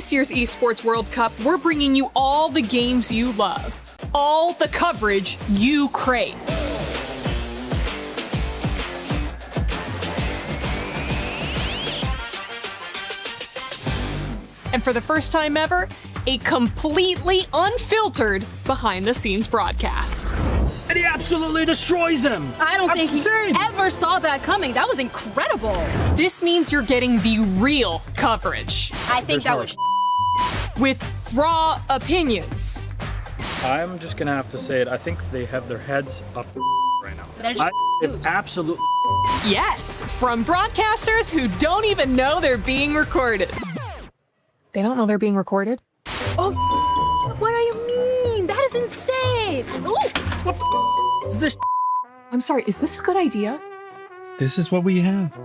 this year's Esports World Cup, we're bringing you all the games you love, all the coverage you crave. And for the first time ever, a completely unfiltered behind-the-scenes broadcast. And he absolutely destroys him. I don't think he ever saw that coming. That was incredible. This means you're getting the real coverage. I think that was with raw opinions. I'm just gonna have to say it. I think they have their heads up right now. They're just Absolutely. Yes, from broadcasters who don't even know they're being recorded. They don't know they're being recorded? Oh, what do you mean? That is insane. What is this? I'm sorry, is this a good idea? This is what we have.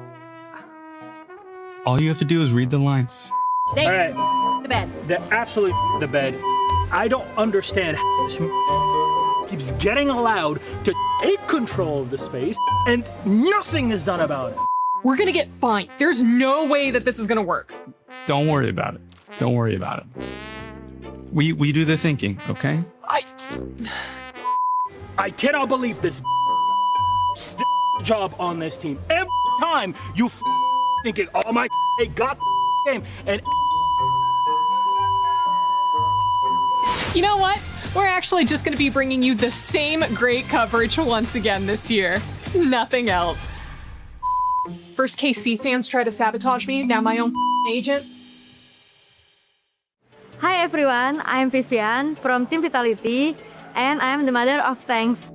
All you have to do is read the lines. They All right. the bed. They're absolutely the bed. I don't understand how this keeps getting allowed to take control of the space and nothing is done about it. We're gonna get fined. There's no way that this is gonna work. Don't worry about it. Don't worry about it. We do the thinking, okay? I cannot believe this job on this team. Every time you thinking, oh my, they got the game, and You know what? We're actually just gonna be bringing you the same great coverage once again this year. Nothing else. First KC fans try to sabotage me, now my own agent. Hi everyone, I'm Vivian from Team Vitality and I'm the mother of tanks.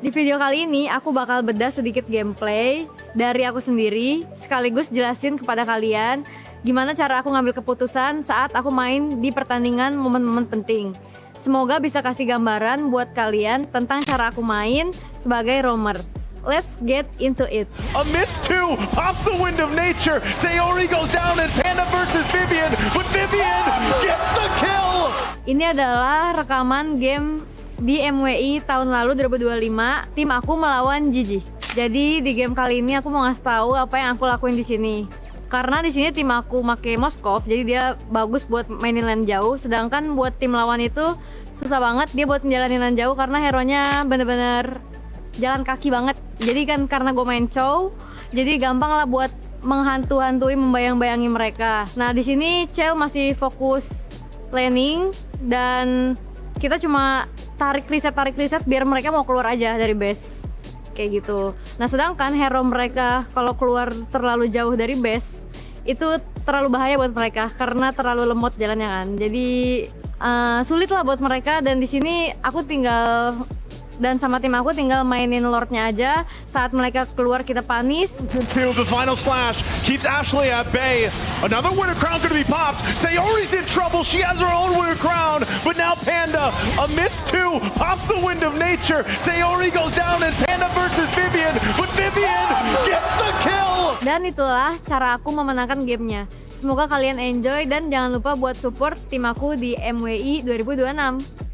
Di video kali ini aku bakal bedah sedikit gameplay dari aku sendiri sekaligus jelasin kepada kalian gimana cara aku ngambil keputusan saat aku main di pertandingan momen-momen penting. Semoga bisa kasih gambaran buat kalian tentang cara aku main sebagai roamer. Let's get into it. A miss two pops the wind of nature. Sayori goes down and Panda versus Vivian, but Vivian gets the kill. Ini adalah rekaman game di MWI tahun lalu 2025. Tim aku melawan Gigi. Jadi di game kali ini aku mau ngasih tahu apa yang aku lakuin di sini. Karena di sini tim aku make Moskov, jadi dia bagus buat mainin lane jauh. Sedangkan buat tim lawan itu susah banget dia buat menjalanin lane jauh karena hero-nya bener-bener jalan kaki banget. Jadi kan karena gue main Chow, jadi gampang lah buat menghantu-hantui, membayang-bayangi mereka. Nah di sini Chell masih fokus laning dan kita cuma tarik reset biar mereka mau keluar aja dari base. Kayak gitu. Nah sedangkan hero mereka kalau keluar terlalu jauh dari base itu terlalu bahaya buat mereka karena terlalu lemot jalannya kan. Jadi sulit lah buat mereka dan di sini aku tinggal dan sama tim aku tinggal mainin Lordnya aja. Saat mereka keluar kita panis. The final slash keeps Ashley at bay. Another winner crown could be popped. Sayori's in trouble. She has her own winner crown. But now Panda, a miss two, pops the wind of nature. Sayori goes down and Panda versus Vivian. But Vivian gets the kill. Dan itulah cara aku memenangkan gamenya. Semoga kalian enjoy dan jangan lupa buat support tim aku di MWI 2026.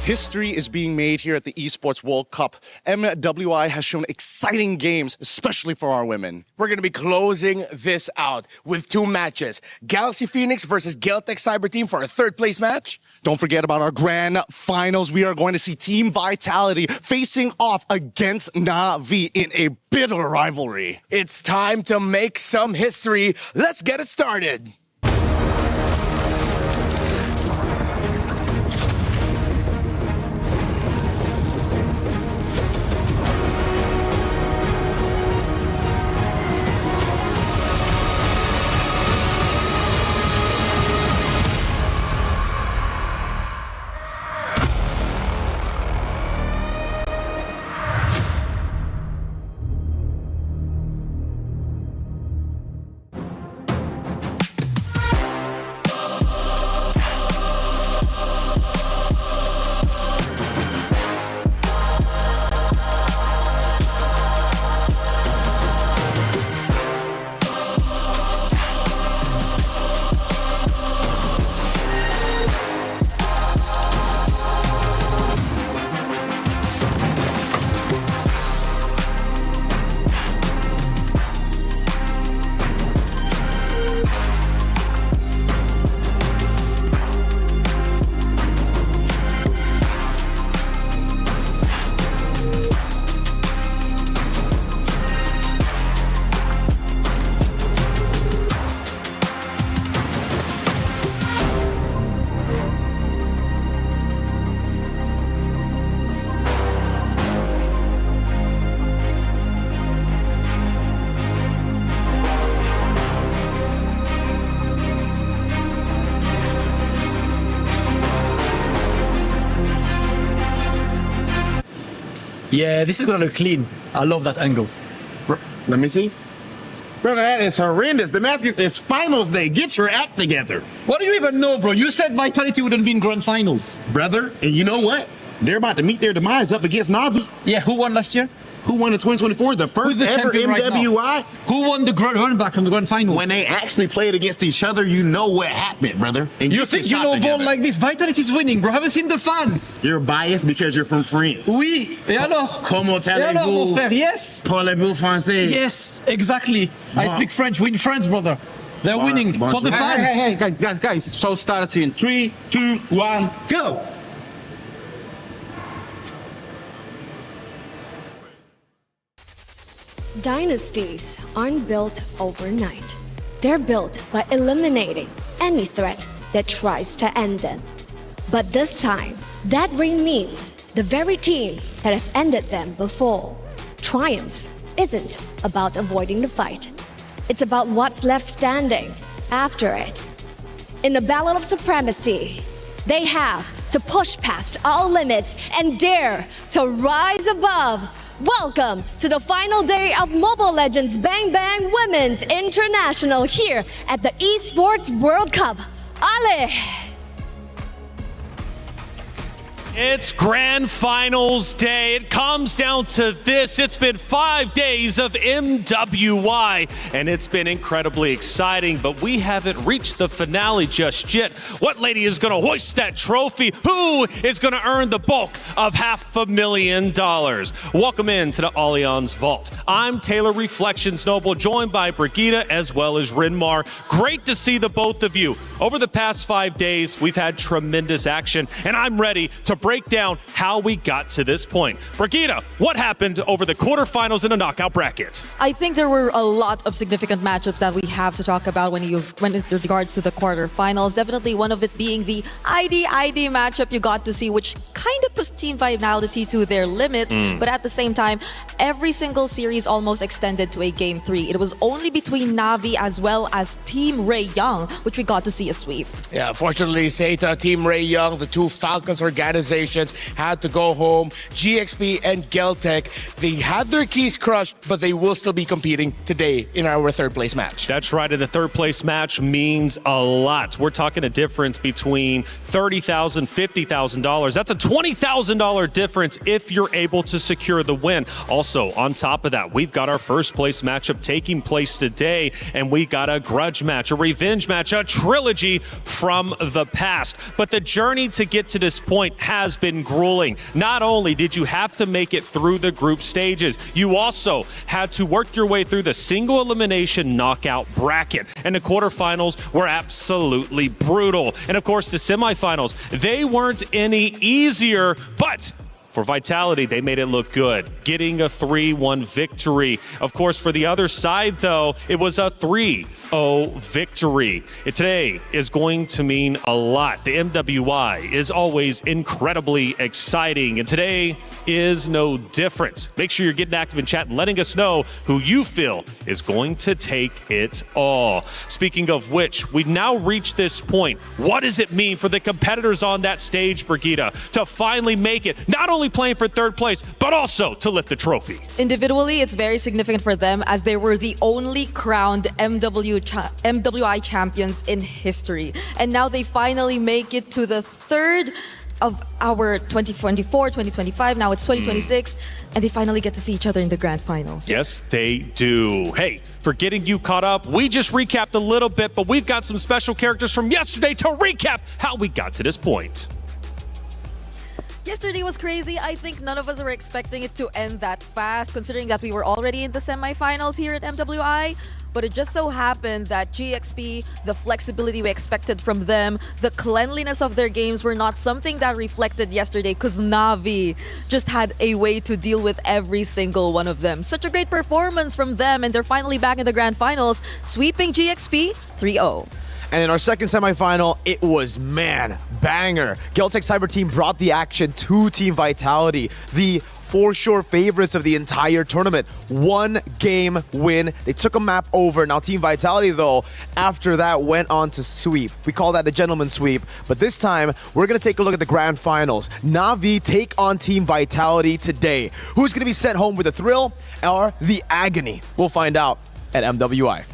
History is being made here at the Esports World Cup. MWI has shown exciting games, especially for our women. We're going to be closing this out with 2 matches. Galaxy Phoenix versus Geltec Cyber Team for a 3rd place match. Don't forget about our grand finals. We are going to see Team Vitality facing off against Na'Vi in a bitter rivalry. It's time to make some history. Let's get it started. Yeah, this is gonna look clean. I love that angle. Let me see. Brother, that is horrendous. Damascus is finals day. Get your act together. What do you even know, bro? You said Vitality wouldn't be in grand finals. Brother, and you know what? They're about to meet their demise up against Na'Vi. Yeah, who won last year? Who won in 2024? The first the ever champion right MWI? now? Who won the run back from the grand finals? When they actually played against each other, you know what happened, brother. And You think you know ball like this? Vitality's winning, bro. Haven't seen the fans. You're biased because you're from France. Oui. Et alors? Comment Et alors, mon allez-vous? frère? Yes. Parlez-vous français? Yes, exactly. I speak French. Win France, brother. They're winning for the fans. Hey, guys. So start in 3, 2, 1, go. Dynasties aren't built overnight. They're built by eliminating any threat that tries to end them. But this time, that reign means the very team that has ended them before. Triumph isn't about avoiding the fight. It's about what's left standing after it. In the battle of supremacy, they have to push past all limits and dare to rise above. Welcome to the final day of Mobile Legends Bang Bang Women's International here at the Esports World Cup. Ale! It's grand finals day. It comes down to this. It's been 5 days of MWI, and it's been incredibly exciting, but we haven't reached the finale just yet. What lady is going to hoist that trophy? Who is going to earn the bulk of $500,000? Welcome into the Allianz Vault. I'm Taylor Reflections Noble, joined by Brigitte as well as Rinmar. Great to see the both of you. Over the past 5 days, we've had tremendous action, and I'm ready to break down how we got to this point. Brigitte, what happened over the quarterfinals in the knockout bracket? I think there were a lot of significant matchups that we have to talk about when in regards to the quarterfinals. Definitely one of it being the ID matchup you got to see, which kind of pushed Team Vitality to their limits. But at the same time, every single series almost extended to a Game 3. It was only between Na'Vi as well as Team Ray Young, which we got to see a sweep. Yeah, fortunately, Seta, Team Ray Young, the two Falcons organizations had to go home. GXP and Geltec, they had their keys crushed, but they will still be competing today in our third place match. That's right, and the third place match means a lot. We're talking a difference between $30,000, $50,000. That's a $20,000 difference if you're able to secure the win. Also, on top of that, we've got our first place matchup taking place today, and we got a grudge match, a revenge match, a trilogy from the past. But the journey to get to this point has has been grueling. Not only did you have to make it through the group stages, you also had to work your way through the single elimination knockout bracket. And the quarterfinals were absolutely brutal. And of course, the semifinals, they weren't any easier, but for Vitality, they made it look good, getting a 3-1 victory. Of course, for the other side, though, it was a 3-0 victory. Today is going to mean a lot. The MWI is always incredibly exciting, and today is no different. Make sure you're getting active in chat and letting us know who you feel is going to take it all. Speaking of which, we've now reached this point. What does it mean for the competitors on that stage, Brigitte, to finally make it, not only playing for third place, but also to lift the trophy? Individually, it's very significant for them as they were the only crowned MWI champions in history. And now they finally make it to the third of our 2024, 2025, now it's 2026, and they finally get to see each other in the grand finals. Yes, they do. Hey, for getting you caught up, we just recapped a little bit, but we've got some special characters from yesterday to recap how we got to this point. Yesterday was crazy. I think none of us were expecting it to end that fast, considering that we were already in the semifinals here at MWI. But it just so happened that GXP, the flexibility we expected from them, the cleanliness of their games were not something that reflected yesterday because Na'Vi just had a way to deal with every single one of them. Such a great performance from them, and they're finally back in the grand finals, sweeping GXP 3-0. And in our second semifinal, it was, man, banger. Geltec Cyber Team brought the action to Team Vitality, the for sure favorites of the entire tournament. 1 game win. They took a map over. Now Team Vitality, though, after that went on to sweep. We call that the gentleman's sweep. But this time, we're going to take a look at the grand finals. Na'Vi take on Team Vitality today. Who's going to be sent home with the thrill or the agony? We'll find out at MWI.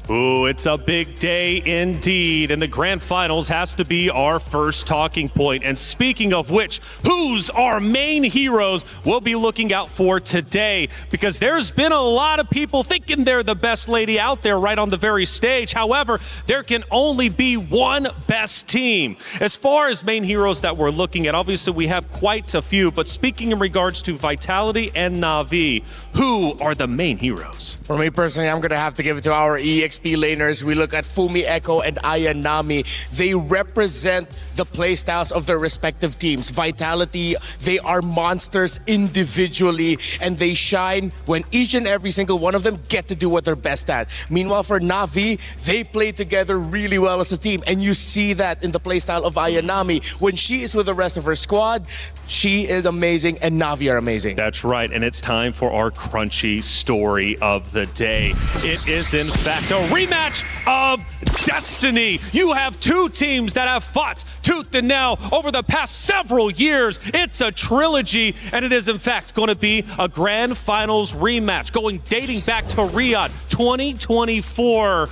Ooh, it's a big day indeed, and the grand finals has to be our first talking point. And speaking of which, who's our main heroes we'll be looking out for today? Because there's been a lot of people thinking they're the best lady out there right on the very stage. However, there can only be one best team. As far as main heroes that we're looking at, obviously we have quite a few, but speaking in regards to Vitality and Na'Vi, who are the main heroes? For me personally, I'm going to have to give it to our EXP laners. We look at Fumi Echo and Ayanami. They represent the playstyles of their respective teams. Vitality, they are monsters individually, and they shine when each and every single one of them get to do what they're best at. Meanwhile, for Na'Vi, they play together really well as a team, and you see that in the playstyle of Ayanami. When she is with the rest of her squad, she is amazing, and Na'Vi are amazing. That's right, and it's time for our crunchy story of the day. It is, in fact, a rematch of destiny. You have two teams that have fought tooth and nail over the past several years. It's a trilogy, and it is, in fact, going to be a grand finals rematch dating back to Riyadh 2024.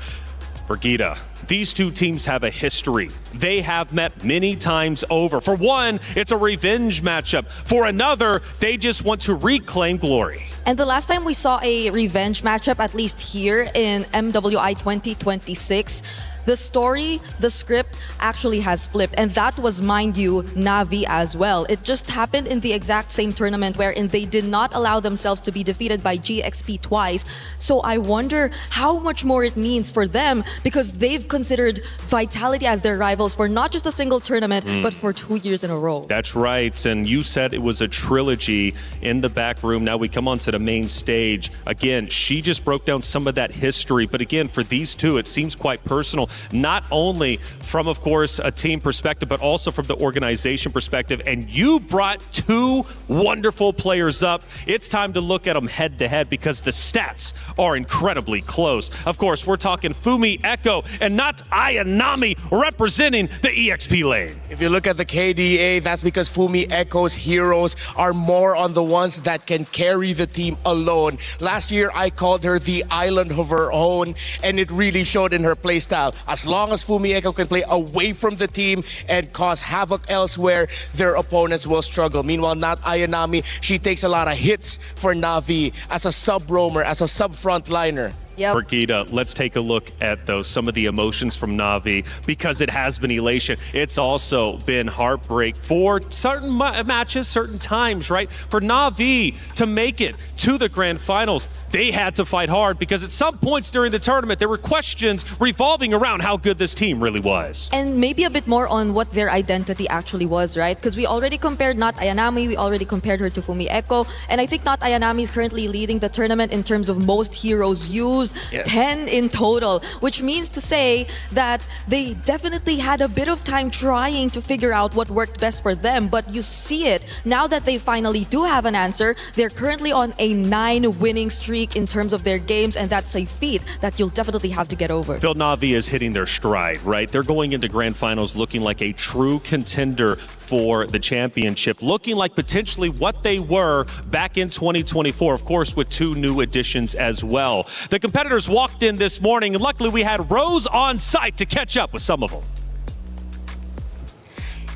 Brigitte, these two teams have a history. They have met many times over. For one, it's a revenge matchup. For another, they just want to reclaim glory. And the last time we saw a revenge matchup, at least here in MWI 2026, the story, the script actually has flipped. And that was, mind you, Na'Vi as well. It just happened in the exact same tournament wherein they did not allow themselves to be defeated by GXP twice. So I wonder how much more it means for them, because they've considered Vitality as their rivals for not just a single tournament, but for 2 years in a row. That's right. And you said it was a trilogy in the back room. Now we come on to the main stage. Again, she just broke down some of that history. But again, for these two, it seems quite personal. Not only from, of course, a team perspective, but also from the organization perspective. And you brought two wonderful players up. It's time to look at them head to head because the stats are incredibly close. Of course, we're talking Fumi Echo and not Ayanami representing the EXP lane. If you look at the KDA, that's because Fumi Echo's heroes are more on the ones that can carry the team alone. Last year, I called her the island of her own, and it really showed in her playstyle. As long as Fumi Echo can play away from the team and cause havoc elsewhere, their opponents will struggle. Meanwhile, not Ayanami, she takes a lot of hits for Na'Vi as a sub-roamer, as a sub-frontliner. Yep. Brigida, let's take a look at some of the emotions from Na'Vi, because it has been elation. It's also been heartbreak for certain matches, certain times, right? For Na'Vi to make it to the grand finals, they had to fight hard, because at some points during the tournament, there were questions revolving around how good this team really was. And maybe a bit more on what their identity actually was, right? Because we already compared Not Ayanami, we already compared her to Fumi Echo, and I think Not Ayanami is currently leading the tournament in terms of most heroes used, yes. 10 in total, which means to say that they definitely had a bit of time trying to figure out what worked best for them, but you see it, now that they finally do have an answer, they're currently on a 9-winning streak in terms of their games, and that's a feat that you'll definitely have to get over. Phil, Na'Vi is hitting their stride, right? They're going into grand finals looking like a true contender for the championship, looking like potentially what they were back in 2024, of course, with 2 new additions as well. The competitors walked in this morning, and luckily we had Rose on site to catch up with some of them.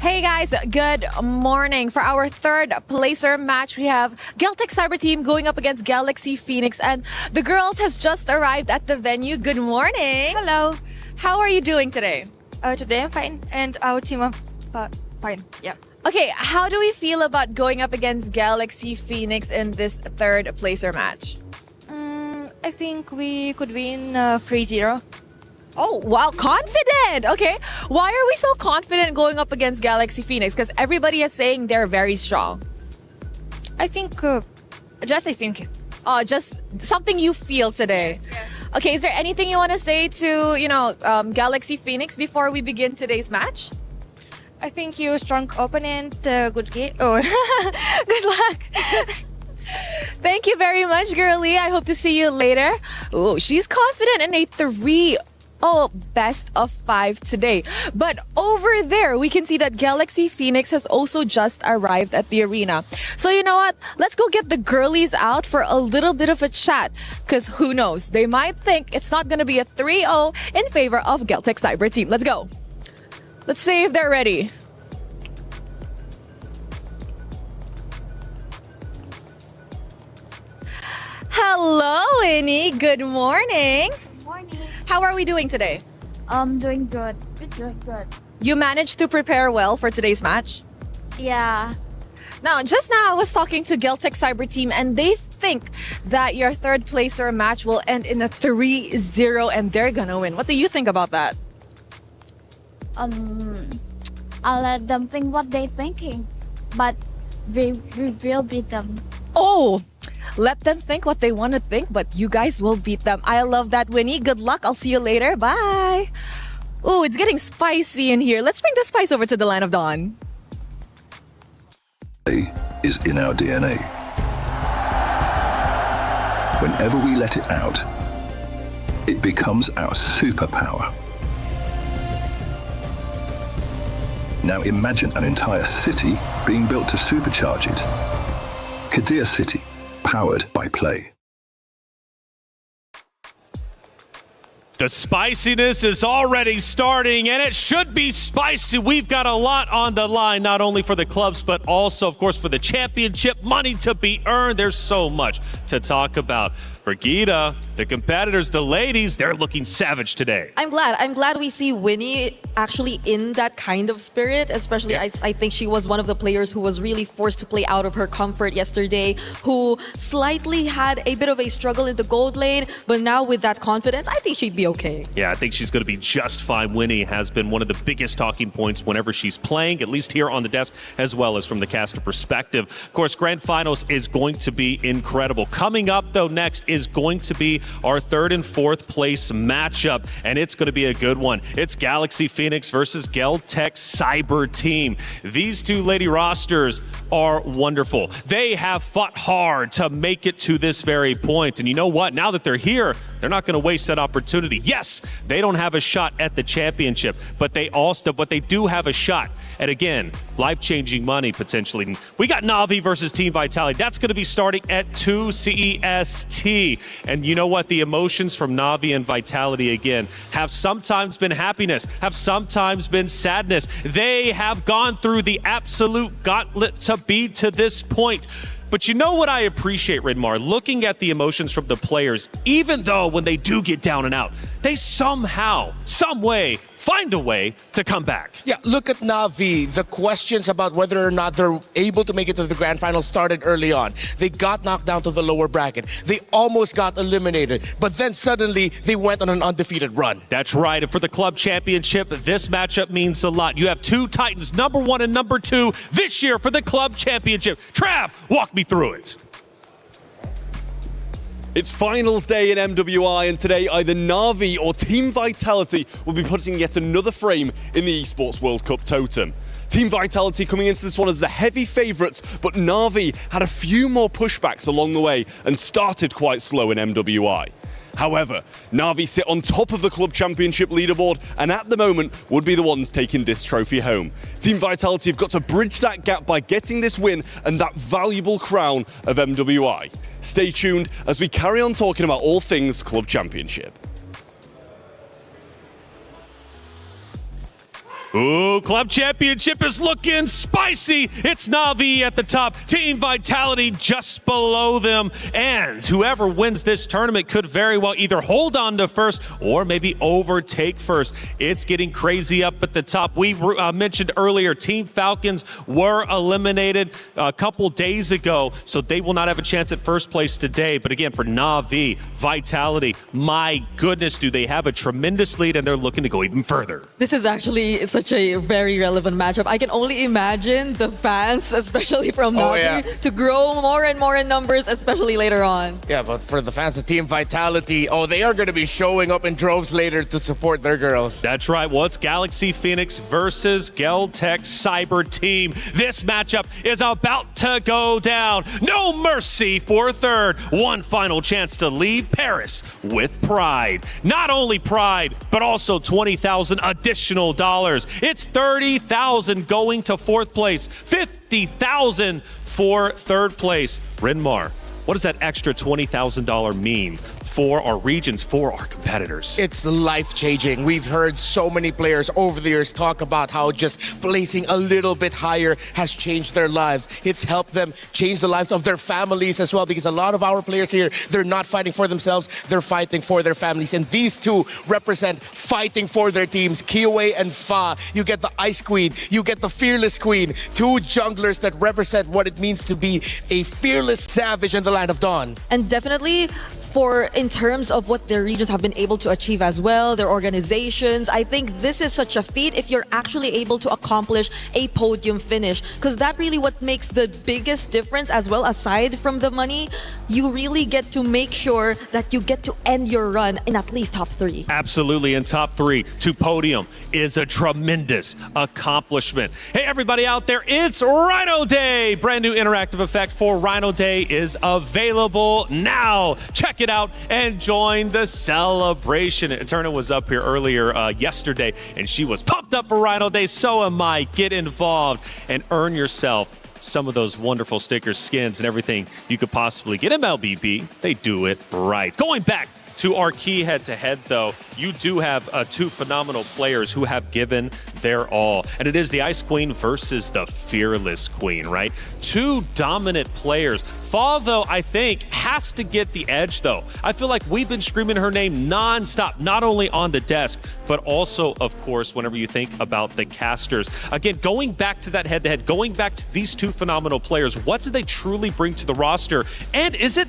Hey guys, good morning. For our third placer match, we have Geltec Cyber Team going up against Galaxy Phoenix, and the girls has just arrived at the venue. Good morning. Hello. How are you doing today? Today I'm fine, and our team are fine. Yeah. Okay, how do we feel about going up against Galaxy Phoenix in this third placer match? I think we could win 3-0. Oh, wow, confident. Okay, why are we so confident going up against Galaxy Phoenix? Because everybody is saying they're very strong. I think, just something you feel today. Yeah. Okay, is there anything you want to say to, Galaxy Phoenix before we begin today's match? I think you're a strong opponent, good game. Oh, good luck. Thank you very much, girlie. I hope to see you later. Oh, she's confident in a 3-0 best of 5 today. But over there, we can see that Galaxy Phoenix has also just arrived at the arena. So you know what? Let's go get the girlies out for a little bit of a chat. Because who knows? They might think it's not going to be a 3-0 in favor of Geltec Cyber Team. Let's go. Let's see if they're ready. Hello, Winnie. Good morning. Good morning. How are we doing today? Doing good. We're doing good. You managed to prepare well for today's match? Yeah. Now, just now I was talking to Geltec Cyber Team, and they think that your third placer match will end in a 3-0 and they're gonna win. What do you think about that? I'll let them think what they're thinking, but we will beat them. Oh, let them think what they want to think, but you guys will beat them. I love that, Winnie. Good luck. I'll see you later. Bye. Oh, it's getting spicy in here. Let's bring the spice over to the Land of Dawn. Is in our DNA. Whenever we let it out, it becomes our superpower. Now imagine an entire city being built to supercharge it. Kadir City, powered by play. The spiciness is already starting, and it should be spicy. We've got a lot on the line, not only for the clubs, but also, of course, for the championship, money to be earned. There's so much to talk about. Brigida, the competitors, the ladies, they're looking savage today. I'm glad we see Winnie actually in that kind of spirit, especially I think she was one of the players who was really forced to play out of her comfort yesterday, who slightly had a bit of a struggle in the gold lane, but now with that confidence, I think she'd be okay. Yeah, I think she's going to be just fine. Winnie has been one of the biggest talking points whenever she's playing, at least here on the desk, as well as from the caster perspective. Of course, Grand Finals is going to be incredible. Coming up, though, next is going to be our third and fourth place matchup, and it's going to be a good one. It's Galaxy Phoenix versus Geltec Cyber Team. These two lady rosters are wonderful. They have fought hard to make it to this very point, and you know what? Now that they're here, they're not going to waste that opportunity. Yes, they don't have a shot at the championship, but they do have a shot at, again, life-changing money potentially. We got Na'Vi versus Team Vitality. That's going to be starting at 2 CEST. And you know what? The emotions from Na'Vi and Vitality, again, have sometimes been happiness, have sometimes been sadness. They have gone through the absolute gauntlet to be to this point. But you know what I appreciate, Rinmar? Looking at the emotions from the players, even though when they do get down and out, they somehow, some way, find a way to come back. Yeah, look at Na'Vi. The questions about whether or not they're able to make it to the grand final started early on. They got knocked down to the lower bracket. They almost got eliminated, but then suddenly they went on an undefeated run. That's right, and for the club championship, this matchup means a lot. You have two Titans, number 1 and number 2, this year for the club championship. Trav, walk me through it. It's finals day in MWI, and today either Na'Vi or Team Vitality will be putting yet another frame in the Esports World Cup totem. Team Vitality coming into this one as the heavy favourites, but Na'Vi had a few more pushbacks along the way and started quite slow in MWI. However, Na'Vi sit on top of the club championship leaderboard and at the moment would be the ones taking this trophy home. Team Vitality have got to bridge that gap by getting this win and that valuable crown of MWI. Stay tuned as we carry on talking about all things club championship. Ooh, club championship is looking spicy. It's Na'Vi at the top, Team Vitality just below them. And whoever wins this tournament could very well either hold on to first or maybe overtake first. It's getting crazy up at the top. We mentioned earlier, Team Falcons were eliminated a couple days ago, so they will not have a chance at first place today. But again, for Na'Vi, Vitality, my goodness, do they have a tremendous lead, and they're looking to go even further. This is actually such a very relevant matchup. I can only imagine the fans, especially from Na'Vi, to grow more and more in numbers, especially later on. Yeah, but for the fans of Team Vitality, they are going to be showing up in droves later to support their girls. That's right. Well, it's Galaxy Phoenix versus Geltech Cyber Team. This matchup is about to go down. No mercy for third. One final chance to leave Paris with pride. Not only pride, but also $20,000 additional dollars. It's $30,000 going to fourth place, $50,000 for third place. Rinmar, what does that extra $20,000 mean for our regions, for our competitors? It's life-changing. We've heard so many players over the years talk about how just placing a little bit higher has changed their lives. It's helped them change the lives of their families as well, because a lot of our players here, they're not fighting for themselves, they're fighting for their families. And these two represent fighting for their teams, Kiowe and Fa. You get the Ice Queen, you get the Fearless Queen, two junglers that represent what it means to be a fearless savage in the Land of Dawn. And definitely in terms of what their regions have been able to achieve as well, their organizations, I think this is such a feat if you're actually able to accomplish a podium finish, because that really what makes the biggest difference as well. Aside from the money, you really get to make sure that you get to end your run in at least top 3. Absolutely, in top 3 to podium is a tremendous accomplishment. Hey, everybody out there, it's Rhino Day. Brand new interactive effect for Rhino Day is available now. Check it out and join the celebration. Eterna was up here earlier yesterday, and she was pumped up for Rhino Day. So am I. Get involved and earn yourself some of those wonderful stickers, skins, and everything you could possibly get. MLBB, they do it right. Going back to our key head-to-head, though, you do have two phenomenal players who have given their all. And it is the Ice Queen versus the Fearless Queen, right? Two dominant players. Fa, though, I think, has to get the edge, though. I feel like we've been screaming her name non-stop, not only on the desk, but also, of course, whenever you think about the casters. Again, going back to that head-to-head, going back to these two phenomenal players, what do they truly bring to the roster? And is it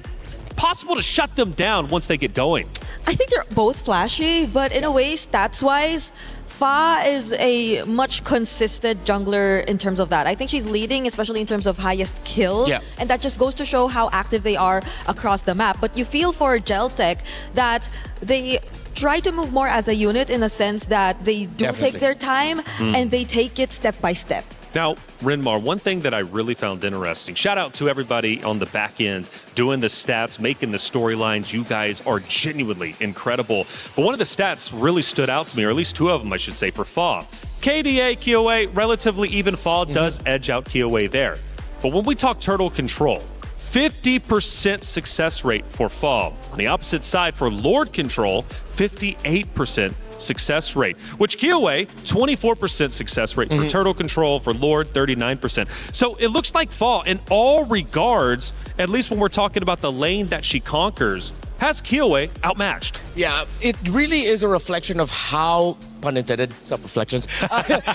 possible to shut them down once they get going? I think they're both flashy, but in a way, stats-wise, Fa is a much consistent jungler in terms of that. I think she's leading, especially in terms of highest kills. Yeah. And that just goes to show how active they are across the map. But you feel for Geltech that they try to move more as a unit in a sense that they do take their time and they take it step by step. Now, Rinmar, one thing that I really found interesting, shout out to everybody on the back end doing the stats, making the storylines. You guys are genuinely incredible. But one of the stats really stood out to me, or at least two of them, I should say, for Fa. KDA, Kiowe, relatively even. Fa does edge out Kiowe there. But when we talk turtle control, 50% success rate for Fa. On the opposite side, for Lord control, 58% success rate, which Kiowa, 24% success rate for Turtle Control, for Lord, 39%. So it looks like Fall, in all regards, at least when we're talking about the lane that she conquers, has Kiowa outmatched. Yeah, it really is a reflection of how, pun intended, self-reflections,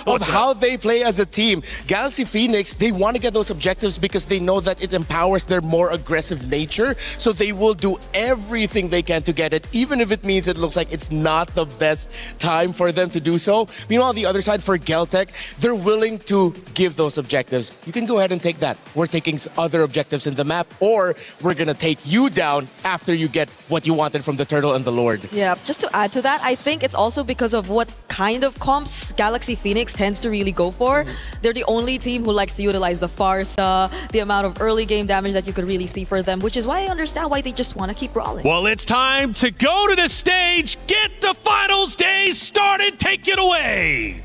of how they play as a team. Galaxy Phoenix, they want to get those objectives because they know that it empowers their more aggressive nature. So they will do everything they can to get it, even if it means it looks like it's not the best time for them to do so. Meanwhile, on the other side, for Geltec, they're willing to give those objectives. You can go ahead and take that. We're taking other objectives in the map, or we're going to take you down after you get what you wanted from the Turtle and the Lord. Yeah, just to add to that, I think it's also because of what kind of comps Galaxy Phoenix tends to really go for. They're the only team who likes to utilize the Farsa, the amount of early game damage that you could really see for them, which is why I understand why they just want to keep rolling. Well, it's time to go to the stage, get the finals days started, take it away.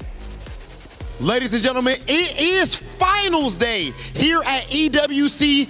Ladies and gentlemen, it is finals day here at EWC26.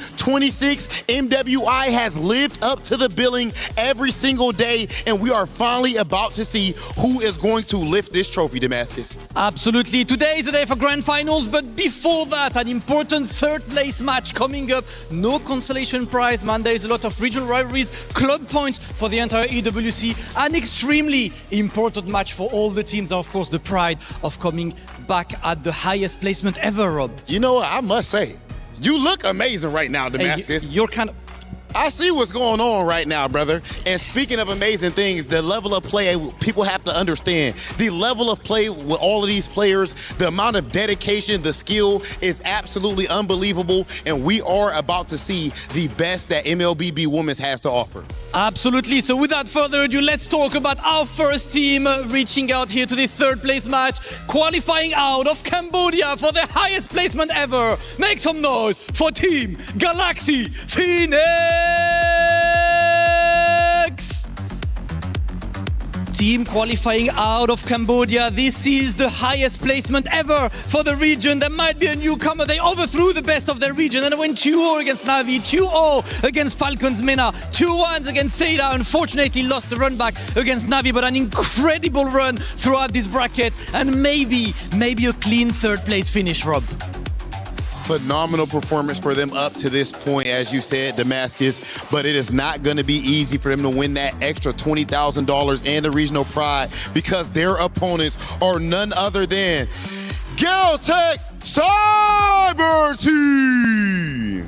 MWI has lived up to the billing every single day, and we are finally about to see who is going to lift this trophy, Damascus. Absolutely. Today is the day for grand finals, but before that, an important third place match coming up. No consolation prize, man. There is a lot of regional rivalries, club points for the entire EWC. An extremely important match for all the teams, and of course, the pride of coming back at the highest placement ever, Rob. You know what? I must say, you look amazing right now, Damascus. Hey, you're kind of... I see what's going on right now, brother. And speaking of amazing things, the level of play, people have to understand. The level of play with all of these players, the amount of dedication, the skill is absolutely unbelievable. And we are about to see the best that MLBB Women's has to offer. Absolutely. So without further ado, let's talk about our first team reaching out here to the third place match, qualifying out of Cambodia for the highest placement ever. Make some noise for Team Galaxy Phoenix! Team qualifying out of Cambodia. This is the highest placement ever for the region. There might be a newcomer. They overthrew the best of their region and went 2-0 against Na'Vi, 2-0 against Falcons Mena, 2-1 against Seda. Unfortunately lost the run back against Na'Vi, but an incredible run throughout this bracket and maybe a clean third place finish, Rob. Phenomenal performance for them up to this point, as you said, Damascus, but it is not going to be easy for them to win that extra $20,000 and the regional pride because their opponents are none other than Geltec Cyber Team.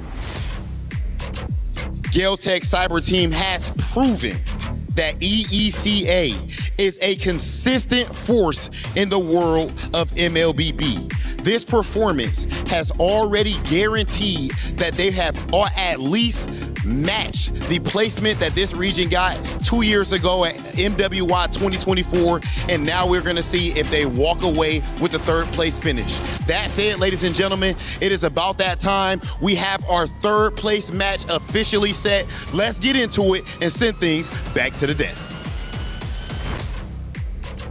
Geltec Cyber Team has proven that EECA is a consistent force in the world of MLBB. This performance has already guaranteed that they have at least matched the placement that this region got 2 years ago at MWI 2024, and now we're gonna see if they walk away with the third place finish. That said, ladies and gentlemen, it is about that time. We have our third place match officially set. Let's get into it and send things back to the desk.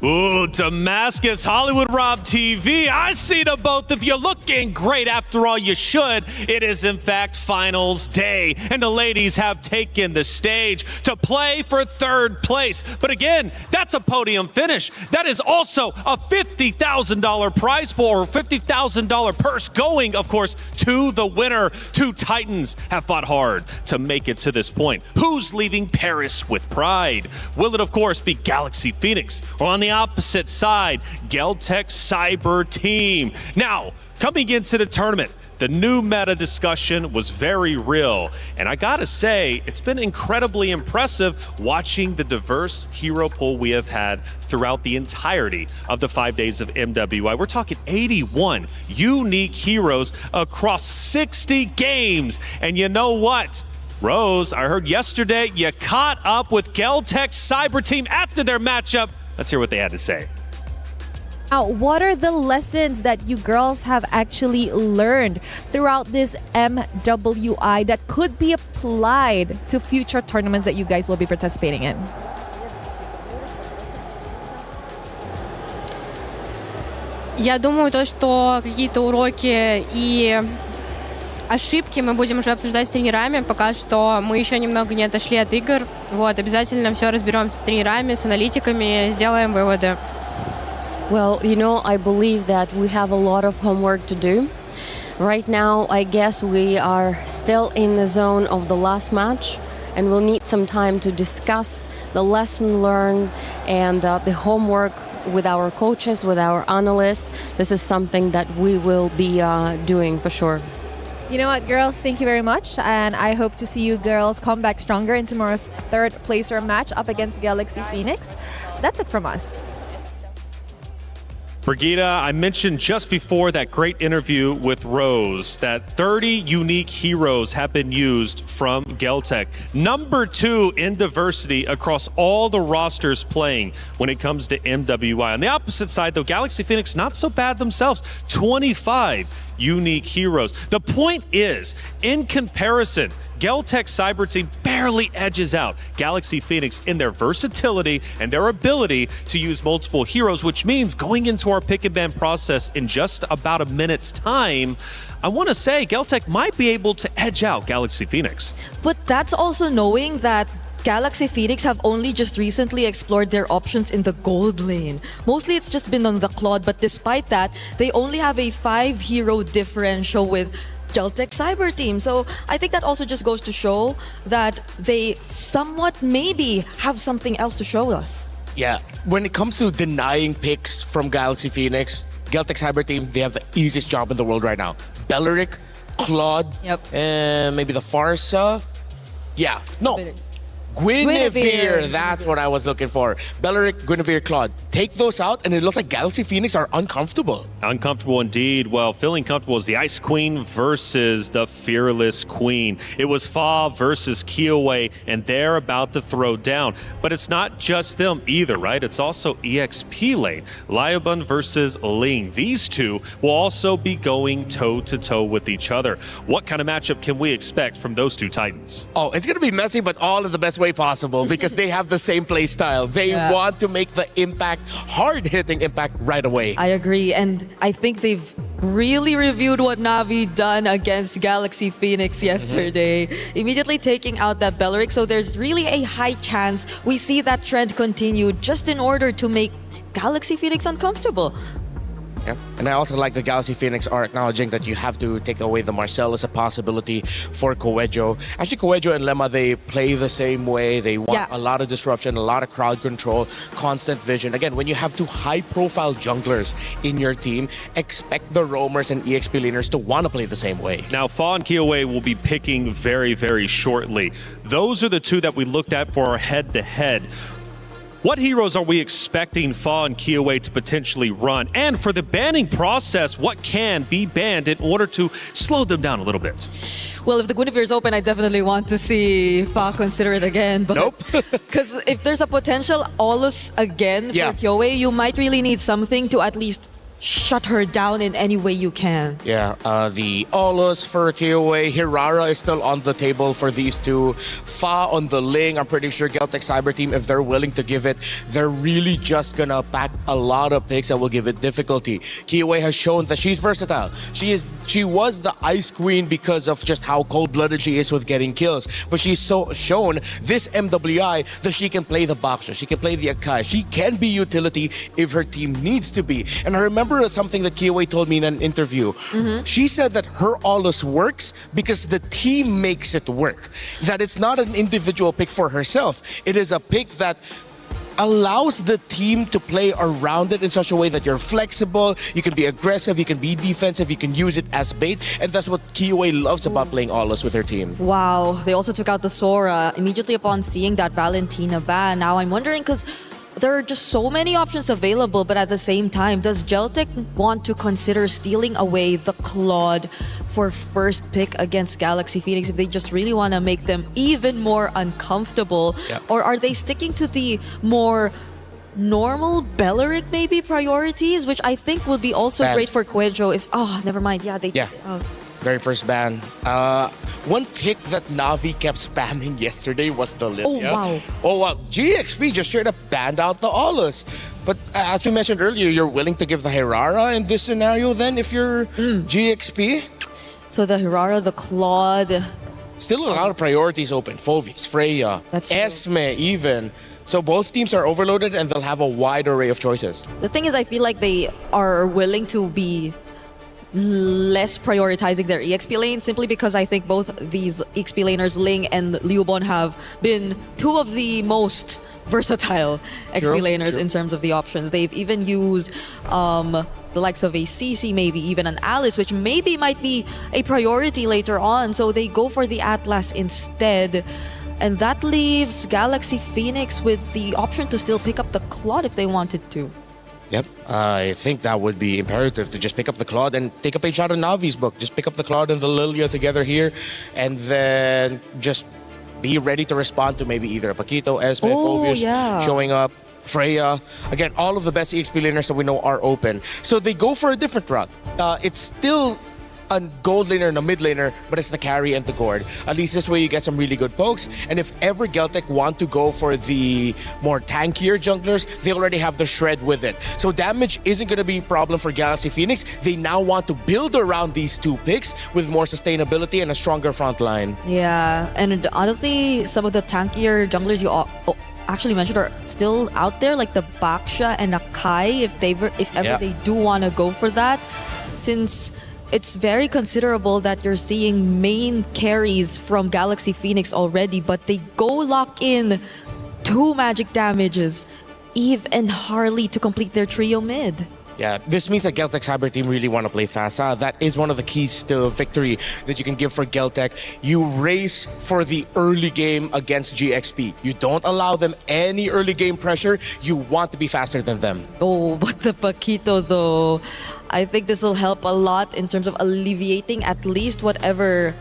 Ooh, Damascus, Hollywood Rob TV. I see the both of you looking great. After all, you should. It is, in fact, finals day, and the ladies have taken the stage to play for third place. But again, that's a podium finish. That is also a $50,000 prize pool, or $50,000 purse going, of course, to the winner. Two Titans have fought hard to make it to this point. Who's leaving Paris with pride? Will it, of course, be Galaxy Phoenix, or on the opposite side, Geltec Cyber Team? Now, coming into the tournament, the new meta discussion was very real, and I gotta say, it's been incredibly impressive watching the diverse hero pool we have had throughout the entirety of the 5 days of MWI. We're talking 81 unique heroes across 60 games, and you know what? Rose, I heard yesterday you caught up with Geltec Cyber Team after their matchup. Let's hear what they had to say. Now, what are the lessons that you girls have actually learned throughout this MWI that could be applied to future tournaments that you guys will be participating in? Я думаю, то, что какие-то уроки и ошибки мы будем уже обсуждать с тренерами. Пока что мы еще немного не отошли от игр. Вот, обязательно все разберемся с тренерами, с аналитиками, сделаем выводы. Well, I believe that we have a lot of homework to do. Right now, I guess we are still in the zone of the last match, and we'll need some time to discuss the lesson learned and the homework with our coaches, with our analysts. This is something that we will be doing for sure. You know what, girls? Thank you very much. And I hope to see you girls come back stronger in tomorrow's third placer match up against Galaxy Phoenix. That's it from us. Brigida, I mentioned just before that great interview with Rose that 30 unique heroes have been used from Geltec. Number 2 in diversity across all the rosters playing when it comes to MWI. On the opposite side, though, Galaxy Phoenix not so bad themselves. 25 unique heroes. The point is, in comparison, Geltec Cyber Team barely edges out Galaxy Phoenix in their versatility and their ability to use multiple heroes, which means going into our pick and ban process in just about a minute's time, I want to say Geltec might be able to edge out Galaxy Phoenix. But that's also knowing that Galaxy Phoenix have only just recently explored their options in the gold lane. Mostly it's just been on the Claude, but despite that, they only have a 5-hero differential with Geltec Cyber Team. So I think that also just goes to show that they somewhat maybe have something else to show us. Yeah, when it comes to denying picks from Galaxy Phoenix, Geltec Cyber Team, they have the easiest job in the world right now. Belleric, Claude, and maybe the Farsa. Yeah, no. Guinevere, that's what I was looking for. Belleric, Guinevere, Claude. Take those out, and it looks like Galaxy Phoenix are uncomfortable. Uncomfortable indeed. Well, feeling comfortable is the Ice Queen versus the Fearless Queen. It was Fa versus Kiowe, and they're about to throw down. But it's not just them either, right? It's also EXP lane. Liabun versus Ling. These two will also be going toe-to-toe with each other. What kind of matchup can we expect from those two titans? Oh, it's going to be messy, but all in the best way possible because they have the same play style. They want to make the impact, hard-hitting impact right away. I agree, and I think they've really reviewed what Navi done against Galaxy Phoenix yesterday, immediately taking out that Belleric. So there's really a high chance we see that trend continue just in order to make Galaxy Phoenix uncomfortable. Yeah. And I also like the Galaxy Phoenix are acknowledging that you have to take away the Marcel as a possibility for Coejo. Actually, Coejo and Lemma, they play the same way. They want a lot of disruption, a lot of crowd control, constant vision. Again, when you have two high-profile junglers in your team, expect the roamers and EXP laners to want to play the same way. Now, Fa and Kiowe will be picking very, very shortly. Those are the two that we looked at for our head-to-head. What heroes are we expecting Fa and Kiowe to potentially run? And for the banning process, what can be banned in order to slow them down a little bit? Well, if the Guinevere is open, I definitely want to see Fa consider it again. But nope. Because if there's a potential Olus again for Kiowe, you might really need something to at least shut her down in any way you can. Yeah, the Olus for Kiowe, Hirara is still on the table for these two. Fa on the Ling, I'm pretty sure Geltec Cyber Team, if they're willing to give it, they're really just gonna pack a lot of picks that will give it difficulty. Kiowe has shown that she's versatile. She was the Ice Queen because of just how cold-blooded she is with getting kills. But she's shown this MWI that she can play the Baksha, she can play the Akai, she can be utility if her team needs to be. And I remember something that Kiowe told me in an interview. She said that her Olus works because the team makes it work. That it's not an individual pick for herself. It is a pick that allows the team to play around it in such a way that you're flexible, you can be aggressive, you can be defensive, you can use it as bait, and that's what Kiowe loves about playing Olus with her team. Wow, they also took out the Sora immediately upon seeing that Valentina ban. Now I'm wondering, because there are just so many options available, but at the same time, does Geltec want to consider stealing away the Claude for first pick against Galaxy Phoenix if they just really want to make them even more uncomfortable? Or are they sticking to the more normal Belleric maybe priorities, which I think would be also great for Coejo if... Oh, never mind. Yeah, they... Very first ban. One pick that Navi kept spamming yesterday was the Lilia. Oh, wow. GXP just straight up banned out the Olus. But as we mentioned earlier, you're willing to give the Hirara in this scenario then if you're GXP? So the Hirara, the Claude. Still a lot of priorities open. Phoveus, Freya, That's true. Esme even. So both teams are overloaded and they'll have a wide array of choices. The thing is, I feel like they are willing to be less prioritizing their EXP lane simply because I think both these EXP laners, Ling and Liubon, have been two of the most versatile XP laners in terms of the options. They've even used the likes of a CC, maybe even an Alice, which maybe might be a priority later on. So they go for the Atlas instead. And that leaves Galaxy Phoenix with the option to still pick up the Claude if they wanted to. Yep, I think that would be imperative to just pick up the Claude and take a page out of Navi's book. Just pick up the Claude and the Lilia together here, and then just be ready to respond to maybe either a Paquito, Esme, Phoveus showing up, Freya. Again, all of the best EXP laners that we know are open. So they go for a different route. It's still a gold laner and a mid laner, but it's the carry and the gourd. At least this way you get some really good pokes. And if ever Geltec want to go for the more tankier junglers, they already have the shred with it. So damage isn't going to be a problem for Galaxy Phoenix. They now want to build around these two picks with more sustainability and a stronger front line. Yeah, and honestly, some of the tankier junglers you actually mentioned are still out there, like the Baksha and Akai, if ever they do want to go for that. Since it's very considerable that you're seeing main carries from Galaxy Phoenix already, but they go lock in 2 magic damages, Eve and Harley to complete their trio mid. Yeah, this means that Geltec Cyber Team really want to play fast. That is one of the keys to victory that you can give for Geltec. You race for the early game against GXP. You don't allow them any early game pressure. You want to be faster than them. Oh, but the Paquito though, I think this will help a lot in terms of alleviating at least whatever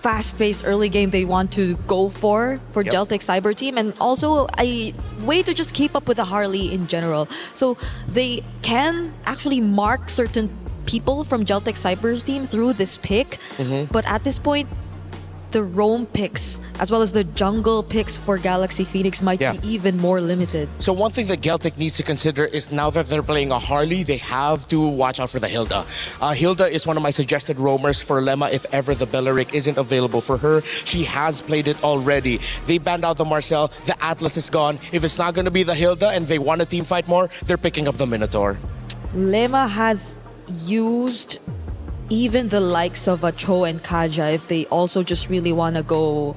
fast-paced early game they want to go for Geltec Cyber Team, and also a way to just keep up with the Harley in general. So they can actually mark certain people from Geltec Cyber Team through this pick, but at this point, the roam picks as well as the jungle picks for Galaxy Phoenix might be even more limited. So one thing that Geltec needs to consider is now that they're playing a Harley, they have to watch out for the Hilda. Hilda is one of my suggested roamers for Lemma if ever the Belleric isn't available for her. She has played it already. They banned out the Marcel, the Atlas is gone. If it's not going to be the Hilda and they want to team fight more, they're picking up the Minotaur. Lemma has used even the likes of a Cho and Kaja if they also just really want to go.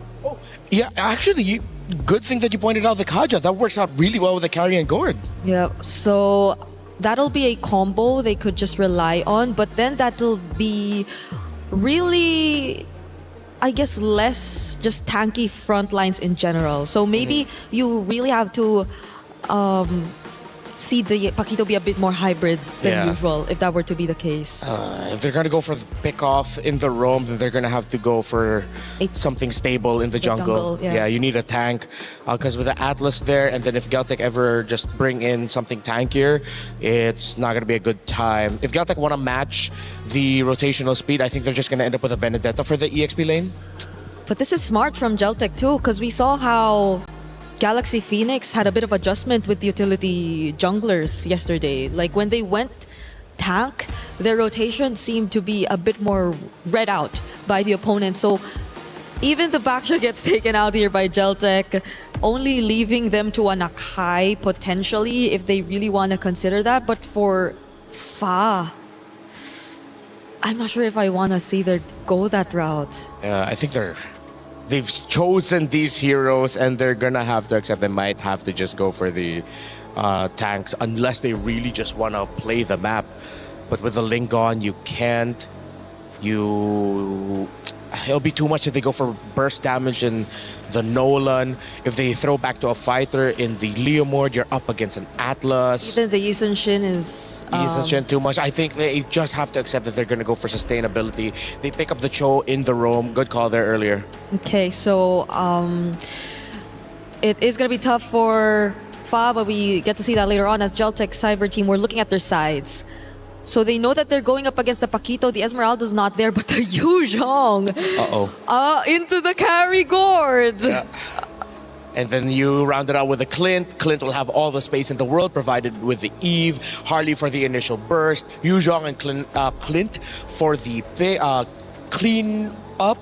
Yeah, actually, good thing that you pointed out the Kaja. That works out really well with the carry and gourd. Yeah, so that'll be a combo they could just rely on, but then that'll be really, I guess, less just tanky front lines in general. So maybe you really have to see the Paquito be a bit more hybrid than usual if that were to be the case. If they're going to go for the pick off in the roam, then they're going to have to go for something stable in the jungle. Yeah, you need a tank because with the Atlas there, and then if Geltec ever just bring in something tankier, it's not going to be a good time. If Geltec want to match the rotational speed, I think they're just going to end up with a Benedetta for the EXP lane. But this is smart from Geltec too, because we saw how Galaxy Phoenix had a bit of adjustment with the utility junglers yesterday. Like when they went tank, their rotation seemed to be a bit more read out by the opponent. So even the Baksha gets taken out here by Geltec, only leaving them to an Akai potentially if they really want to consider that. But for Fa, I'm not sure if I want to see them go that route. Yeah, I think they've chosen these heroes and they're gonna have to accept they might have to just go for the tanks unless they really just want to play the map. But with the Link on, you can't. It'll be too much if they go for burst damage in the Nolan. If they throw back to a fighter in the Leomord, you're up against an Atlas. Even the Yi Sun Shin is... Shin too much. I think they just have to accept that they're going to go for sustainability. They pick up the Cho in the roam. Good call there earlier. Okay, so it is going to be tough for Fa, but we get to see that later on as Geltec Cyber Team. We're looking at their sides. So they know that they're going up against the Paquito. The Esmeralda's not there, but the Yuzhong. Into the carry gourd. Yeah. And then you round it out with a Clint. Clint will have all the space in the world provided with the Eve. Harley for the initial burst. Yuzhong and Clint for the clean up,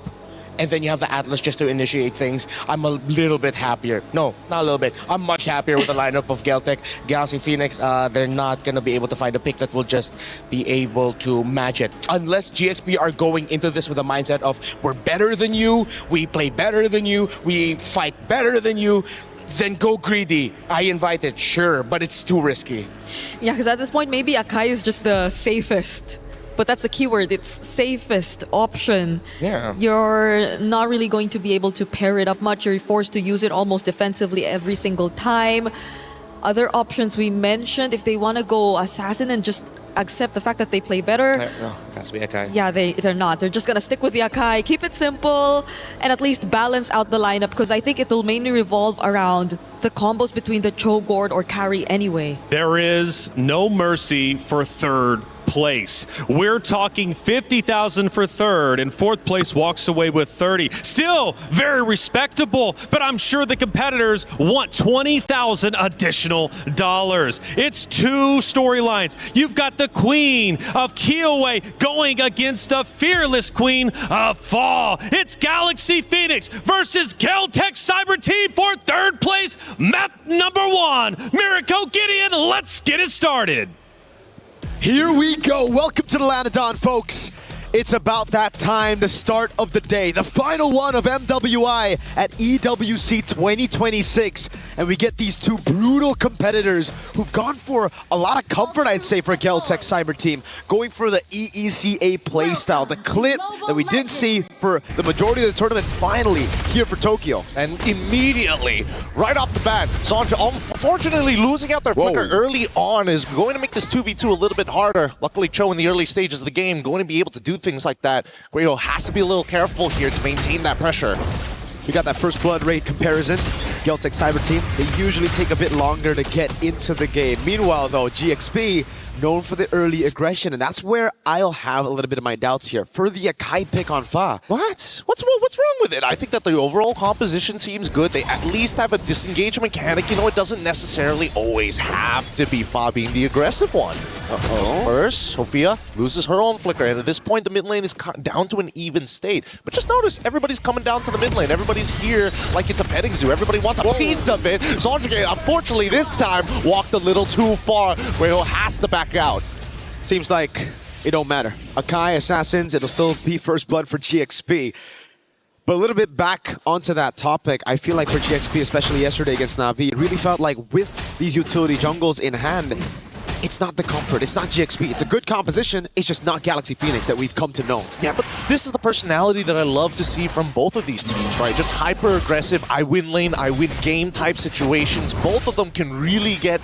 and then you have the Atlas just to initiate things. I'm a little bit happier. No, not a little bit. I'm much happier with the lineup of Geltec. Galaxy Phoenix, they're not going to be able to find a pick that will just be able to match it. Unless GXP are going into this with a mindset of, we're better than you, we play better than you, we fight better than you, then go greedy. I invite it, sure, but it's too risky. Yeah, because at this point, maybe Akai is just the safest. But that's the keyword. It's safest option. Yeah. You're not really going to be able to pair it up much. You're forced to use it almost defensively every single time. Other options we mentioned, if they want to go Assassin and just accept the fact that they play better. No, it has to be Akai. Yeah, they're not. They're just going to stick with the Akai, keep it simple, and at least balance out the lineup, because I think it will mainly revolve around the combos between the Cho'Gord or carry anyway. There is no mercy for third place. We're talking 50,000 for third, and fourth place walks away with 30. Still very respectable, but I'm sure the competitors want 20,000 additional dollars. It's two storylines. You've got the Queen of Kiowa going against the fearless Queen of Fall. It's Galaxy Phoenix versus Geltec Cyber Team for third place. Map number 1. Mirko Gideon, let's get it started. Here we go. Welcome to the Lanadon, folks. It's about that time, the start of the day, the final one of MWI at EWC 2026. And we get these two brutal competitors who've gone for a lot of comfort, I'd say, for Geltec Cyber Team. Going for the EECA playstyle, the clip that we didn't see for the majority of the tournament, finally here for Tokyo. And immediately, right off the bat, Sancha, unfortunately losing out their flicker early on is going to make this 2v2 a little bit harder. Luckily, Cho in the early stages of the game going to be able to do things like that. Guido has to be a little careful here to maintain that pressure. We got that first blood rate comparison. Geltec Cyber Team, they usually take a bit longer to get into the game. Meanwhile, though, GXP, known for the early aggression, and that's where I'll have a little bit of my doubts here. For the Akai pick on Fa. What? What's wrong with it? I think that the overall composition seems good. They at least have a disengage mechanic. You know, it doesn't necessarily always have to be Fa being the aggressive one. First, Sophia loses her own flicker, and at this point, the mid lane is down to an even state. But just notice, everybody's coming down to the mid lane. Everybody's here like it's a petting zoo. Everybody wants a piece of it. Zonjike, unfortunately, this time, walked a little too far. Guido has to back out. Seems like it don't matter. Akai, Assassins, it'll still be first blood for GXP. But a little bit back onto that topic, I feel like for GXP, especially yesterday against Na'Vi, it really felt like with these utility jungles in hand, it's not the comfort, it's not GXP, it's a good composition, it's just not Galaxy Phoenix that we've come to know. Yeah, but this is the personality that I love to see from both of these teams, right? Just hyper-aggressive, I win lane, I win game type situations. Both of them can really get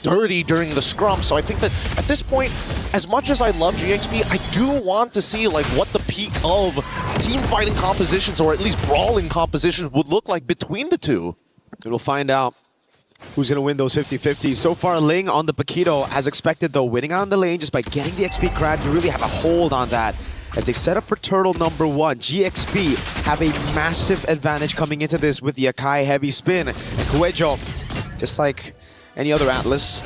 dirty during the scrum, so I think that at this point, as much as I love GXP, I do want to see like what the peak of team fighting compositions, or at least brawling compositions, would look like between the two. And we'll find out who's going to win those 50-50s. So far, Ling on the Paquito, as expected though, winning on the lane just by getting the XP crowd to really have a hold on that. As they set up for turtle number 1, GXP have a massive advantage coming into this with the Akai heavy spin. And Kuejo, just like any other Atlas,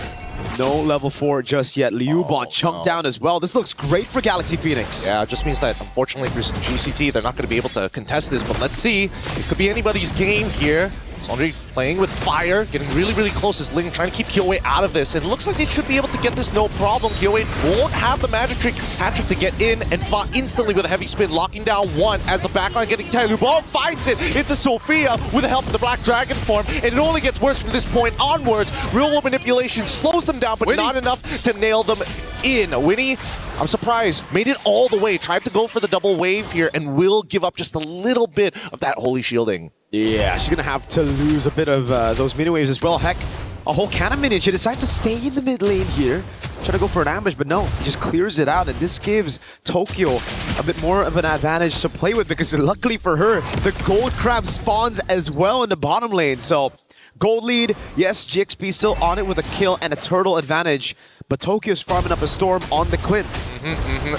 no level 4 just yet. Liubon chunked down as well. This looks great for Galaxy Phoenix. Yeah, it just means that unfortunately for GCT, they're not going to be able to contest this, but let's see. It could be anybody's game here. Sondri playing with fire, getting really, really close as Ling trying to keep Kiowa out of this. And it looks like they should be able to get this no problem. Kiowa won't have the magic trick hat-trick to get in, and Fa instantly with a heavy spin, locking down one as the backline getting Tailubon finds it into Sophia with the help of the Black Dragon form. And it only gets worse from this point onwards. Real-world manipulation slows them down, but Winnie, not enough to nail them in. Winnie, I'm surprised, made it all the way, tried to go for the double wave here, and will give up just a little bit of that holy shielding. Yeah, she's going to have to lose a bit of those mini waves as well. Heck, a whole cannon minion. She decides to stay in the mid lane here. Trying to go for an ambush, but no, he just clears it out. And this gives Tokyo a bit more of an advantage to play with, because luckily for her, the gold crab spawns as well in the bottom lane. So gold lead, yes, GXP still on it with a kill and a turtle advantage. but Tokyo's farming up a storm on the Clint.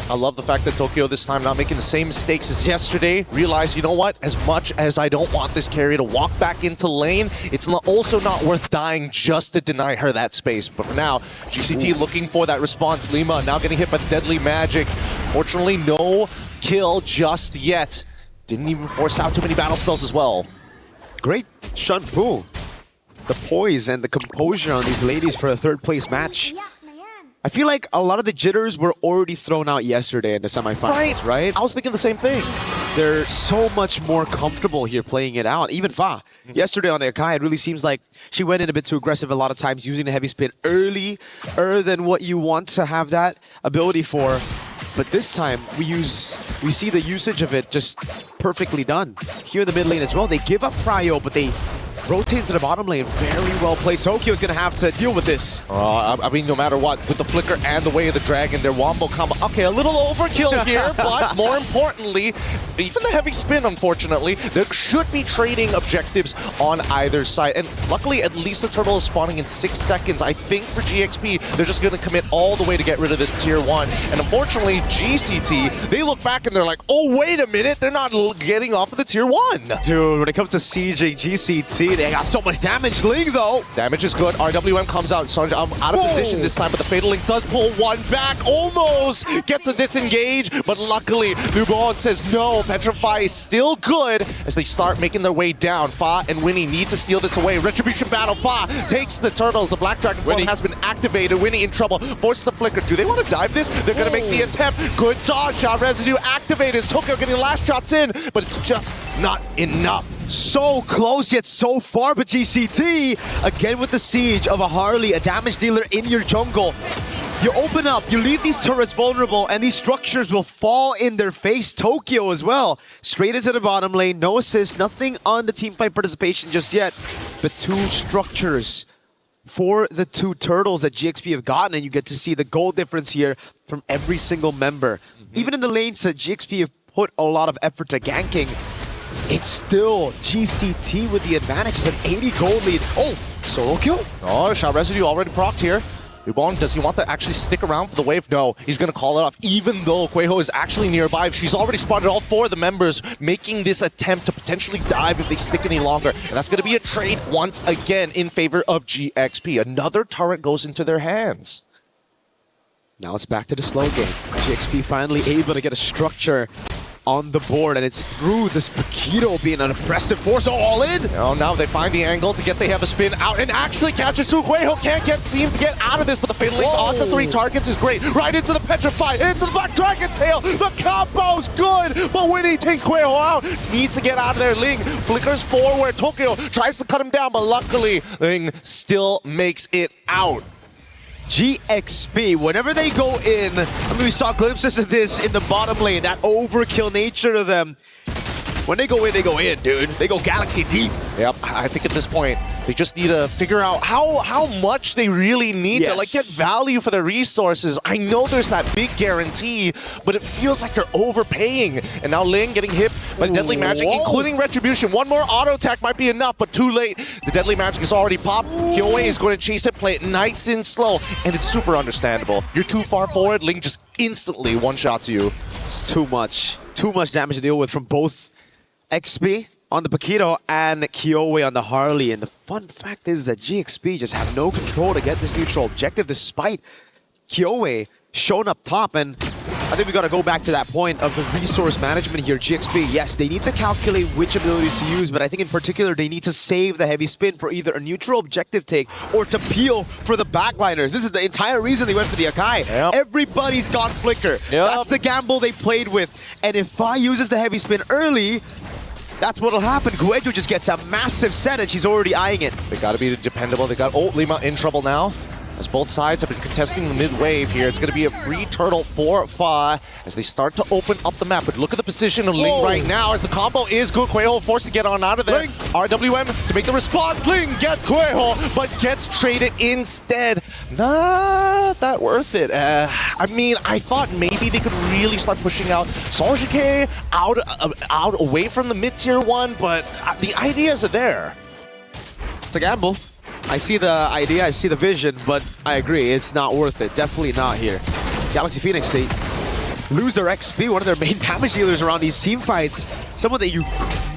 I love the fact that Tokyo this time not making the same mistakes as yesterday. Realize, you know what? As much as I don't want this carry to walk back into lane, it's also not worth dying just to deny her that space. But for now, GCT looking for that response. Lima now getting hit by the deadly magic. Fortunately, no kill just yet. Didn't even force out too many battle spells as well. Great Shunpu. The poise and the composure on these ladies for a third place match. I feel like a lot of the jitters were already thrown out yesterday in the semifinals, right? I was thinking the same thing. They're so much more comfortable here playing it out. Even Fa, yesterday on the Akai, it really seems like she went in a bit too aggressive a lot of times, using the heavy spin earlier than what you want to have that ability for. But this time, we see the usage of it just perfectly done. Here in the mid lane as well, they give up Cryo, but they rotate to the bottom lane. Very well played. Tokyo's gonna have to deal with this. I mean, no matter what, with the flicker and the way of the dragon, their wombo combo. Okay, a little overkill here, but more importantly, even the heavy spin, unfortunately, there should be trading objectives on either side. And luckily, at least the turtle is spawning in 6 seconds. I think for GXP, they're just gonna commit all the way to get rid of this tier 1. And unfortunately, GCT, they look back and they're like, oh, wait a minute, they're not getting off of the tier 1. Dude, when it comes to sieging GCT, they got so much damage. Ling, though. Damage is good. RWM comes out. So I'm out of position this time, but the Fatal Link does pull one back. Almost gets a disengage, but luckily, Nubon says no. Petrify is still good as they start making their way down. Fa and Winnie need to steal this away. Retribution battle. Fa takes the turtles. The Black Dragon form has been activated. Winnie in trouble. Forced to flicker. Do they want to dive this? They're going to make the attempt. Good dodge shot. Residue activated. Tokyo getting last shots in, but it's just not enough. So close yet so far, but GCT, again with the siege of a Harley, a damage dealer in your jungle. You open up, you leave these turrets vulnerable, and these structures will fall in their face. Tokyo as well. Straight into the bottom lane, no assist, nothing on the teamfight participation just yet. The 2 structures for the 2 turtles that GXP have gotten, and you get to see the goal difference here from every single member. Even in the lanes that GXP have put a lot of effort to ganking, it's still GCT with the advantage. It's an 80 gold lead. Oh, solo kill. Oh, shot residue already procced here. Ubon, does he want to actually stick around for the wave? No, he's going to call it off, even though Quejo is actually nearby. She's already spotted all 4 of the members, making this attempt to potentially dive if they stick any longer. And that's going to be a trade once again in favor of GXP. Another turret goes into their hands. Now it's back to the slow game. GXP finally able to get a structure on the board, and it's through this Paquito being an impressive force. All in! Oh, now they find the angle to get the have a spin out and actually catches Quejo. Can't seem to get out of this, but the Fatal Links onto 3 targets is great. Right into the Petrify, into the Black Dragon Tail. The combo's good, but when he takes Quejo out, needs to get out of there. Ling flickers forward. Tokyo tries to cut him down, but luckily, Ling still makes it out. GXP, whenever they go in, I mean, we saw glimpses of this in the bottom lane, that overkill nature to them. When they go in, dude. They go galaxy deep. Yep, I think at this point, they just need to figure out how much they really need to like get value for their resources. I know there's that big guarantee, but it feels like they're overpaying. And now Ling getting hit by Deadly Magic, including Retribution. One more auto attack might be enough, but too late. The Deadly Magic is already popped. Kyoe is going to chase it, play it nice and slow, and it's super understandable. You're too far forward, Ling just instantly one-shots you. It's too much. Too much damage to deal with from both XP on the Paquito and Kyoe on the Harley. And the fun fact is that GXP just have no control to get this neutral objective despite Kyoe shown up top. And I think we got to go back to that point of the resource management here. GXP, yes, they need to calculate which abilities to use, but I think in particular they need to save the heavy spin for either a neutral objective take or to peel for the backliners. This is the entire reason they went for the Akai. Everybody's got Flicker. That's the gamble they played with. And if Fa uses the heavy spin early, that's what'll happen. Guejo just gets a massive set and she's already eyeing it. They gotta be dependable. They got Lima in trouble now, as both sides have been contesting the mid-wave here. It's going to be a free turtle for Fa as they start to open up the map. But look at the position of Ling right now as the combo is good. Quejo forced to get on out of there. RWM to make the response. Ling gets Quejo, but gets traded instead. Not that worth it. I mean, I thought maybe they could really start pushing out Sonjike out away from the mid-tier 1, but the ideas are there. It's a gamble. I see the idea, I see the vision, but I agree, it's not worth it. Definitely not here. Galaxy Phoenix, they lose their XP, one of their main damage dealers around these team fights. Someone that you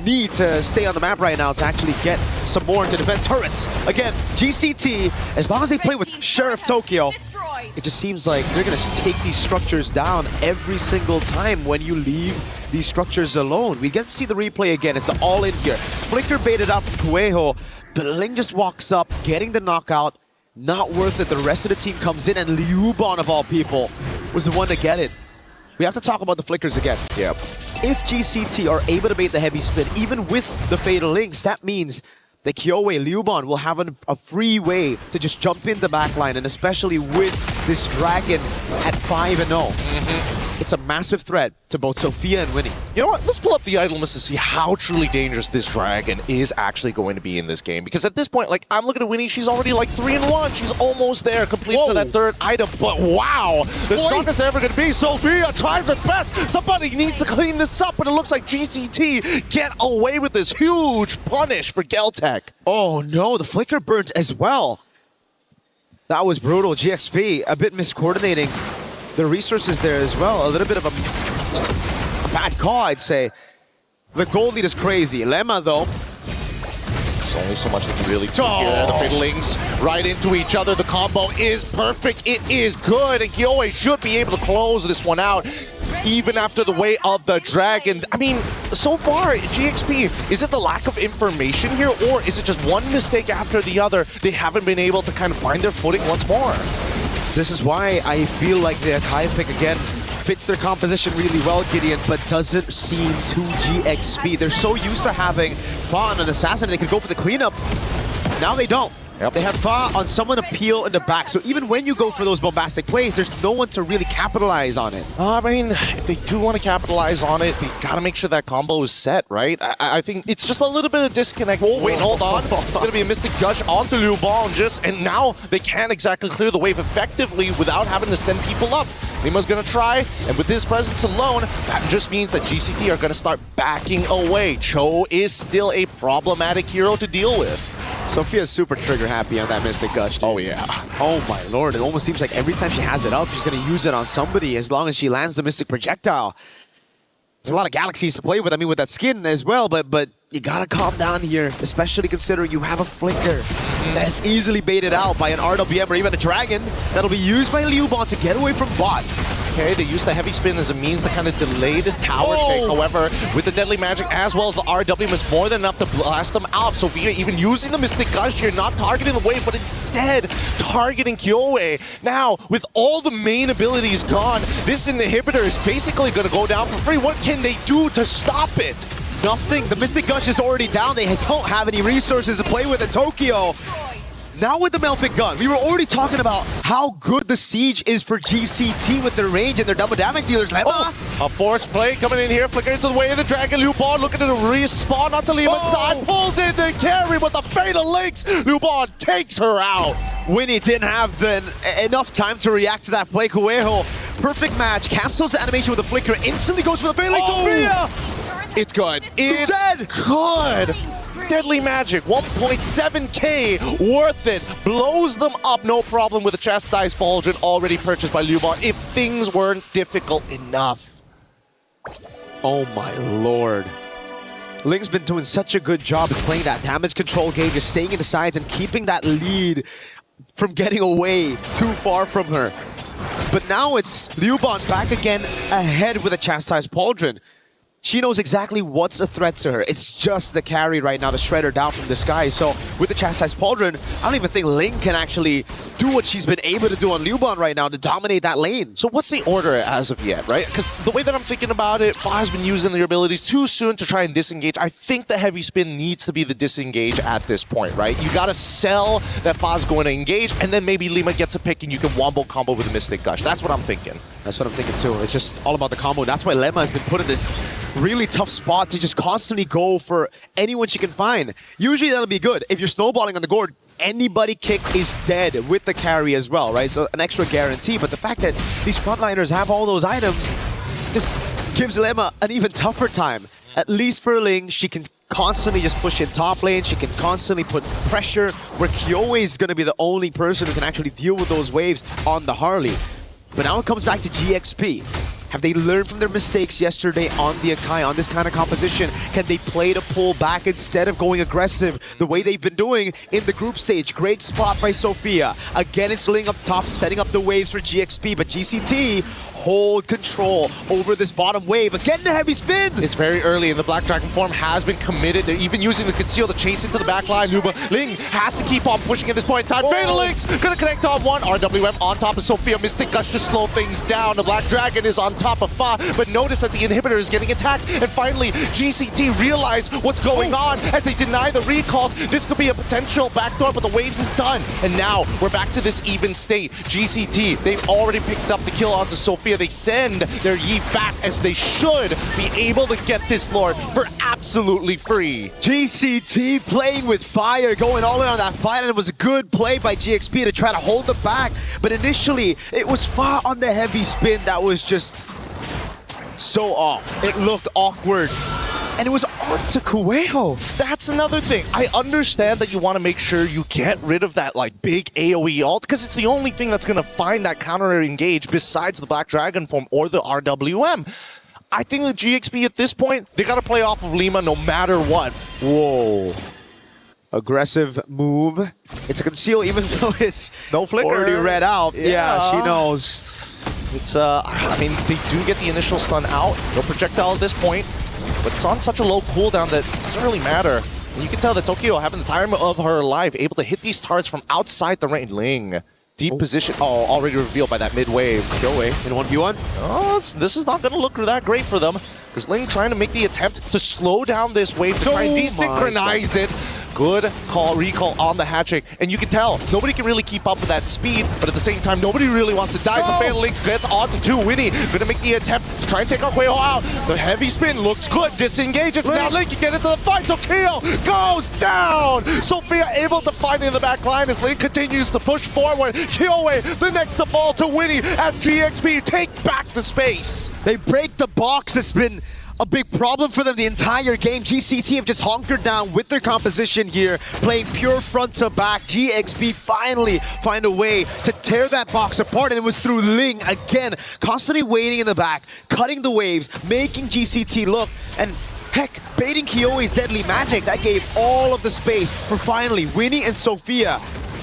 need to stay on the map right now to actually get some more to defend turrets. Again, GCT, as long as they play with Sheriff Tokyo, it just seems like they're going to take these structures down every single time when you leave these structures alone. We get to see the replay again. It's the all-in here. Flicker baited out from Kueho, but Ling just walks up, getting the knockout. Not worth it. The rest of the team comes in, and Liuban, of all people, was the one to get it. We have to talk about the flickers again. Yeah. If GCT are able to bait the heavy spin, even with the Fatal Links, that means that Kyoei, Liuban will have a free way to just jump in the backline, and especially with this Dragon at 5-0. It's a massive threat to both Sophia and Winnie. You know what? Let's pull up the idol list to see how truly dangerous this Dragon is actually going to be in this game. Because at this point, like, I'm looking at Winnie, she's already like 3-1. She's almost there, complete to that third item. But wow, the strongest ever going to be Sophia tries her best. Somebody needs to clean this up, but it looks like GCT get away with this huge punish for Geltech. Oh no, the flicker burnt as well. That was brutal. GXP a bit miscoordinating the resources there as well. A little bit of a bad call, I'd say. The gold lead is crazy. Lemma, though. There's only so much they can really do here. The Fiddlings right into each other. The combo is perfect. It is good. And Kyoei should be able to close this one out, even after the way of the Dragon. I mean, so far, GXP, is it the lack of information here, or is it just one mistake after the other? They haven't been able to kind of find their footing once more. This is why I feel like the Akai pick, again, fits their composition really well, Gideon, but doesn't seem too GXP. They're so used to having Fa and an assassin, they could go for the cleanup. Now they don't. Yep. They have Fa on someone to peel in the back, so even when you go for those bombastic plays, there's no one to really capitalize on it. I mean, if they do want to capitalize on it, they gotta make sure that combo is set, right? I think it's just a little bit of disconnect. Oh, wait, hold on. It's gonna be a Mystic Gush onto Liuban, and now they can't exactly clear the wave effectively without having to send people up. Lima's gonna try, and with this presence alone, that just means that GCT are gonna start backing away. Cho is still a problematic hero to deal with. Sophia's super trigger happy on that Mystic Gush, dude. Oh, yeah. Oh, my lord. It almost seems like every time she has it up, she's going to use it on somebody as long as she lands the Mystic Projectile. It's a lot of galaxies to play with, I mean, with that skin as well, but you got to calm down here, especially considering you have a Flicker that's easily baited out by an RWM or even a Dragon that'll be used by Liuban to get away from bot. Okay, they use the heavy spin as a means to kind of delay this tower take. However, with the deadly magic as well as the RWM, it's more than enough to blast them out. Sophia even using the Mystic Gush here, not targeting the wave, but instead targeting Kyoei. Now, with all the main abilities gone, this inhibitor is basically going to go down for free. What can they do to stop it? Nothing. The Mystic Gush is already down. They don't have any resources to play with in Tokyo. Now with the Melfic gun, we were already talking about how good the siege is for GCT with their range and their double damage dealers. Oh, a forced play coming in here, flickering into the way of the Dragon. Liuban looking to respawn onto Lima's side, pulls in the carry with the Fatal Links. Liuban takes her out. Winnie didn't have enough time to react to that play. Kueho, perfect match, cancels the animation with a flicker, instantly goes for the Fatal Link. Sophia! It's good. It's good. Deadly Magic, 1.7k, worth it. Blows them up, no problem with a Chastised Pauldron already purchased by Liuban if things weren't difficult enough. Oh my lord. Ling's been doing such a good job of playing that damage control game, just staying in the sides and keeping that lead from getting away too far from her. But now it's Liuban back again ahead with a Chastised Pauldron. She knows exactly what's a threat to her. It's just the carry right now to shred her down from the sky. So with the Chastised Pauldron, I don't even think Ling can actually do what she's been able to do on Liuban right now to dominate that lane. So what's the order as of yet, right? Because the way that I'm thinking about it, Fa has been using their abilities too soon to try and disengage. I think the heavy spin needs to be the disengage at this point, right? You gotta sell that Fa's going to engage, and then maybe Lima gets a pick and you can wombo combo with the Mystic Gush. That's what I'm thinking. That's what I'm thinking too. It's just all about the combo. That's why Lemma has been put in this really tough spot to just constantly go for anyone she can find. Usually that'll be good. If you're snowballing on the board, anybody kick is dead with the carry as well, right? So an extra guarantee. But the fact that these frontliners have all those items just gives Lemma an even tougher time. At least for Ling, she can constantly just push in top lane. She can constantly put pressure where Kyoe is going to be the only person who can actually deal with those waves on the Harley. But now it comes back to GXP. Have they learned from their mistakes yesterday on the Akai, on this kind of composition? Can they play to pull back instead of going aggressive the way they've been doing in the group stage? Great spot by Sophia. Again, it's Ling up top, setting up the waves for GXP, but GCT hold control over this bottom wave. Again, the heavy spin! It's very early, and the Black Dragon form has been committed. They're even using the conceal to chase into the back line. Nuba Ling has to keep on pushing at this point in time. Phalanx gonna connect on one. RWM on top of Sophia. Mystic Gush to slow things down. The Black Dragon is on top of Fa, but notice that the inhibitor is getting attacked, and finally GCT realize what's going on as they deny the recalls. This could be a potential backdoor, but the waves is done, and now we're back to this even state. GCT, they've already picked up the kill onto Sophia. They send their Yi back as they should be able to get this Lord for absolutely free. GCT playing with fire, going all in on that fight, and it was a good play by GXP to try to hold them back, but initially it was Fa on the heavy spin that was just so off. It looked awkward. And it was on to Kueho. That's another thing. I understand that you want to make sure you get rid of that like big AoE ult, because it's the only thing that's going to find that counter engage besides the Black Dragon form or the RWM. I think the GXP at this point, they got to play off of Lima no matter what. Whoa. Aggressive move. It's a conceal even though it's no flicker. Already read out. Yeah, she knows. It's, I mean, they do get the initial stun out. No projectile at this point, but it's on such a low cooldown that it doesn't really matter. And you can tell that Tokyo having the time of her life, able to hit these targets from outside the range. Ling, deep position. Oh, already revealed by that mid-wave. Kyoe in 1v1. Oh, this is not going to look that great for them, because Ling trying to make the attempt to slow down this wave, to try and desynchronize it. Good recall on the hat trick, and you can tell nobody can really keep up with that speed, but at the same time nobody really wants to die. So Phalanx gets onto 2. Winnie gonna make the attempt to try and take Kueho out. The heavy spin looks good, disengages. Now Link can get into the fight. Tokyo goes down. Sophia able to find in the back line as Link continues to push forward. Kyoe the next to fall to Winnie as GXP take back the space. They break the box. It's been a big problem for them the entire game. GCT have just hunkered down with their composition here, playing pure front to back. GXP finally find a way to tear that box apart, and it was through Ling again, constantly waiting in the back, cutting the waves, making GCT look, and heck, baiting Kyoe's deadly magic. That gave all of the space for finally Winnie and Sophia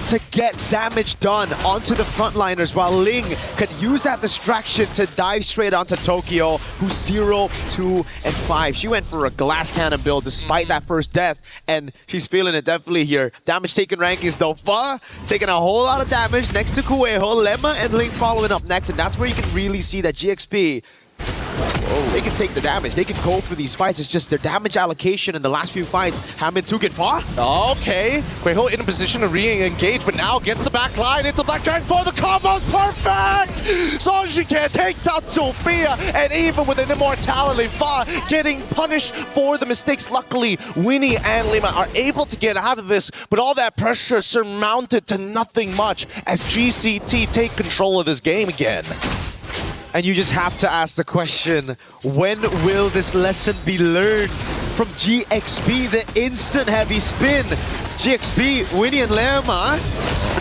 to get damage done onto the frontliners, while Ling could use that distraction to dive straight onto Tokyo, who's 0, 2, and 5. She went for a glass cannon build despite that first death, and she's feeling it definitely here. Damage taken rankings though. Fa taking a whole lot of damage next to Kueho, Lemma and Ling following up next, and that's where you can really see that GXP, they can take the damage. They can go for these fights. It's just their damage allocation in the last few fights haven't been too good. Okay, Kueho in a position to re-engage, but now gets the back line into Black Dragon for the combo's perfect! Sonjike takes out Sophia, and even with an immortality, Fa getting punished for the mistakes. Luckily, Winnie and Lima are able to get out of this, but all that pressure surmounted to nothing much as GCT take control of this game again. And you just have to ask the question, when will this lesson be learned from GXP? The instant heavy spin. GXP, Winnie and Lemma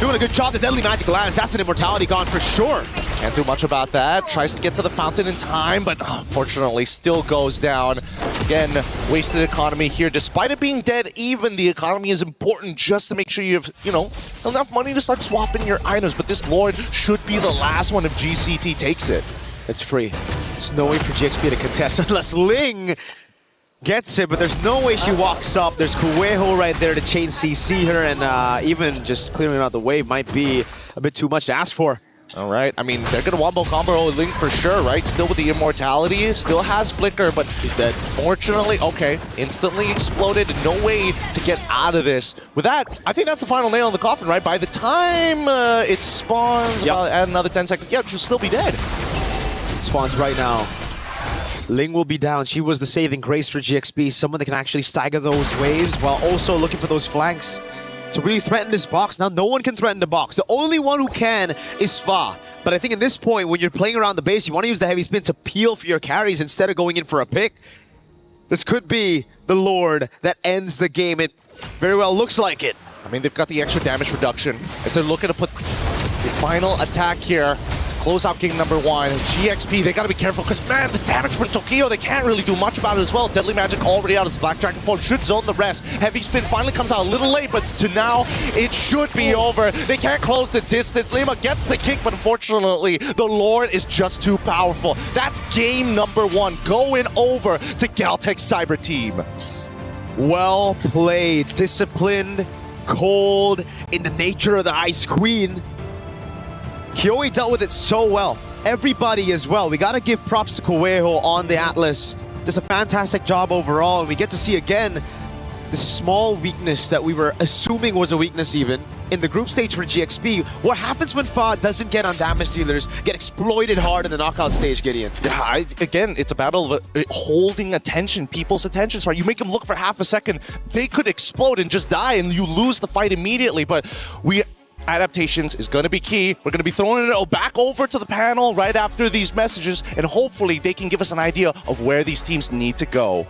doing a good job. The deadly magic lands. That's an immortality gone for sure. Can't do much about that. Tries to get to the fountain in time, but unfortunately still goes down. Again, wasted economy here. Despite it being dead even, the economy is important just to make sure you have, enough money to start swapping your items. But this Lord should be the last one if GCT takes it. It's free. There's no way for GXP to contest unless Ling gets it, but there's no way she walks up. There's Kueho right there to chain CC her, and even just clearing out the wave might be a bit too much to ask for. All right, I mean, they're going to wombo combo Ling for sure, right? Still with the immortality, still has flicker, but he's dead. Fortunately, okay, instantly exploded, no way to get out of this. With that, I think that's the final nail in the coffin, right? By the time it spawns, add another 10 seconds, she'll still be dead. Spawns right now. Ling will be down. She was the saving grace for GXP. Someone that can actually stagger those waves while also looking for those flanks to really threaten this box. Now, no one can threaten the box. The only one who can is Fa. But I think at this point, when you're playing around the base, you want to use the heavy spin to peel for your carries instead of going in for a pick. This could be the Lord that ends the game. It very well looks like it. I mean, they've got the extra damage reduction as they're looking to put the final attack here to close out game number 1. GXP, they gotta be careful because, man, the damage from Tokyo, they can't really do much about it as well. Deadly Magic already out as Black Dragon form, should zone the rest. Heavy Spin finally comes out a little late, but to now, it should be over. They can't close the distance. Lima gets the kick, but unfortunately, the Lord is just too powerful. That's game number 1 going over to Galtech Cyber Team. Well played, disciplined, cold, in the nature of the Ice Queen. Kyoe dealt with it so well. Everybody as well. We gotta give props to Koeho on the Atlas. Just a fantastic job overall, and we get to see again the small weakness that we were assuming was a weakness even in the group stage for GXP. What happens when Fa doesn't get on damage dealers, get exploited hard in the knockout stage, Gideon? Yeah, again, it's a battle of holding attention, people's attention. Right? You make them look for half a second, they could explode and just die, and you lose the fight immediately. But adaptations is going to be key. We're going to be throwing it back over to the panel right after these messages, and hopefully they can give us an idea of where these teams need to go.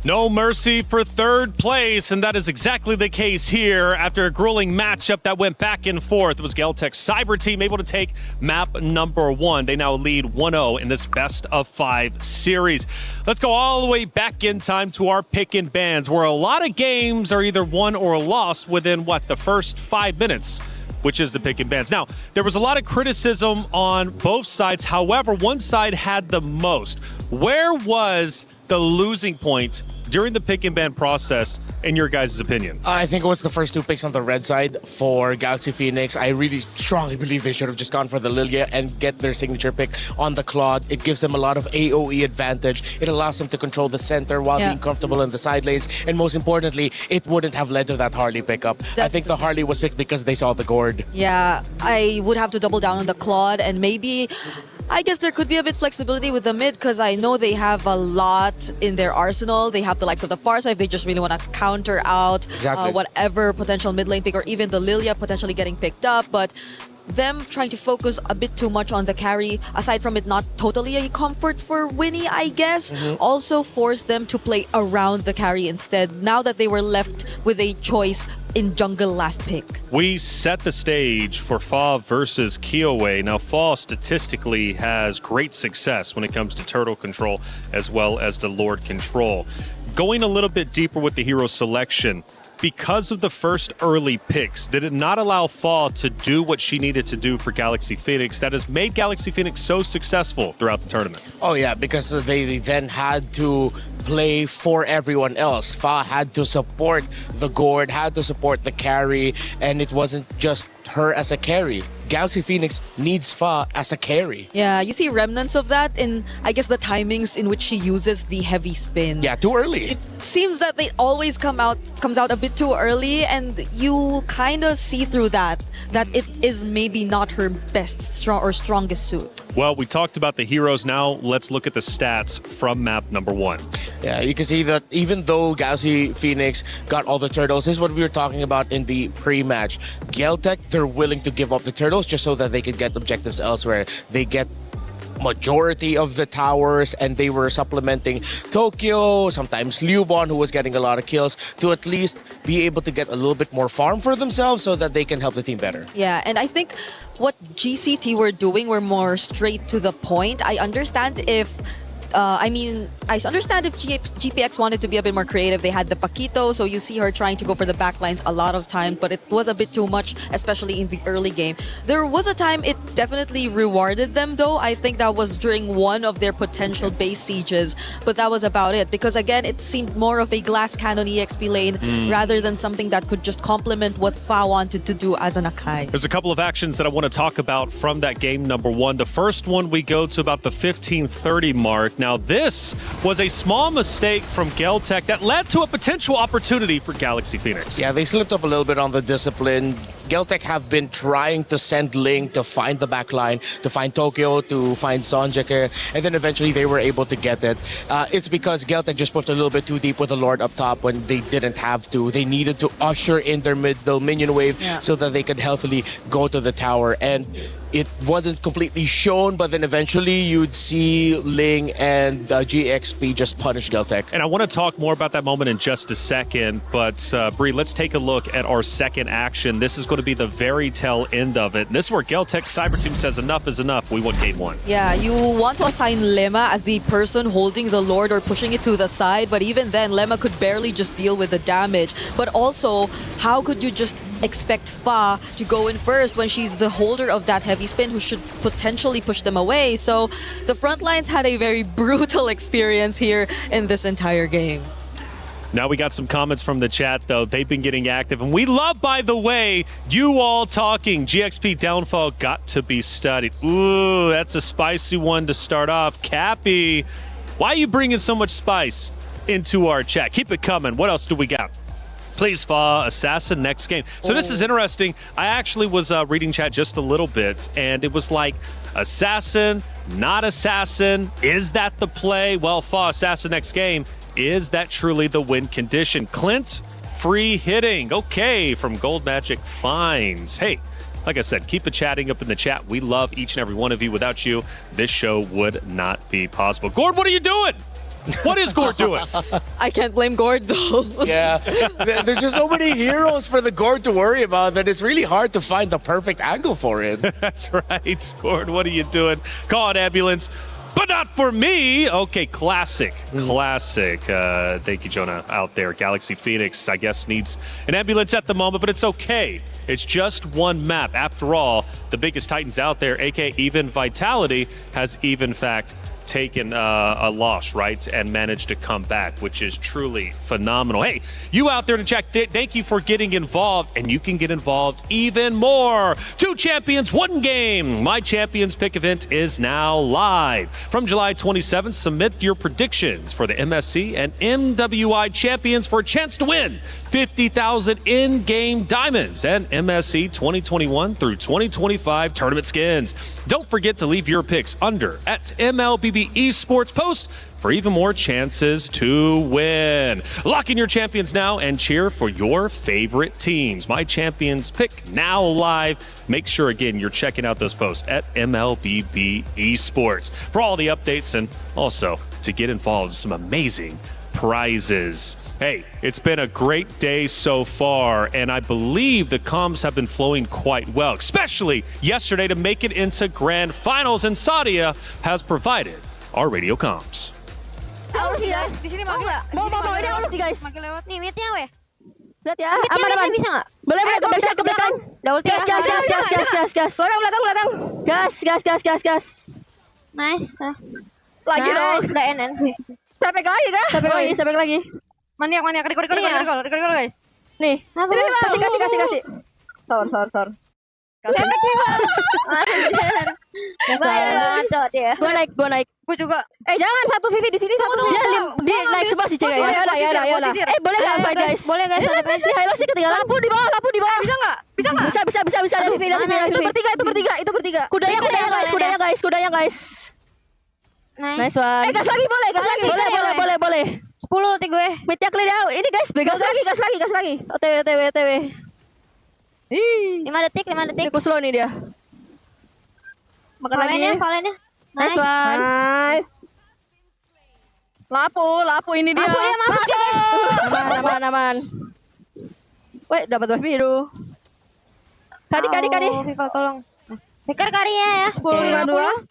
No mercy for third place, and that is exactly the case here after a grueling matchup that went back and forth. It was Galtech Cyber Team able to take map number 1. They now lead 1-0 in this best of 5 series. Let's go all the way back in time to our pick and bans, where a lot of games are either won or lost within, the first 5 minutes, which is the pick and bans. Now, there was a lot of criticism on both sides. However, one side had the most. Where was the losing point during the pick and ban process, in your guys' opinion? I think it was the first 2 picks on the red side for Galaxy Phoenix. I really strongly believe they should have just gone for the Lilia and get their signature pick on the Claude. It gives them a lot of AoE advantage. It allows them to control the center while being comfortable in the side lanes. And most importantly, it wouldn't have led to that Harley pickup. I think the Harley was picked because they saw the gourd. Yeah, I would have to double down on the Claude, and maybe I guess there could be a bit flexibility with the mid because I know they have a lot in their arsenal. They have the likes of the Farsight if they just really want to counter out whatever potential mid lane pick, or even the Lilia potentially getting picked up. But them trying to focus a bit too much on the carry, aside from it not totally a comfort for Winnie, I guess, also forced them to play around the carry instead, now that they were left with a choice in jungle last pick. We set the stage for Fa versus Kyoe. Now, Fa statistically has great success when it comes to turtle control as well as the Lord control. Going a little bit deeper with the hero selection, because of the first early picks, did it not allow Fa to do what she needed to do for Galaxy Phoenix that has made Galaxy Phoenix so successful throughout the tournament? Oh yeah, because they then had to play for everyone else. Fa had to support the gourd, had to support the carry, and it wasn't just her as a carry. Galaxy Phoenix needs Fa as a carry. Yeah, you see remnants of that in, I guess, the timings in which she uses the heavy spin. Yeah, too early. It seems that they always comes out a bit too early, and you kind of see through that it is maybe not her best strongest suit. Well, we talked about the heroes. Now let's look at the stats from map number 1. Yeah, you can see that even though Galaxy Phoenix got all the turtles, this is what we were talking about in the pre-match. Galtech, they're willing to give up the turtles just so that they could get objectives elsewhere. They get majority of the towers, and they were supplementing Tokyo, sometimes Liubon, who was getting a lot of kills, to at least be able to get a little bit more farm for themselves so that they can help the team better. Yeah, and I think what GCT were doing were more straight to the point. I understand if I understand if GPX wanted to be a bit more creative. They had the Paquito, so you see her trying to go for the backlines a lot of time, but it was a bit too much, especially in the early game. There was a time it definitely rewarded them, though. I think that was during one of their potential base sieges, but that was about it. Because again, it seemed more of a glass cannon EXP lane rather than something that could just complement what Fa wanted to do as an Akai. There's a couple of actions that I want to talk about from that game number 1. The first one, we go to about the 15:30 mark. Now, this was a small mistake from Galtech that led to a potential opportunity for Galaxy Phoenix. Yeah, they slipped up a little bit on the discipline. Geltec have been trying to send Ling to find the back line, to find Tokyo, to find Sonjeke, and then eventually they were able to get it. It's because Geltec just pushed a little bit too deep with the Lord up top when they didn't have to. They needed to usher in their middle minion wave so that they could healthily go to the tower. And it wasn't completely shown, but then eventually you'd see Ling and GXP just punish Geltec. And I want to talk more about that moment in just a second, but Bree, let's take a look at our second action. This is going to be the very tail end of it. This is where Geltec Cyber Team says enough is enough. We want game one. Yeah, you want to assign Lemma as the person holding the Lord or pushing it to the side, but even then, Lemma could barely just deal with the damage. But also, how could you just expect Fa to go in first when she's the holder of that heavy spin who should potentially push them away? So the front lines had a very brutal experience here in this entire game. Now we got some comments from the chat, though. They've been getting active. And we love, by the way, you all talking. GXP downfall got to be studied. Ooh, that's a spicy one to start off. Cappy, why are you bringing so much spice into our chat? Keep it coming. What else do we got? Please, Fa, Assassin next game. So this is interesting. I actually was reading chat just a little bit, and it was like, Assassin, not Assassin. Is that the play? Well, Fa, Assassin next game. Is that truly the win condition? Clint, free hitting. Okay, from Gold Magic Finds. Hey, like I said, keep it chatting up in the chat. We love each and every one of you. Without you, this show would not be possible. Gord, what are you doing? What is Gord doing? I can't blame Gord, though. Yeah, there's just so many heroes for the Gord to worry about that it's really hard to find the perfect angle for it. That's right, Gord, what are you doing? Call an ambulance. But not for me. Okay, classic. Thank you, Jonah, out there. Galaxy Phoenix, I guess, needs an ambulance at the moment, but it's okay. It's just one map. After all, the biggest Titans out there, aka Even Vitality, has even fact taken a loss, right, and managed to come back, which is truly phenomenal. Hey, you out there in the chat, thank you for getting involved, and you can get involved even more. 2 champions, 1 game. My Champions Pick event is now live. From July 27th, submit your predictions for the MSC and MWI champions for a chance to win 50,000 in-game diamonds and MSC 2021 through 2025 tournament skins. Don't forget to leave your picks under at MLBB Esports post for even more chances to win. Lock in your champions now and cheer for your favorite teams. My Champions Pick now live. Make sure, again, you're checking out those posts at MLBB Esports for all the updates and also to get involved in some amazing prizes. Hey, it's been a great day so far, and I believe the comms have been flowing quite well, especially yesterday to make it into grand finals, and Sadia has provided our radio comms. Aurus guys, di sini mau nggak? Mau ini aurus guys. Makin lewat. Nih, mid-nya weh. Lihat ya, aman. Bisa nggak? Boleh ke back ke belakang. Gas. Belakang. Gas. Nice. Lagi dong. Udah NN sih. Sampai lagi kah? Sampai lagi. Maniak. Record guys. Nih. Kasih. Sor. Gue naik. Gue juga. Jangan satu Vivi di sini satu. Dia naik sebelah si Cega ya. Ya. Boleh enggak fight guys? Boleh guys. Ini Halo sih ketinggalan. Lampu di bawah. Bisa enggak? Bisa. Vivi. Itu bertiga. Kudanya guys. Nice one. Gas lagi boleh. Boleh. 10 ulti gue. Mid-nya clear out. Ini guys, gas lagi. OTW. 5 detik. Ini kuslo nih dia. Makan lagi. Valennya. Nice one. Nice. Lapu ini dia. Masuk guys. Aman. Weh, dapat buff biru. Kadi. Viva tolong. Pikir karinya ya. 10.52.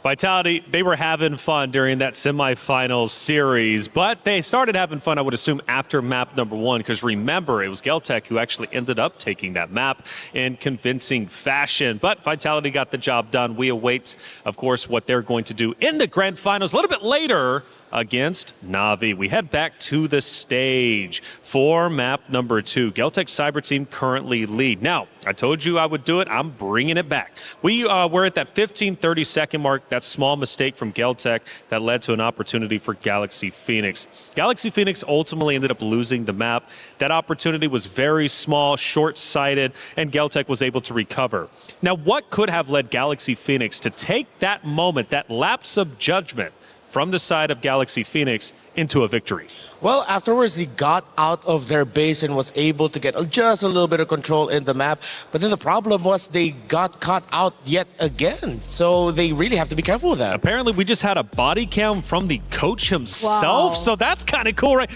Vitality, they were having fun during that semifinals series, but they started having fun, I would assume, after map number 1, because remember, it was Geltec who actually ended up taking that map in convincing fashion. But Vitality got the job done. We await, of course, what they're going to do in the grand finals a little bit later against Na'Vi. We head back to the stage for map number 2. Geltec Cyber Team currently lead. Now, I told you I would do it. I'm bringing it back. We're at that 15-30 second mark. That small mistake from Geltec that led to an opportunity for Galaxy Phoenix. Galaxy Phoenix ultimately ended up losing the map. That opportunity was very small, short-sighted, and Geltec was able to recover. Now, what could have led Galaxy Phoenix to take that moment, that lapse of judgment, from the side of Galaxy Phoenix into a victory? Well, afterwards, they got out of their base and was able to get just a little bit of control in the map. But then the problem was they got caught out yet again. So they really have to be careful with that. Apparently, we just had a body cam from the coach himself. Wow. So that's kind of cool, right?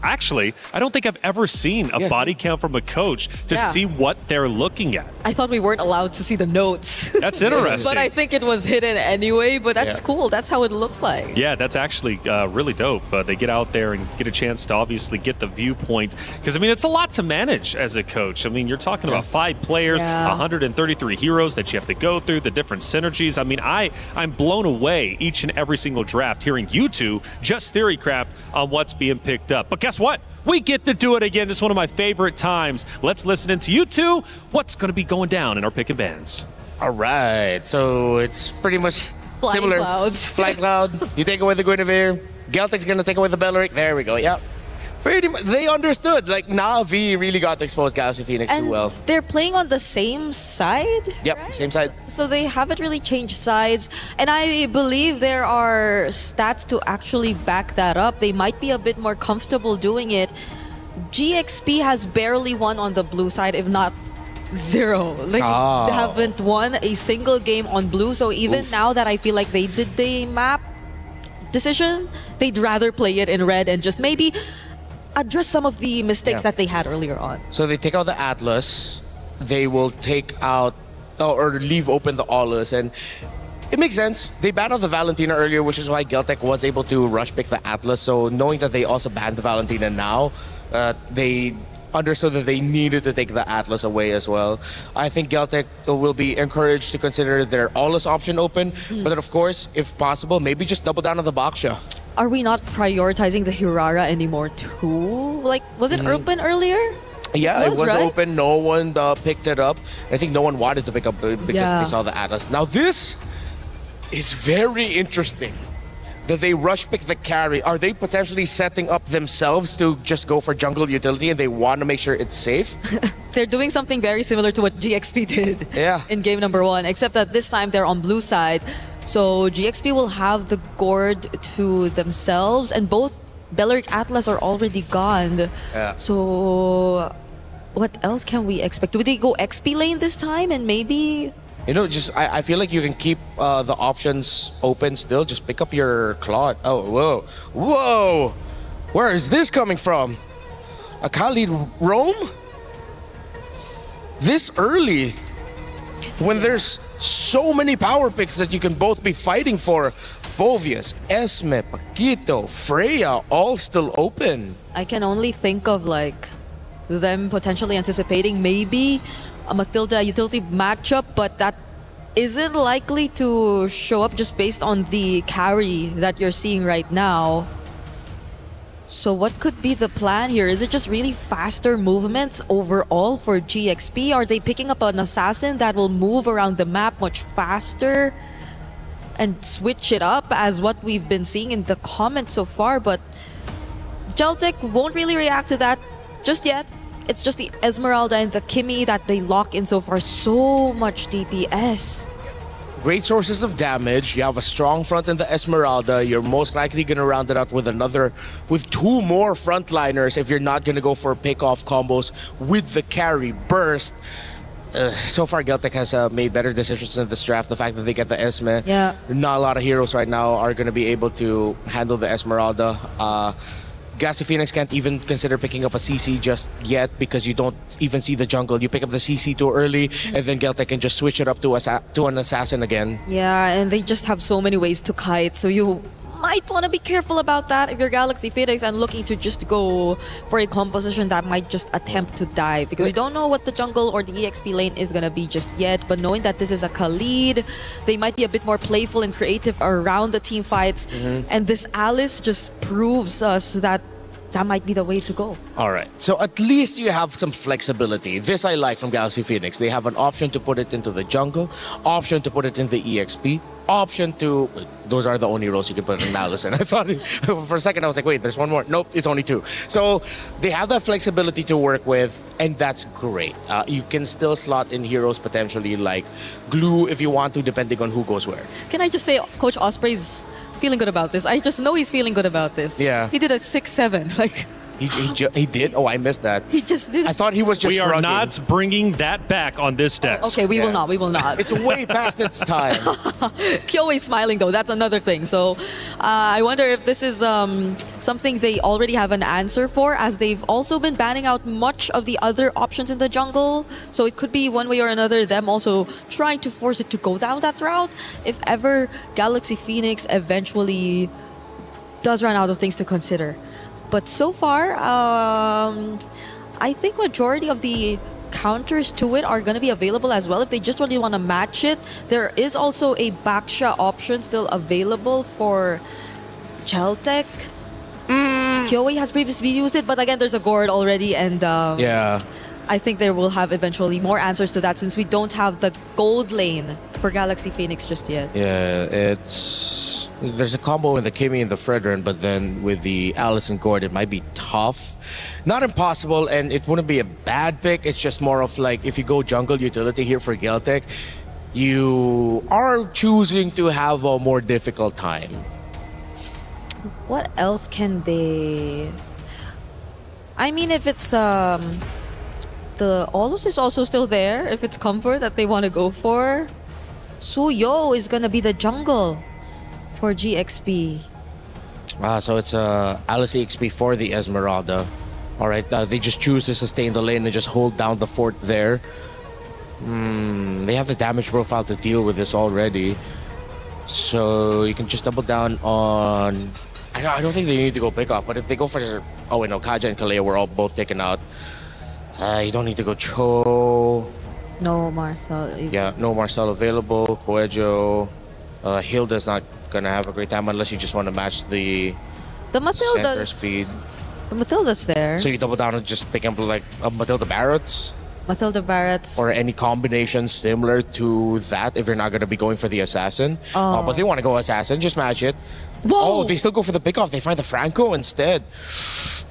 Actually, I don't think I've ever seen a body cam from a coach to see what they're looking at. I thought we weren't allowed to see the notes. That's interesting. But I think it was hidden anyway, but that's cool. That's how it looks like. Yeah, that's actually really dope. They get out there and get a chance to obviously get the viewpoint. Because, I mean, it's a lot to manage as a coach. I mean, you're talking about 5 players, 133 heroes that you have to go through, the different synergies. I mean, I'm blown away each and every single draft hearing you two just theorycraft on what's being picked up. But guess what? We get to do it again. This is one of my favorite times. Let's listen into you two. What's going to be going down in our pick and bans? All right. So it's pretty much Flying similar. clouds. Flying Cloud. You take away the Guinevere. Geltec's going to take away the Belleric. There we go. Yep. Pretty much. They understood. Like, Na'Vi really got to expose Galaxy Phoenix too well. They're playing on the same side? Yep, same side. So they haven't really changed sides. And I believe there are stats to actually back that up. They might be a bit more comfortable doing it. GXP has barely won on the blue side, if not 0. Like, they haven't won a single game on blue. So even now that I feel like they did the map decision, they'd rather play it in red and just maybe address some of the mistakes that they had earlier on. So they take out the Atlas. They will take out or leave open the Aulus, and it makes sense. They banned out the Valentina earlier, which is why Geltec was able to rush pick the Atlas. So knowing that they also banned the Valentina now, they understood that they needed to take the Atlas away as well. I think Geltec will be encouraged to consider their Aulus option open, but then of course, if possible, maybe just double down on the Baksha. Are we not prioritizing the Hirara anymore too? Like, was it open earlier? Yeah, it was right? open. No one picked it up. I think no one wanted to pick up because they saw the Atlas. Now this is very interesting. That they rush pick the carry. Are they potentially setting up themselves to just go for jungle utility and they want to make sure it's safe? They're doing something very similar to what GXP did in game number 1, except that this time they're on blue side. So GXP will have the Gord to themselves, and both Belleric Atlas are already gone. So what else can we expect? Do they go XP lane this time and maybe... You know, just I feel like you can keep the options open still. Just pick up your Claude. Oh, whoa. Whoa! Where is this coming from? A Khalid roam? This early? When there's so many power picks that you can both be fighting for. Phovius, Esme, Paquito, Freya, all still open. I can only think of like them potentially anticipating maybe a Mathilda utility matchup, but that isn't likely to show up just based on the carry that you're seeing right now. So what could be the plan here? Is it just really faster movements overall for GXP? Are they picking up an assassin that will move around the map much faster and switch it up as what we've been seeing in the comments so far? But Geltec won't really react to that just yet. It's just the Esmeralda and the Kimi that they lock in so far. So much DPS. Great sources of damage. You have a strong front in the Esmeralda. You're most likely going to round it out with with 2 more frontliners if you're not going to go for pick-off combos with the carry burst. So far, Geltec has made better decisions in this draft. The fact that they get the Esme. Not a lot of heroes right now are going to be able to handle the Esmeralda. Galaxy Phoenix can't even consider picking up a CC just yet because you don't even see the jungle. You pick up the CC too early, and then Geltek can just switch it up to an assassin again. Yeah, and they just have so many ways to kite, so you might want to be careful about that if you're Galaxy Phoenix and looking to just go for a composition that might just attempt to dive, because you don't know what the jungle or the EXP lane is going to be just yet. But knowing that this is a Khalid, they might be a bit more playful and creative around the team fights. And this Alice just proves us that that might be the way to go. All right. So at least you have some flexibility. This I like from Galaxy Phoenix. They have an option to put it into the jungle, option to put it in the EXP, option to... Those are the only roles you can put in Alice. And I thought for a second, I was like, wait, there's one more. Nope, it's only two. So they have that flexibility to work with, and that's great. You can still slot in heroes potentially like Glue if you want to, depending on who goes where. Can I just say, Coach Osprey's feeling good about this. I just know he's feeling good about this. Yeah. He did a 6-7. Like, He did? Oh, I missed that. he just did. I thought he was just We are shrugging. not bringing that back on this desk. Okay, we will not. We will not. It's way past its time. Kyoei's smiling though. That's another thing. So I wonder if this is something they already have an answer for, as they've also been banning out much of the other options in the jungle. So it could be one way or another them also trying to force it to go down that route if ever Galaxy Phoenix eventually does run out of things to consider. But so far, I think majority of the counters to it are going to be available as well if they just really want to match it. There is also a Baksha option still available for Geltek. Kyoei has previously used it, but again, there's a Gord already, and yeah, I think they will have eventually more answers to that since we don't have the gold lane for Galaxy Phoenix just yet. Yeah, there's a combo in the Kimmy and the Fredrin, but then with the Alice and Gord, it might be tough. Not impossible, and it wouldn't be a bad pick. It's just more of like, if you go jungle utility here for Geltek, you are choosing to have a more difficult time. What else can they... I mean, if it's... the Olus is also still there, if it's comfort that they want to go for. Suyo is gonna be the jungle for GXP. So it's Alice EXP for the Esmeralda. All right, they just choose to sustain the lane and just hold down the fort there. They have the damage profile to deal with this already. So you can just double down on... I don't think they need to go pick off, but if they go for... Oh wait, no, Kaja and Kalea were all both taken out. You don't need to go Cho. No Marcel. Yeah, no Marcel available. Coelho. Hilda's not gonna have a great time unless you just want to match the center speed. The Matilda's there. So you double down and just pick up like Matilda Barrett's. Matilda Barrett's. Or any combination similar to that if you're not gonna be going for the assassin. But they want to go assassin, just match it. Whoa! Oh, they still go for the pickoff. They find the Franco instead.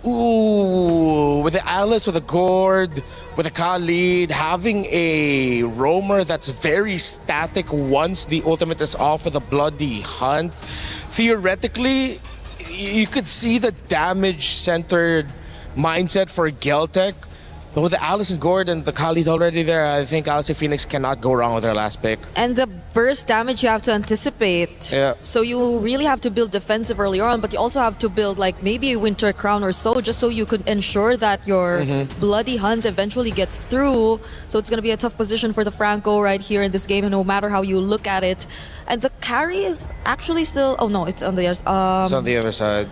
Ooh, with the Alice, with the Gord, with the Khalid, having a roamer that's very static once the ultimate is off for the Bloody Hunt. Theoretically, you could see the damage-centered mindset for Geltek. But with the Alice and Gord and the Khalid already there, I think Galaxy Phoenix cannot go wrong with their last pick. And the burst damage you have to anticipate. Yeah. So you really have to build defensive early on, but you also have to build like maybe a Winter Crown or so, just so you could ensure that your Bloody Hunt eventually gets through. So it's going to be a tough position for the Franco right here in this game, and no matter how you look at it. And the carry is actually still... Oh no, it's on the other side. It's on the other side.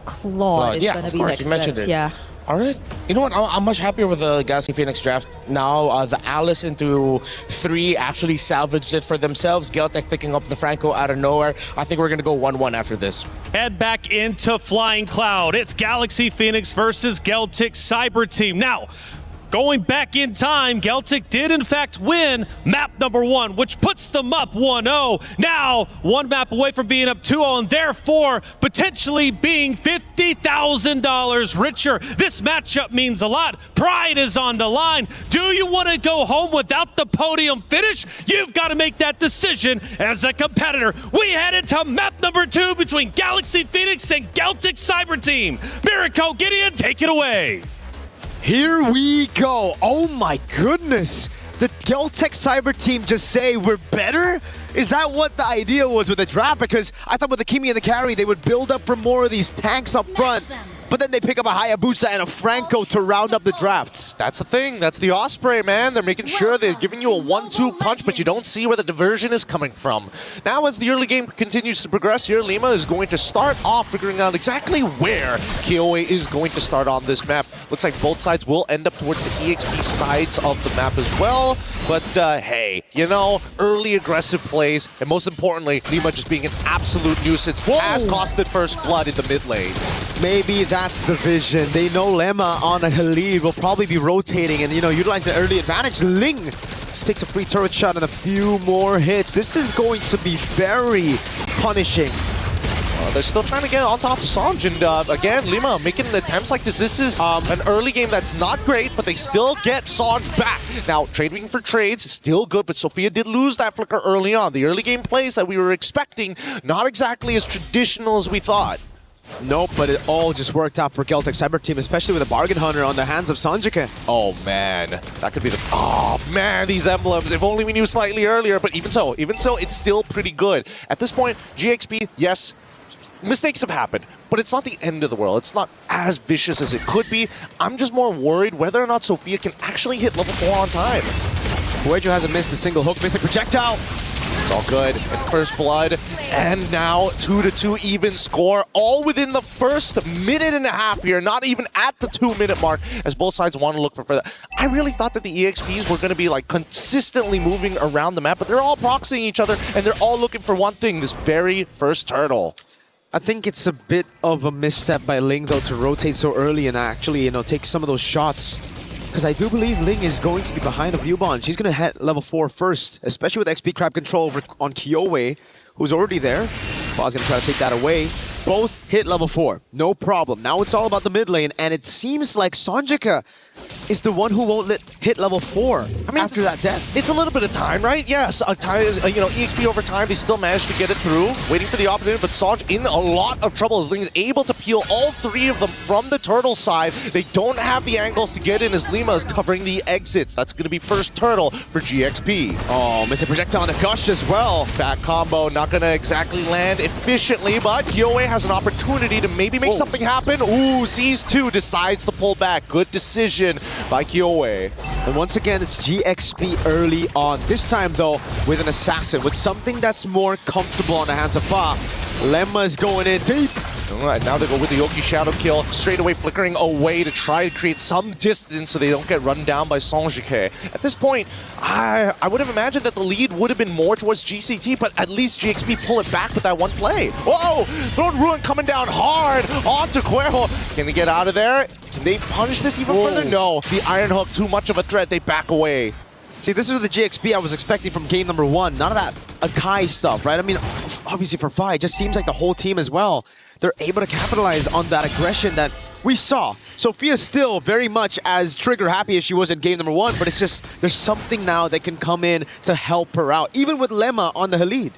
Claude is yeah, going to of be course, next. you mentioned it. Yeah. All right. You know what? I'm much happier with the Galaxy Phoenix draft now. The Alice into 3 actually salvaged it for themselves. Geltek picking up the Franco out of nowhere. I think we're going to go 1-1 after this. Head back into Flying Cloud. It's Galaxy Phoenix versus Geltek Cyber Team. Now, going back in time, Geltek did in fact win map number 1, which puts them up 1-0. Now, 1 map away from being up 2-0, and therefore potentially being $50,000 richer. This matchup means a lot. Pride is on the line. Do you want to go home without the podium finish? You've got to make that decision as a competitor. We head into map number 2 between Galaxy Phoenix and Geltek Cyber Team. Mirko, Gideon, take it away. Here we go. Oh my goodness. Did Geltek Cyber Team just say we're better? Is that what the idea was with the draft? Because I thought with the Kimi and the carry, they would build up for more of these tanks up front. but then they pick up a Hayabusa and a Franco to round up the drafts. That's the thing. That's the Osprey, man. They're making sure they're giving you a 1-2 punch, but you don't see where the diversion is coming from. Now, as the early game continues to progress here, Lima is going to start off figuring out exactly where KOA is going to start on this map. Looks like both sides will end up towards the EXP sides of the map as well. But hey, you know, early aggressive plays, and most importantly, Lima just being an absolute nuisance has costed first blood in the mid lane. Maybe that's the vision. They know Lemma on a Khalid will probably be rotating and, you know, utilize the early advantage. Ling just takes a free turret shot and a few more hits. This is going to be very punishing. They're still trying to get on top of Sanj, and again, Lima making attempts like this. This is an early game that's not great, but they still get Sanj back. Now, trading for trades is still good, but Sophia did lose that flicker early on. The early game plays that we were expecting, not exactly as traditional as we thought. Nope, but it all just worked out for Geltec Cyber Team, especially with a Bargain Hunter on the hands of Sanjika. Oh man, that could be the... Oh man, these emblems, if only we knew slightly earlier, but even so, it's still pretty good. At this point, GXP, yes, mistakes have happened, but it's not the end of the world. It's not as vicious as it could be. I'm just more worried whether or not Sophia can actually hit level 4 on time. Huejo hasn't missed a single hook, missed a projectile. It's all good. And first blood, and now 2-2 even score, all within the first minute and a half here, not even at the 2-minute mark, as both sides want to look for that. I really thought that the EXPs were going to be like consistently moving around the map, but they're all proxying each other, and they're all looking for one thing, this very first turtle. I think it's a bit of a misstep by Ling, though, to rotate so early and actually, you know, take some of those shots. Because I do believe Ling is going to be behind of Yubon. She's going to hit level 4 first, especially with XP Crab control over on Kyowe, who's already there. Pa's going to try to take that away. Both hit level 4, no problem. Now it's all about the mid lane, and it seems like Sanjika is the one who won't hit level 4 after that death. It's a little bit of time, right? Yes, time, you know, EXP over time, they still managed to get it through, waiting for the opportunity, but Sanj in a lot of trouble as Ling's able to peel all 3 of them from the turtle side. They don't have the angles to get in as Lima is covering the exits. That's going to be first turtle for GXP. Oh, missed a projectile on a Gush as well. That combo not going to exactly land efficiently, but Kyoe has an opportunity to maybe make something happen. Ooh, sees 2, decides to pull back. Good decision by Kyoe. And once again, it's GXP early on. This time, though, with an assassin, with something that's more comfortable on the hands of Fa. Lemma is going in deep. All right, now they go with the Yoki Shadow Kill, straight away flickering away to try to create some distance so they don't get run down by Sanjike. At this point, I would have imagined that the lead would have been more towards GCT, but at least GXP pull it back with that one play. Whoa! Throne Ruin coming down hard onto Cuervo. Can they get out of there? Can they punish this even further? No. The Iron Hook, too much of a threat. They back away. See, this is the GXP I was expecting from game number 1. None of that Akai stuff, right? I mean, obviously for Fi, it just seems like the whole team as well, they're able to capitalize on that aggression that we saw. Sophia's still very much as trigger happy as she was in game number 1, but it's just, there's something now that can come in to help her out, even with Lemma on the Khalid.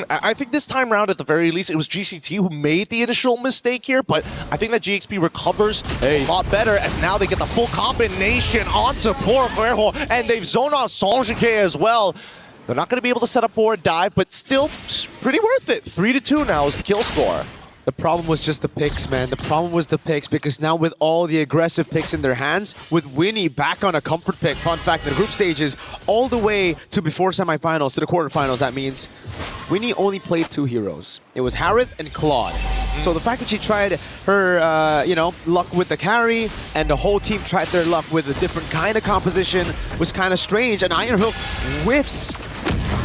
I think this time around, at the very least, it was GCT who made the initial mistake here, but I think that GXP recovers a lot better as now they get the full combination onto poor Cuervo, and they've zoned off Sanjike as well. They're not going to be able to set up for a dive, but still pretty worth it. 3-2 now is the kill score. The problem was just the picks, man. The problem was the picks, because now with all the aggressive picks in their hands, with Winnie back on a comfort pick, fun fact, the group stages, all the way to before semifinals, to the quarterfinals, that means Winnie only played 2 heroes. It was Harith and Claude. So the fact that she tried her, you know, luck with the carry, and the whole team tried their luck with a different kind of composition was kind of strange, and Iron Hook whiffs.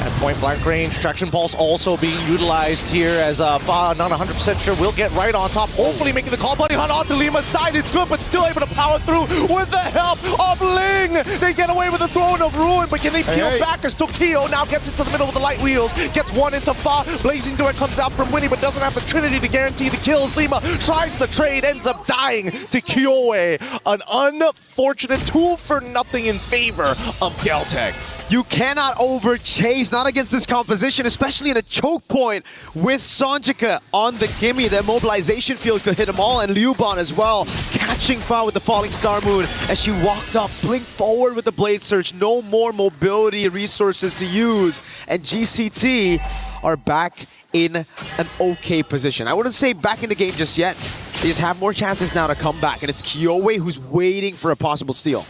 At point blank range, Traction Pulse also being utilized here as Fa, not 100% sure, will get right on top, hopefully making the call. Buddy Hunt onto Lima's side, it's good, but still able to power through with the help of Ling. They get away with the Throne of Ruin, but can they peel back as Tokyo now gets into the middle with the light wheels, gets one into Fa, Blazing Door comes out from Winnie, but doesn't have the Trinity to guarantee the kills. Lima tries the trade, ends up dying to Kyoe. An unfortunate 2-for-0 in favor of Geltec. You cannot overchase, not against this composition, especially in a choke point with Sanjika on the gimme. The immobilization field could hit them all, and Liuban as well, catching Fa with the Falling Star Moon as she walked up, blinked forward with the Blade Surge. No more mobility resources to use, and GCT are back in an okay position. I wouldn't say back in the game just yet. They just have more chances now to come back, and it's Kyoei who's waiting for a possible steal.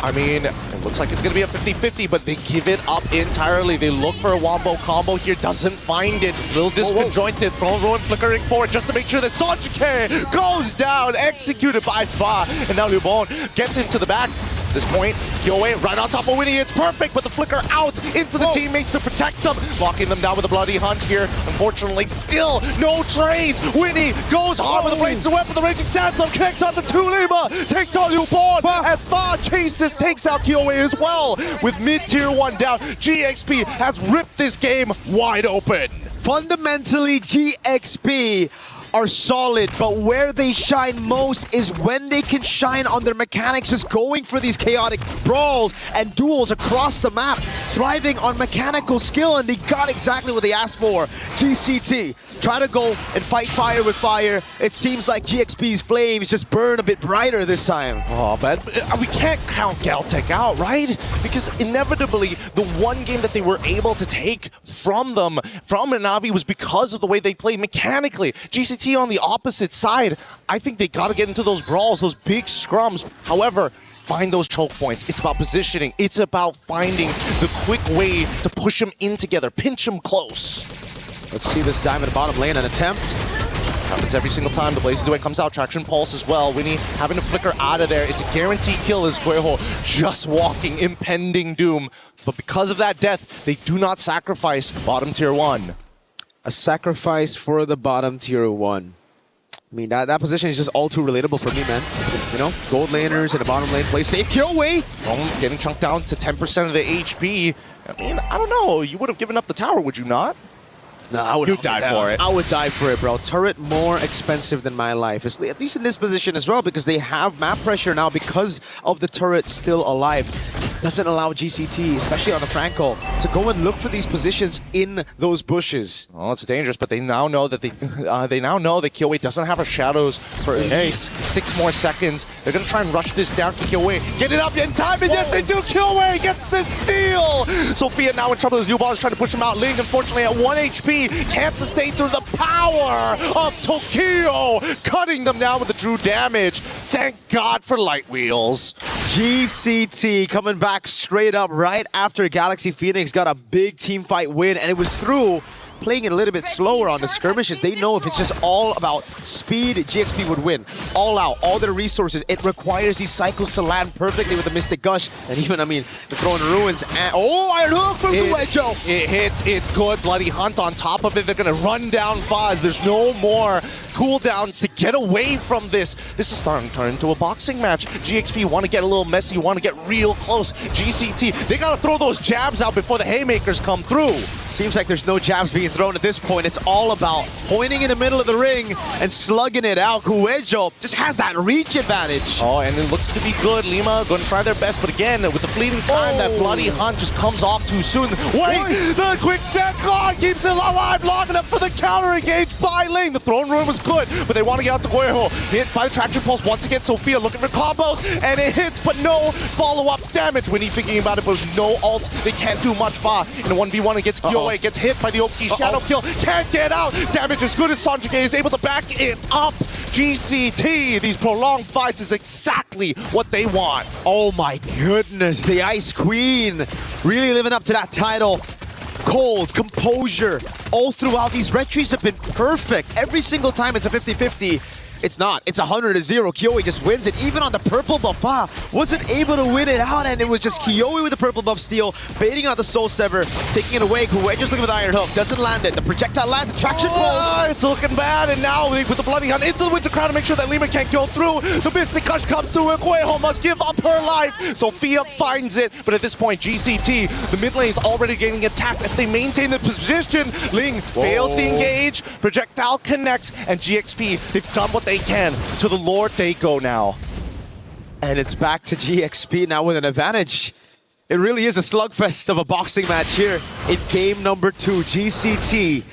I mean, it looks like it's going to be a 50-50, but they give it up entirely. They look for a wombo combo here, doesn't find it. Little disconjointed, Throne Ruin flickering forward just to make sure that Sanjike goes down, executed by Fa. And now Lubon gets into the back. At this point, Kyoei right on top of Winnie. It's perfect, but the flicker out into the teammates to protect them. Locking them down with a bloody hunt here. Unfortunately, still no trades. Winnie goes hard with the blades of weapon. The raging sandstorm connects on the two Lima. Takes on Lubon. And Fa chases, takes out Kyoei as well. With mid-tier 1 down, GXP has ripped this game wide open. Fundamentally, GXP are solid, but where they shine most is when they can shine on their mechanics, just going for these chaotic brawls and duels across the map, thriving on mechanical skill, and they got exactly what they asked for. GCT, try to go and fight fire with fire. It seems like GXP's flames just burn a bit brighter this time. Oh, but we can't count Galtech out, right? Because inevitably, the one game that they were able to take from them, from Na'Vi, was because of the way they played mechanically. GCT on the opposite side, I think they got to get into those brawls, those big scrums. However, find those choke points. It's about positioning. It's about finding the quick way to push them in together, pinch them close. Let's see this dive at the bottom lane, an attempt. Happens every single time. The Blazing Duet comes out, Traction Pulse as well. Winnie having to flicker out of there. It's a guaranteed kill as Gueho just walking, impending doom. But because of that death, they do not sacrifice bottom tier 1. A sacrifice for the bottom tier 1. I mean, that position is just all too relatable for me, man. You know, gold laners in the bottom lane, play safe, Kyoei! Getting chunked down to 10% of the HP. I mean, I don't know. You would have given up the tower, would you not? No, I would die for it. I would die for it, bro. Turret more expensive than my life. At least in this position as well, because they have map pressure now because of the turret still alive. Doesn't allow GCT, especially on the Franco, to go and look for these positions in those bushes. Oh, it's dangerous, but they now know that they now know that Kyoei doesn't have her shadows for at least 6 more seconds. They're gonna try and rush this down to Kyoei. Get it up in time, and yes, they do. Kyoei gets the steal. Sophia now in trouble as Lubon is trying to push him out. Ling, unfortunately, at 1 HP, can't sustain through the power of Tokyo, cutting them down with the true damage. Thank God for Light Wheels. GCT coming back straight up right after Galaxy Phoenix got a big team fight win, and it was through playing it a little bit slower on the skirmishes. They know if it's just all about speed, GXP would win. All out, all their resources. It requires these cycles to land perfectly with the Mystic Gush. And even, I mean, the Throne Ruins. And, oh, Iron Hook from Guejo! It hits, it's good. Bloody Hunt on top of it. They're going to run down Faz. There's no more cooldowns to get away from this. This is starting to turn into a boxing match. GXP want to get a little messy, want to get real close. GCT, they got to throw those jabs out before the haymakers come through. Seems like there's no jabs being thrown at this point. It's all about pointing in the middle of the ring and slugging it out. Guejo just has that reach advantage. Oh, and it looks to be good. Lima going to try their best, but again, with the fleeting time, that Bloody Hunt just comes off too soon. Wait, the quick set guard keeps it alive long enough for the counter engage by Ling. The Throne Room was good, but they want to get out to Guejo. Hit by the Traction Pulse once again. Sophia looking for combos, and it hits, but no follow-up damage. When he's thinking about it, but with no ult, they can't do much. Fa in a 1v1 against Kyoei, gets hit by the Oki Shadow Kill, can't get out. Damage as good as Sanjike is able to back it up. GCT, these prolonged fights is exactly what they want. Oh my goodness, the Ice Queen really living up to that title. Cold, composure, all throughout. These retreats have been perfect. Every single time it's a 50-50. It's not. It's 100-0. Kyoei just wins it. Even on the purple buff, wasn't able to win it out, and it was just Kyoei with the purple buff steal, baiting out the Soul Sever, taking it away. Guejo just looking for the Iron Hook, doesn't land it. The projectile lands, the Traction Pulse. It's looking bad, and now with the Bloody Hunt into the Winter Crown to make sure that Lima can't go through. The Mystic Gush comes through, and Guejo must give up her life. Sophia finds it, but at this point, GCT, the mid lane is already getting attacked as they maintain the position. Ling fails the engage, projectile connects, and GXP, they've done what they can. To the Lord they go now. And it's back to GXP now with an advantage. It really is a slugfest of a boxing match here in game number 2. GCT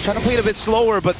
trying to play it a bit slower, but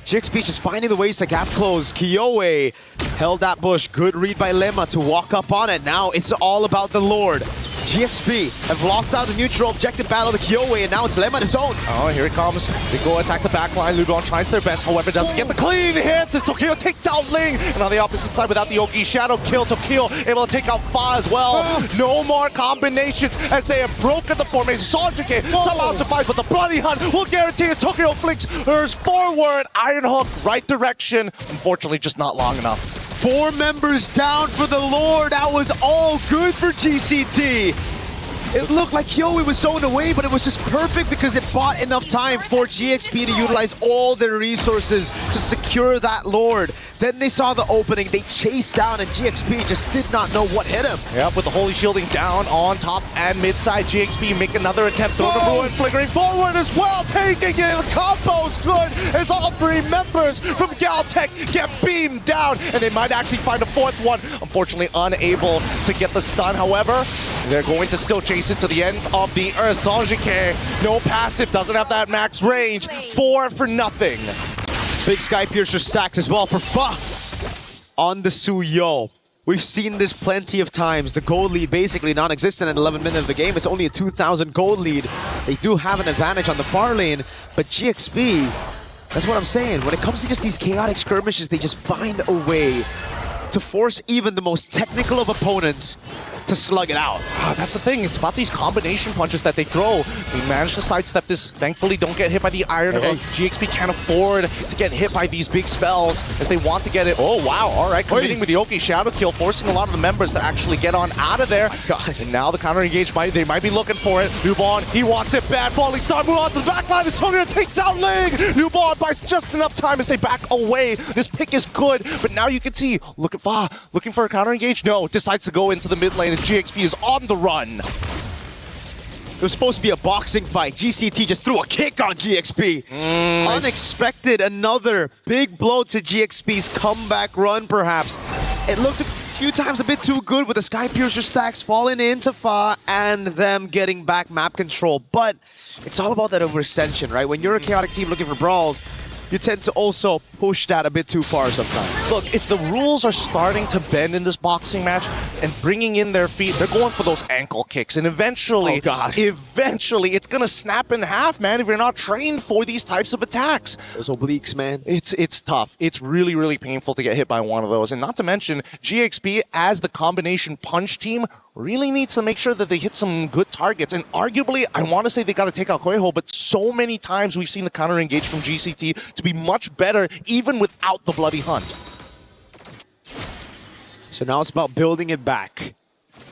GXP just finding the ways to gap close. Kyoei held that bush. Good read by Lemma to walk up on it. Now it's all about the Lord. GXP have lost out the neutral objective battle to Kyoei, and now it's Lem on his own. Oh, here it comes. They go attack the backline. Lubon tries their best, however, doesn't get the clean hits as Tokyo takes out Ling. And on the opposite side, without the Oki Shadow kill, Tokyo able to take out Fa as well. No more combinations as they have broken the formation. Sanjike somehow survives, but the Bloody Hunt will guarantee as Tokyo flicks hers forward. Iron Hook, right direction. Unfortunately, just not long enough. 4 members down for the Lord. That was all good for GCT. It looked like Kyoei was zoned away, but it was just perfect because it bought enough time for GXP to utilize all their resources to secure that Lord. Then they saw the opening, they chased down, and GXP just did not know what hit him. Yep, with the Holy Shielding down on top and mid side, GXP make another attempt. Throw the ruin, flickering forward as well, taking it. The combo's good as all 3 members from Galtech get beamed down, and they might actually find a 4th one. Unfortunately, unable to get the stun. However, they're going to still chase it to the ends of the earth. Sanjike, no passive, doesn't have that max range. 4 for nothing. Big Sky Piercer stacks as well for Fa on the Suyo. We've seen this plenty of times. The gold lead basically non-existent at 11 minutes of the game. It's only a 2,000 gold lead. They do have an advantage on the far lane, but GXP, that's what I'm saying. When it comes to just these chaotic skirmishes, they just find a way to force even the most technical of opponents to slug it out. That's the thing. It's about these combination punches that they throw. They manage to sidestep this. Thankfully, don't get hit by the Iron Hook. GXP can't afford to get hit by these big spells as they want to get it. Oh, wow. All right. Committing with the Oki Shadow Kill, forcing a lot of the members to actually get on out of there. And now the counter engage, they might be looking for it. Newborn, he wants it bad. Falling Star, move on to the backline. As Tokyo takes out Ling. Newborn buys just enough time as they back away. This pick is good, but now you can see, look at Fa, looking for a counter engage. No, decides to go into the mid lane as GXP is on the run. It was supposed to be a boxing fight. GCT just threw a kick on GXP. Unexpected, another big blow to GXP's comeback run, perhaps. It looked a few times a bit too good with the Sky Piercer stacks falling into Fa and them getting back map control. But it's all about that overextension, right? When you're a chaotic team looking for brawls, you tend to also push that a bit too far sometimes. Look, if the rules are starting to bend in this boxing match and bringing in their feet, they're going for those ankle kicks. And eventually, eventually, it's going to snap in half, man, if you're not trained for these types of attacks. Those obliques, man. It's tough. It's really, really painful to get hit by one of those. And not to mention, GXP, as the combination punch team, really needs to make sure that they hit some good targets. And arguably, I want to say they got to take out Koiho, but so many times we've seen the counter engage from GCT to be much better, even without the Bloody Hunt. So now it's about building it back.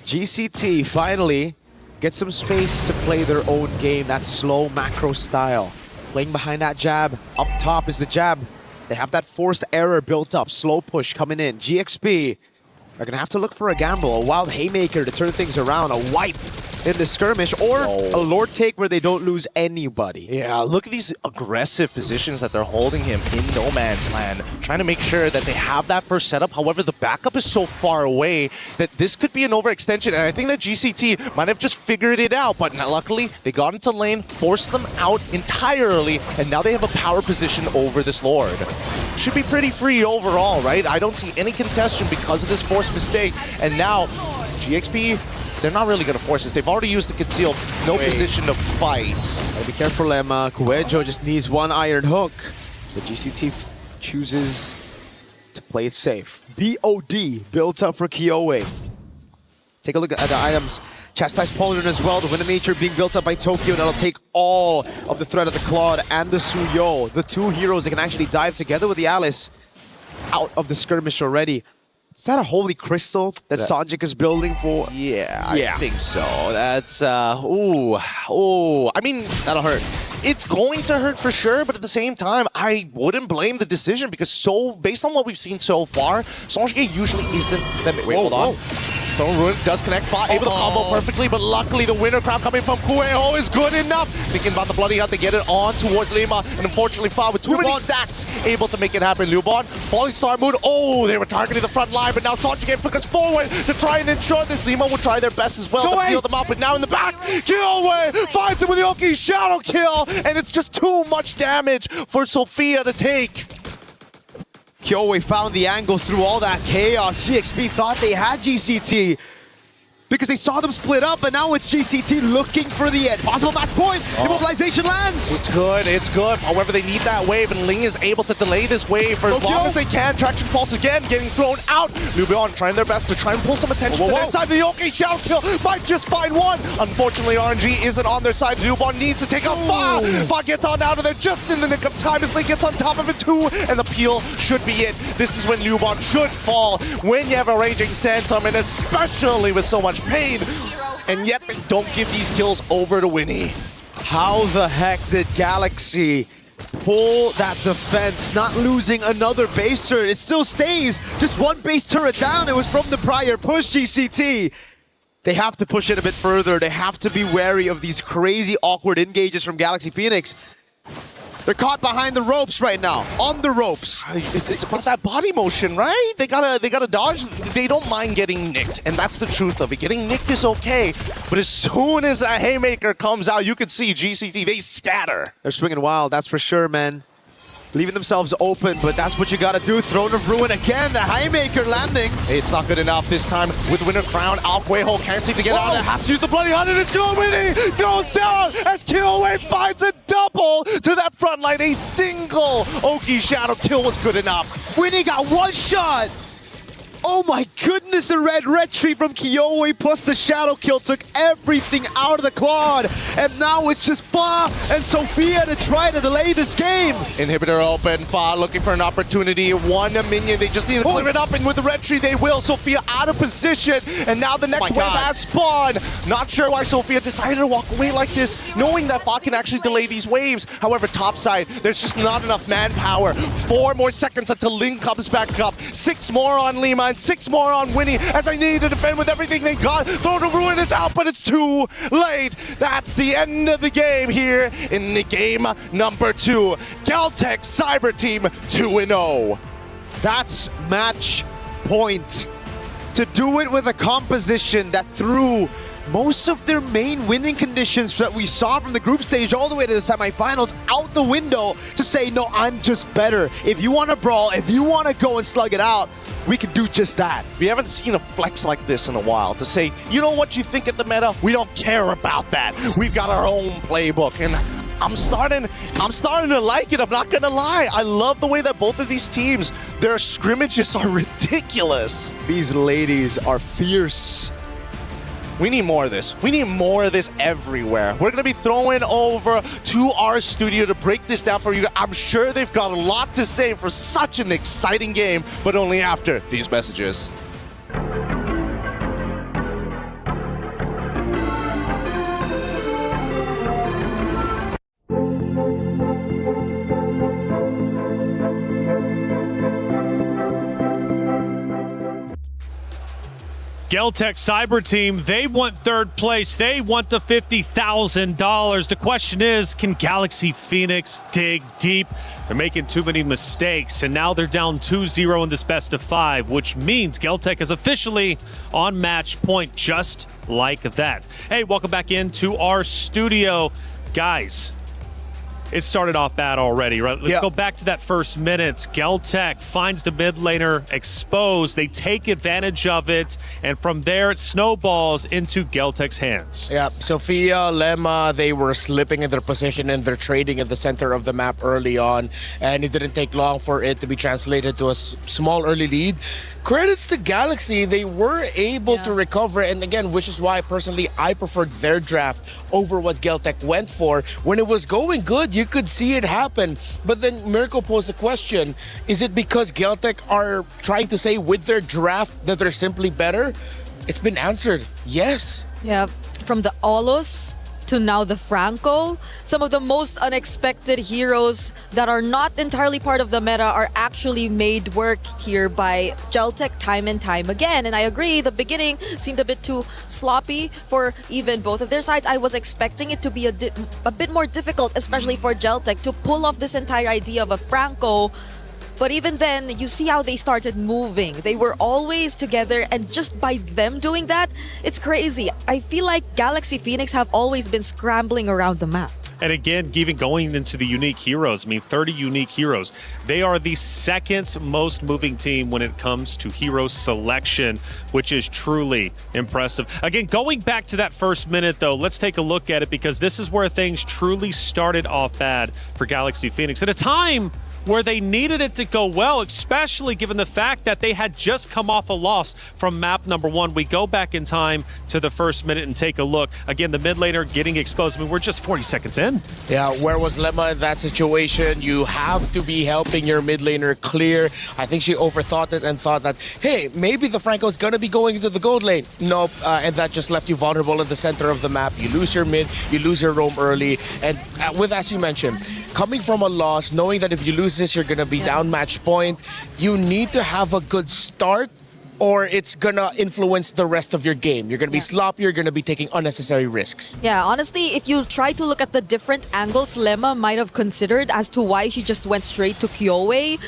GCT finally get some space to play their own game, that slow macro style. Playing behind that jab, up top is the jab. They have that forced error built up, slow push coming in. GXP are gonna have to look for a gamble, a wild haymaker to turn things around, a wipe in the skirmish, or a Lord take where they don't lose anybody. Yeah, look at these aggressive positions that they're holding him in no man's land, trying to make sure that they have that first setup. However, the backup is so far away that this could be an overextension, and I think that GCT might have just figured it out, but luckily they got into lane, forced them out entirely, and now they have a power position over this Lord. Should be pretty free overall, right? I don't see any contention because of this forced mistake, and now GXP, they're not really going to force this. They've already used the conceal, no position to fight. Gotta be careful, Emma. Kuejo just needs one Iron Hook. The GCT chooses to play it safe. BOD built up for Kyoei. Take a look at the items. Chastise Pauldron as well. The Wind of Nature being built up by Tokyo. That'll take all of the threat of the Claude and the Suyo. The two heroes that can actually dive together with the Alice out of the skirmish already. Is that a holy crystal that Sanjik is building for? Yeah, I think so. That's, I mean, that'll hurt. It's going to hurt for sure, but at the same time, I wouldn't blame the decision because based on what we've seen so far, Sanjik usually isn't that... Wait, hold on. Throne Ruin does connect, able to combo perfectly, but luckily the winner crown coming from Kueho is good enough. Thinking about the Bloody Hunt, they get it on towards Lima, and unfortunately Fa with too many stacks, able to make it happen. Lubon, Falling Star mood, they were targeting the front line, but now Sanjik flickers forward to try and ensure this. Lima will try their best as well to heal them up, but now in the back, Kyoei finds him with the Oki Shadow Kill, and it's just too much damage for Sophia to take. Kyoei found the angle through all that chaos. GXP thought they had GCT. because they saw them split up, and now it's GCT looking for the end. Possible match point. Immobilization lands. It's good. It's good. However, they need that wave, and Ling is able to delay this wave for as long as they can. Traction faults again, getting thrown out. Lubion trying their best to try and pull some attention to their side. The OK Shadow Kill might just find one. Unfortunately, RNG isn't on their side. Lubion needs to take out Fa. Fa gets on out of there just in the nick of time as Ling gets on top of it too, and the peel should be it. This is when Lubion should fall, when you have a Raging Sandstorm, and especially with so much pain, and yet they don't give these kills over to Winnie. How the heck did Galaxy pull that defense, not losing another base turret? It still stays just one base turret down. It was from the prior push, GCT. They have to push it a bit further. They have to be wary of these crazy awkward engages from Galaxy Phoenix. They're caught behind the ropes right now, on the ropes. It's about that body motion, right? They gotta dodge. They don't mind getting nicked, and that's the truth of it. Getting nicked is okay, but as soon as that haymaker comes out, you can see GCT, they scatter. They're swinging wild, that's for sure, man. Leaving themselves open, but that's what you gotta do. Throne of Ruin again, the haymaker landing. It's not good enough this time with Winter Crown. Alquejo can't seem to get out of there. Has to use the Bloody Hunt, and it's going Winnie. Goes down as Killway finds a double to that front line. A single Oki Shadow kill was good enough. Winnie got one shot. Oh my goodness, the red tree from Kyoe plus the shadow kill took everything out of the quad. And now it's just Fa and Sophia to try to delay this game. Inhibitor open, Fa looking for an opportunity. One minion, they just need to clear it up, and with the red tree they will. Sophia out of position, and now the next wave has spawned. Not sure why Sophia decided to walk away like this, knowing that Fa can actually delay these waves. However, topside, there's just not enough manpower. 4 more seconds until Ling comes back up. 6 more on Lima, and 6 more on Winnie, as I need to defend with everything they got. Throne of Ruin is out, but it's too late. That's the end of the game here in the game number 2. Galtech Cyber Team 2-0. That's match point. To do it with a composition that threw most of their main winning conditions that we saw from the group stage all the way to the semifinals out the window, to say, no, I'm just better. If you want to brawl, if you want to go and slug it out, we can do just that. We haven't seen a flex like this in a while, to say, you know what you think at the meta? We don't care about that. We've got our own playbook, and I'm starting to like it, I'm not gonna lie. I love the way that both of these teams, their scrimmages are ridiculous. These ladies are fierce. We need more of this. We need more of this everywhere. We're going to be throwing over to our studio to break this down for you. I'm sure they've got a lot to say for such an exciting game, but only after these messages. Galtech Cyber Team, they want 3rd place. They want the $50,000. The question is, can Galaxy Phoenix dig deep? They're making too many mistakes, and now they're down 2-0 in this best of 5, which means Galtech is officially on match point just like that. Hey, welcome back into our studio. Guys, it started off bad already, right? Let's go back to that first minute. Galtech finds the mid laner exposed. They take advantage of it, and from there it snowballs into Galtech's hands. Yeah, Sophia, Lemma, they were slipping in their position and they're trading at the center of the map early on, and it didn't take long for it to be translated to a small early lead. Credits to Galaxy, they were able to recover, and again, which is why personally I preferred their draft over what Galtech went for. When it was going good, you could see it happen, but then Mirko posed the question, is it because Galtech are trying to say with their draft that they're simply better? It's been answered, yes. Yeah, from the Olos to now the Franco, some of the most unexpected heroes that are not entirely part of the meta are actually made work here by Galtech time and time again. And I agree, the beginning seemed a bit too sloppy for even both of their sides. I was expecting it to be a bit more difficult, especially for Galtech, to pull off this entire idea of a Franco. But even then, you see how they started moving. They were always together, and just by them doing that, it's crazy. I feel like Galaxy Phoenix have always been scrambling around the map. And again, even going into the unique heroes, I mean, 30 unique heroes. They are the second most moving team when it comes to hero selection, which is truly impressive. Again, going back to that first minute, though, let's take a look at it, because this is where things truly started off bad for Galaxy Phoenix at a time where they needed it to go well, especially given the fact that they had just come off a loss from map number 1. We go back in time to the first minute and take a look. Again, the mid laner getting exposed. I mean, we're just 40 seconds in. Yeah, where was Lemma in that situation? You have to be helping your mid laner clear. I think she overthought it and thought that, hey, maybe the Franco's gonna be going into the gold lane. Nope, and that just left you vulnerable in the center of the map. You lose your mid, you lose your roam early, and with, as you mentioned, coming from a loss, knowing that if you lose this, you're gonna be down match point, you need to have a good start, or it's gonna influence the rest of your game. You're gonna be sloppy, you're gonna be taking unnecessary risks. Yeah, honestly, if you try to look at the different angles Lemma might have considered as to why she just went straight to Kyowe,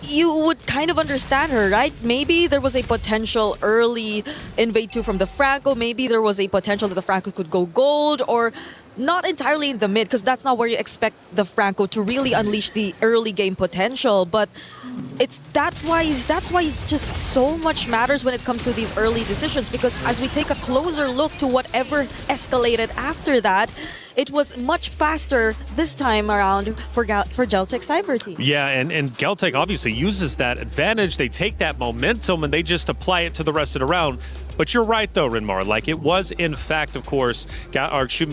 you would kind of understand her, right? Maybe there was a potential early invade 2 from the Franco, maybe there was a potential that the Franco could go gold, or not entirely in the mid, because that's not where you expect the Franco to really unleash the early game potential. But it's that's why just so much matters when it comes to these early decisions, because as we take a closer look to whatever escalated after that, it was much faster this time around for Geltec Cyber Team. Yeah, and Geltec obviously uses that advantage. They take that momentum and they just apply it to the rest of the round. But you're right, though, Rinmar. Like, it was, in fact, of course, Galaxy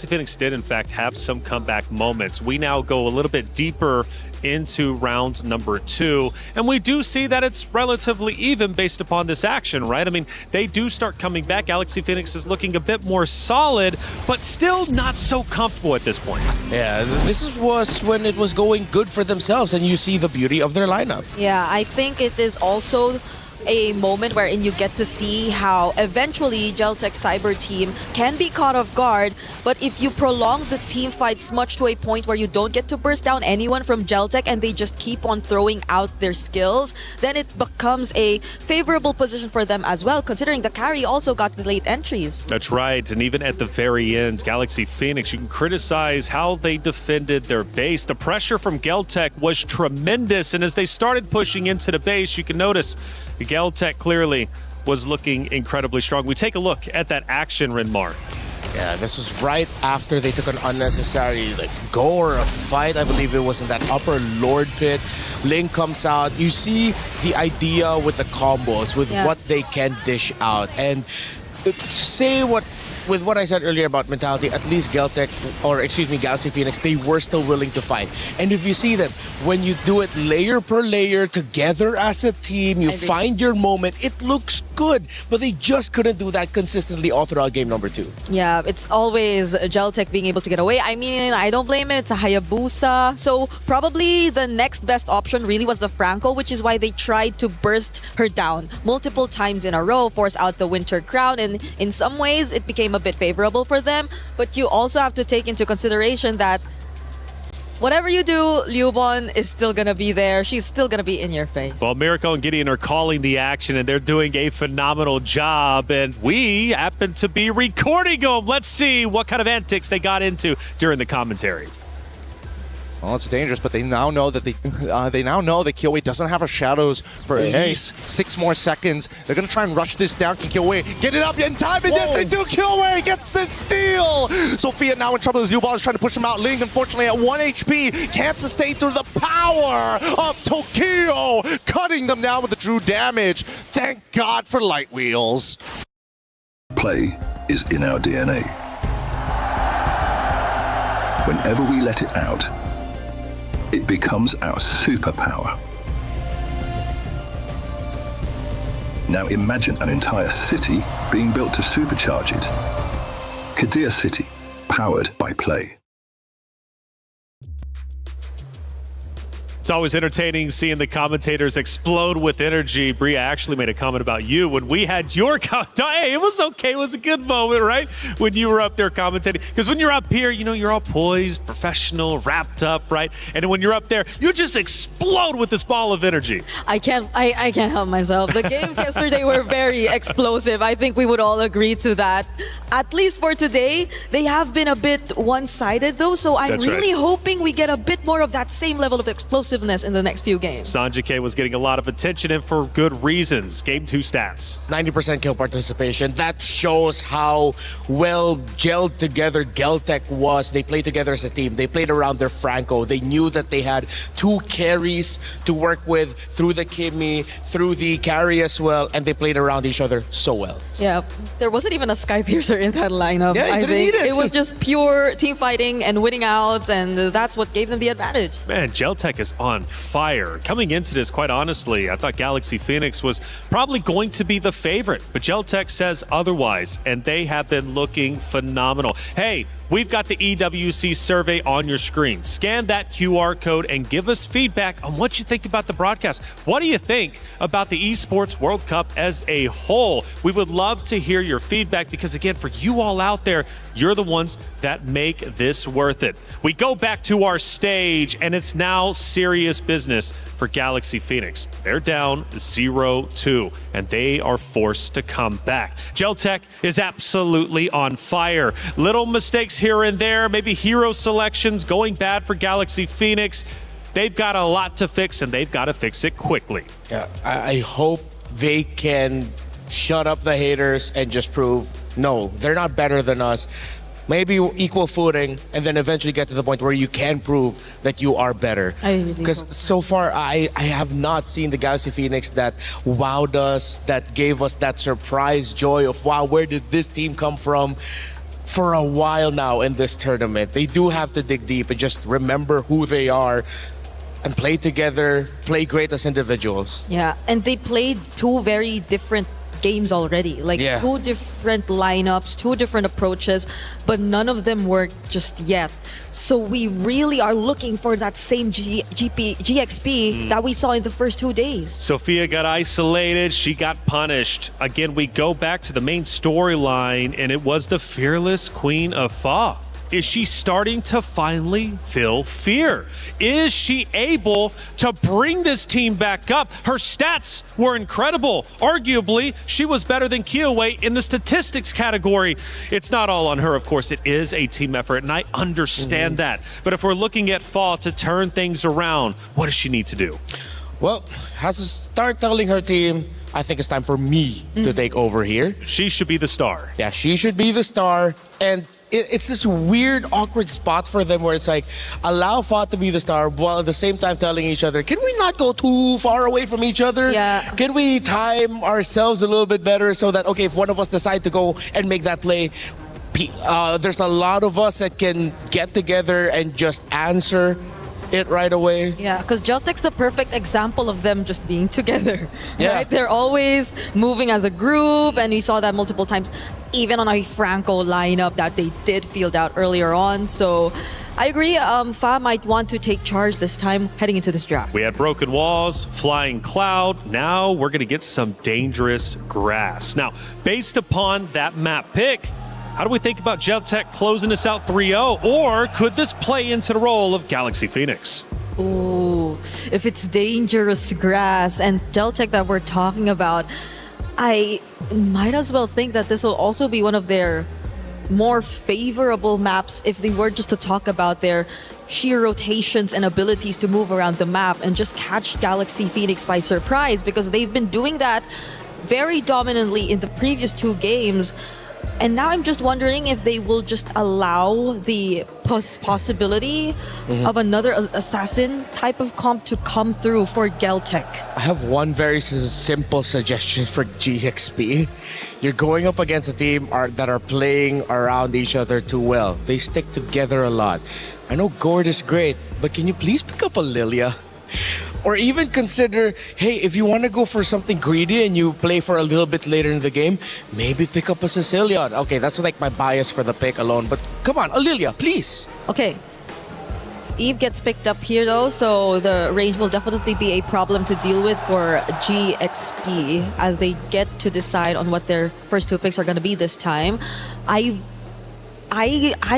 Phoenix did, in fact, have some comeback moments. We now go a little bit deeper into round number 2, and we do see that it's relatively even based upon this action, right? I mean, they do start coming back. Galaxy Phoenix is looking a bit more solid, but still not so comfortable at this point. Yeah, this was when it was going good for themselves, and you see the beauty of their lineup. Yeah, I think it is also a moment wherein you get to see how eventually Geltec Cyber Team can be caught off guard, but if you prolong the team fights much to a point where you don't get to burst down anyone from Geltec and they just keep on throwing out their skills, then it becomes a favorable position for them as well, considering the carry also got the late entries. That's right, and even at the very end, Galaxy Phoenix, you can criticize how they defended their base. The pressure from Geltec was tremendous, and as they started pushing into the base, you can notice Geltec clearly was looking incredibly strong. We take a look at that action, Rinmar. Yeah, this was right after they took an unnecessary go or a fight. I believe it was in that upper Lord pit. Ling comes out. You see the idea with the combos, with what they can dish out. And with what I said earlier about mentality, at least Galaxy Phoenix, they were still willing to fight. And if you see them, when you do it layer per layer together as a team, you find your moment, it looks good, but they just couldn't do that consistently all throughout game number 2. Yeah, it's always Geltec being able to get away. I mean, I don't blame it. It's a Hayabusa. So probably the next best option really was the Franco, which is why they tried to burst her down multiple times in a row, force out the Winter Crown, and in some ways it became a bit favorable for them. But you also have to take into consideration that whatever you do, Liubon is still going to be there. She's still going to be in your face. Well, Miracle and Gideon are calling the action, and they're doing a phenomenal job, and we happen to be recording them. Let's see what kind of antics they got into during the commentary. Well, it's dangerous, but they now know that they now know that Kyowe doesn't have her shadows for at least 6 more seconds. They're gonna try and rush this down. Can Kyowe get it up in time? And yes, they do. Kyowe gets the steal. Sophia now in trouble as Liubon is trying to push him out. Ling, unfortunately, at 1 HP, can't sustain through the power of Tokyo, cutting them down with the true damage. Thank God for light wheels. Play is in our DNA. Whenever we let it out, it becomes our superpower. Now imagine an entire city being built to supercharge it. Kadir City, powered by play. always entertaining seeing the commentators explode with energy. Bria actually made a comment about you when we had your hey, it was okay. It was a good moment, right? When you were up there commentating. Because when you're up here, you're all poised, professional, wrapped up, right? And when you're up there, you just explode with this ball of energy. I can't help myself. The games yesterday were very explosive. I think we would all agree to that. At least for today, they have been a bit one-sided though, so I'm really hoping we get a bit more of that same level of explosiveness in the next few games. Sanjike was getting a lot of attention and for good reasons. Game 2 stats. 90% kill participation. That shows how well gelled together Geltec was. They played together as a team. They played around their Franco. They knew that they had 2 carries to work with through the Kimmy, through the carry as well, and they played around each other so well. Yeah, there wasn't even a Sky Piercer in that lineup. Yeah, I think it was just pure team fighting and winning out, and that's what gave them the advantage. Man, Geltec is on fire. Coming into this, quite honestly, I thought Galaxy Phoenix was probably going to be the favorite, but Geltec says otherwise, and they have been looking phenomenal. Hey, we've got the EWC survey on your screen. Scan that QR code and give us feedback on what you think about the broadcast. What do you think about the Esports World Cup as a whole? We would love to hear your feedback because, again, for you all out there, you're the ones that make this worth it. We go back to our stage, and it's now serious business for Galaxy Phoenix. They're down 0-2, and they are forced to come back. Geltec is absolutely on fire. Little mistakes here and there, maybe hero selections going bad for Galaxy Phoenix. They've got a lot to fix, and they've got to fix it quickly. Yeah, I hope they can shut up the haters and just prove, no, they're not better than us. Maybe equal footing, and then eventually get to the point where you can prove that you are better. Because so far, I have not seen the Galaxy Phoenix that wowed us, that gave us that surprise joy of, wow, where did this team come from? For a while now in this tournament. They do have to dig deep and just remember who they are and play together, play great as individuals. Yeah, and they played 2 very different games already. Like 2 different lineups, 2 different approaches, but none of them worked just yet. So we really are looking for that same GXP that we saw in the first 2 days. Sophia got isolated. She got punished. Again, we go back to the main storyline, and it was the fearless Queen of Fa. Is she starting to finally feel fear? Is she able to bring this team back up? Her stats were incredible. Arguably, she was better than Kiowe in the statistics category. It's not all on her, of course. It is a team effort, and I understand that. But if we're looking at Fa to turn things around, what does she need to do? Well, has to start telling her team, I think it's time for me to take over here. She should be the star. Yeah, she should be the star. And it's this weird, awkward spot for them where it's like, allow Fa to be the star while at the same time telling each other, can we not go too far away from each other? Yeah. Can we time ourselves a little bit better so that, okay, if one of us decide to go and make that play, there's a lot of us that can get together and just answer it right away. Yeah, because Geltec's the perfect example of them just being together. Yeah. Right? They're always moving as a group, and we saw that multiple times, even on a Franco lineup that they did field out earlier on. So I agree, Fa might want to take charge this time heading into this draft. We had broken walls, flying cloud. Now we're going to get some dangerous grass. Now, based upon that map pick, how do we think about Geltec closing this out 3-0? Or could this play into the role of Galaxy Phoenix? Ooh, if it's dangerous grass and Geltec that we're talking about, I might as well think that this will also be one of their more favorable maps if they were just to talk about their sheer rotations and abilities to move around the map and just catch Galaxy Phoenix by surprise, because they've been doing that very dominantly in the previous 2 games. And now I'm just wondering if they will just allow the possibility of another assassin type of comp to come through for Geltec. I have one very simple suggestion for GXP. You're going up against a team that are playing around each other too well. They stick together a lot. I know Gord is great, but can you please pick up a Lilia? Or even consider, hey, if you want to go for something greedy and you play for a little bit later in the game, maybe pick up a Sicilian. Okay, that's like my bias for the pick alone, but come on, Lilia, please. Okay, Eve gets picked up here though, so the range will definitely be a problem to deal with for GXP as they get to decide on what their first two picks are going to be this time. I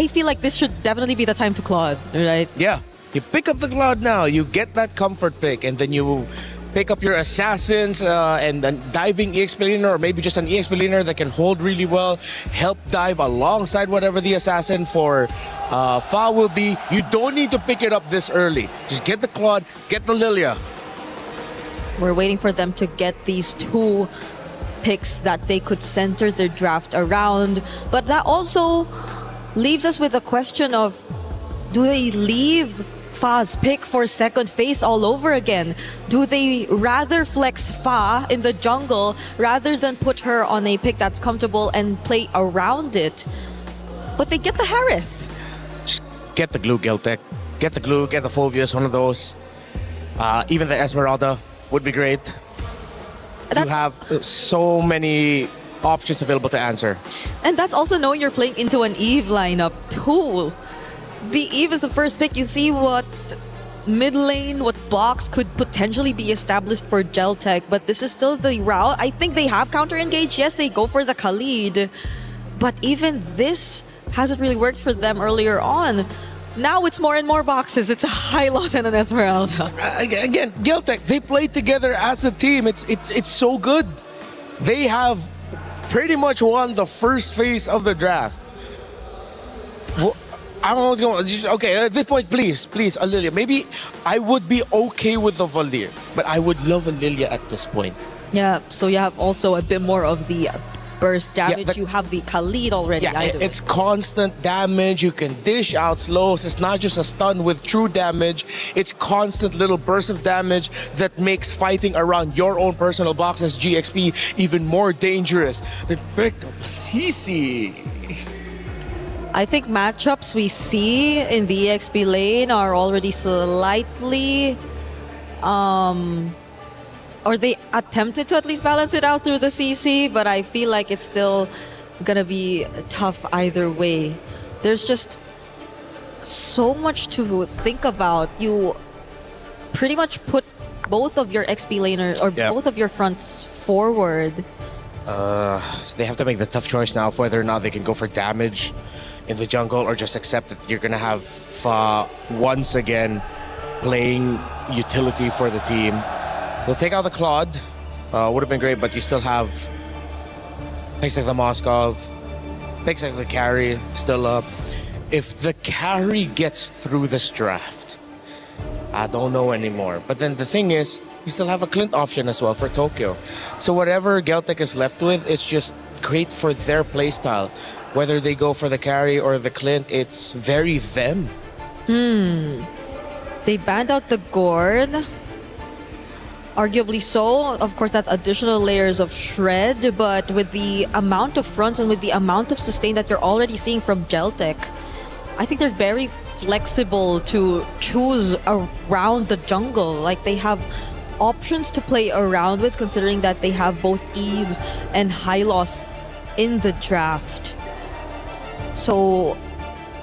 feel like this should definitely be the time to Claude, right? Yeah, you pick up the Claude now, you get that comfort pick, and then you pick up your assassins and a diving EXP laner, or maybe just an EXP laner that can hold really well, help dive alongside whatever the assassin for Fa will be. You don't need to pick it up this early. Just get the Claude, get the Lilia. We're waiting for them to get these two picks that they could center their draft around. But that also leaves us with a question of, do they leave Fa's pick for second phase all over again? Do they rather flex Fa in the jungle rather than put her on a pick that's comfortable and play around it? But they get the Harith. Just get the glue, Geltec. Get the glue, get the Phoveus, one of those. Even the Esmeralda would be great. You have so many options available to answer. And that's also knowing you're playing into an Eve lineup too. The Eve is the first pick. You see what mid lane, what box could potentially be established for Geltec, but this is still the route. I think they have counter engaged. Yes, they go for the Khalid, but even this hasn't really worked for them earlier on. Now it's more and more boxes. It's a Hylos and an Esmeralda. Again, Geltec, they play together as a team. It's so good. They have pretty much won the first phase of the draft. Well, I don't know what's going on. Okay, at this point, please, a Lilia. Maybe I would be okay with the Valir, but I would love a Lilia at this point. Yeah, so you have also a bit more of the burst damage. Yeah, you have the Khalid already. Yeah, it's constant damage. You can dish out slows. It's not just a stun with true damage. It's constant little bursts of damage that makes fighting around your own personal box as GXP even more dangerous. Then pick up a CC. I think matchups we see in the EXP lane are already slightly, or they attempted to at least balance it out through the CC, but I feel like it's still gonna be tough either way. There's just so much to think about. You pretty much put both of your XP laners, or both of your fronts forward. They have to make the tough choice now of whether or not they can go for damage in the jungle or just accept that you're gonna have Fa once again playing utility for the team. They'll take out the Claude, would have been great, but you still have picks like the Moskov, picks like the carry still up. If the carry gets through this draft, I don't know anymore. But then the thing is, you still have a Clint option as well for Tokyo. So whatever Geltec is left with, it's just great for their playstyle. Whether they go for the carry or the Clint, it's very them. They banned out the Gord. Arguably so. Of course, that's additional layers of shred, but with the amount of fronts and with the amount of sustain that you're already seeing from Geltec, I think they're very flexible to choose around the jungle. Like, they have options to play around with, considering that they have both Eves and Hylos in the draft. So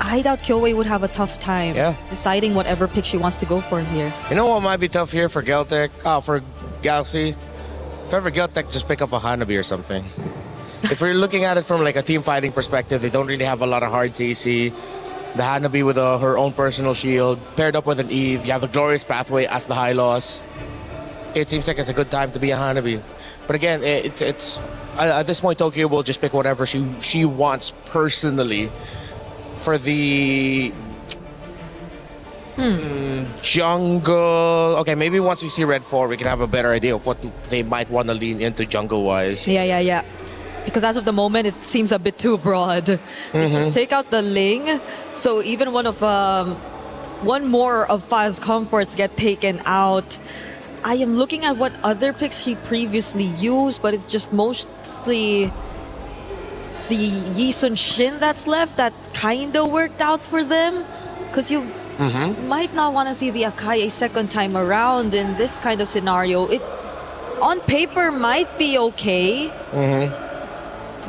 I doubt Kyoei would have a tough time deciding whatever pick she wants to go for here. You know what might be tough here for Geltec, for Galaxy? If ever Geltec, just pick up a Hanabi or something. If we're looking at it from like a team fighting perspective, they don't really have a lot of hard CC. The Hanabi with her own personal shield, paired up with an Eve. You have the Glorious Pathway as the Hylos. It seems like it's a good time to be a Hanabi. But again, it's at this point, Tokyo will just pick whatever she wants personally. For the jungle, okay, maybe once we see Red 4, we can have a better idea of what they might want to lean into jungle-wise. Yeah. Because as of the moment, it seems a bit too broad. Just take out the Ling, so even one more of Fa's comforts get taken out. I am looking at what other picks he previously used, but it's just mostly the Yi Sun Shin that's left that kind of worked out for them. Because you might not want to see the Akai a second time around in this kind of scenario. It, on paper, might be okay.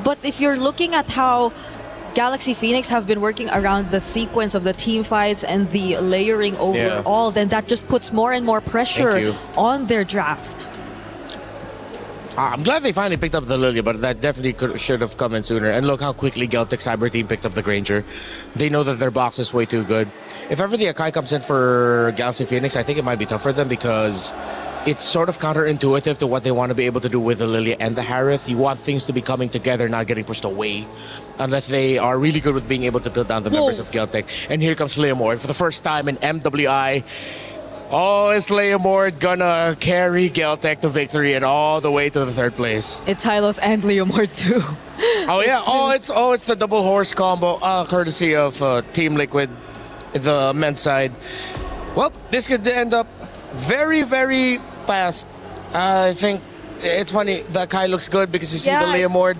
But if you're looking at how Galaxy Phoenix have been working around the sequence of the team fights and the layering overall, then that just puts more and more pressure on their draft. I'm glad they finally picked up the Lilia, but that definitely should have come in sooner. And look how quickly Geltic Cyber Team picked up the Granger. They know that their box is way too good. If ever the Akai comes in for Galaxy Phoenix, I think it might be tough for them because it's sort of counterintuitive to what they want to be able to do with the Lilia and the Harith. You want things to be coming together, not getting pushed away, unless they are really good with being able to build down the members of Geltic. And here comes Leomord for the first time in MWI. Oh, is Leomord gonna carry Geltic to victory and all the way to the 3rd place? It's Hylos and Leomord too. Oh yeah, it's the double horse combo, courtesy of Team Liquid, the men's side. Well, this could end up very, very fast. I think it's funny, the Kai looks good because you see the Leomord,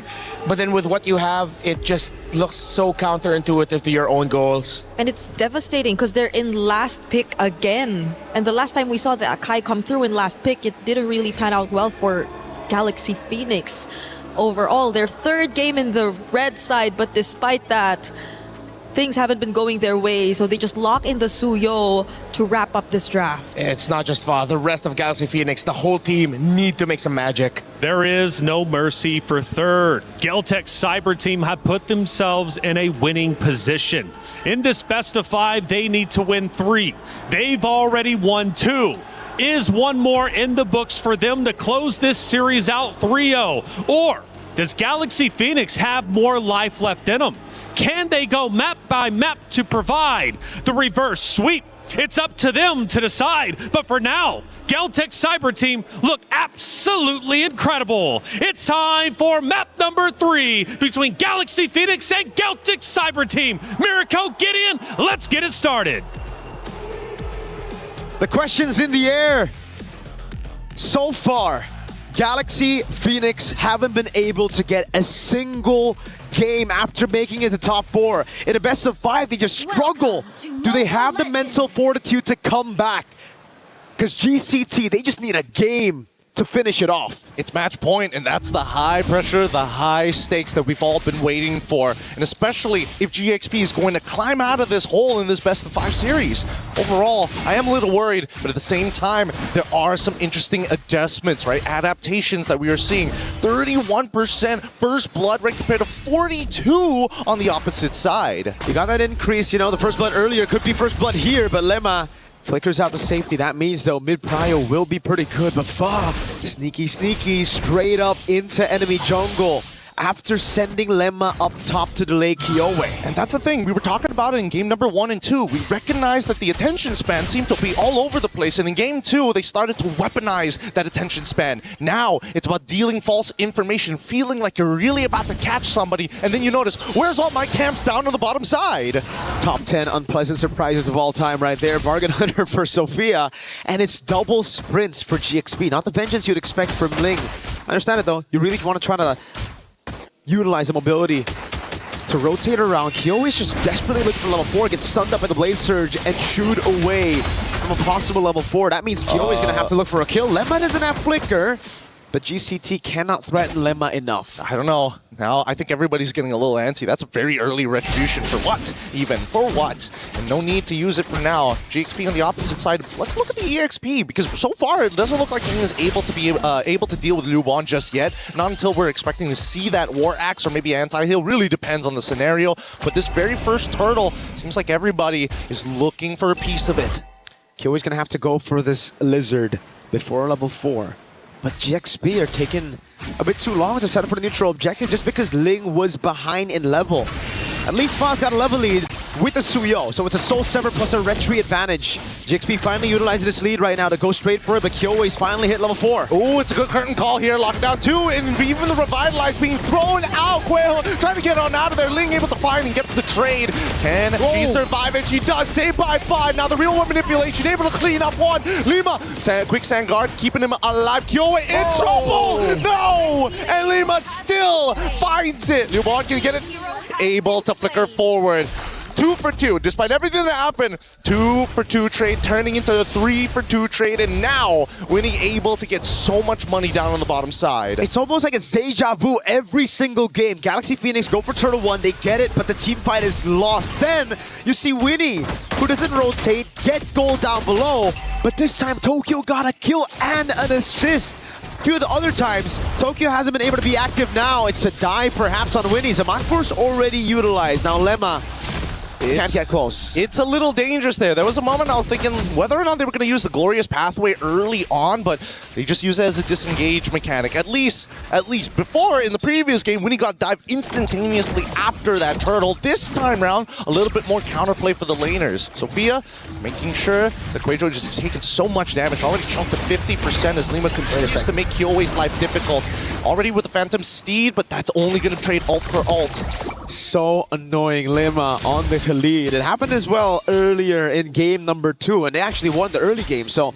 but then with what you have, it just looks so counterintuitive to your own goals. And it's devastating because they're in last pick again. And the last time we saw the Akai come through in last pick, it didn't really pan out well for Galaxy Phoenix. Overall, their 3rd game in the red side, but despite that, things haven't been going their way, so they just lock in the Suyo to wrap up this draft. It's not just Fa, the rest of Galaxy Phoenix, the whole team need to make some magic. There is no mercy for 3rd. Geltic Cyber Team have put themselves in a winning position. In this best of 5, they need to win 3. They've already won 2. Is one more in the books for them to close this series out 3-0? Or does Galaxy Phoenix have more life left in them? Can they go map by map to provide the reverse sweep? It's up to them to decide. But for now, Geltic Cyber Team look absolutely incredible. It's time for map number 3 between Galaxy Phoenix and Geltic Cyber Team. Mirko, Gideon, let's get it started. The question's in the air. So far, Galaxy Phoenix haven't been able to get a single game after making it to top 4. In a best of 5, they just struggle. Do they have the mental fortitude to come back? Because GCT, they just need a game to finish it off. It's match point, and that's the high pressure, the high stakes that we've all been waiting for. And especially if GXP is going to climb out of this hole in this best of 5 series. Overall, I am a little worried, but at the same time, there are some interesting adjustments, right? Adaptations that we are seeing. 31% first blood rate compared to 42 on the opposite side. You got that increase, you know, the first blood earlier could be first blood here, but Lemma flickers out the safety. That means, though, mid-prio will be pretty good, but Fa, sneaky, straight up into enemy jungle after sending Lemma up top to delay Kiowe. And that's the thing, we were talking about it in game number 1 and 2. We recognized that the attention span seemed to be all over the place, and in game 2, they started to weaponize that attention span. Now, it's about dealing false information, feeling like you're really about to catch somebody, and then you notice, where's all my camps down on the bottom side? Top 10 unpleasant surprises of all time right there. Bargain Hunter for Sophia, and it's double sprints for GXP. Not the vengeance you'd expect from Ling. I understand it, though. You really want to try to utilize the mobility to rotate around. Kyo is just desperately looking for level 4, gets stunned up by the Blade Surge and chewed away from a possible level 4. That means Kyo is going to have to look for a kill. Lemma doesn't have Flicker, but GCT cannot threaten Lemma enough. I don't know. Now, I think everybody's getting a little antsy. That's a very early retribution. For what? Even. For what? And no need to use it for now. GXP on the opposite side. Let's look at the EXP, because so far it doesn't look like King is able to be able to deal with Lubon just yet. Not until we're expecting to see that War Axe or maybe Anti-Heal. Really depends on the scenario. But this very first turtle, seems like everybody is looking for a piece of it. Kyo is going to have to go for this Lizard before level 4. But GXP are taking a bit too long to set up for the neutral objective just because Ling was behind in level. At least Fa's got a level lead with the Suyo, so it's a Soul Sever plus a Retry advantage. GXP finally utilizing this lead right now to go straight for it, but Kyowe's finally hit level 4. Oh, it's a good curtain call here, lockdown 2, and even the Revitalize being thrown out. Quail trying to get on out of there. Ling able to find and gets the trade. Can she survive it? She does, saved by 5. Now the real one manipulation, able to clean up 1. Lima, quick sand guard, keeping him alive. Kyowe in trouble! No! And Lima still finds it. Lubon can get it. Able to flicker forward. 2 for 2. Despite everything that happened, 2 for 2 trade turning into a 3 for 2 trade, and now Winnie able to get so much money down on the bottom side. It's almost like it's deja vu every single game. Galaxy Phoenix go for Turtle 1, they get it, but the team fight is lost. Then you see Winnie, who doesn't rotate, get goal down below, but this time Tokyo got a kill and an assist. A few of the other times, Tokyo hasn't been able to be active now. It's a dive perhaps on Winnie's. A Force already utilized. Now Lemma can't get close. It's a little dangerous there. There was a moment I was thinking whether or not they were going to use the Glorious Pathway early on, but they just use it as a disengage mechanic. At least before, in the previous game, Winnie got dived instantaneously after that turtle. This time around, a little bit more counterplay for the laners. Sophia making sure that Quajo just taken so much damage. Already chunked to 50% as Lima continues to make Kyoe's life difficult. Already with the Phantom Steed, but that's only going to trade ult for ult. So annoying. Lima on the lead. It happened as well earlier in game number 2, and they actually won the early game. So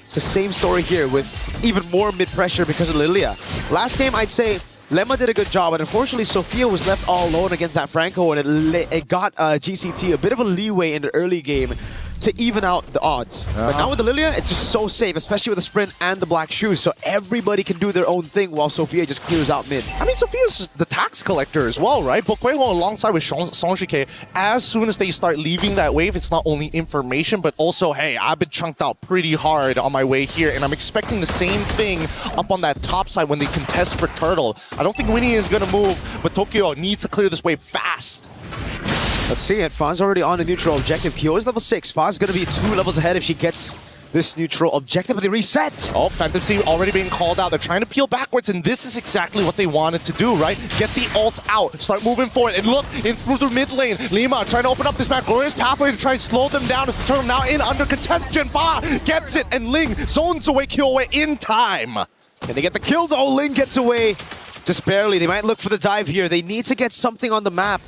it's the same story here with even more mid-pressure because of Lilia. Last game, I'd say Lemma did a good job, but unfortunately Sophia was left all alone against that Franco, and it got GCT a bit of a leeway in the early game to even out the odds. But now with the Lilia, it's just so safe, especially with the sprint and the black shoes, so everybody can do their own thing while Sophia just clears out mid. I mean, Sophia's just the tax collector as well, right? Bokweiho alongside with Sonjike, as soon as they start leaving that wave, it's not only information, but also, hey, I've been chunked out pretty hard on my way here, and I'm expecting the same thing up on that top side when they contest for Turtle. I don't think Winnie is going to move, but Tokyo needs to clear this wave fast. Let's see it. Faz already on a neutral objective. Kyo is level 6. Faz is going to be 2 levels ahead if she gets this neutral objective, but they reset. Oh, Phantom Steed already being called out. They're trying to peel backwards, and this is exactly what they wanted to do, right? Get the ult out, start moving forward, and look, in through the mid lane. Lima trying to open up this map. Glorious Pathway to try and slow them down as the turtle now in under contention. Fa gets it, and Ling zones away Kyoe in time. Can they get the kill though? Ling gets away. Just barely. They might look for the dive here. They need to get something on the map.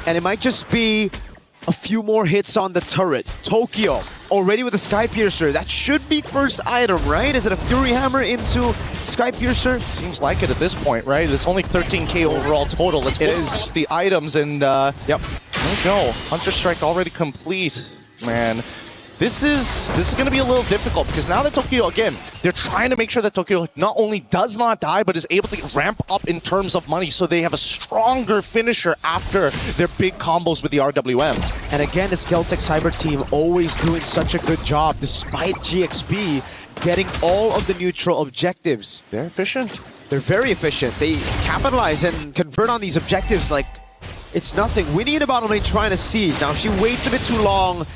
And it might just be a few more hits on the turret. Tokyo, already with the Sky Piercer. That should be first item, right? Is it a Fury Hammer into Sky Piercer? Seems like it at this point, right? It's only 13k overall total. Let's put the items and yep. There we go. Hunter Strike already complete. Man, this is going to be a little difficult because now that Tokyo, again, they're trying to make sure that Tokyo not only does not die, but is able to ramp up in terms of money so they have a stronger finisher after their big combos with the RWM. And again, it's Geltec Cyber Team always doing such a good job despite GXP getting all of the neutral objectives. They're efficient. They're very efficient. They capitalize and convert on these objectives like it's nothing. Winnie in the bottom lane trying to siege. Now, if she waits a bit too long,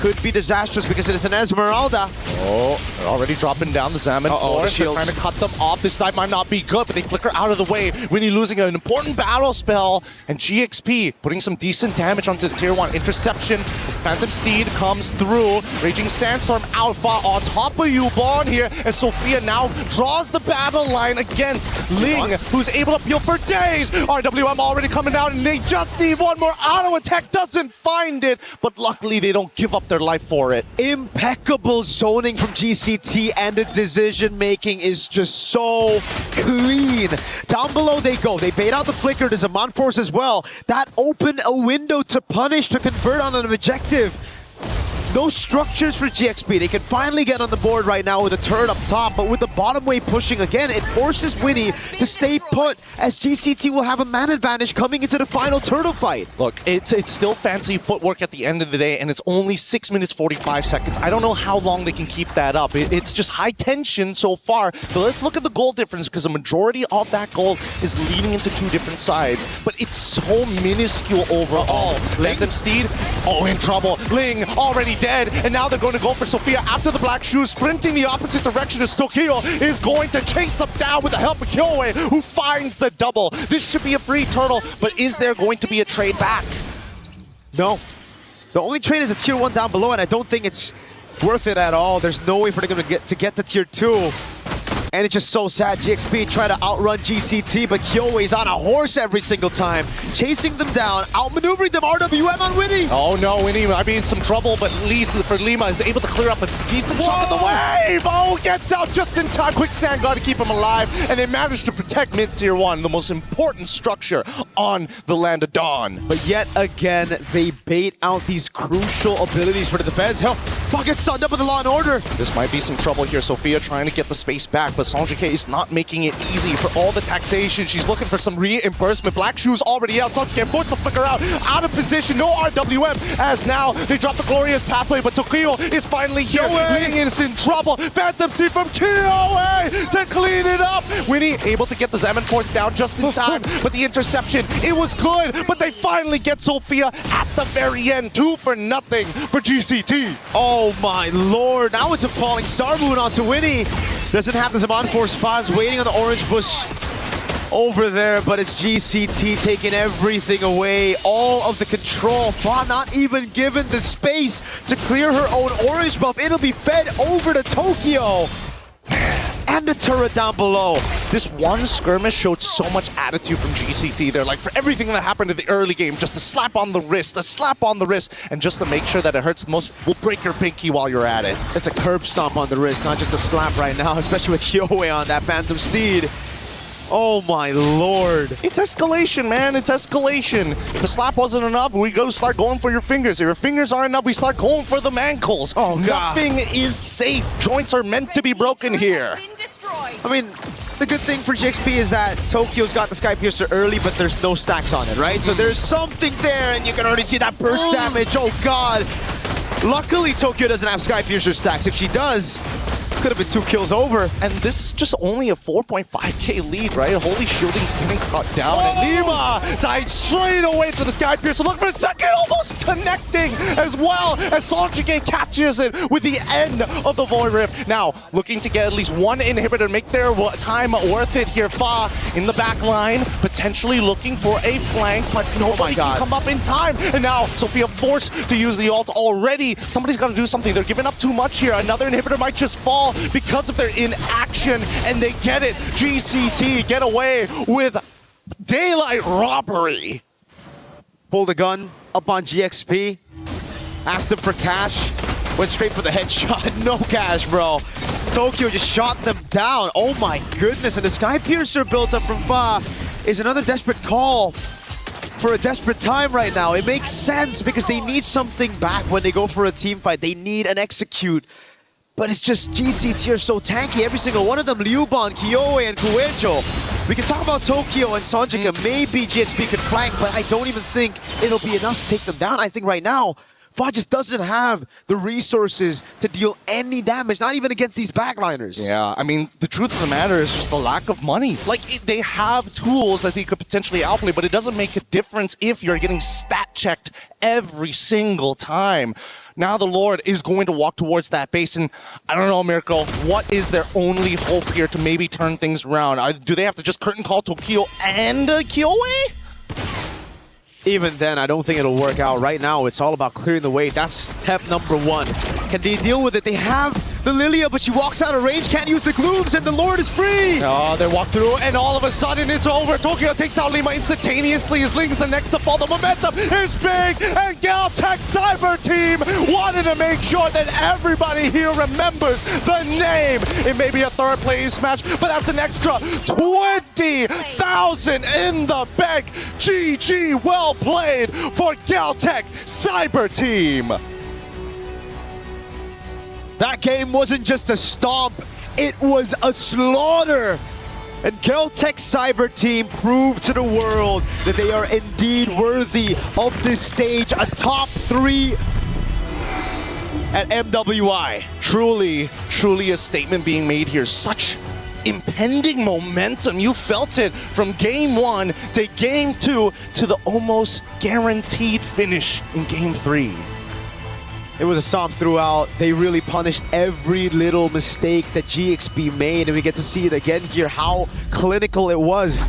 could be disastrous because it is an Esmeralda. Oh, they're already dropping down the Zaman Force. They're trying to cut them off. This snipe might not be good, but they flicker out of the way. Winnie losing an important battle spell, and GXP putting some decent damage onto the tier 1 interception as Phantom Steed comes through. Raging Sandstorm Alpha on top of you, Born here, as Sophia now draws the battle line against Ling, who's able to peel for days. RWM already coming out, and they just need one more auto attack. Doesn't find it, but luckily they don't give up their life for it. Impeccable zoning from GCT, and the decision making is just so clean. Down below they go. They bait out the flicker to Zaman Force as well. That opened a window to punish, to convert on an objective. No structures for GXP. They can finally get on the board right now with a turret up top, but with the bottom wave pushing again, it forces Winnie to stay put as GCT will have a man advantage coming into the final turtle fight. Look, it's still fancy footwork at the end of the day, and it's only 6 minutes 45 seconds. I don't know how long they can keep that up. It's just high tension so far, but let's look at the goal difference because the majority of that goal is leading into 2 different sides, but it's so minuscule overall. Phantom Steed, in trouble. Ling already dead, and now they're going to go for Sophia after the black shoes, sprinting the opposite direction as Tokyo is going to chase them down with the help of Kyoe, who finds the double. This should be a free turtle, but is there going to be a trade back? No. The only trade is a tier 1 down below, and I don't think it's worth it at all. There's no way for them to get to tier 2. And it's just so sad. GXP try to outrun GCT, but Kyoei's on a horse every single time, chasing them down, outmaneuvering them. RWM on Winnie. Oh no, Winnie might be in some trouble, but at least for Lima is able to clear up a decent chunk of the wave. Oh, gets out just in time. Quicksand got to keep him alive, and they managed to protect mid tier 1, the most important structure on the land of Dawn. But yet again, they bait out these crucial abilities for the defense. Hell, fuck, gets stunned up with the Law and Order. This might be some trouble here. Sophia trying to get the space back, but Sanjike is not making it easy for all the taxation. She's looking for some reimbursement. Black Shoe's already out. Sanjike forced to flicker out of position. No RWM, as now they drop the glorious pathway, but Tokyo is finally here. Ling is in trouble. Phantom Seed from Kyoei to clean it up. Winnie able to get the Zeman Force down just in time, but the interception, it was good, but they finally get Sophia at the very end. 2 for nothing for GCT. Oh my lord, now it's a falling star moon onto Winnie. Doesn't have the Zaman Force. Faz waiting on the orange bush over there, but it's GCT taking everything away. All of the control. Fa not even given the space to clear her own orange buff. It'll be fed over to Tokyo. And the turret down below. This one skirmish showed so much attitude from GCT. They're like, for everything that happened in the early game, just a slap on the wrist, and just to make sure that it hurts the most, we'll break your pinky while you're at it. It's a curb stomp on the wrist, not just a slap right now, especially with Kyoei on that Phantom Steed. Oh my lord. It's escalation, man. It's escalation. If the slap wasn't enough, we go start going for your fingers. If your fingers aren't enough, we start going for the ankles. Oh, God. Nothing is safe. Joints are meant to be broken here. I mean, the good thing for GXP is that Tokyo's got the Skypiercer early, but there's no stacks on it, right? So there's something there, and you can already see that burst damage. Oh God. Luckily, Tokyo doesn't have Skypiercer stacks. If she does, could have been 2 kills over. And this is just only a 4.5k lead, right? Holy Shielding's getting cut down. And Lima died straight away to the Skypiercer. Look for a second, almost connecting as well as Sanjike catches it with the end of the Void Rift. Now, looking to get at least 1 inhibitor, make their time worth it here. Fa in the back line, potentially looking for a flank, but nobody can come up in time. And now, Sophia forced to use the ult already. Somebody's got to do something. They're giving up too much here. Another inhibitor might just fall because of their inaction, and they get it. GCT get away with daylight robbery. Pulled a gun up on GXP, asked him for cash, went straight for the headshot. No cash, bro. Tokyo just shot them down. Oh my goodness, and the Skypiercer built up from Fa is another desperate call for a desperate time right now. It makes sense because they need something back when they go for a team fight. They need an execute. But it's just GCT are so tanky. Every single one of them, Liuban, Kyoei, and Kuejo. We can talk about Tokyo and Sanjika. Maybe GXP could flank, but I don't even think it'll be enough to take them down. I think right now, Fa just doesn't have the resources to deal any damage, not even against these backliners. Yeah, I mean, the truth of the matter is just the lack of money. Like, they have tools that they could potentially outplay, but it doesn't make a difference if you're getting stat checked every single time. Now the Lord is going to walk towards that base, and I don't know, Miracle, what is their only hope here to maybe turn things around? Do they have to just curtain call Tokyo and Kyoei? Even then, I don't think it'll work out. Right now, it's all about clearing the way. That's step number 1. Can they deal with it? They have the Lilia, but she walks out of range, can't use the glooms, and the Lord is free! Oh, they walk through, and all of a sudden, it's over. Tokyo takes out Lima instantaneously. As Ling's the next to fall. The momentum is big, and Galtech Cyber Team wanted to make sure that everybody here remembers the name. It may be a third place match, but that's an extra 20,000 in the bank. GG, well played for Galtech Cyber Team. That game wasn't just a stomp, it was a slaughter. And Galtech Cyber Team proved to the world that they are indeed worthy of this stage, a top 3 at MWI. Truly a statement being made here. Such impending momentum. You felt it from game 1 to game 2 to the almost guaranteed finish in game 3. It was a stomp throughout. They really punished every little mistake that GXP made, and we get to see it again here, how clinical it was.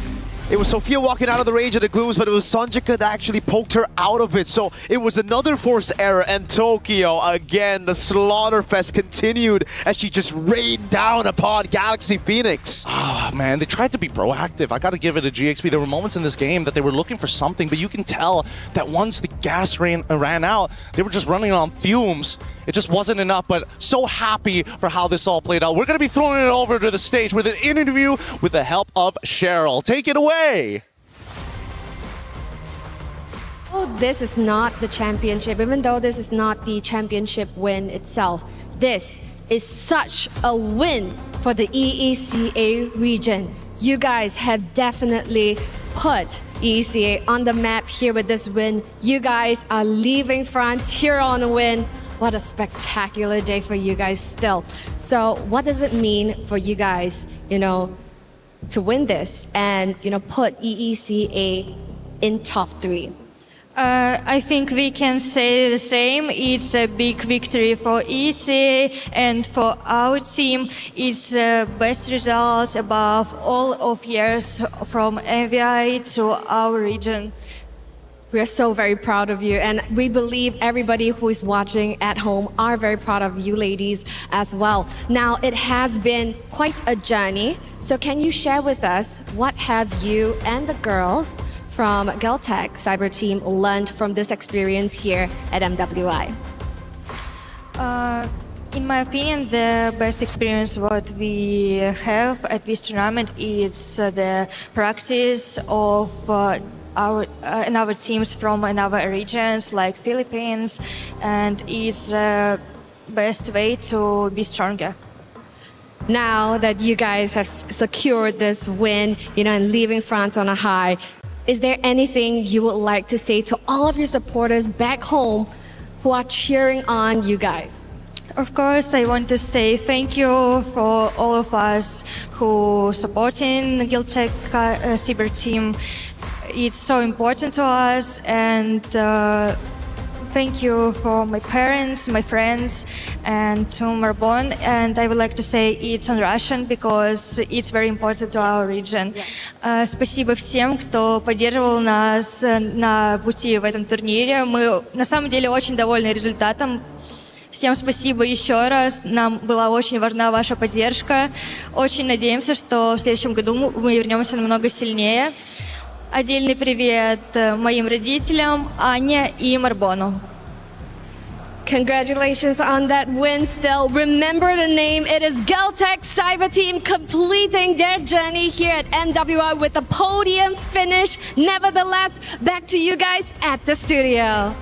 It was Sophia walking out of the range of the glooms, but it was Sanjika that actually poked her out of it. So it was another forced error, and Tokyo, again, the slaughterfest continued as she just rained down upon Galaxy Phoenix. Oh, man, they tried to be proactive. I got to give it to GXP. There were moments in this game that they were looking for something, but you can tell that once the gas ran out, they were just running on fumes. It just wasn't enough, but so happy for how this all played out. We're going to be throwing it over to the stage with an interview with the help of Cheryl. Take it away. Oh, this is not the championship, even though this is not the championship win itself. This is such a win for the EECA region. You guys have definitely put EECA on the map here with this win. You guys are leaving France here on a win. What a spectacular day for you guys still. So what does it mean for you guys, to win this and, put EECA in top 3? I think we can say the same. It's a big victory for ECA, and for our team, it's best results above all of years from MWI to our region. We are so very proud of you, and we believe everybody who is watching at home are very proud of you ladies as well. Now, it has been quite a journey, so can you share with us what have you and the girls from Geltec Cyber Team learned from this experience here at MWI? In my opinion, the best experience what we have at this tournament is the practice of our teams from other regions like Philippines, and it's the best way to be stronger. Now that you guys have secured this win, and leaving France on a high, is there anything you would like to say to all of your supporters back home who are cheering on you guys? Of course, I want to say thank you for all of us who supporting Geltec Cyber Team. It's so important to us, and thank you for my parents, my friends, and to Marbon. And I would like to say it's on Russian because it's very important to our region. Спасибо всем, кто поддерживал нас на пути в этом турнире. Мы на самом деле очень довольны результатом. Всем спасибо еще раз. Нам была очень важна ваша поддержка. Очень надеемся, что в следующем году мы вернемся намного сильнее. Отдельный привет моим родителям, Ане и Марбону. Congratulations on that win still. Remember the name. It is Geltec Cyber Team completing their journey here at MWI with a podium finish. Nevertheless, back to you guys at the studio.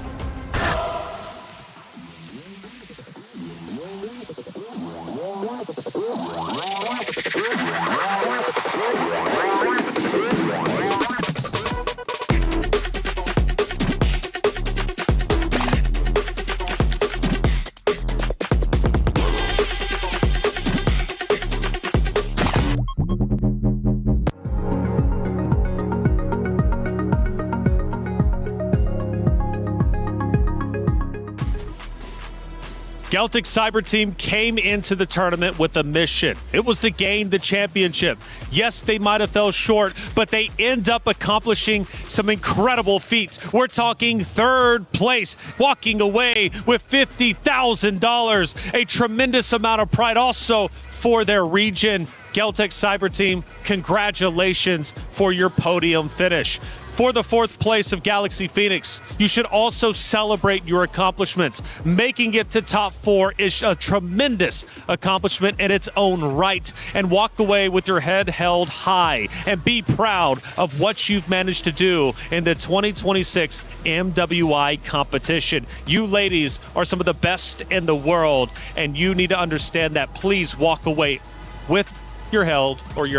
Geltec Cyber Team came into the tournament with a mission. It was to gain the championship. Yes, they might have fell short, but they end up accomplishing some incredible feats. We're talking third place, walking away with $50,000, a tremendous amount of pride also for their region. Geltec Cyber Team, congratulations for your podium finish. For the fourth place of Galaxy Phoenix, you should also celebrate your accomplishments. Making it to top 4 is a tremendous accomplishment in its own right. And walk away with your head held high and be proud of what you've managed to do in the 2026 MWI competition. You ladies are some of the best in the world, and you need to understand that. Please walk away with your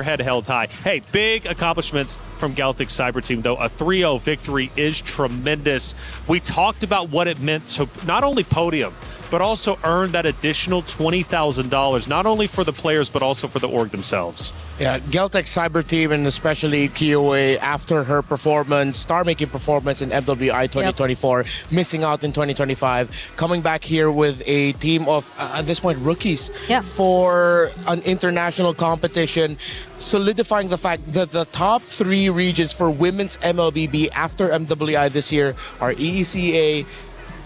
head held high. Hey, big accomplishments from Geltec Cyber Team, though. A 3-0 victory is tremendous. We talked about what it meant to not only podium, but also earn that additional $20,000, not only for the players, but also for the org themselves. Yeah, Geltec Cyber Team and especially KOA after her performance, star-making performance in MWI 2024, missing out in 2025, coming back here with a team of, at this point, rookies for an international competition, solidifying the fact that the top 3 regions for women's MLBB after MWI this year are EECA,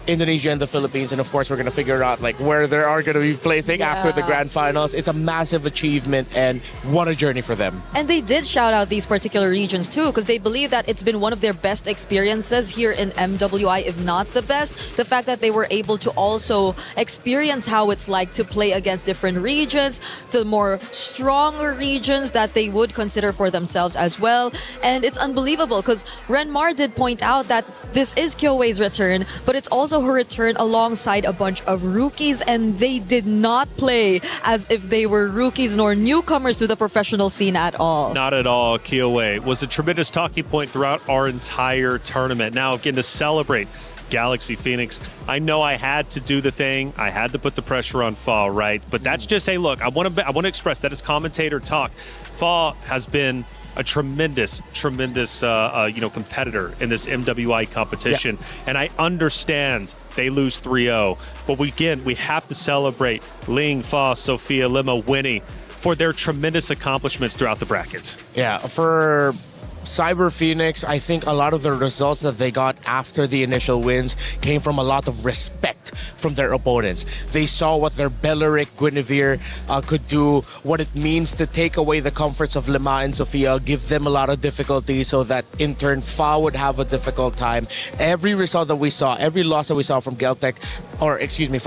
Indonesia and the Philippines, and of course we're going to figure out like where they are going to be placing after the grand finals. It's a massive achievement and what a journey for them. And they did shout out these particular regions too, because they believe that it's been one of their best experiences here in MWI, if not the best. The fact that they were able to also experience how it's like to play against different regions, the more stronger regions that they would consider for themselves as well. And it's unbelievable because Renmar did point out that this is KOA's return, but it's also her return alongside a bunch of rookies, and they did not play as if they were rookies nor newcomers to the professional scene at all. Not at all. KOA was a tremendous talking point throughout our entire tournament. Now, again, to celebrate Galaxy Phoenix, I know I had to do the thing. I had to put the pressure on Fa, right? But that's just, hey, look, I want to express that as commentator talk. Fa has been a tremendous competitor in this MWI competition. And I understand they lose 3-0. But we have to celebrate Ling, Fa, Sophia, Lima, Winnie for their tremendous accomplishments throughout the bracket. Yeah, for Cyber Phoenix, I think a lot of the results that they got after the initial wins came from a lot of respect from their opponents. They saw what their Belleric Guinevere could do, what it means to take away the comforts of Lima and Sofia, give them a lot of difficulty so that in turn Fa would have a difficult time. Every result that we saw, every loss that we saw from from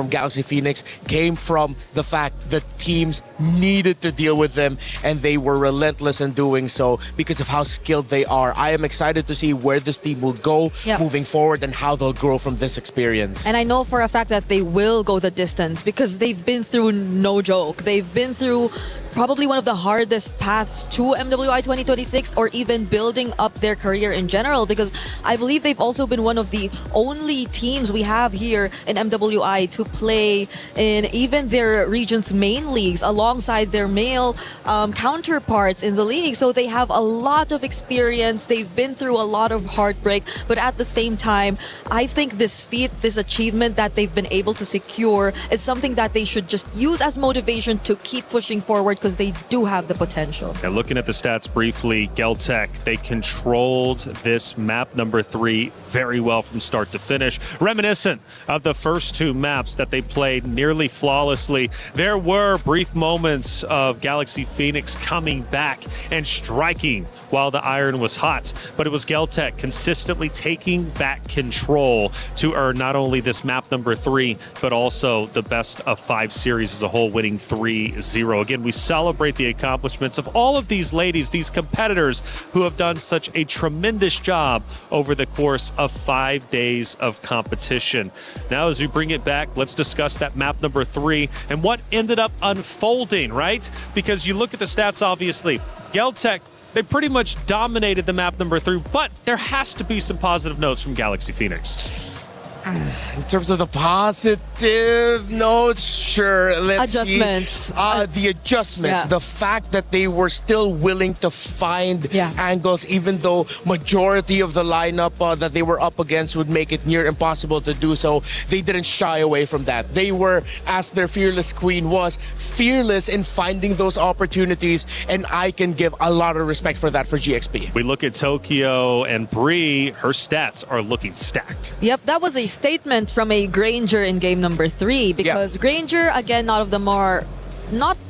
Galaxy Phoenix came from the fact that teams needed to deal with them, and they were relentless in doing so because of how skilled they are. I am excited to see where this team will go moving forward and how they'll grow from this experience. And I know for a fact that they will go the distance because they've been through no joke. They've been through probably one of the hardest paths to MWI 2026 or even building up their career in general, because I believe they've also been one of the only teams we have here in MWI to play in even their region's main leagues alongside their male counterparts in the league. So they have a lot of experience. They've been through a lot of heartbreak, but at the same time, I think this feat, this achievement that they've been able to secure is something that they should just use as motivation to keep pushing forward, because they do have the potential. Now, looking at the stats briefly, Geltec, they controlled this map number 3 very well from start to finish. Reminiscent of the first 2 maps that they played nearly flawlessly. There were brief moments of Galaxy Phoenix coming back and striking while the iron was hot, but it was Geltec consistently taking back control to earn not only this map number 3, but also the best of 5 series as a whole, winning 3-0. Again, we celebrate the accomplishments of all of these ladies, these competitors who have done such a tremendous job over the course of 5 days of competition. Now, as we bring it back, let's discuss that map number 3 and what ended up unfolding, right? Because you look at the stats, obviously, Geltec, they pretty much dominated the map number 3, but there has to be some positive notes from Galaxy Phoenix. In terms of the positive notes, sure. Let's adjustments. See. The adjustments. The fact that they were still willing to find angles, even though majority of the lineup that they were up against would make it near impossible to do so. They didn't shy away from that. They were, as their fearless queen was, fearless in finding those opportunities, and I can give a lot of respect for that for GXP. We look at Tokyo and Bree, her stats are looking stacked. Yep, that was a statement from a Granger in game number 3, because Granger, again, not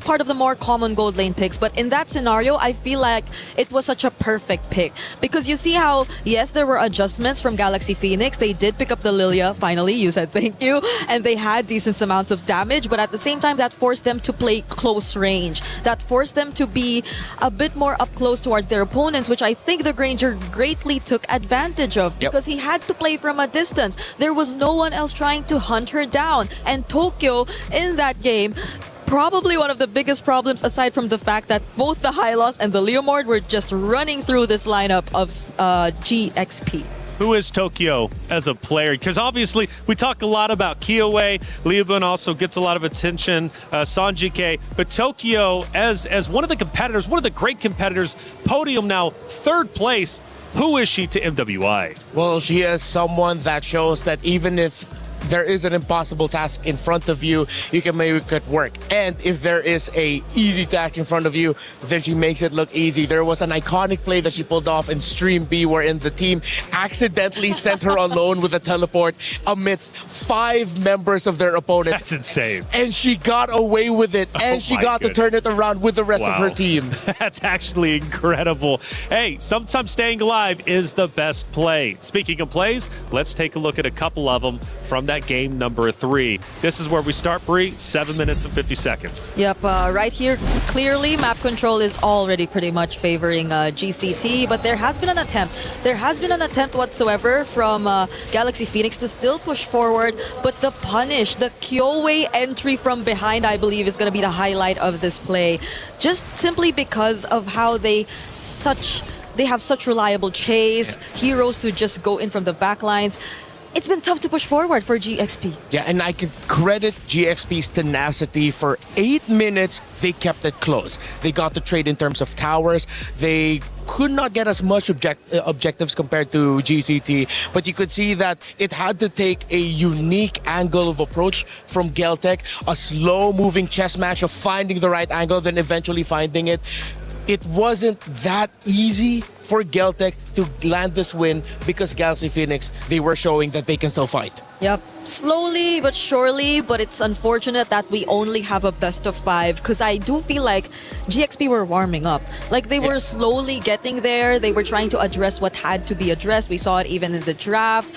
part of the more common gold lane picks, but in that scenario, I feel like it was such a perfect pick, because you see how, yes, there were adjustments from Galaxy Phoenix. They did pick up the Lilia, finally, you said thank you, and they had decent amounts of damage, but at the same time, that forced them to play close range. That forced them to be a bit more up close toward their opponents, which I think the Granger greatly took advantage of, because he had to play from a distance. There was no one else trying to hunt her down, and Tokyo, in that game, probably one of the biggest problems, aside from the fact that both the Hylos and the Leomord were just running through this lineup of GXP. Who is Tokyo as a player? Because obviously we talk a lot about Kyoei. Liubun also gets a lot of attention, Sanjike. But Tokyo as one of the competitors, one of the great competitors, podium now, third place. Who is she to MWI? Well, she is someone that shows that even if there is an impossible task in front of you, you can make it work. And if there is a easy task in front of you, then she makes it look easy. There was an iconic play that she pulled off in Stream B wherein the team accidentally sent her alone with a teleport amidst 5 members of their opponents. That's insane. And she got away with it, and she got to turn it around with the rest of her team. That's actually incredible. Hey, sometimes staying alive is the best play. Speaking of plays, let's take a look at a couple of them from that game number 3. This is where we start, Bree. 7 minutes and 50 seconds. Yep, right here, clearly map control is already pretty much favoring GCT, but there has been an attempt. There has been an attempt whatsoever from Galaxy Phoenix to still push forward, but the punish, the Kyoei entry from behind, I believe, is going to be the highlight of this play. Just simply because of how they have such reliable chase, heroes to just go in from the back lines. It's been tough to push forward for GXP. Yeah, and I can credit GXP's tenacity. For 8 minutes, they kept it close. They got the trade in terms of towers. They could not get as much objectives compared to GCT, but you could see that it had to take a unique angle of approach from Geltec, a slow-moving chess match of finding the right angle, then eventually finding it. It wasn't that easy for Geltec to land this win because Galaxy Phoenix, they were showing that they can still fight. Yep, slowly but surely, but it's unfortunate that we only have a best of 5 because I do feel like GXP were warming up. Like they were slowly getting there. They were trying to address what had to be addressed. We saw it even in the draft.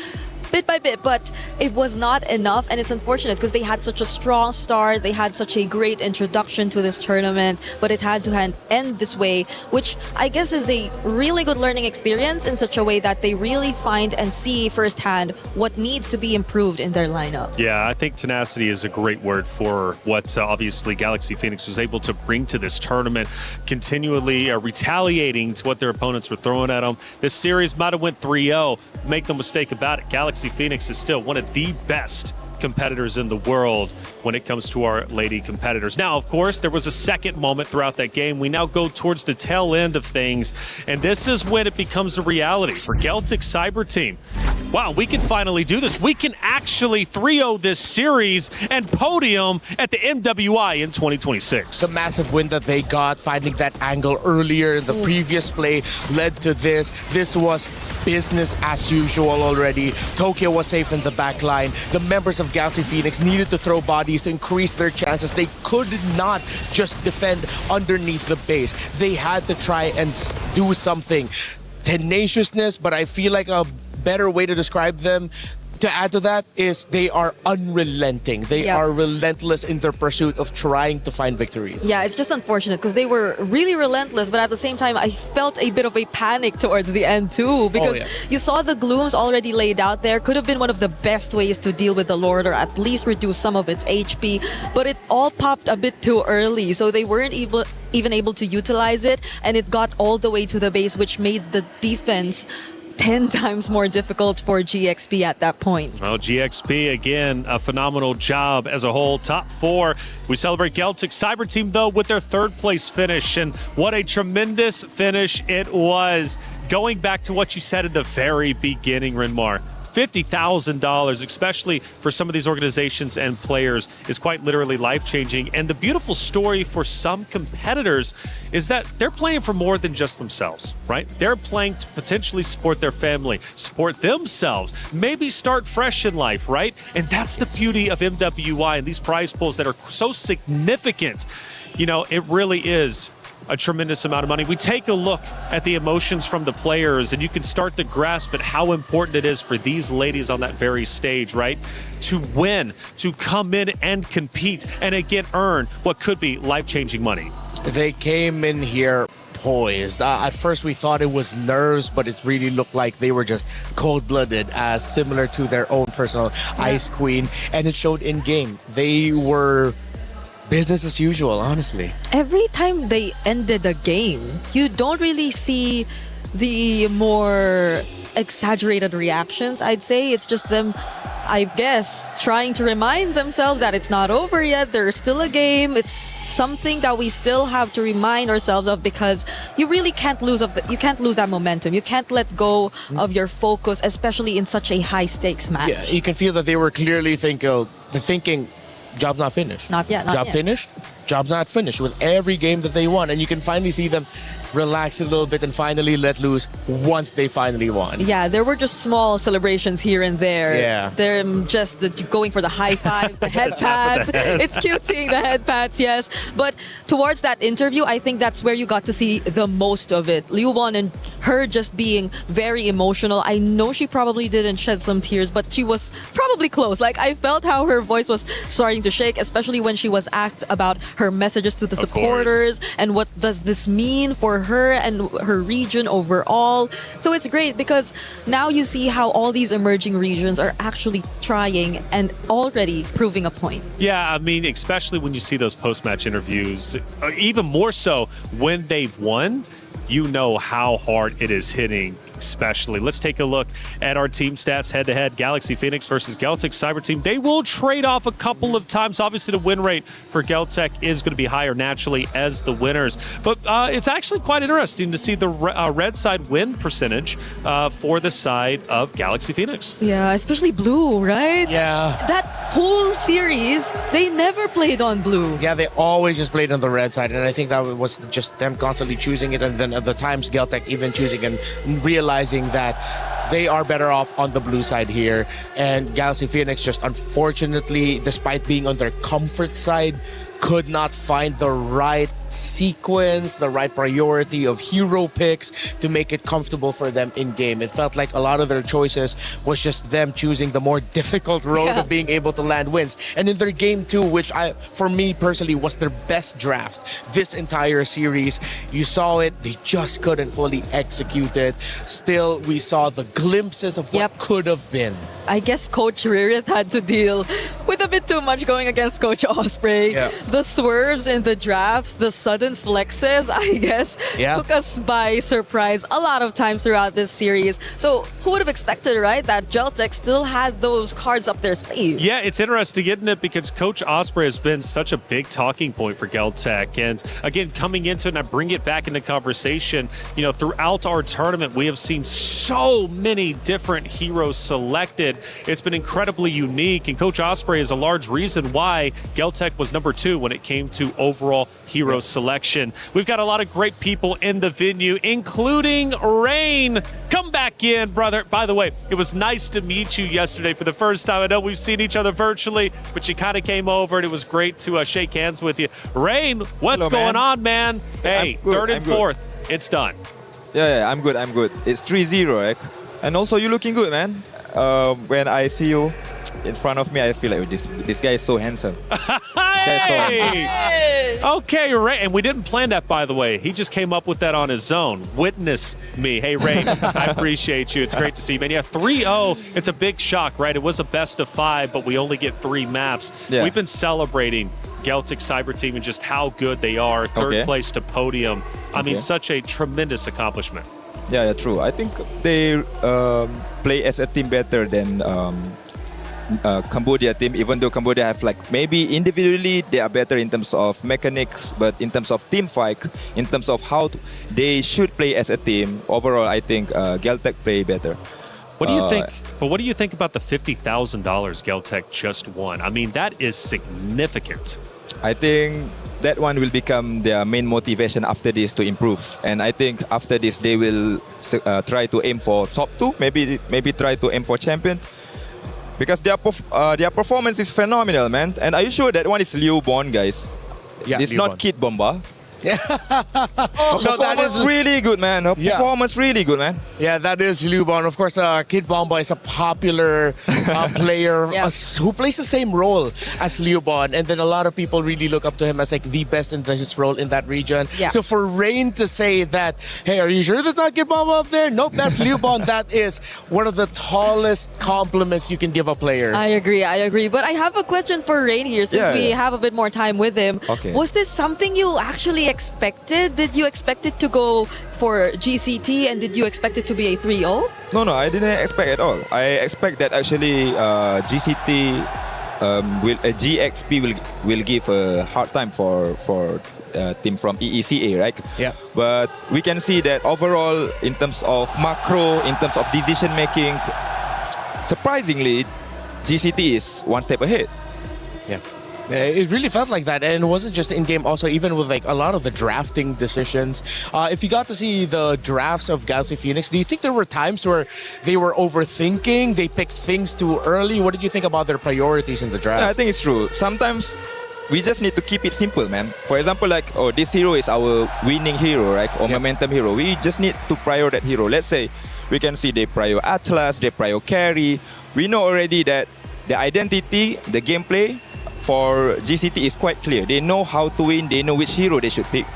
Bit by bit, but it was not enough, and it's unfortunate because they had such a strong start, they had such a great introduction to this tournament, but it had to end this way, which I guess is a really good learning experience in such a way that they really find and see firsthand what needs to be improved in their lineup. Yeah, I think tenacity is a great word for what obviously Galaxy Phoenix was able to bring to this tournament, continually retaliating to what their opponents were throwing at them. This series might have went 3-0. Make no mistake about it, Galaxy Phoenix is still one of the best competitors in the world when it comes to our lady competitors. Now, of course, there was a second moment throughout that game. We now go towards the tail end of things, and this is when it becomes a reality for Geltic Cyber Team. Wow, we can finally do this. We can actually 3-0 this series and podium at the MWI in 2026. The massive win that they got, finding that angle earlier in the previous play, led to this. This was business as usual already. Tokyo was safe in the back line. The members of Galaxy Phoenix needed to throw bodies to increase their chances. They could not just defend underneath the base. They had to try and do something. Tenaciousness, but I feel like a better way to describe them, to add to that, is they are unrelenting. They are relentless in their pursuit of trying to find victories. Yeah, it's just unfortunate because they were really relentless, but at the same time, I felt a bit of a panic towards the end too, because you saw the glooms already laid out there. Could have been one of the best ways to deal with the Lord, or at least reduce some of its HP, but it all popped a bit too early, so they weren't even able to utilize it, and it got all the way to the base, which made the defense 10 times more difficult for GXP at that point. Well, GXP, again, a phenomenal job as a whole. Top 4. We celebrate Geltic Cyber Team, though, with their 3rd place finish. And what a tremendous finish it was. Going back to what you said at the very beginning, Renmar, $50,000, especially for some of these organizations and players, is quite literally life-changing. And the beautiful story for some competitors is that they're playing for more than just themselves, right? They're playing to potentially support their family, support themselves, maybe start fresh in life, right? And that's the beauty of MWI and these prize pools that are so significant. You know, it really is a tremendous amount of money. We take a look at the emotions from the players, and you can start to grasp at how important it is for these ladies on that very stage, right? To win, to come in and compete, and again earn what could be life-changing money. They came in here poised. At first we thought it was nerves, but it really looked like they were just cold-blooded, as similar to their own personal Ice Queen, and it showed in-game. They were business as usual, honestly. Every time they ended a game, you don't really see the more exaggerated reactions, I'd say. It's just them, I guess, trying to remind themselves that it's not over yet. There's still a game. It's something that we still have to remind ourselves of, because you really can't lose you can't lose that momentum. You can't let go of your focus, especially in such a high stakes match. Yeah, you can feel that they were clearly thinking, job's not finished. Not yet. Job finished? Job's not finished with every game that they won. And you can finally see them relax a little bit and finally let loose once they finally won. Yeah, there were just small celebrations here and there. Yeah. They're just going for the high fives, the head pats. It's cute seeing the head pats, yes. But towards that interview, I think that's where you got to see the most of it. Liu Bon and her just being very emotional. I know she probably didn't shed some tears, but she was probably close. Like, I felt how her voice was starting to shake, especially when she was asked about her messages to the supporters and what does this mean for her and her region overall. So it's great because now you see how all these emerging regions are actually trying and already proving a point. Yeah, I mean, especially when you see those post-match interviews, even more so when they've won, you know how hard it is hitting. Especially. Let's take a look at our team stats head-to-head. Galaxy Phoenix versus Geltec Cyber Team. They will trade off a couple of times. Obviously, the win rate for Geltec is going to be higher naturally as the winners. But it's actually quite interesting to see the red side win percentage for the side of Galaxy Phoenix. Yeah, especially blue, right? Yeah. That whole series, they never played on blue. Yeah, they always just played on the red side, and I think that was just them constantly choosing it, and then at the times Geltec even choosing and realizing that they are better off on the blue side here. And Galaxy Phoenix just unfortunately, despite being on their comfort side, could not find the right sequence, the right priority of hero picks to make it comfortable for them in game. It felt like a lot of their choices was just them choosing the more difficult road of being able to land wins. And in their game 2, which for me personally was their best draft this entire series, you saw it, they just couldn't fully execute it. Still, we saw the glimpses of what could have been. I guess Coach Ririth had to deal with a bit too much going against Coach Osprey. Yeah. The swerves in the drafts, the sudden flexes, I guess, took us by surprise a lot of times throughout this series. So who would have expected, right, that Geltec still had those cards up their sleeve? Yeah, it's interesting, isn't it? Because Coach Osprey has been such a big talking point for Geltec. And again, coming into it, and I bring it back into conversation, you know, throughout our tournament, we have seen so many different heroes selected. It's been incredibly unique, and Coach Osprey is a large reason why Geltec was number 2 when it came to overall hero selection. We've got a lot of great people in the venue, including Rain. Come back in, brother. By the way, it was nice to meet you yesterday for the first time. I know we've seen each other virtually, but you kind of came over, and it was great to shake hands with you. Rain, what's going on, man? Hey, third and fourth, it's done. Yeah, I'm good. It's 3-0, right? And also, you're looking good, man. When I see you in front of me, I feel like this guy is so handsome. Hey! Okay, Ray, and we didn't plan that, by the way. He just came up with that on his own. Witness me. Hey, Ray, I appreciate you. It's great to see you, man. Yeah, 3-0, it's a big shock, right? It was a best of 5, but we only get 3 maps. Yeah. We've been celebrating Geltec Cyber Team and just how good they are. Third place to podium. I mean, such a tremendous accomplishment. Yeah, true. I think they play as a team better than Cambodia team, even though Cambodia have maybe individually they are better in terms of mechanics, but in terms of team fight, in terms of how they should play as a team, overall I think Geltec play better. What do you think? But what do you think about the $50,000 Geltec just won? I mean, that is significant. I think that one will become their main motivation after this to improve, and I think after this they will try to aim for top 2, maybe try to aim for champion, because their performance is phenomenal, man. And are you sure that one is Liu Bon, guys? Yeah, it's Liu not Bon. Kid Bomba. No, that is really good, man. Her performance really good, man. Yeah, that is Liu Bon. Of course, Kid Bomba is a popular player who plays the same role as Liu Bon, and then a lot of people really look up to him as the best in his role in that region. Yeah. So for Rain to say that, hey, are you sure there's not Kid Bomba up there? Nope, that's Liu Bon. That is one of the tallest compliments you can give a player. I agree. But I have a question for Rain here, since we have a bit more time with him. Okay. Was this something you actually really expected? Did you expect it to go for GCT, and did you expect it to be a 3-0? No, I didn't expect at all. I expect that actually GCT GXP will give a hard time for team from EECA, right? Yeah. But we can see that overall, in terms of macro, in terms of decision making, surprisingly, GCT is one step ahead. Yeah. It really felt like that, and it wasn't just in game. Also, even with like a lot of the drafting decisions. If you got to see the drafts of Galaxy Phoenix, do you think there were times where they were overthinking? They picked things too early. What did you think about their priorities in the draft? Yeah, I think it's true. Sometimes we just need to keep it simple, man. For example, like, this hero is our winning hero, right? Or momentum hero. We just need to prior that hero. Let's say we can see they prior Atlas, they prior carry. We know already that the identity, the gameplay for GCT is quite clear. They know how to win. They know which hero they should pick.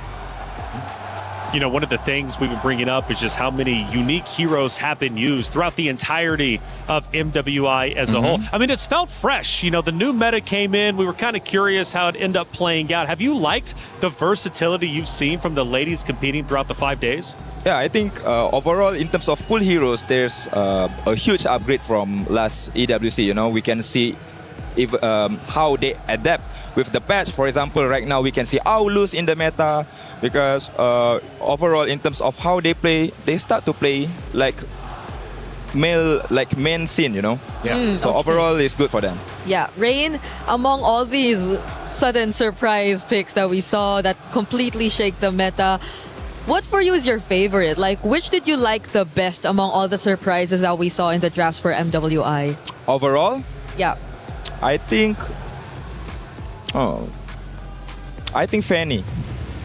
You know, one of the things we've been bringing up is just how many unique heroes have been used throughout the entirety of MWI as a whole. I mean, it's felt fresh. You know, the new meta came in. We were kind of curious how it ended up playing out. Have you liked the versatility you've seen from the ladies competing throughout the 5 days? Yeah, I think overall, in terms of pool heroes, there's a huge upgrade from last EWC. You know, we can see if how they adapt with the patch. For example, right now we can see Aulus in the meta because overall, in terms of how they play, they start to play like main scene, you know. Yeah. So overall, it's good for them. Yeah, Rain, among all these sudden surprise picks that we saw that completely shake the meta, what for you is your favorite? Like, which did you like the best among all the surprises that we saw in the drafts for MWI? Overall, Yeah. I think Fanny.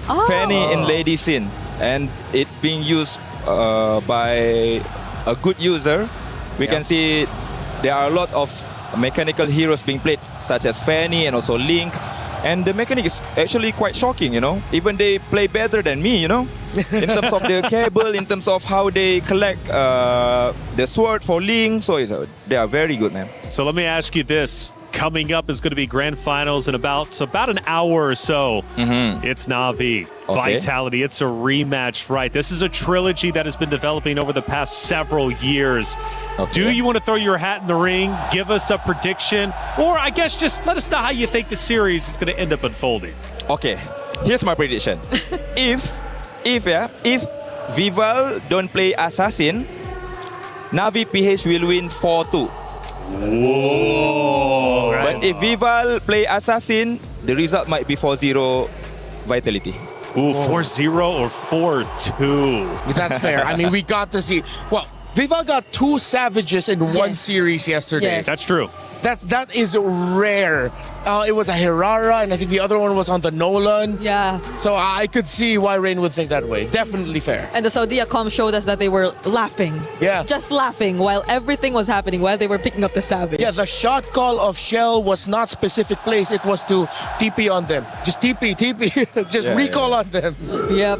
Oh. Fanny in lady scene, and it's being used by a good user. We can see there are a lot of mechanical heroes being played, such as Fanny and also Link. And the mechanic is actually quite shocking, you know. Even they play better than me, you know. In terms of the cable, in terms of how they collect the sword for Link. So they are very good, man. So let me ask you this. Coming up is going to be grand finals in about an hour or so. It's Na'Vi, Vitality. It's a rematch, right? This is a trilogy that has been developing over the past several years. Do you want to throw your hat in the ring, give us a prediction, or I guess just let us know how you think the series is going to end up unfolding? Okay, here's my prediction. if Vival don't play Assassin, Na'Vi PH will win 4-2. Whoa. But if Vival play Assassin, the result might be 4-0 Vitality. Ooh, 4-0 or 4-2. That's fair. I mean, we got to see. Well, Viva got 2 Savages in one series yesterday. That's true. That is rare. It was a Hirara, and I think the other one was on the Nolan. Yeah. So I could see why Rain would think that way. Definitely fair. And the Saudiacom showed us that they were laughing. Yeah. Just laughing while everything was happening, while they were picking up the Savage. Yeah, the shot call of Shell was not specific place. It was to TP on them. Just TP. Just recall on them. Yep.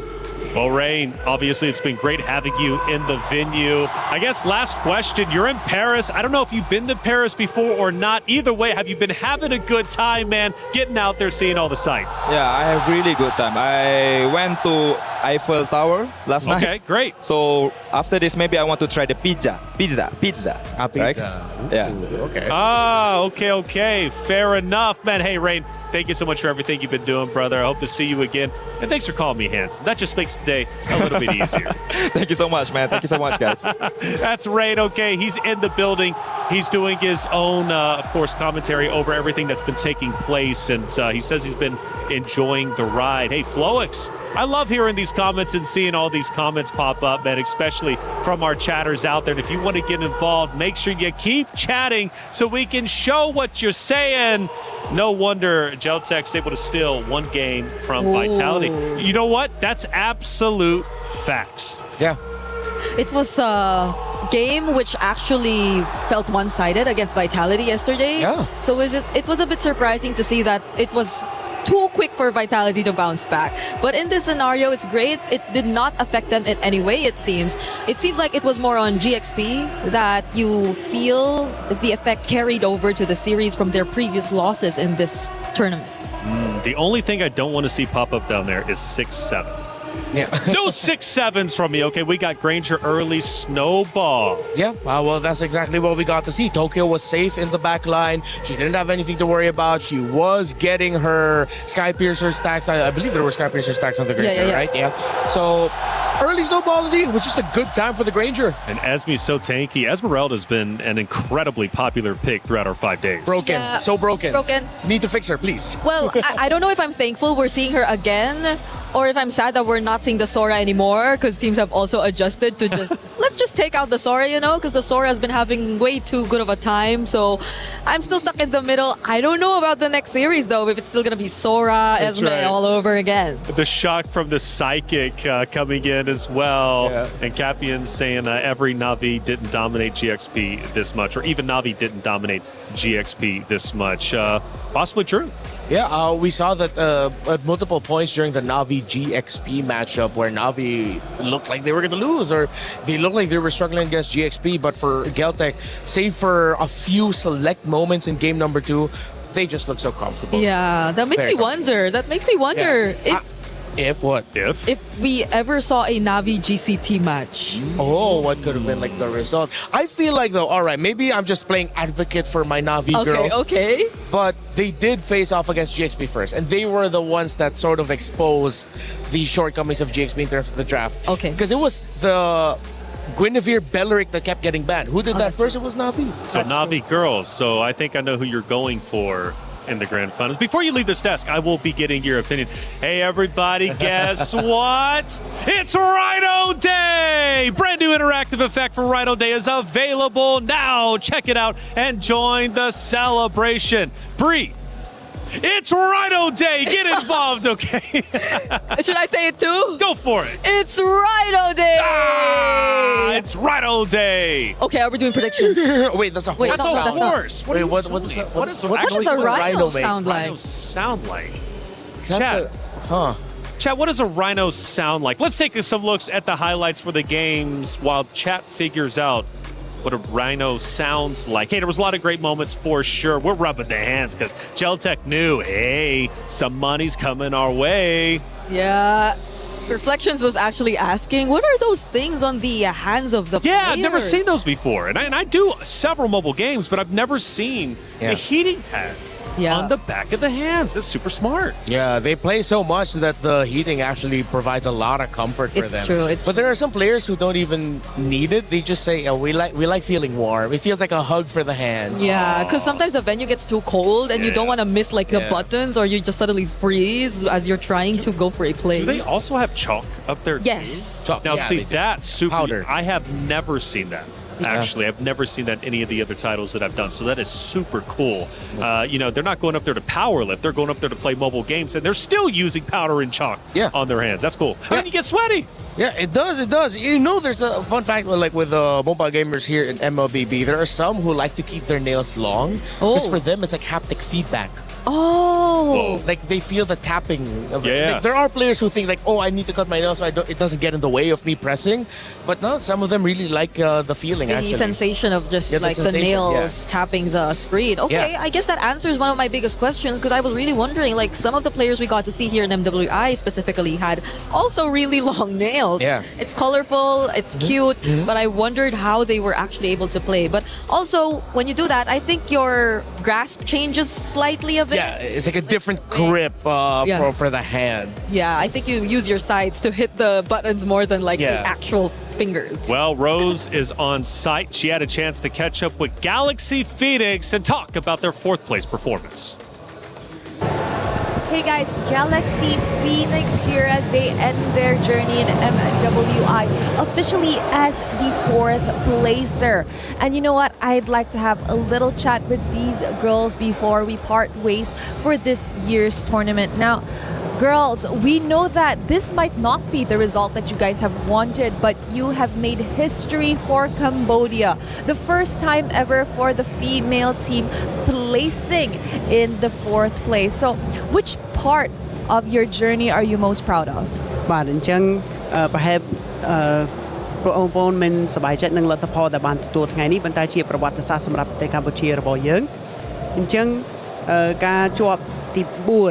Well, Rain, obviously it's been great having you in the venue. I guess last question, you're in Paris. I don't know if you've been to Paris before or not. Either way, have you been having a good time, man, getting out there, seeing all the sights? Yeah, I have really good time. I went to Eiffel Tower last night. Okay, great. So after this, maybe I want to try the pizza. Pizza. Right? Yeah. Okay. Okay. Fair enough, man. Hey, Rain, thank you so much for everything you've been doing, brother. I hope to see you again. And thanks for calling me handsome. That just makes today a little bit easier. Thank you so much, man. Thank you so much, guys. That's Rain. Okay, he's in the building. He's doing his own, of course, commentary over everything that's been taking place. And he says he's been enjoying the ride. Hey, Floix, I love hearing these comments and seeing all these comments pop up, man, especially from our chatters out there. And if you want to get involved, make sure you keep chatting so we can show what you're saying. No wonder Geltech's able to steal one game from Vitality. You know what? That's absolute facts. Yeah. It was a game which actually felt one-sided against Vitality yesterday. Yeah. So it was a bit surprising to see that it was too quick for Vitality to bounce back. But in this scenario, it's great. It did not affect them in any way, it seems. It seems like it was more on GXP that you feel the effect carried over to the series from their previous losses in this tournament. The only thing I don't want to see pop up down there is 6-7. Yeah. No 6-7s from me. Okay, we got Granger early snowball. Yeah, well, that's exactly what we got to see. Tokyo was safe in the back line. She didn't have anything to worry about. She was getting her Sky Piercer stacks. I believe there were Sky Piercer stacks on the Granger, right? Yeah. So early snowball indeed. It was just a good time for the Granger. And Esme's so tanky. Esmeralda's been an incredibly popular pick throughout our 5 days. Broken. Yeah. So broken. Broken. Need to fix her, please. Well, I don't know if I'm thankful we're seeing her again or if I'm sad that we're not seeing the Sora anymore because teams have also adjusted to just let's just take out the Sora, because the Sora has been having way too good of a time. So I'm still stuck in the middle. I don't know about the next series though, if it's still gonna be Sora, Esme all over again. The shock from the Psychic coming in as well. Yeah. And Capian saying every Na'Vi didn't dominate GXP this much, or even Na'Vi didn't dominate GXP this much. Possibly true. Yeah, we saw that at multiple points during the Na'Vi GXP matchup where Na'Vi looked like they were going to lose or they looked like they were struggling against GXP. But for Geltec, save for a few select moments in game number 2, they just look so comfortable. Yeah, that makes me wonder. Yeah. If what? If we ever saw a Na'Vi GCT match. Oh, what could have been like the result? I feel like though, all right, maybe I'm just playing advocate for my Na'Vi girls. Okay. But they did face off against GXP first, and they were the ones that sort of exposed the shortcomings of GXP in terms of the draft. Okay. Because it was the Guinevere Belleric that kept getting banned. Who did that first? It was Na'Vi. So Na'Vi girls. So I think I know who you're going for in the grand finals. Before you leave this desk, I will be getting your opinion. Hey everybody, guess what? It's Rhino Day! Brand new interactive effect for Rhino Day is available now. Check it out and join the celebration. Bree, it's Rhino Day! Get involved, okay? Should I say it too? Go for it! It's Rhino Day! It's Rhino Day! Okay, are we doing predictions? Wait, that's a horse. That's a horse. Wait, what does a rhino sound like? Rhino sound like? Chat. Chat, what does a rhino sound like? Let's take some looks at the highlights for the games while chat figures out what a rhino sounds like. Hey, there was a lot of great moments for sure. We're rubbing the hands because Geltec knew, hey, some money's coming our way. Yeah. Reflections was actually asking, what are those things on the hands of the players? I've never seen those before. And I do several mobile games, but I've never seen the heating pads on the back of the hands. That's super smart. Yeah, they play so much that the heating actually provides a lot of comfort for them. It's true. But there are some players who don't even need it. They just say, we like feeling warm. It feels like a hug for the hand. Yeah, because sometimes the venue gets too cold and you don't want to miss like the buttons, or you just suddenly freeze as you're trying to go for a play. Do they also have chalk up there? Yes. Too? Now see, that's super. Powder. I have never seen that. Actually, I've never seen that in any of the other titles that I've done. So that is super cool. They're not going up there to power lift. They're going up there to play mobile games, and they're still using powder and chalk on their hands. That's cool. And then you get sweaty. Yeah, it does. There's a fun fact with mobile gamers here in MLBB. There are some who like to keep their nails long because for them it's like haptic feedback. Oh, like they feel the tapping of it. Like, there are players who think like, I need to cut my nails so it doesn't get in the way of me pressing. But no, some of them really like the feeling. The sensation of just the nails tapping the screen. Okay, I guess that answers one of my biggest questions because I was really wondering, like, some of the players we got to see here in MWI specifically had also really long nails. Yeah, it's colorful, it's cute, but I wondered how they were actually able to play. But also, when you do that, I think your grasp changes slightly a bit. Yeah, it's like a different grip for the hand. Yeah, I think you use your sides to hit the buttons more than like the actual fingers. Well, Rose is on site. She had a chance to catch up with Galaxy Phoenix and talk about their 4th place performance. Hey guys, Galaxy Phoenix here as they end their journey in MWI, officially as the 4th placer. And you know what? I'd like to have a little chat with these girls before we part ways for this year's tournament. Now, girls, we know that this might not be the result that you guys have wanted, but you have made history for Cambodia. The first time ever for the female team placing in the 4th place. So, which part of your journey are you most proud of? បាទអញ្ចឹងប្រហែលបងប្អូនមិនសប្បាយចិត្តនឹងលទ្ធផលដែលបានទទួលថ្ងៃនេះប៉ុន្តែជាប្រវត្តិសាស្ត្រសម្រាប់ប្រទេសកម្ពុជារបស់យើងអញ្ចឹងការជាប់ ទី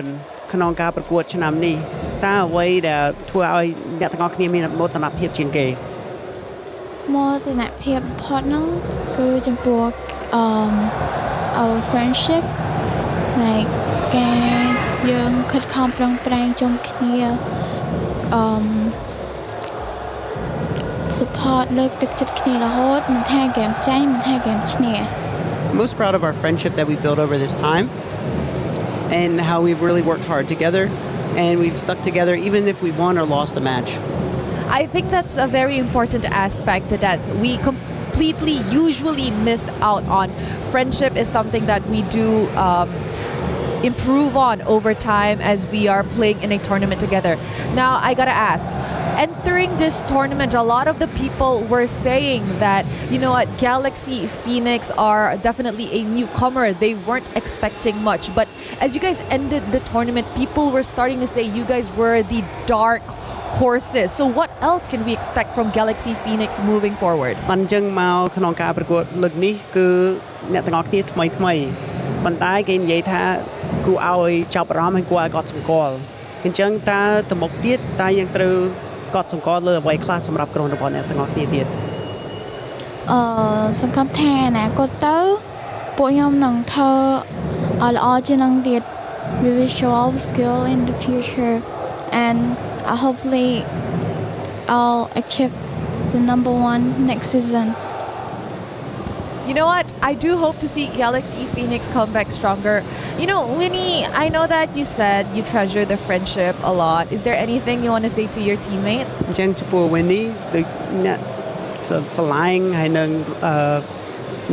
4ក្នុងការប្រកួតឆ្នាំនេះតើអ្វីដែលធ្វើឲ្យអ្នកទាំងអស់គ្នាមានមោទនភាពជាងគេ មោទនភាពបំផុតហ្នឹងគឺចំពោះour friendship like ការយើងខិតខំប្រឹងប្រែងជុំគ្នា support លើកទឹកចិត្តគ្នារហូតមិនថាហ្គេមចាញ់មិនថាហ្គេមឈ្នះ I'm most proud of our friendship that we built over this time and how we've really worked hard together and we've stuck together even if we won or lost a match. I think that's a very important aspect that we completely usually miss out on. Friendship is something that we do improve on over time as we are playing in a tournament together. Now, I gotta ask, entering this tournament, a lot of the people were saying that, you know what, Galaxy Phoenix are definitely a newcomer. They weren't expecting much. But as you guys ended the tournament, people were starting to say you guys were the dark horses. So what else can we expect from Galaxy Phoenix moving forward? បានអញ្ចឹងមកក្នុងការប្រកួតលើកនេះគឺអ្នកទាំងអស់គ្នាថ្មីប៉ុន្តែគេនិយាយថាគួរឲ្យចាប់អារម្មណ៍ហើយគួរឲ្យកត់សម្គាល់អញ្ចឹងតើទៅមុខទៀតតើយើងត្រូវកត់សម្គាល់លើអ្វីខ្លះសម្រាប់ក្រុមរបស់អ្នកទាំងអស់គ្នាទៀតសង្ឃឹមថាអនាគតទៅពួកខ្ញុំនឹងធ្វើឲ្យល្អជាងនឹងទៀត we will show our skill in the future and hopefully I'll achieve the #1 next season. You know what? I do hope to see Galaxy Phoenix come back stronger. You know, Winnie, I know that you said you treasure the friendship a lot. Is there anything you want to say to your teammates? អញ្ចឹងចំពោះ Winnie ដូចអ្នកស្រឡាញ់ហើយនឹង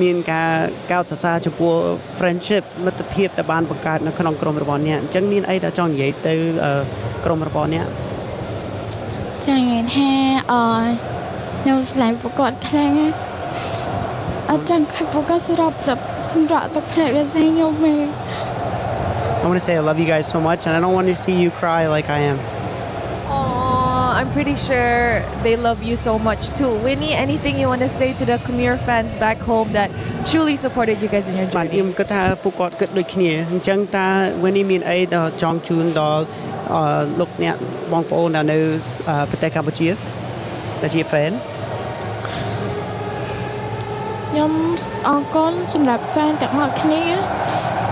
មានការកោតសរសើរចំពោះ friendship មិត្តភាពដែលបានបង្កើតនៅក្នុងក្រុមរបស់អ្នកអញ្ចឹងមានអីដែលចង់និយាយទៅក្រុមរបស់អ្នកចង់និយាយថាខ្ញុំស្រឡាញ់ពួកគាត់ខ្លាំងណាស់អត់ចង់ឲ្យពួកគាត់សម្រាប់ទឹកភ្នែករបស់ខ្ញុំទេ I want to say I love you guys so much and I don't want to see you cry like I am. I'm pretty sure they love you so much too. Winnie, anything you want to say to the Khmer fans back home that truly supported you guys in your journey? ខ្ញុំគិតថាពួកគាត់គិតដូចគ្នាអញ្ចឹងតើ Winnie មានអីដែលចង់ជូនដល់លោកអ្នកបងប្អូនដែលនៅប្រទេសកម្ពុជាដែលជា fan ខ្ញុំអរគុណសម្រាប់ fan ទាំងអស់គ្នា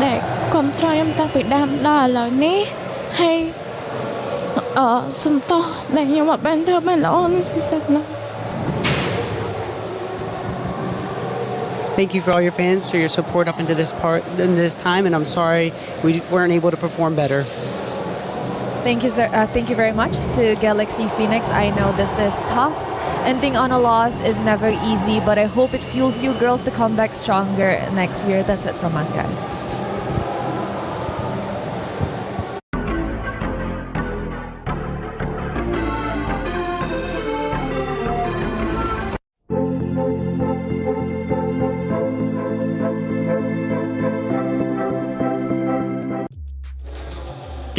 ដែលគាំទ្រខ្ញុំតាំងពីដើមដល់ឥឡូវនេះហើយសុំទោសដែលខ្ញុំអត់បានធ្វើបានល្អនឹងសិស្សណា Thank you for all your fans for your support up into this time and I'm sorry we weren't able to perform better. Thank you, sir. Thank you very much to Galaxy Phoenix. I know this is tough. Ending on a loss is never easy, but I hope it fuels you girls to come back stronger next year. That's it from us, guys.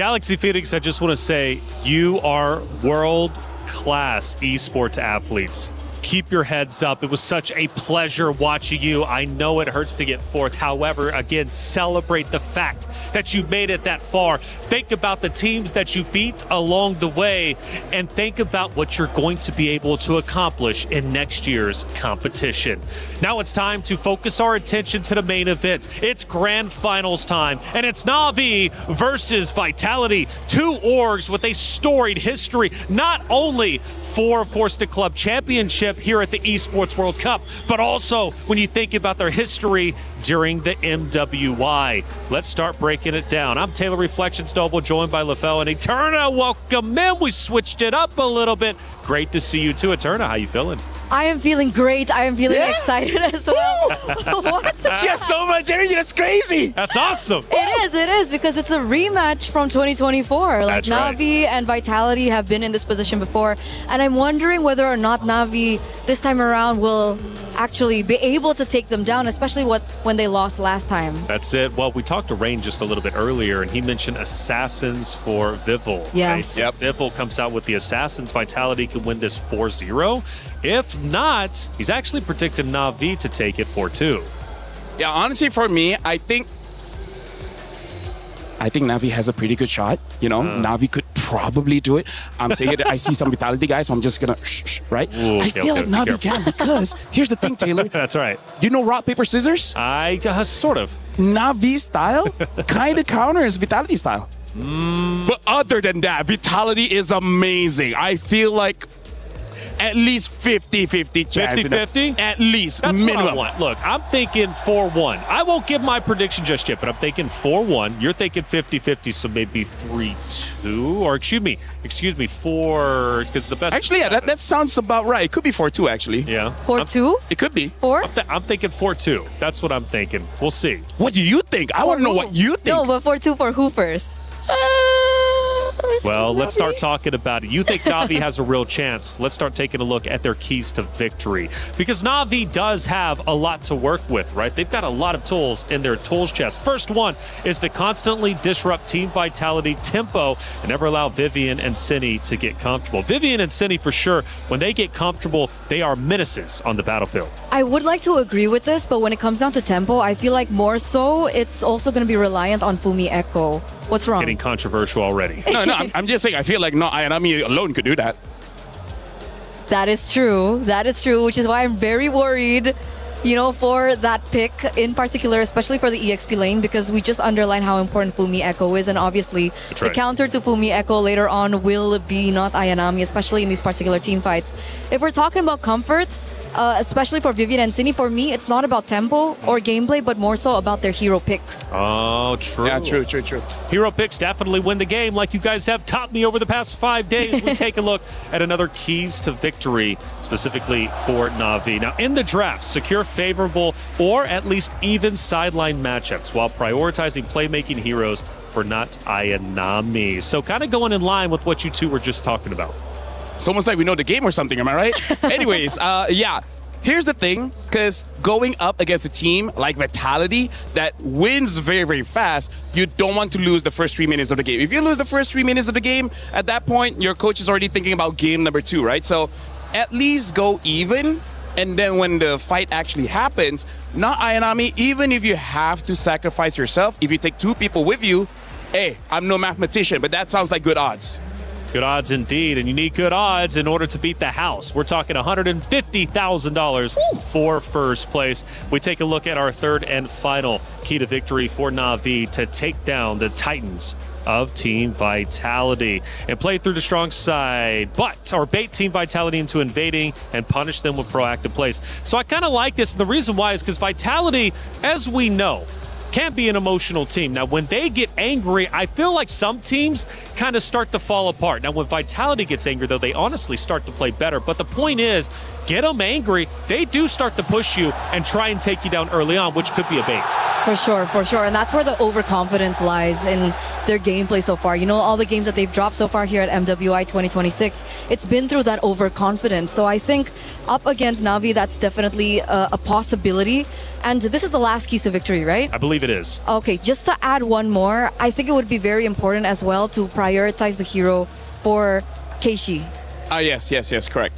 Galaxy Phoenix, I just want to say you are world-class esports athletes. Keep your heads up. It was such a pleasure watching you. I know it hurts to get fourth. However, again, celebrate the fact that you made it that far. Think about the teams that you beat along the way and think about what you're going to be able to accomplish in next year's competition. Now it's time to focus our attention to the main event. It's grand finals time, and it's Na'Vi versus Vitality. Two orgs with a storied history, not only for, of course, the club championship here at the Esports World Cup, but also when you think about their history during the MWI. Let's start breaking it down. I'm Taylor Reflections Noble, joined by LaFell and Eterna. Welcome in. We switched it up a little bit. Great to see you too, Eterna. How you feeling? I am feeling great. I am feeling excited as well. What? She has so much energy. That's crazy. That's awesome. It is, because it's a rematch from 2024. Like, That's right. Na'Vi and Vitality have been in this position before. And I'm wondering whether or not Na'Vi this time around will actually be able to take them down, especially when they lost last time. That's it. Well, we talked to Rain just a little bit earlier, and he mentioned Assassins for Vival. Yes. Right? Yep. Vival comes out with the Assassins. Vitality can win this 4-0. If not, he's actually predicted Na'Vi to take it 4-2. Yeah, honestly, for me, I think I think Navi has a pretty good shot. You know, Navi could probably do it. I'm saying it. I see some vitality guys, so I'm just gonna right. Ooh, I feel like Navi can because here's the thing, Taylor. That's right. You know rock paper scissors? I sort of. Navi style kind of counters vitality style. But other than that, vitality is amazing. I feel like at least 50-50 chance. 50-50? At least, That's minimum. what I want. Look, I'm thinking 4-1. I won't give my prediction just yet, but I'm thinking 4-1. You're thinking 50-50, so maybe 3-2. Or excuse me, 4, because it's the best. Actually, yeah, that sounds about right. It could be 4-2, actually. Yeah. 4-2? It could be. 4? I'm thinking 4-2. That's what I'm thinking. We'll see. What do you think? I want to know what you think. No, but 4-2 for who first? Well, let's start talking about it. You think Na'Vi has a real chance. Let's start taking a look at their keys to victory. Because Na'Vi does have a lot to work with, right? They've got a lot of tools in their tools chest. First one is to constantly disrupt team vitality, tempo, and never allow Vivian and Cindy to get comfortable. Vivian and Cindy, for sure, when they get comfortable, they are menaces on the battlefield. I would like to agree with this, but when it comes down to tempo, I feel like more so it's also going to be reliant on Fumi Echo. What's wrong? Getting controversial already. No, I'm just saying, I feel like not Ayanami alone could do that. That is true. That is true, which is why I'm very worried, you know, for that pick in particular, especially for the EXP lane, because we just underline how important Fumi Echo is. And obviously, That's the right. counter to Fumi Echo later on will be not Ayanami, especially in these particular team fights. If we're talking about comfort, especially for Vivian and Cindy, for me, it's not about tempo or gameplay, but more so about their hero picks. Oh, true. Yeah, true. Hero picks definitely win the game, like you guys have taught me over the past 5 days. We take a look at another keys to victory, specifically for Na'Vi. Now, in the draft, secure favorable or at least even sideline matchups while prioritizing playmaking heroes for not Ayanami. So kind of going in line with what you two were just talking about. It's almost like we know the game or something, am I right? Anyways, yeah. Here's the thing, because going up against a team like Vitality that wins very, very fast, you don't want to lose the first 3 minutes of the game. If you lose the first 3 minutes of the game, at that point, your coach is already thinking about game number 2, right? So at least go even, and then when the fight actually happens, not Ayanami, even if you have to sacrifice yourself, if you take 2 people with you, hey, I'm no mathematician, but that sounds like good odds. Good odds indeed, and you need good odds in order to beat the house. We're talking $150,000 for first place. We take a look at our third and final key to victory for Na'Vi to take down the Titans of Team Vitality and play through the strong side, or bait Team Vitality into invading and punish them with proactive plays. So I kind of like this, and the reason why is because Vitality, as we know, can be an emotional team. Now, when they get angry, I feel like some teams kind of start to fall apart. Now, when Vitality gets angry, though, they honestly start to play better. But the point is, get them angry, they do start to push you and try and take you down early on, which could be a bait. For sure. And that's where the overconfidence lies in their gameplay so far. You know, all the games that they've dropped so far here at MWI 2026, it's been through that overconfidence. So I think up against Na'Vi, that's definitely a possibility. And this is the last keys to victory, right? I believe it is. Okay, just to add one more, I think it would be very important as well to prioritize the hero for Keishi. Yes, correct.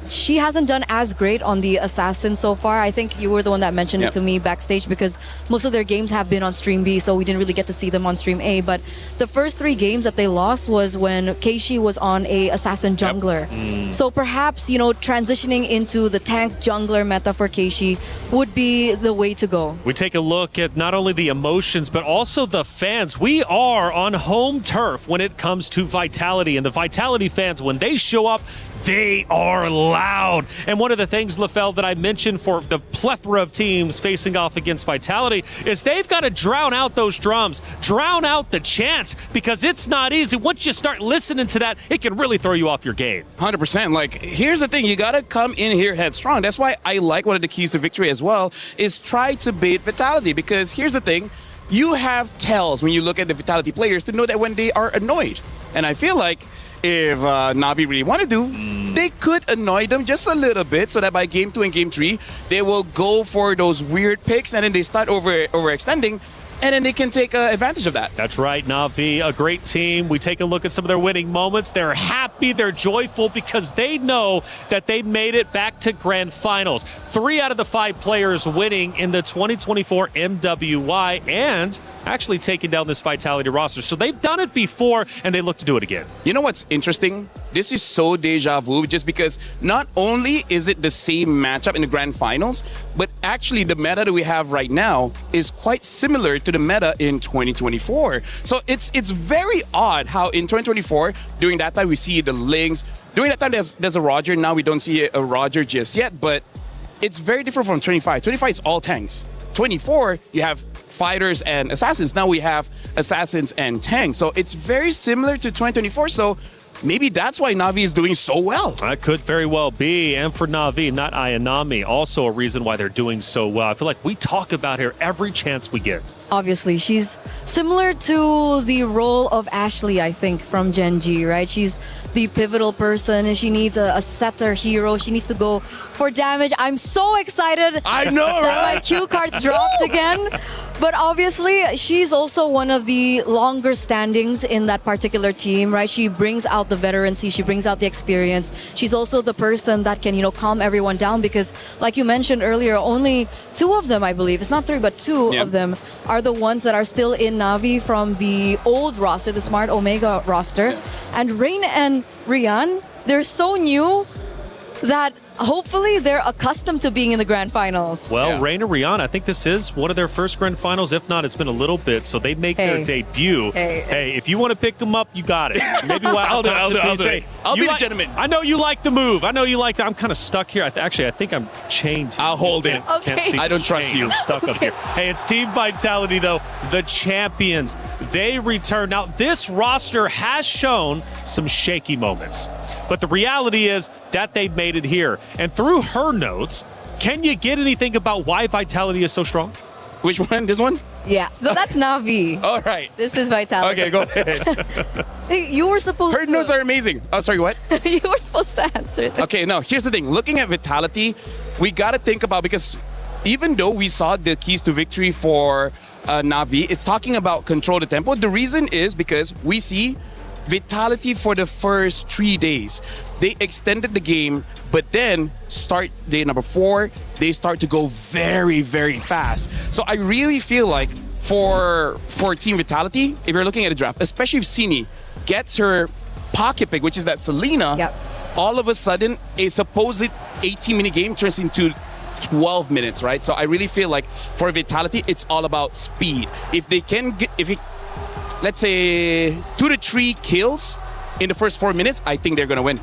She hasn't done as great on the assassin so far. I think you were the one that mentioned it to me backstage because most of their games have been on Stream B, so we didn't really get to see them on Stream A. But the first 3 games that they lost was when Keishi was on a assassin jungler. So perhaps, you know, transitioning into the tank jungler meta for Keishi would be the way to go. We take a look at not only the emotions, but also the fans. We are on home turf when it comes to Vitality, and the Vitality fans, when they show up, they are loud. And one of the things, LaFell, that I mentioned for the plethora of teams facing off against Vitality is they've got to drown out those drums, drown out the chants, because it's not easy. Once you start listening to that, it can really throw you off your game. 100%. Like, here's the thing. You got to come in here headstrong. That's why I like one of the keys to victory as well is try to bait Vitality, because here's the thing. You have tells when you look at the Vitality players to know that when they are annoyed. And I feel like if Na'Vi really want to do, they could annoy them just a little bit so that by game 2 and game 3, they will go for those weird picks and then they start overextending. and then they can take advantage of that. That's right, Na'Vi, a great team. We take a look at some of their winning moments. They're happy, they're joyful because they know that they made it back to grand finals. 3 out of the 5 players winning in the 2024 MWI and actually taking down this Vitality roster. So they've done it before and they look to do it again. You know what's interesting? This is so deja vu just because not only is it the same matchup in the grand finals, but actually the meta that we have right now is quite similar to the meta in 2024. So it's very odd how in 2024, during that time we see the Lings. During that time there's a Roger. Now we don't see a Roger just yet, but it's very different from 25. 25 is all tanks. 24, you have fighters and assassins. Now we have assassins and tanks. So it's very similar to 2024. So maybe that's why Na'Vi is doing so well. That could very well be. And for Na'Vi, not Ayanami, also a reason why they're doing so well. I feel like we talk about her every chance we get. Obviously, she's similar to the role of Ashley, I think, from Gen G, right? She's the pivotal person and she needs a setter hero. She needs to go for damage. I'm so excited I know, that right? my cue cards dropped again. But obviously, she's also one of the longer standings in that particular team, right? She brings out the veterancy, she brings out the experience. She's also the person that can, calm everyone down because, like you mentioned earlier, only 2 of them, I believe, it's not 3, but 2 of them are the ones that are still in Na'Vi from the old roster, the Smart Omega roster. Yeah. And Rain and Rian, they're so new that hopefully they're accustomed to being in the grand finals. Well, Rain and Rihanna, I think this is one of their first grand finals. If not, it's been a little bit. So they make their debut. Hey, if you want to pick them up, you got it. Maybe what I'll do it. I'll be the gentleman. I know you like the move. I know you like that. I'm kind of stuck here. Actually, I think I'm chained. I'll hold it. Can't see I don't trust you. I'm stuck up here. Hey, it's Team Vitality, though. The champions. They return. Now, this roster has shown some shaky moments. But the reality is that they've made it here. And through her notes, can you get anything about why Vitality is so strong? Which one? This one? Yeah, no, that's Na'Vi. All right. This is Vitality. Okay, go ahead. Hey, you were supposed Her notes are amazing. Oh, sorry, what? You were supposed to answer that. Okay, no, here's the thing. Looking at Vitality, we got to think about, because even though we saw the keys to victory for Na'Vi, it's talking about control the tempo. The reason is because we see Vitality for the first 3 days. They extended the game, but then start day number 4, they start to go very, very fast. So I really feel like for Team Vitality, if you're looking at a draft, especially if Sini gets her pocket pick, which is that Selena, all of a sudden a supposed 18-minute game turns into 12 minutes, right? So I really feel like for Vitality, it's all about speed. If they can get, let's say 2 to 3 kills in the first 4 minutes, I think they're going to win.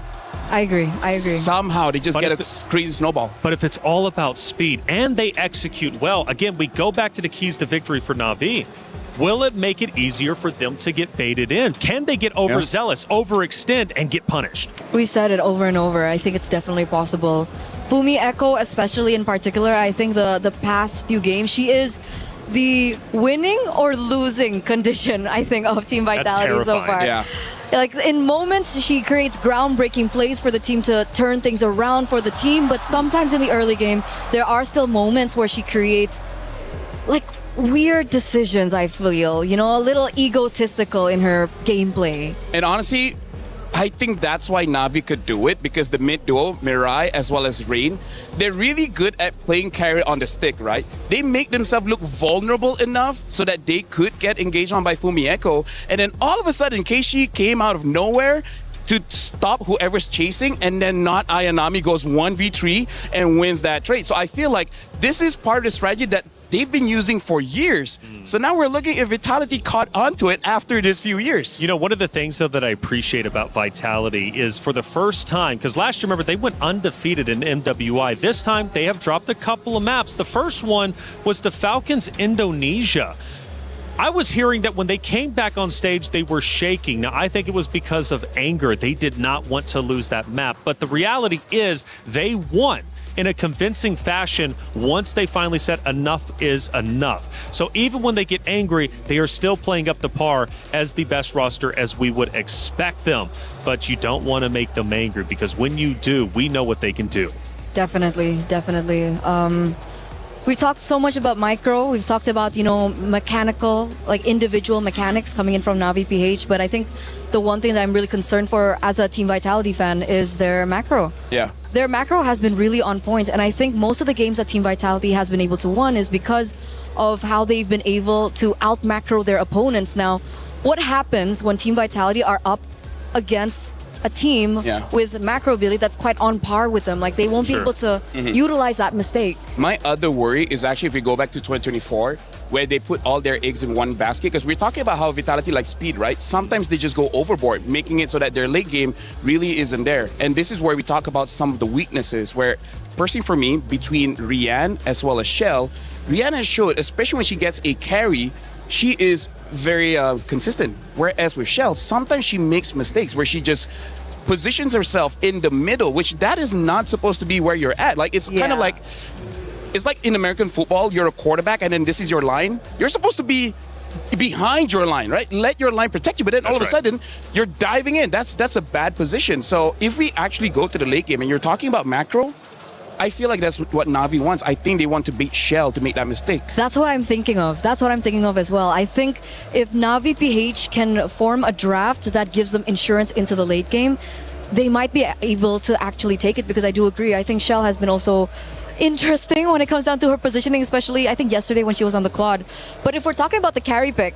I agree. Somehow they just get a crazy snowball. But if it's all about speed and they execute well, again, we go back to the keys to victory for Na'Vi. Will it make it easier for them to get baited in? Can they get overzealous, overextend, and get punished? We said it over and over. I think it's definitely possible. Fumi Echo, especially in particular, I think the past few games, she is the winning or losing condition, I think, of Team Vitality so far. Yeah. Like in moments, she creates groundbreaking plays for the team to turn things around for the team, but sometimes in the early game, there are still moments where she creates like weird decisions, I feel, a little egotistical in her gameplay. And honestly, I think that's why Na'Vi could do it, because the mid duo, Mirai as well as Rain, they're really good at playing carry on the stick, right? They make themselves look vulnerable enough so that they could get engaged on by Fumi Echo. And then all of a sudden, Keishi came out of nowhere to stop whoever's chasing, and then not Ayanami goes 1v3 and wins that trade. So I feel like this is part of the strategy that they've been using for years. So now we're looking if Vitality caught onto it after this few years. One of the things, though, that I appreciate about Vitality is for the first time, because last year, remember, they went undefeated in MWI. This time, they have dropped a couple of maps. The first one was the Falcons Indonesia. I was hearing that when they came back on stage, they were shaking. Now, I think it was because of anger. They did not want to lose that map. But the reality is they won in a convincing fashion once they finally said enough is enough. So even when they get angry, they are still playing up the par as the best roster as we would expect them. But you don't want to make them angry, because when you do, we know what they can do. Definitely. We talked so much about micro. We've talked about, mechanical, like individual mechanics coming in from Navi PH. But I think the one thing that I'm really concerned for as a Team Vitality fan is their macro. Yeah. Their macro has been really on point, and I think most of the games that Team Vitality has been able to win is because of how they've been able to out macro their opponents. Now, what happens when Team Vitality are up against a team with macro ability that's quite on par with them? Like, they won't be able to utilize that mistake. My other worry is actually if we go back to 2024, where they put all their eggs in one basket, because we're talking about how Vitality likes speed, right? Sometimes they just go overboard, making it so that their late game really isn't there. And this is where we talk about some of the weaknesses, where, personally for me, between Rian as well as Shell, Rian has showed, especially when she gets a carry, she is very consistent. Whereas with Shell, sometimes she makes mistakes where she just positions herself in the middle, which that is not supposed to be where you're at. Like, it's kind of like, it's like in American football, you're a quarterback and then this is your line. You're supposed to be behind your line, right? Let your line protect you, but then all of a sudden you're diving in. That's a bad position. So if we actually go to the late game and you're talking about macro, I feel like that's what Navi wants. I think they want to beat Shell to make that mistake. That's what I'm thinking of. That's what I'm thinking of as well. I think if Navi PH can form a draft that gives them insurance into the late game, they might be able to actually take it, because I do agree. I think Shell has been also interesting when it comes down to her positioning, especially I think yesterday when she was on the Claude. But if we're talking about the carry pick,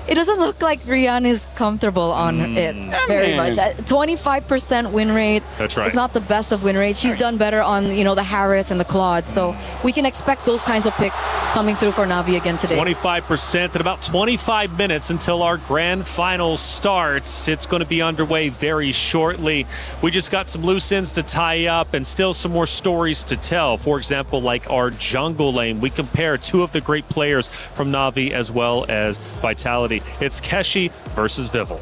it doesn't look like Rian is comfortable on it very much. 25% win rate. That's right. It's not the best of win rates. She's done better on the Harriets and the Claude. So we can expect those kinds of picks coming through for Navi again today. 25% in about 25 minutes until our grand final starts. It's going to be underway very shortly. We just got some loose ends to tie up and still some more stories to tell. For example, like our jungle lane, we compare two of the great players from Navi as well as Vitality. It's Keshi versus Vival.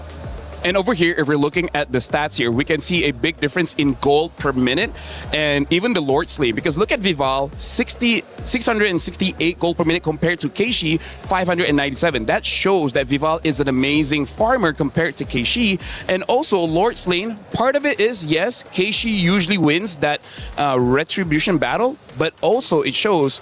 And over here, if we're looking at the stats here, we can see a big difference in gold per minute and even the Lord Slay. Because look at Vival, 668 gold per minute compared to Keishi, 597. That shows that Vival is an amazing farmer compared to Keishi. And also, Lord Slay, part of it is, yes, Keishi usually wins that retribution battle, but also it shows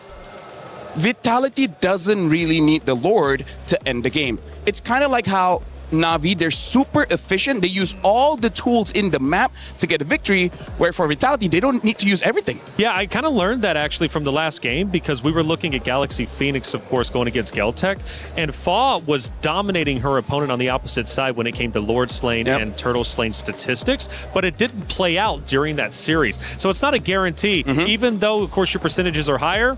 Vitality doesn't really need the Lord to end the game. It's kind of like how Navi, they're super efficient. They use all the tools in the map to get a victory, where for Vitality, they don't need to use everything. Yeah, I kind of learned that actually from the last game, because we were looking at Galaxy Phoenix, of course, going against Geltec, and Fa was dominating her opponent on the opposite side when it came to Lord Slain and Turtle Slain statistics, but it didn't play out during that series. So it's not a guarantee, even though, of course, your percentages are higher.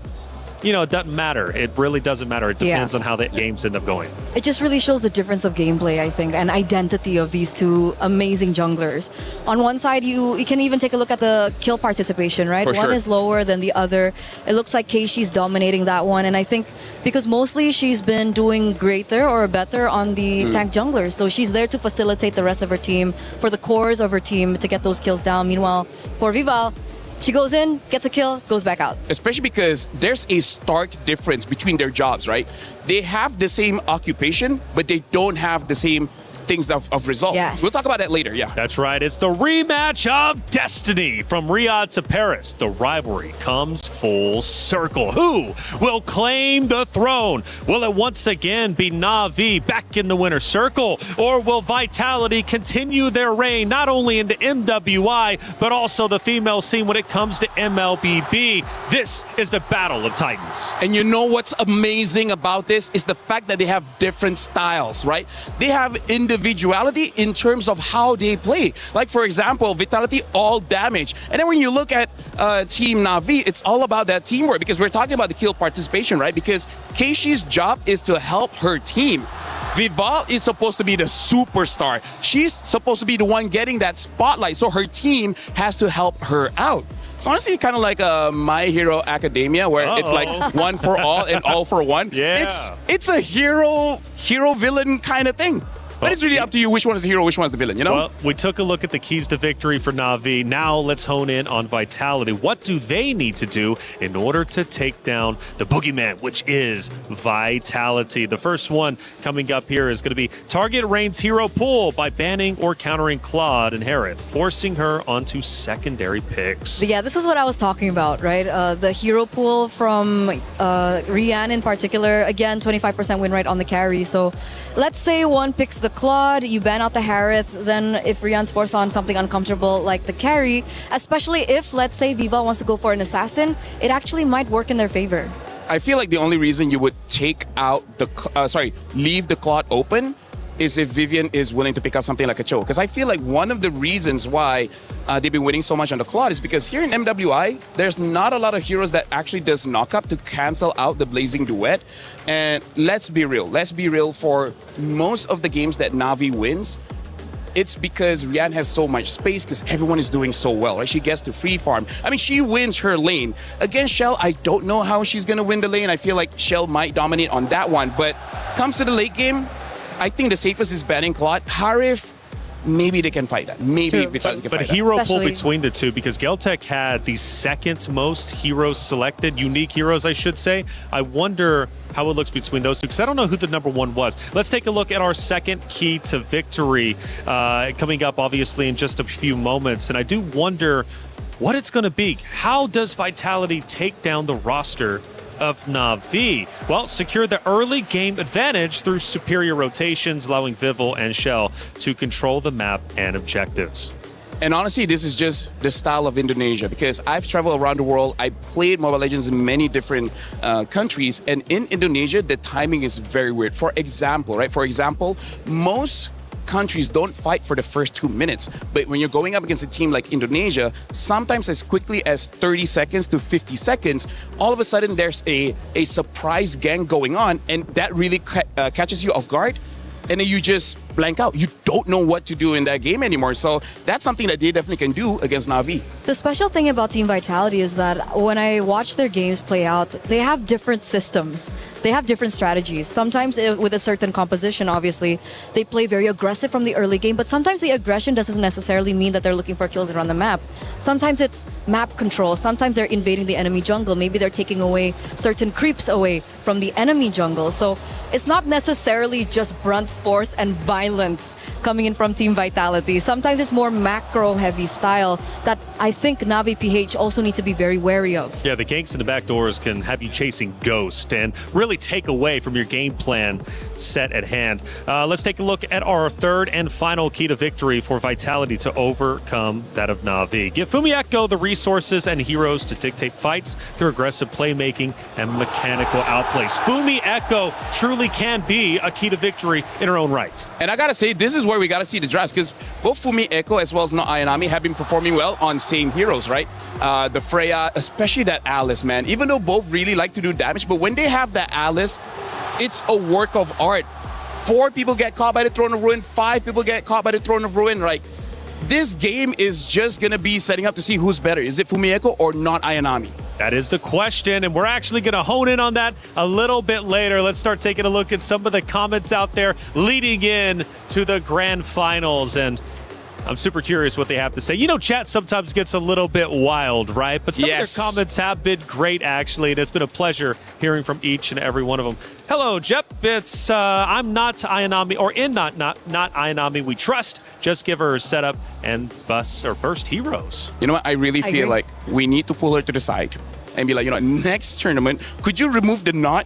It doesn't matter. It really doesn't matter. It depends on how the games end up going. It just really shows the difference of gameplay, I think, and identity of these two amazing junglers. On one side, you can even take a look at the kill participation, right? One is lower than the other. It looks like Keishi's dominating that one, and I think because mostly she's been doing greater or better on the tank junglers, so she's there to facilitate the rest of her team, for the cores of her team to get those kills down. Meanwhile, for Vival, she goes in, gets a kill, goes back out. Especially because there's a stark difference between their jobs, right? They have the same occupation, but they don't have the same things of result. Yes. We'll talk about that later, That's right. It's the rematch of destiny from Riyadh to Paris. The rivalry comes full circle. Who will claim the throne? Will it once again be Navi back in the winner's circle? Or will Vitality continue their reign not only into MWI, but also the female scene when it comes to MLBB? This is the Battle of Titans. And you know what's amazing about this is the fact that they have different styles, right? They have individuality in terms of how they play. Like, for example, Vitality all damage. And then when you look at Team Navi, it's all about that teamwork, because we're talking about the kill participation, right? Because Keishi's job is to help her team. Vival is supposed to be the superstar. She's supposed to be the one getting that spotlight, so her team has to help her out. It's honestly kind of like My Hero Academia, where it's like one for all and all for one. Yeah. It's a hero villain kind of thing. But it's really up to you which one is the hero, which one is the villain, you know? Well, we took a look at the keys to victory for Na'Vi. Now let's hone in on Vitality. What do they need to do in order to take down the boogeyman, which is Vitality? The first one coming up here is going to be target Rain's hero pool by banning or countering Claude and Harith, forcing her onto secondary picks. Yeah, this is what I was talking about, right? The hero pool from Rian in particular. Again, 25% win rate on the carry. So let's say one picks the Claude, you ban out the Harith, then if Rian's forced on something uncomfortable like the carry, especially if, let's say, Viva wants to go for an assassin, it actually might work in their favor. I feel like the only reason you would take out the, leave the Claude open is if Vivian is willing to pick up something like a Cho. Because I feel like one of the reasons why they've been winning so much on the Claude is because here in MWI, there's not a lot of heroes that actually does knock up to cancel out the Blazing Duet. And let's be real, for most of the games that Na'Vi wins, it's because Rian has so much space because everyone is doing so well, right? She gets to free farm. I mean, she wins her lane. Against Shell, I don't know how she's going to win the lane. I feel like Shell might dominate on that one. But comes to the late game, I think the safest is banning Claude. Harith, maybe they can fight that. Maybe Vitality can but fight hero that. pull between the two, because Geltec had the second most heroes selected, unique heroes, I should say. I wonder how it looks between those two, because I don't know who the number one was. Let's take a look at our second key to victory coming up, obviously, in just a few moments. And I do wonder what it's going to be. How does Vitality take down the roster of Na'Vi? Well, secure the early game advantage through superior rotations, allowing Vival and Shell to control the map and objectives. And honestly, this is just the style of Indonesia, because I've traveled around the world. I played Mobile Legends in many different countries, and in Indonesia, the timing is very weird. For example, most countries don't fight for the first 2 minutes, but when you're going up against a team like Indonesia, sometimes as quickly as 30 seconds to 50 seconds, all of a sudden there's a surprise gang going on, and that really catches you off guard, and then you just blank out. You don't know what to do in that game anymore. So that's something that they definitely can do against Na'Vi. The special thing about Team Vitality is that when I watch their games play out, they have different systems. They have different strategies. Sometimes with a certain composition, obviously, they play very aggressive from the early game, but sometimes the aggression doesn't necessarily mean that they're looking for kills around the map. Sometimes it's map control. Sometimes they're invading the enemy jungle. Maybe they're taking away certain creeps away from the enemy jungle. So it's not necessarily just brunt force and violence coming in from Team Vitality. Sometimes it's more macro-heavy style that I think Na'Vi PH also need to be very wary of. Yeah, the ganks and the backdoors can have you chasing Ghost and really take away from your game plan set at hand. Let's take a look at our third and final key to victory for Vitality to overcome that of Na'Vi. Give Fumi Echo the resources and heroes to dictate fights through aggressive playmaking and mechanical outplays. Fumi Echo truly can be a key to victory in her own right. And I gotta say, this is where we gotta see the drafts, because both Fumi Echo as well as No Ayanami have been performing well on same heroes, right? The Freya, especially that Alice, man. Even though both really like to do damage, but when they have that Alice, it's a work of art. 4 people get caught by the Throne of Ruin, 5 people get caught by the Throne of Ruin. Like, this game is just gonna be setting up to see who's better. Is it Fumi Echo or not Ayanami? That is the question, and we're actually going to hone in on that a little bit later. Let's start taking a look at some of the comments out there leading in to the grand finals, and I'm super curious what they have to say. You know, chat sometimes gets a little bit wild, right? But some of their comments have been great, actually, and it's been a pleasure hearing from each and every one of them. Hello, Jep. It's I'm not Ayanami, or in not Ayanami we trust. Just give her setup and burst heroes. You know what? I really feel like we need to pull her to the side and be like, you know, next tournament, could you remove the knot?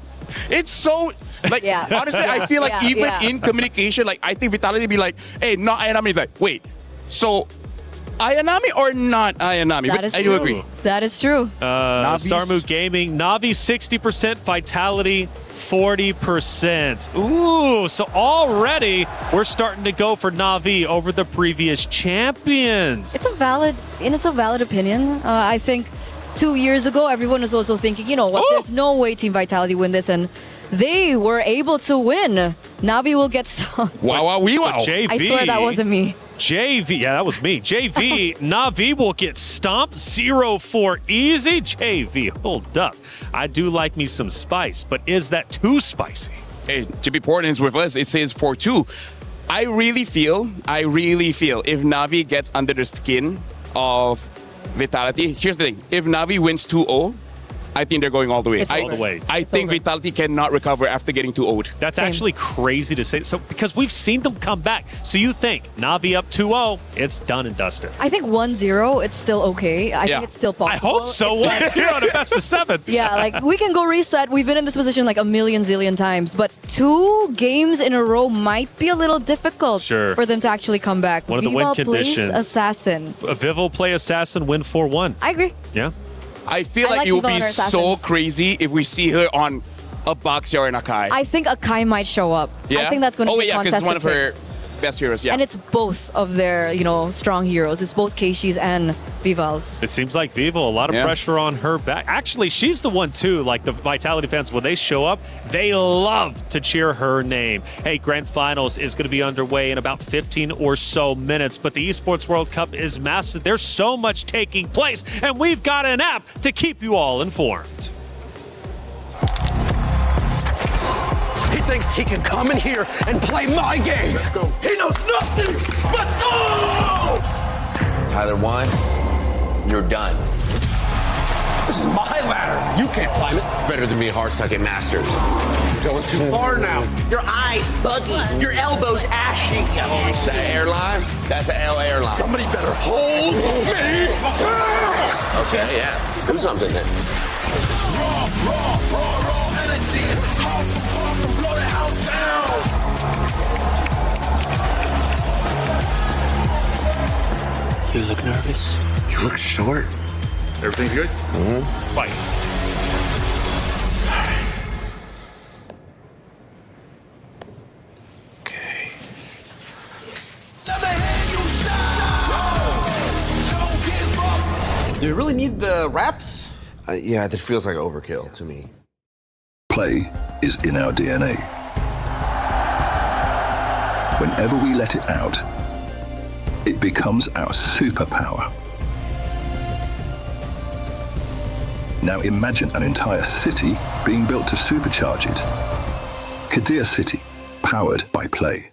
It's so, like, honestly, I feel like even in communication, like, I think Vitality be like, hey, not Ayanami. Like, wait, so Ayanami or not Ayanami? That is I true. do agree. That is true. Sarmu Gaming, Na'Vi 60%, Vitality 40%. Ooh, so already we're starting to go for Na'Vi over the previous champions. It's a valid opinion. I think 2 years ago, everyone was also thinking, you know what, there's no way Team Vitality win this, and they were able to win. Na'Vi will get stomped. Wow. JV, I swear that wasn't me. JV, yeah, that was me. JV, Na'Vi will get stomped 0-4 easy. JV, hold up. I do like me some spice, but is that too spicy? Hey, JP Portland's with us. It says 4-2. I really feel if Na'Vi gets under the skin of Vitality, here's the thing. If Na'Vi wins 2-0, I think they're going all the way. All the way. I think Vitality cannot recover after getting 2-0'd. That's actually crazy to say. So because we've seen them come back. So you think Na'Vi up 2-0, it's done and dusted. I think 1-0, it's still okay. I think it's still possible. I hope so. 1-0 on a best of 7. Yeah, like we can go reset. We've been in this position like a million zillion times, but 2 games in a row might be a little difficult for them to actually come back. One of the win conditions. Assassin. Viv will play Assassin, win 4-1. I agree. Yeah. I feel like it would be so crazy if we see her on a Baxia or an Akai. I think Akai might show up. Yeah? I think that's going to be a because it's contested one of her pick. best heroes, yeah. And it's both of their, strong heroes. It's both Keishi's and Vival's. It seems like Vivo, a lot of pressure on her back. Actually, she's the one too, like the Vitality fans, when they show up, they love to cheer her name. Hey, Grand Finals is going to be underway in about 15 or so minutes, but the Esports World Cup is massive. There's so much taking place, and we've got an app to keep you all informed. He thinks he can come in here and play my game. Let's go. He knows nothing. Let's go! Tyler, one, you're done. This is my ladder. You can't climb it. It's better than me hard-sucking masters. You're going too far now. Your eyes buggy. Your elbows ashy. Is that airline? That's an L airline. Somebody better hold me. Okay, yeah. Do something then. Raw energy. Blow the house down. You look nervous. You look short. Everything's good? Mm-hmm. Fight. Okay. Do you really need the wraps? Yeah, that feels like overkill to me. Play is in our DNA. Whenever we let it out, it becomes our superpower. Now imagine an entire city being built to supercharge it. Kadir City, powered by play.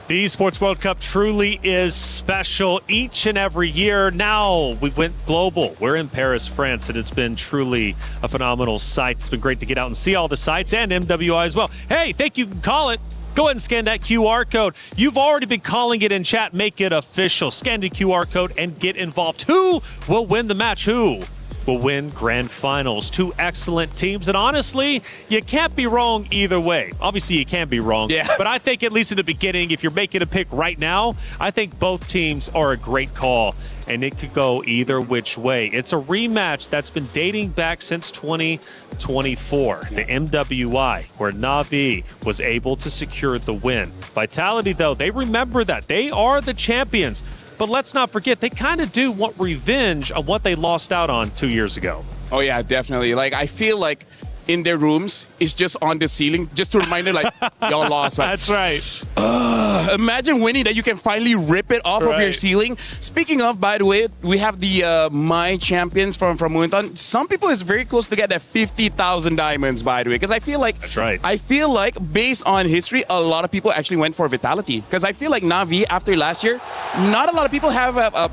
The Esports World Cup truly is special each and every year. Now we went global. We're in Paris, France, and it's been truly a phenomenal sight. It's been great to get out and see all the sites and MWI as well. Hey, think you can call it. Go ahead and scan that QR code. You've already been calling it in chat. Make it official. Scan the QR code and get involved. Who will win the match? Who will win Grand Finals? 2 excellent teams. And honestly, you can't be wrong either way. Obviously, you can be wrong. Yeah. But I think at least in the beginning, if you're making a pick right now, I think both teams are a great call. And it could go either which way. It's a rematch that's been dating back since 2024. The MWI, where Na'Vi was able to secure the win. Vitality, though, they remember that. They are the champions. But let's not forget, they kind of do want revenge on what they lost out on 2 years ago. Oh, yeah, definitely. Like, I feel like in their rooms, it's just on the ceiling, just to remind them, like, y'all lost. Like, that's right. Imagine winning that you can finally rip it off of your ceiling. Speaking of, by the way, we have the My Champions from Muintan. Some people is very close to get that 50,000 diamonds, by the way, because I feel like that's right. I feel like based on history, a lot of people actually went for Vitality, because I feel like Na'Vi after last year, not a lot of people have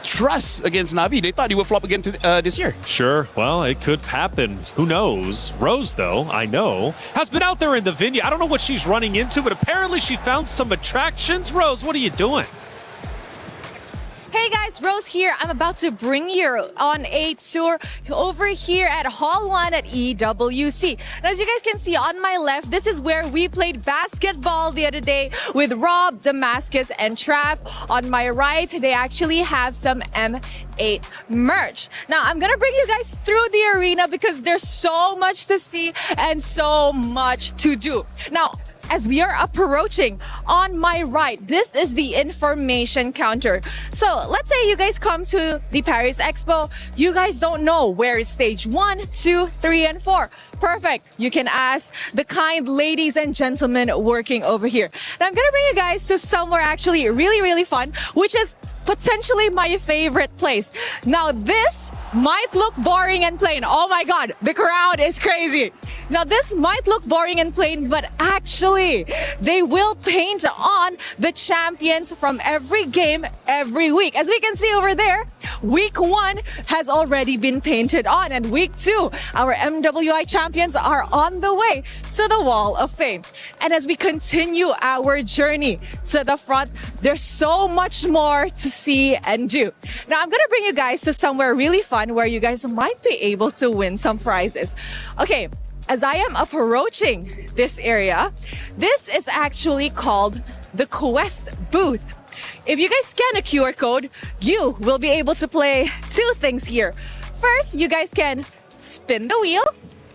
trust against Na'Vi. They thought he would flop again this year. Sure. Well, it could happen. Who knows? Rose, though, I know, has been out there in the venue. I don't know what she's running into, but apparently she found some attractions. Rose, what are you doing? Hey guys, Rose here. I'm about to bring you on a tour over here at Hall 1 at EWC. And as you guys can see on my left, this is where we played basketball the other day with Rob, Damascus, and Trav. On my right, they actually have some M8 merch. Now, I'm gonna bring you guys through the arena because there's so much to see and so much to do. Now, as we are approaching, on my right, this is the information counter. So let's say you guys come to the Paris Expo. You guys don't know where is stage 1, 2, 3, and 4. Perfect. You can ask the kind ladies and gentlemen working over here. Now I'm gonna bring you guys to somewhere actually really, really fun, which is potentially my favorite place. Now this might look boring and plain. Oh my God, the crowd is crazy. Now, this might look boring and plain, but actually, they will paint on the champions from every game every week. As we can see over there, week 1 has already been painted on, and week 2, our MWI champions are on the way to the Wall of Fame. And as we continue our journey to the front, there's so much more to see and do. Now, I'm gonna bring you guys to somewhere really fun where you guys might be able to win some prizes. Okay. As I am approaching this area, this is actually called the Quest booth. If you guys scan a QR code, you will be able to play 2 things here. First, you guys can spin the wheel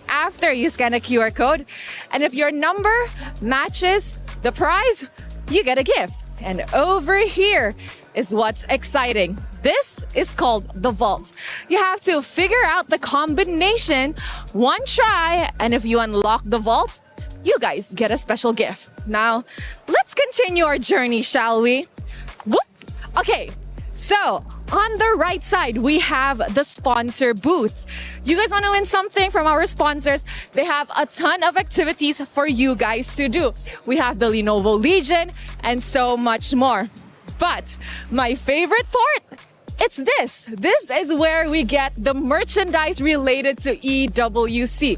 after you scan a QR code. And if your number matches the prize, you get a gift. And over here is what's exciting. This is called the vault. You have to figure out the combination 1 try, and if you unlock the vault, you guys get a special gift. Now, let's continue our journey, shall we? Whoop. Okay, so on the right side, we have the sponsor booths. You guys want to win something from our sponsors? They have a ton of activities for you guys to do. We have the Lenovo Legion and so much more. But my favorite part, it's this. This is where we get the merchandise related to EWC.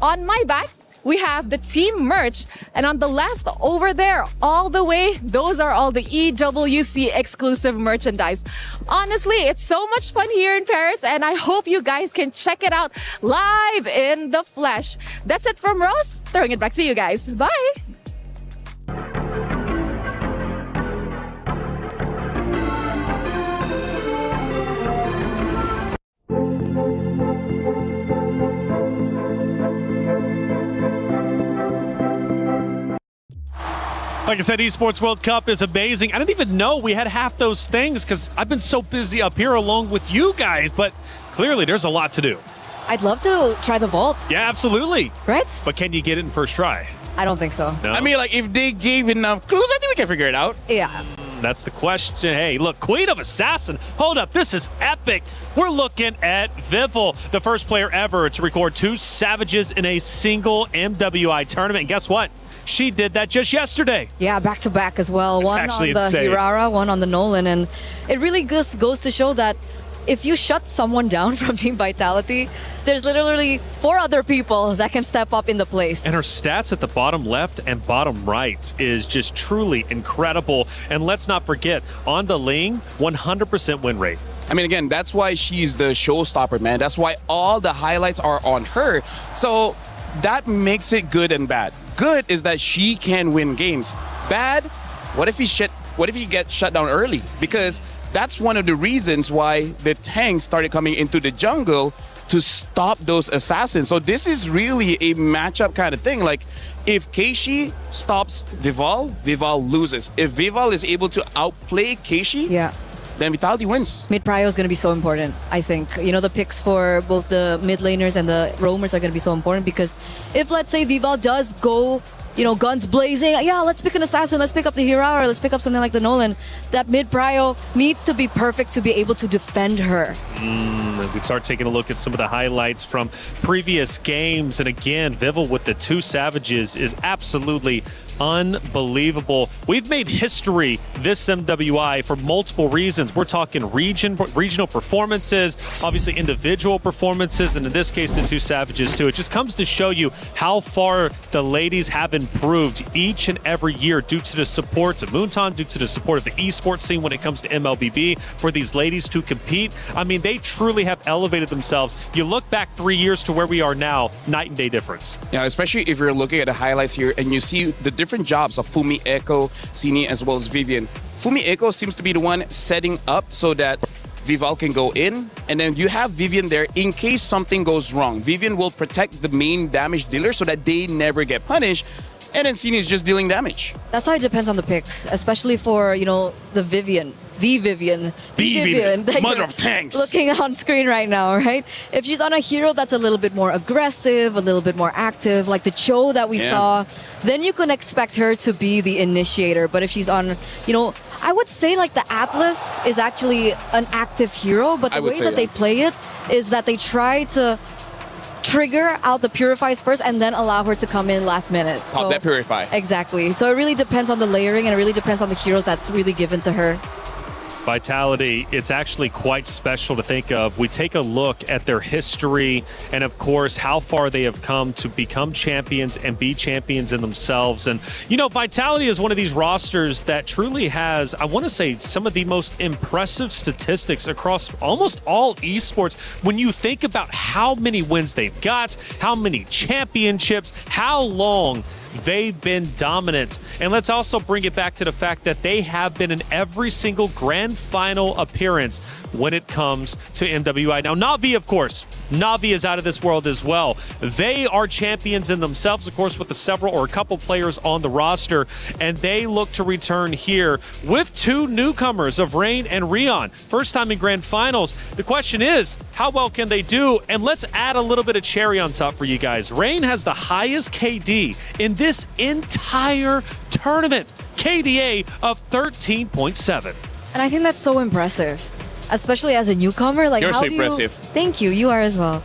On my back, we have the team merch, and on the left over there, all the way, those are all the EWC exclusive merchandise. Honestly, it's so much fun here in Paris, and I hope you guys can check it out live in the flesh. That's it from Rose. Throwing it back to you guys. Bye. Like I said, Esports World Cup is amazing. I didn't even know we had half those things because I've been so busy up here along with you guys, but clearly there's a lot to do. I'd love to try the vault. Yeah, absolutely. Right? But can you get it in first try? I don't think so. No? I mean, like, if they gave enough clues, I think we can figure it out. Yeah. That's the question. Hey, look, Queen of Assassin. Hold up, this is epic. We're looking at Vival, the first player ever to record 2 Savages in a single MWI tournament. And guess what? She did that just yesterday. Yeah, back-to-back as well. It's one on the insane. Hirara, one on the Nolan. And it really goes to show that if you shut someone down from Team Vitality, there's literally 4 other people that can step up in the place. And her stats at the bottom left and bottom right is just truly incredible. And let's not forget, on the Ling, 100% win rate. I mean, again, that's why she's the showstopper, man. That's why all the highlights are on her. So that makes it good and bad. Good is that she can win games. Bad, what if he gets shut down early? Because that's one of the reasons why the tanks started coming into the jungle to stop those assassins. So this is really a matchup kind of thing. Like, if Keishi stops Vival, Vival loses. If Vival is able to outplay Keishi, then Vitality wins. Mid prio is going to be so important, I think. You know, the picks for both the mid laners and the roamers are going to be so important because if, let's say, Vival does go, you know, guns blazing, yeah, let's pick an assassin, let's pick up the Hirara, let's pick up something like the Nolan, that mid prio needs to be perfect to be able to defend her. We start taking a look at some of the highlights from previous games. And again, Vival with the 2 Savages is absolutely unbelievable. We've made history this MWI for multiple reasons. We're talking regional performances, obviously individual performances, and in this case, the 2 Savages too. It just comes to show you how far the ladies have improved each and every year due to the support of Moonton, due to the support of the esports scene when it comes to MLBB. For these ladies to compete, I mean, they truly have elevated themselves. You look back 3 years to where we are now, night and day difference. Yeah, especially if you're looking at the highlights here and you see the different jobs of Fumi, Echo, Sini, as well as Vivian. Fumi Echo seems to be the one setting up so that Vival can go in, and then you have Vivian there in case something goes wrong. Vivian will protect the main damage dealer so that they never get punished, and then Sini is just dealing damage. That's how it depends on the picks, especially for, you know, the Vivian. The Vivian that mother you're of tanks, looking on screen right now, right? If she's on a hero that's a little bit more aggressive, a little bit more active, like the Cho that we saw, then you can expect her to be the initiator. But if she's on, you know, I would say like the Atlas is actually an active hero, but the way that they play it is that they try trigger out the purifies first and then allow her to come in last minute. Pop that purify. Exactly. So it really depends on the layering and it really depends on the heroes that's really given to her. Vitality, it's actually quite special to think of. We take a look at their history and, of course, how far they have come to become champions and be champions in themselves. And, you know, Vitality is one of these rosters that truly has, I want to say, some of the most impressive statistics across almost all esports. When you think about how many wins they've got, how many championships, how long they've been dominant. And let's also bring it back to the fact that they have been in every single grand final appearance when it comes to MWI. Now, Na'Vi, of course, Na'Vi is out of this world as well. They are champions in themselves, of course, with the several or a couple players on the roster, and they look to return here with two newcomers of Rain and Rion. First time in grand finals. The question is, how well can they do? And let's add a little bit of cherry on top for you guys. Rain has the highest KD in this entire tournament, KDA of 13.7. And I think that's so impressive, especially as a newcomer. Like, You're how so do impressive. Thank you. You are as well.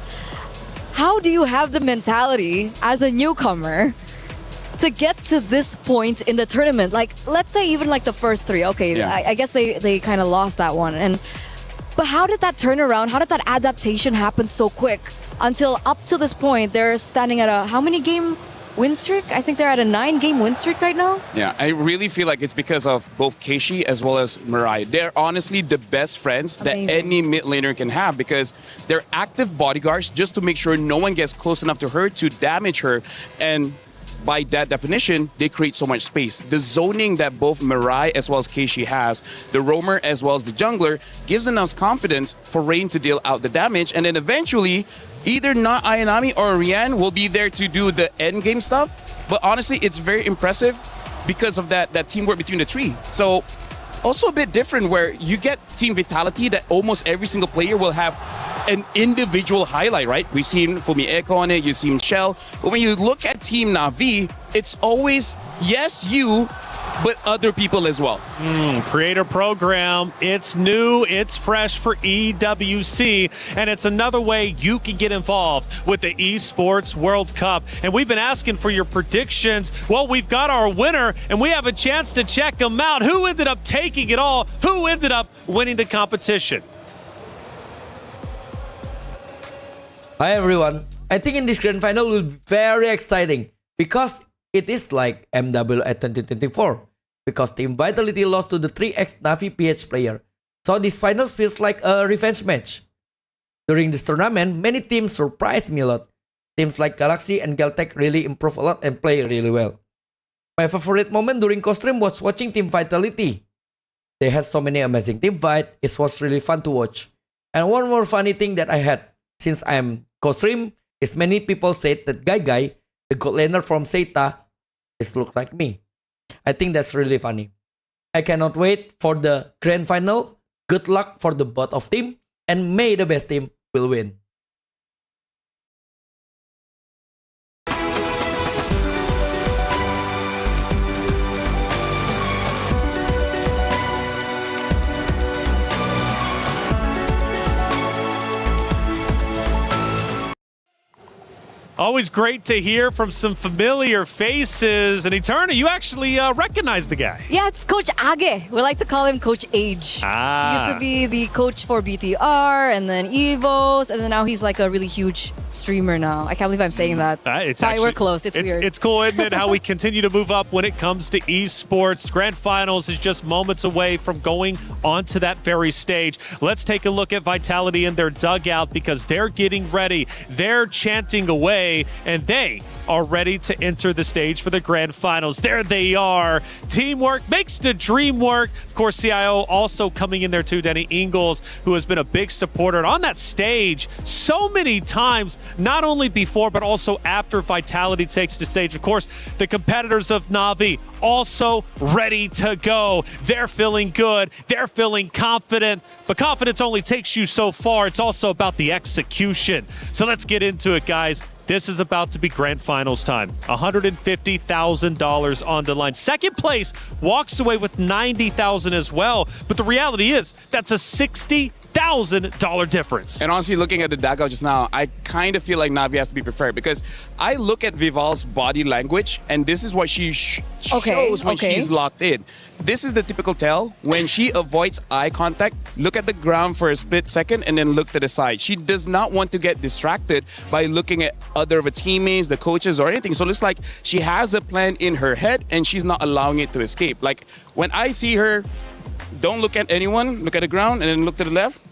How do you have the mentality as a newcomer to get to this point in the tournament? Like, let's say even like the first three. Okay, Yeah. I guess they kind of lost that one. But how did that turn around? How did that adaptation happen so quick until up to this point they're standing at a how many game win streak? I think they're at a 9-game win streak right now. Yeah, I really feel like it's because of both Keishi as well as Mirai. They're honestly the best friends Amazing. that any mid laner can have because they're active bodyguards just to make sure no one gets close enough to her to damage her. And by that definition, they create so much space. The zoning that both Mirai as well as Keishi has, the roamer as well as the jungler, gives enough confidence for Rain to deal out the damage. And then eventually, either not Ayanami or Rian will be there to do the end game stuff. But honestly, it's very impressive because of that teamwork between the three. So also a bit different where you get team vitality that almost every single player will have an individual highlight, right? We've seen Fumi Echo on it, you've seen Shell. But when you look at Team Na'Vi, it's always, yes, you, but other people as well. Creator program, it's new, it's fresh for EWC, and it's another way you can get involved with the Esports World Cup. And we've been asking for your predictions. Well, we've got our winner, and we have a chance to check them out. Who ended up taking it all? Who ended up winning the competition? Hi everyone. I think in this grand final will be very exciting because it is like MWI 2024 because Team Vitality lost to the 3x Na'Vi PH player. So this finals feels like a revenge match. During this tournament, many teams surprised me a lot. Teams like Galaxy and Galtech really improve a lot and play really well. My favorite moment during co-stream was watching Team Vitality. They had so many amazing team fight, it was really fun to watch. And one more funny thing that I had since I'm co-stream is many people said that Guy, the gold laner from Zeta, is look like me. I think that's really funny. I cannot wait for the grand final. Good luck for the both of team and may the best team will win. Always great to hear from some familiar faces. And Eterna, you actually recognize the guy. Yeah, it's Coach Age. We like to call him Coach Age. He used to be the coach for BTR and then Evos, and then now he's like a really huge streamer now. I can't believe I'm saying that. Sorry, we're close. It's weird. It's cool, isn't it, how we continue to move up when it comes to esports. Grand Finals is just moments away from going onto that very stage. Let's take a look at Vitality in their dugout because they're getting ready. They're chanting away, and they are ready to enter the stage for the Grand Finals. There they are. Teamwork makes the dream work. Of course, CIO also coming in there too, Denny Ingles, who has been a big supporter on that stage so many times, not only before, but also after Vitality takes the stage. Of course, the competitors of Na'Vi also ready to go. They're feeling good. They're feeling confident, but confidence only takes you so far. It's also about the execution. So let's get into it, guys. This is about to be Grand Finals time. $150,000 on the line. Second place walks away with $90,000 as well. But the reality is that's a $60,000 $150,000 difference. And honestly, looking at the dugout just now, I kind of feel like Navi has to be prepared because I look at Vival's body language, and this is what she shows when she's locked in. This is the typical tell when she avoids eye contact, look at the ground for a split second, and then look to the side. She does not want to get distracted by looking at other of her teammates, the coaches, or anything. So it looks like she has a plan in her head, and she's not allowing it to escape. Like when I see her, don't look at anyone, look at the ground, and then look to the left.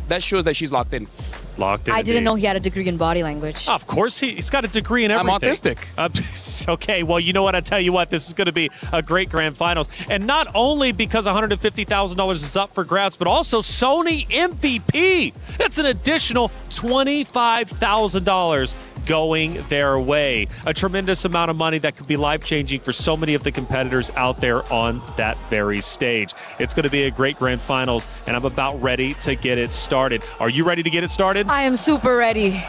That shows that she's locked in. Locked in. I didn't know he had a degree in body language. Of course, he's got a degree in everything. I'm autistic. Okay, well, you know what? I tell you what, this is going to be a great grand finals. And not only because $150,000 is up for grabs, but also Sony MVP. That's an additional $25,000 going their way. A tremendous amount of money that could be life-changing for so many of the competitors out there on that very stage. It's going to be a great grand finals, and I'm about ready to get it started. Are you ready to get it started? I am super ready.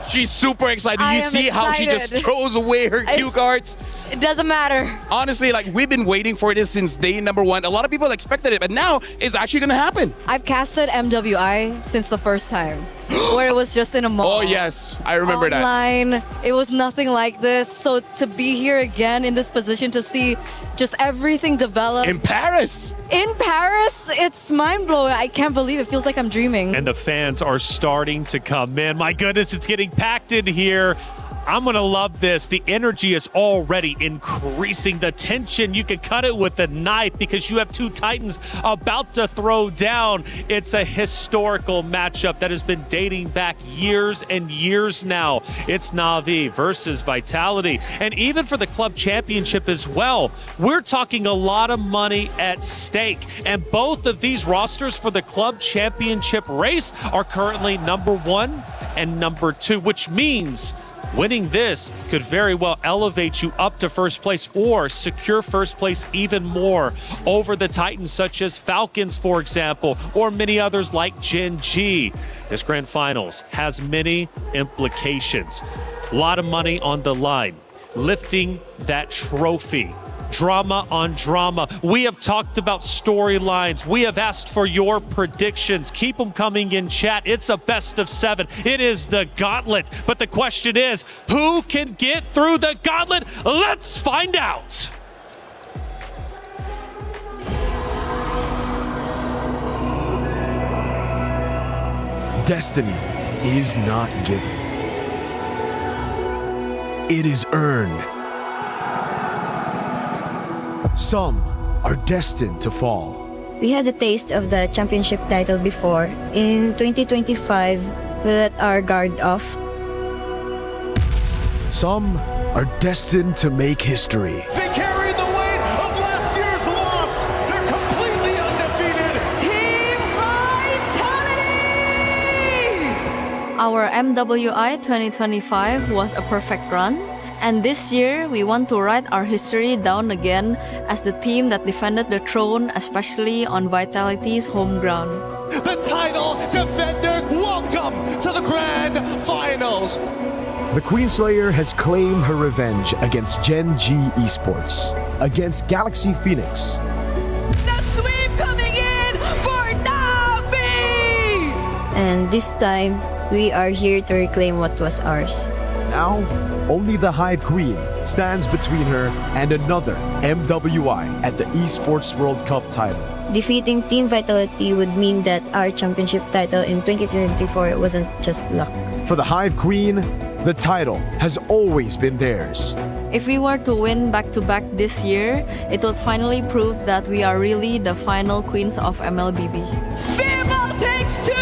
She's super excited. You see how she just throws away her cue cards? It doesn't matter. Honestly, like we've been waiting for this since day number one. A lot of people expected it, but now it's actually going to happen. I've casted MWI since the first time, where it was just in a mall. Oh, yes. I remember that. Online. It was nothing like this. So to be here again in this position to see just everything develop. In Paris. In Paris, it's mind-blowing. I can't believe it. Feels like I'm dreaming. And the fans are starting to come in. My goodness, it's getting packed in here. I'm going to love this. The energy is already increasing. The tension, you can cut it with a knife because you have two Titans about to throw down. It's a historical matchup that has been dating back years and years now. It's Na'Vi versus Vitality. And even for the club championship as well, we're talking a lot of money at stake. And both of these rosters for the club championship race are currently number 1 and number 2, which means winning this could very well elevate you up to first place or secure first place even more over the Titans such as Falcons, for example, or many others like Gen G. This grand finals has many implications. A lot of money on the line. Lifting that trophy. Drama on drama. We have talked about storylines. We have asked for your predictions. Keep them coming in chat. It's a best of 7. It is the gauntlet. But the question is, who can get through the gauntlet? Let's find out. Destiny is not given. It is earned. Some are destined to fall. We had a taste of the championship title before. In 2025, we let our guard off. Some are destined to make history. They carry the weight of last year's loss. They're completely undefeated. Team Vitality! Our MWI 2025 was a perfect run. And this year, we want to write our history down again as the team that defended the throne, especially on Vitality's home ground. The title defenders, welcome to the grand finals. The Queenslayer has claimed her revenge against Gen G Esports, against Galaxy Phoenix. The sweep coming in for Na'Vi! And this time, we are here to reclaim what was ours. Now, only the Hive Queen stands between her and another MWI at the Esports World Cup title. Defeating Team Vitality would mean that our championship title in 2024 wasn't just luck. For the Hive Queen, the title has always been theirs. If we were to win back-to-back this year, it would finally prove that we are really the final queens of MLBB. Vivo takes 2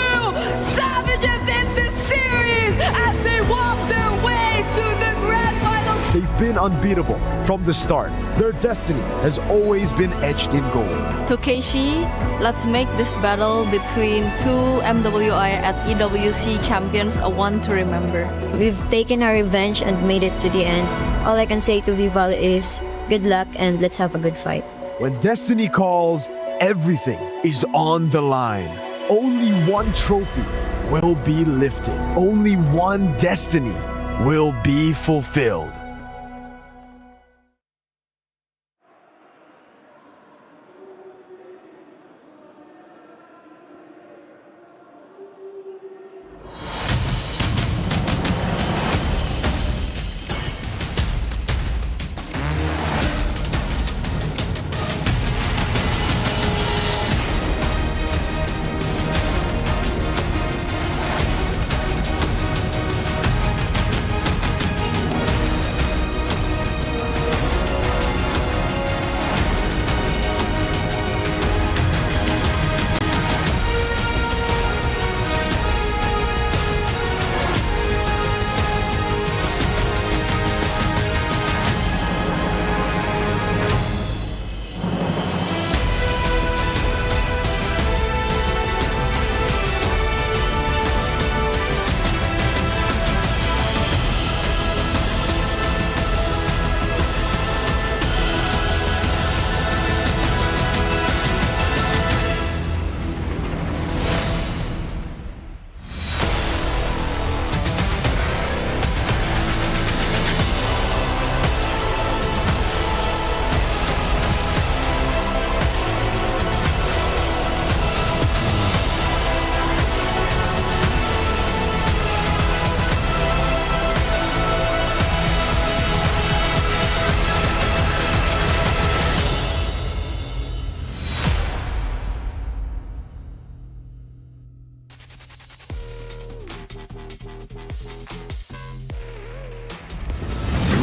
savages in this series as they walk their way to the grand finals. They've been unbeatable from the start. Their destiny has always been etched in gold. To Keishi, let's make this battle between 2 MWI at EWC champions a one to remember. We've taken our revenge and made it to the end. All I can say to Vival is good luck and let's have a good fight. When destiny calls, everything is on the line. Only one trophy will be lifted. Only one destiny will be fulfilled.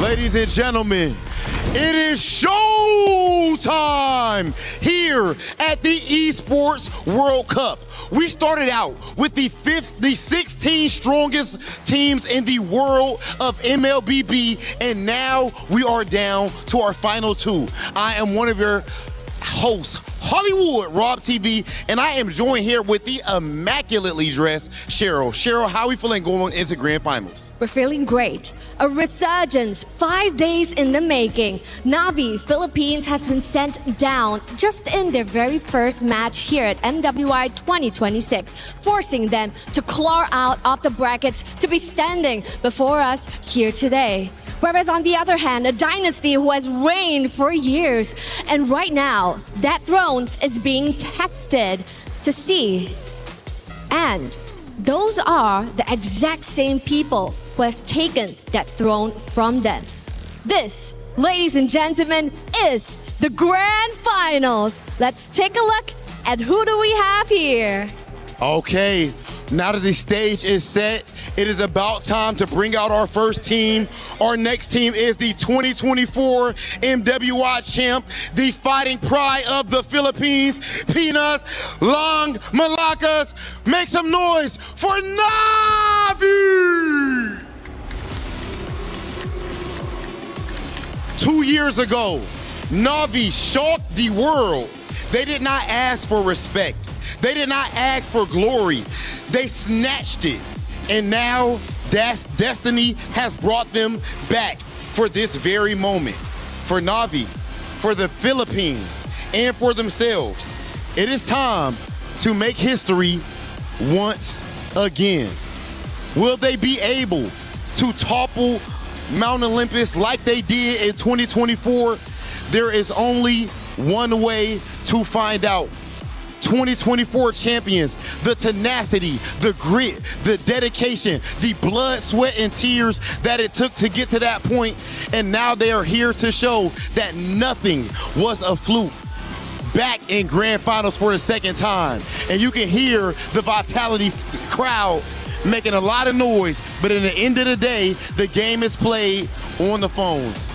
Ladies and gentlemen, it is show time here at the Esports World Cup. We started out with the 16 strongest teams in the world of MLBB, and now we are down to our final two. I am one of your hosts, Hollywood Rob TV, and I am joined here with the immaculately dressed Cheryl. Cheryl, how are we feeling going into grand finals? We're feeling great. A resurgence 5 days in the making. Na'Vi, Philippines, has been sent down just in their very first match here at MWI 2026, forcing them to claw out of the brackets to be standing before us here today. Whereas on the other hand, a dynasty who has reigned for years, and right now, that throne is being tested to see. And those are the exact same people who has taken that throne from them. This, ladies and gentlemen, is the grand finals. Let's take a look at who do we have here. Okay, now that the stage is set, it is about time to bring out our first team. Our next team is the 2024 MWI champ, the fighting pride of the Philippines, Pinas Long Malakas. Make some noise for Na'Vi! 2 years ago, Na'Vi shocked the world. They did not ask for respect. They did not ask for glory. They snatched it. And now destiny has brought them back for this very moment. For Na'Vi, for the Philippines, and for themselves. It is time to make history once again. Will they be able to topple Mount Olympus like they did in 2024? There is only one way to find out. 2024 champions, the tenacity, the grit, the dedication, the blood, sweat, and tears that it took to get to that point. And now they are here to show that nothing was a fluke. Back in grand finals for the second time. And you can hear the Vitality crowd making a lot of noise, but in the end of the day, the game is played on the phones.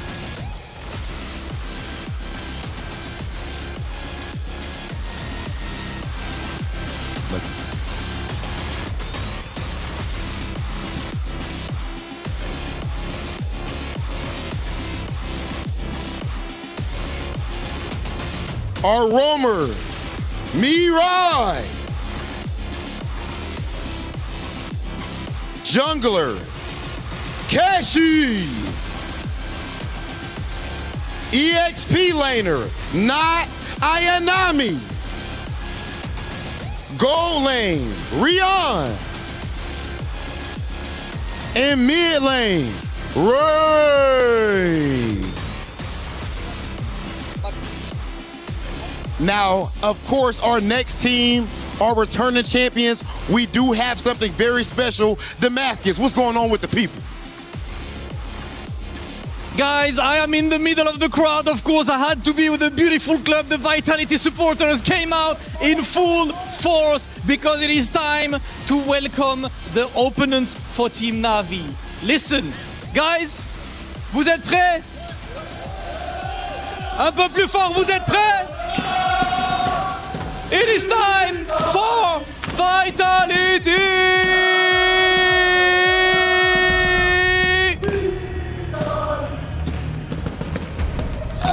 Our roamer, Mirai. Jungler, Kashi. EXP laner, not Ayanami. Gold lane, Rion. And mid lane, Ray. Now, of course, our next team, our returning champions, we do have something very special. Damascus, what's going on with the people? Guys, I am in the middle of the crowd. Of course, I had to be with a beautiful club. The Vitality supporters came out in full force because it is time to welcome the opponents for Team Na'Vi. Listen, guys, vous êtes prêts? Un peu plus fort, vous êtes prêts? It is time for Vitality!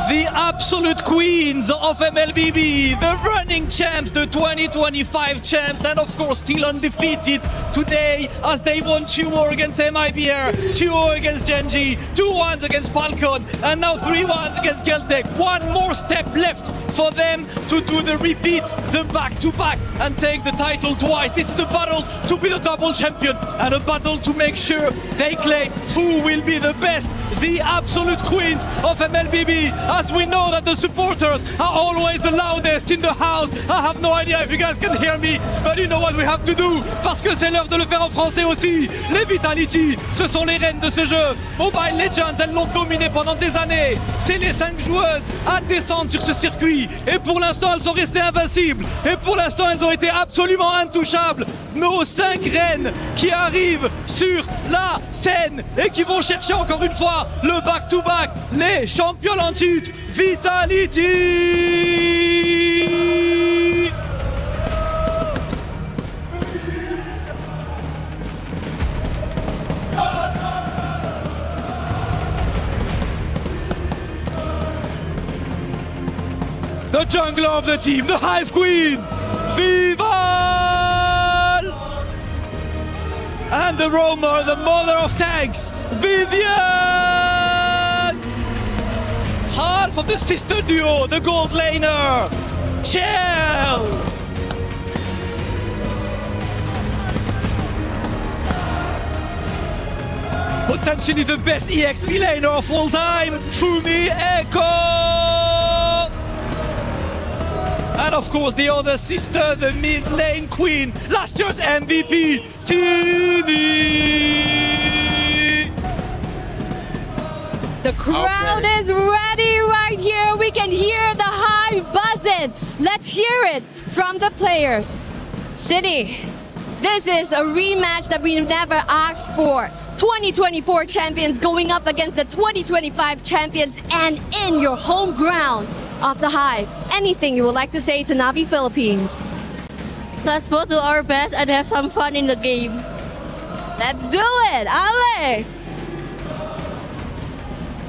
The absolute queens of MLBB, the running champs, the 2025 champs, and of course still undefeated today as they won 2-0 against MIBR, 2-0 against Genji, 2-1 against Falcon, and now 3-1 against Geltec. One more step left for them to do the repeat, the back-to-back, and take the title twice. This is the battle to be the double champion and a battle to make sure they claim who will be the best, the absolute queens of MLBB. As we know, know that the supporters are always the loudest in the house. I have no idea if you guys can hear me, but you know what we have to do, parce que c'est l'heure de le faire en français aussi. Les Vitality, ce sont les reines de ce jeu. Mobile Legends, elles l'ont dominé pendant des années. C'est les 5 joueuses à descendre sur ce circuit. Et pour l'instant, elles sont restées invincibles. Et pour l'instant, elles ont été absolument intouchables. Nos 5 reines qui arrivent sur la scène et qui vont chercher encore une fois le back-to-back, les champions en titre, Vitality! The jungler of the team, the Hive Queen, Vival! And the roamer, the mother of tanks, Vivian! Half of the sister duo, the gold laner, Chell! Potentially the best EXP laner of all time, Fumi Echo! And of course the other sister, the mid lane queen, last year's MVP, Tini! The crowd is ready right here. We can hear the Hive buzzing. Let's hear it from the players. City, this is a rematch that we never asked for. 2024 champions going up against the 2025 champions and in your home ground of the Hive. Anything you would like to say to Navi Philippines? Let's both do our best and have some fun in the game. Let's do it, Ale!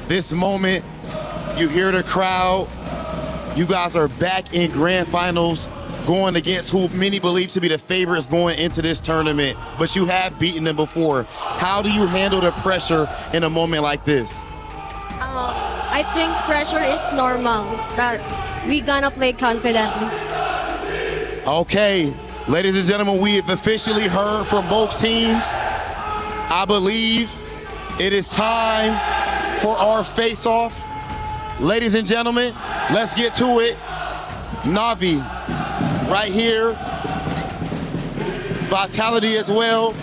This moment, you hear the crowd. You guys are back in grand finals, going against who many believe to be the favorites going into this tournament, but you have beaten them before. How do you handle the pressure in a moment like this? I think pressure is normal, that we gonna play confidently. Okay, ladies and gentlemen, we have officially heard from both teams. I believe it is time for our face-off. Ladies and gentlemen, let's get to it. Navi, right here. Vitality as well.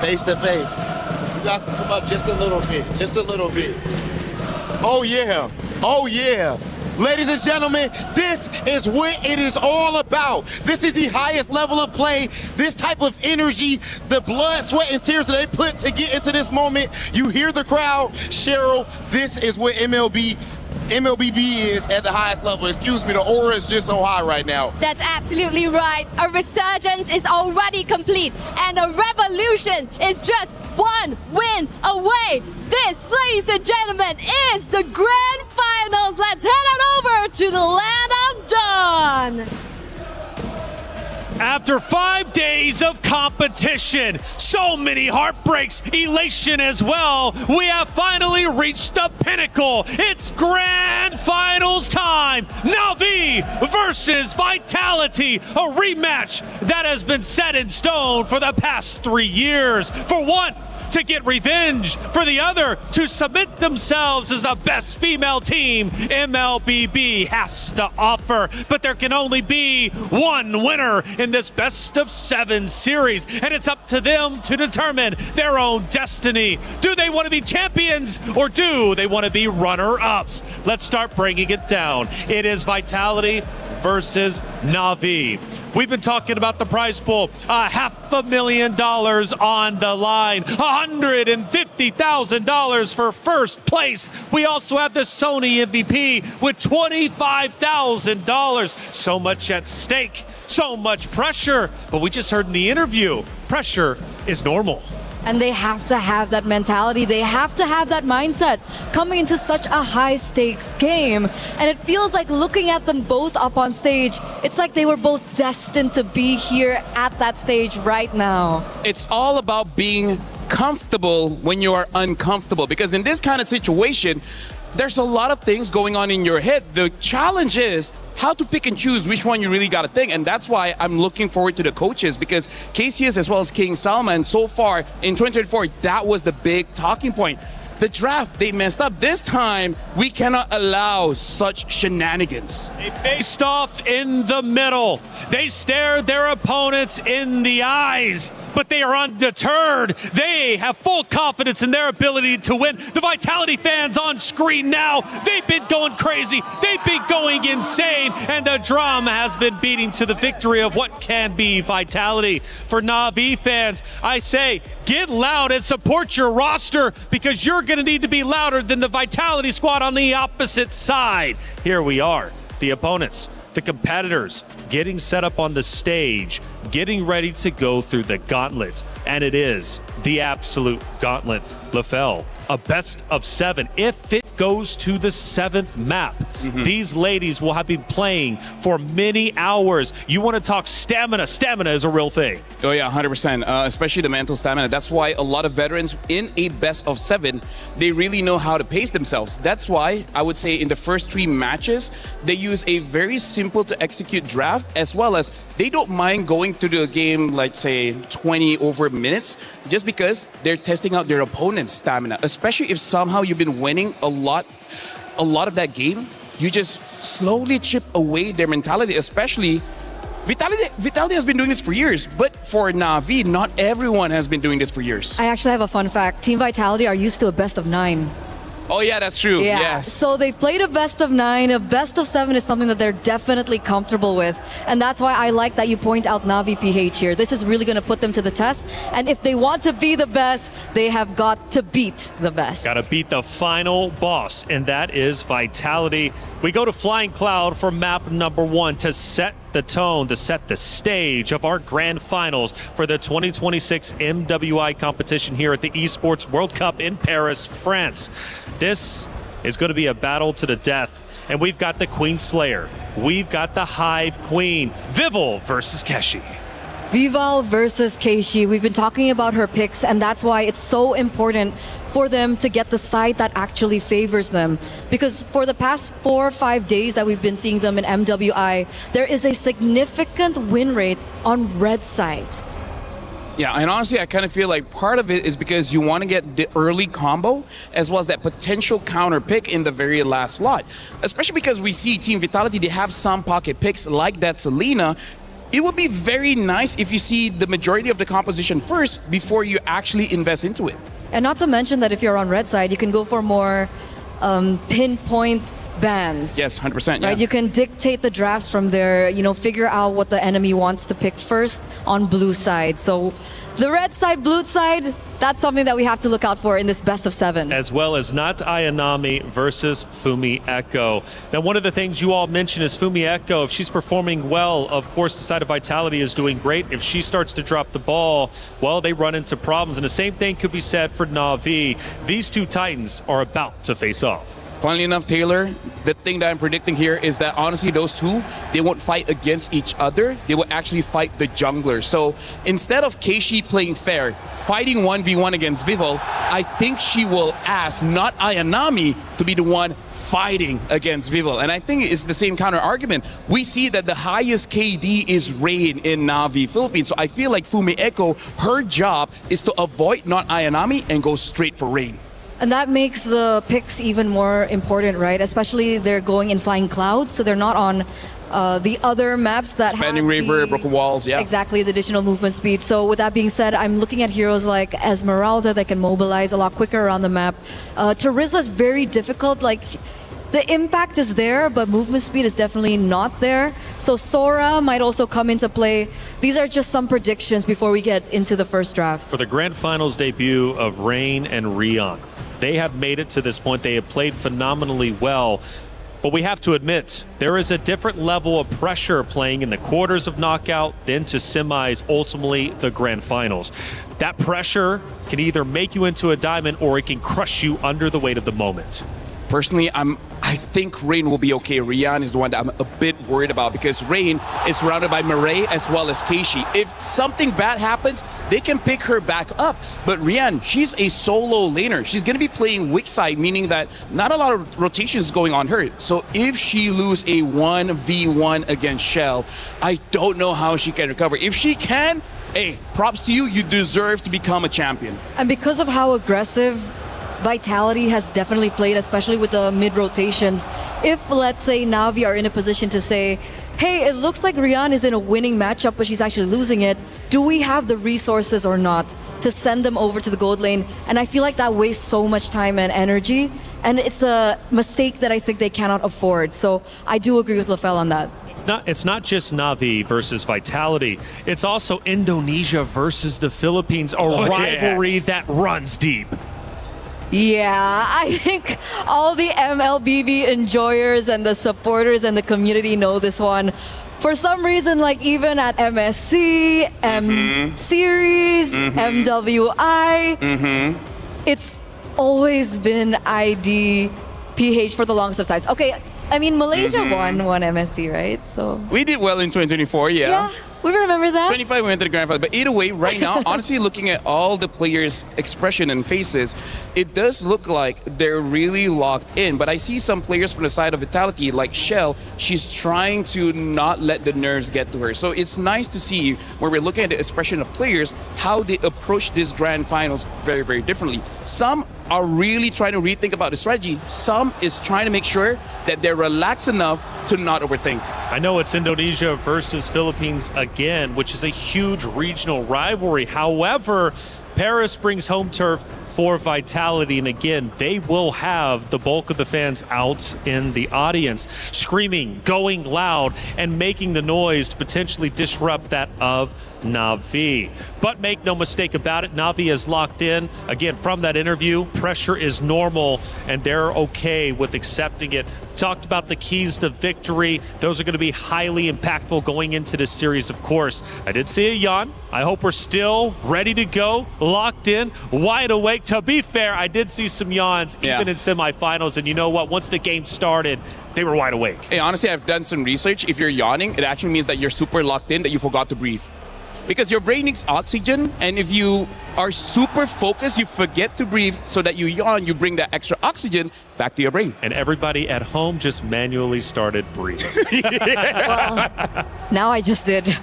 Face to face. You guys can come up just a little bit, just a little bit. Oh yeah, oh yeah. Ladies and gentlemen, this is what it is all about. This is the highest level of play, this type of energy, the blood, sweat, and tears that they put to get into this moment. You hear the crowd. Cheryl, this is what MLBB is at the highest level. Excuse me, the aura is just so high right now. That's absolutely right. A resurgence is already complete, and a revolution is just one win away. This, ladies and gentlemen, is the grand finals. Let's head on over to the land of Dawn. After 5 days of competition, so many heartbreaks, elation as well, we have finally reached the pinnacle. It's grand finals time. Navi versus Vitality, a rematch that has been set in stone for the past 3 years. For one, to get revenge, for the other to submit themselves as the best female team MLBB has to offer. But there can only be one winner in this best of 7 series, and it's up to them to determine their own destiny. Do they want to be champions, or do they want to be runner-ups? Let's start breaking it down. It is Vitality versus Navi. We've been talking about the prize pool, $500,000 on the line, $150,000 for first place. We also have the Sony MVP with $25,000. So much at stake, so much pressure. But we just heard in the interview, pressure is normal. And they have to have that mentality. They have to have that mindset coming into such a high stakes game. And it feels like looking at them both up on stage, it's like they were both destined to be here at that stage right now. It's all about being comfortable when you are uncomfortable, because in this kind of situation, there's a lot of things going on in your head. The challenge is how to pick and choose which one you really got to think. And that's why I'm looking forward to the coaches, because KCS as well as King Salman, so far in 2024, that was the big talking point. The draft, they messed up. This time, we cannot allow such shenanigans. They faced off in the middle. They stared their opponents in the eyes, but they are undeterred. They have full confidence in their ability to win. The Vitality fans on screen now, they've been going crazy. They've been going insane, and the drum has been beating to the victory of what can be Vitality. For Na'Vi fans, I say, get loud and support your roster, because you're going to need to be louder than the Vitality squad on the opposite side. Here we are, the opponents, the competitors, getting set up on the stage, getting ready to go through the gauntlet. And it is the absolute gauntlet. LaFell, a best of 7. If it goes to the 7th map, these ladies will have been playing for many hours. You want to talk stamina. Stamina is a real thing. Oh yeah, 100%, especially the mental stamina. That's why a lot of veterans in a best of 7, they really know how to pace themselves. That's why I would say in the first 3 matches, they use a very simple to execute draft, as well as they don't mind going to the game, like say 20 over minutes, just because they're testing out their opponent's stamina. Especially if somehow you've been winning a lot of that game, you just slowly chip away their mentality. Especially Vitality has been doing this for years, but for Na'Vi, not everyone has been doing this for years. I actually have a fun fact. Team Vitality are used to a best of 9. Oh yeah, that's true. Yeah. Yes. So they've played a best of 9. A best of 7 is something that they're definitely comfortable with. And that's why I like that you point out Na'Vi PH here. This is really going to put them to the test. And if they want to be the best, they have got to beat the best. Got to beat the final boss, and that is Vitality. We go to Flying Cloud for map number 1 to set the tone, to set the stage of our grand finals for the 2026 MWI competition here at the Esports World Cup in Paris, France. This is going to be a battle to the death, and we've got the Queen Slayer. We've got the Hive Queen, Vival versus Keshi. Vival versus Keishi. We've been talking about her picks, and that's why it's so important for them to get the side that actually favors them. Because for the past 4 or 5 days that we've been seeing them in MWI, there is a significant win rate on red side. Yeah, and honestly, I kind of feel like part of it is because you want to get the early combo as well as that potential counter pick in the very last slot. Especially because we see Team Vitality, they have some pocket picks like that Selena. It would be very nice if you see the majority of the composition first before you actually invest into it. And not to mention that if you're on red side, you can go for more pinpoint bans. Yes, 100%. Yeah. Right, you can dictate the drafts from there, figure out what the enemy wants to pick first on blue side. So the red side, blue side, that's something that we have to look out for in this best of 7. As well as Not Ayanami versus Fumi Echo. Now, one of the things you all mentioned is Fumi Echo. If she's performing well, of course, the side of Vitality is doing great. If she starts to drop the ball, well, they run into problems. And the same thing could be said for Na'Vi. These 2 Titans are about to face off. Funnily enough, Taylor, the thing that I'm predicting here is that honestly those 2, they won't fight against each other. They will actually fight the jungler. So instead of Keishi playing fair, fighting 1v1 against Vival, I think she will ask Not Ayanami to be the one fighting against Vival. And I think it's the same counter argument. We see that the highest KD is Rain in Na'Vi Philippines. So I feel like Fumi Echo, her job is to avoid Not Ayanami and go straight for Rain. And that makes the picks even more important, right? Especially they're going in Flying Clouds, so they're not on the other maps that Expanding River, Broken Walls, yeah. Exactly, the additional movement speed. So with that being said, I'm looking at heroes like Esmeralda that can mobilize a lot quicker around the map. Terizla is very difficult, like the impact is there, but movement speed is definitely not there. So Sora might also come into play. These are just some predictions before we get into the first draft. For the Grand Finals debut of Rain and Rion, they have made it to this point. They have played phenomenally well. But we have to admit, there is a different level of pressure playing in the quarters of knockout, then to semis, ultimately the Grand Finals. That pressure can either make you into a diamond or it can crush you under the weight of the moment. Personally, I think Rain will be okay. Rian is the one that I'm a bit worried about because Rain is surrounded by Murray as well as Keishi. If something bad happens, they can pick her back up. But Rian, she's a solo laner. She's going to be playing weak side, meaning that not a lot of rotations going on her. So if she lose a 1v1 against Shell, I don't know how she can recover. If she can, hey, props to you. You deserve to become a champion. And because of how aggressive Vitality has definitely played, especially with the mid rotations. If, let's say, Na'Vi are in a position to say, hey, it looks like Rian is in a winning matchup, but she's actually losing it, do we have the resources or not to send them over to the gold lane? And I feel like that wastes so much time and energy, and it's a mistake that I think they cannot afford. So I do agree with Lafelle on that. It's not just Na'Vi versus Vitality. It's also Indonesia versus the Philippines, a rivalry that runs deep. Yeah, I think all the MLBB enjoyers and the supporters and the community know this one. For some reason, like even at MSC, M Series, MWI, it's always been IDPH for the longest of times. Okay, I mean, Malaysia won MSC, right? So we did well in 2024, yeah. We remember that. 25 we went to the grand final. But either way, right now, honestly, looking at all the players' expression and faces, it does look like they're really locked in. But I see some players from the side of Vitality, like Shell, she's trying to not let the nerves get to her. So it's nice to see where we're looking at the expression of players, how they approach this grand finals very, very differently. Some are really trying to rethink about the strategy. Some is trying to make sure that they're relaxed enough to not overthink. I know it's Indonesia versus Philippines again, which is a huge regional rivalry. However, Paris brings home turf for Vitality, and again, they will have the bulk of the fans out in the audience, screaming, going loud, and making the noise to potentially disrupt that of Na'Vi. But make no mistake about it, Na'Vi is locked in. Again, from that interview, pressure is normal, and they're okay with accepting it. Talked about the keys to victory. Those are going to be highly impactful going into this series, of course. I did see a yawn. I hope we're still ready to go, locked in, wide awake. To be fair, I did see some yawns even in semifinals, and you know what? Once the game started, they were wide awake. Hey, honestly, I've done some research. If you're yawning, it actually means that you're super locked in, that you forgot to breathe. Because your brain needs oxygen, and if you are super focused, you forget to breathe, so that you yawn, you bring that extra oxygen back to your brain. And everybody at home just manually started breathing. Well, now I just did.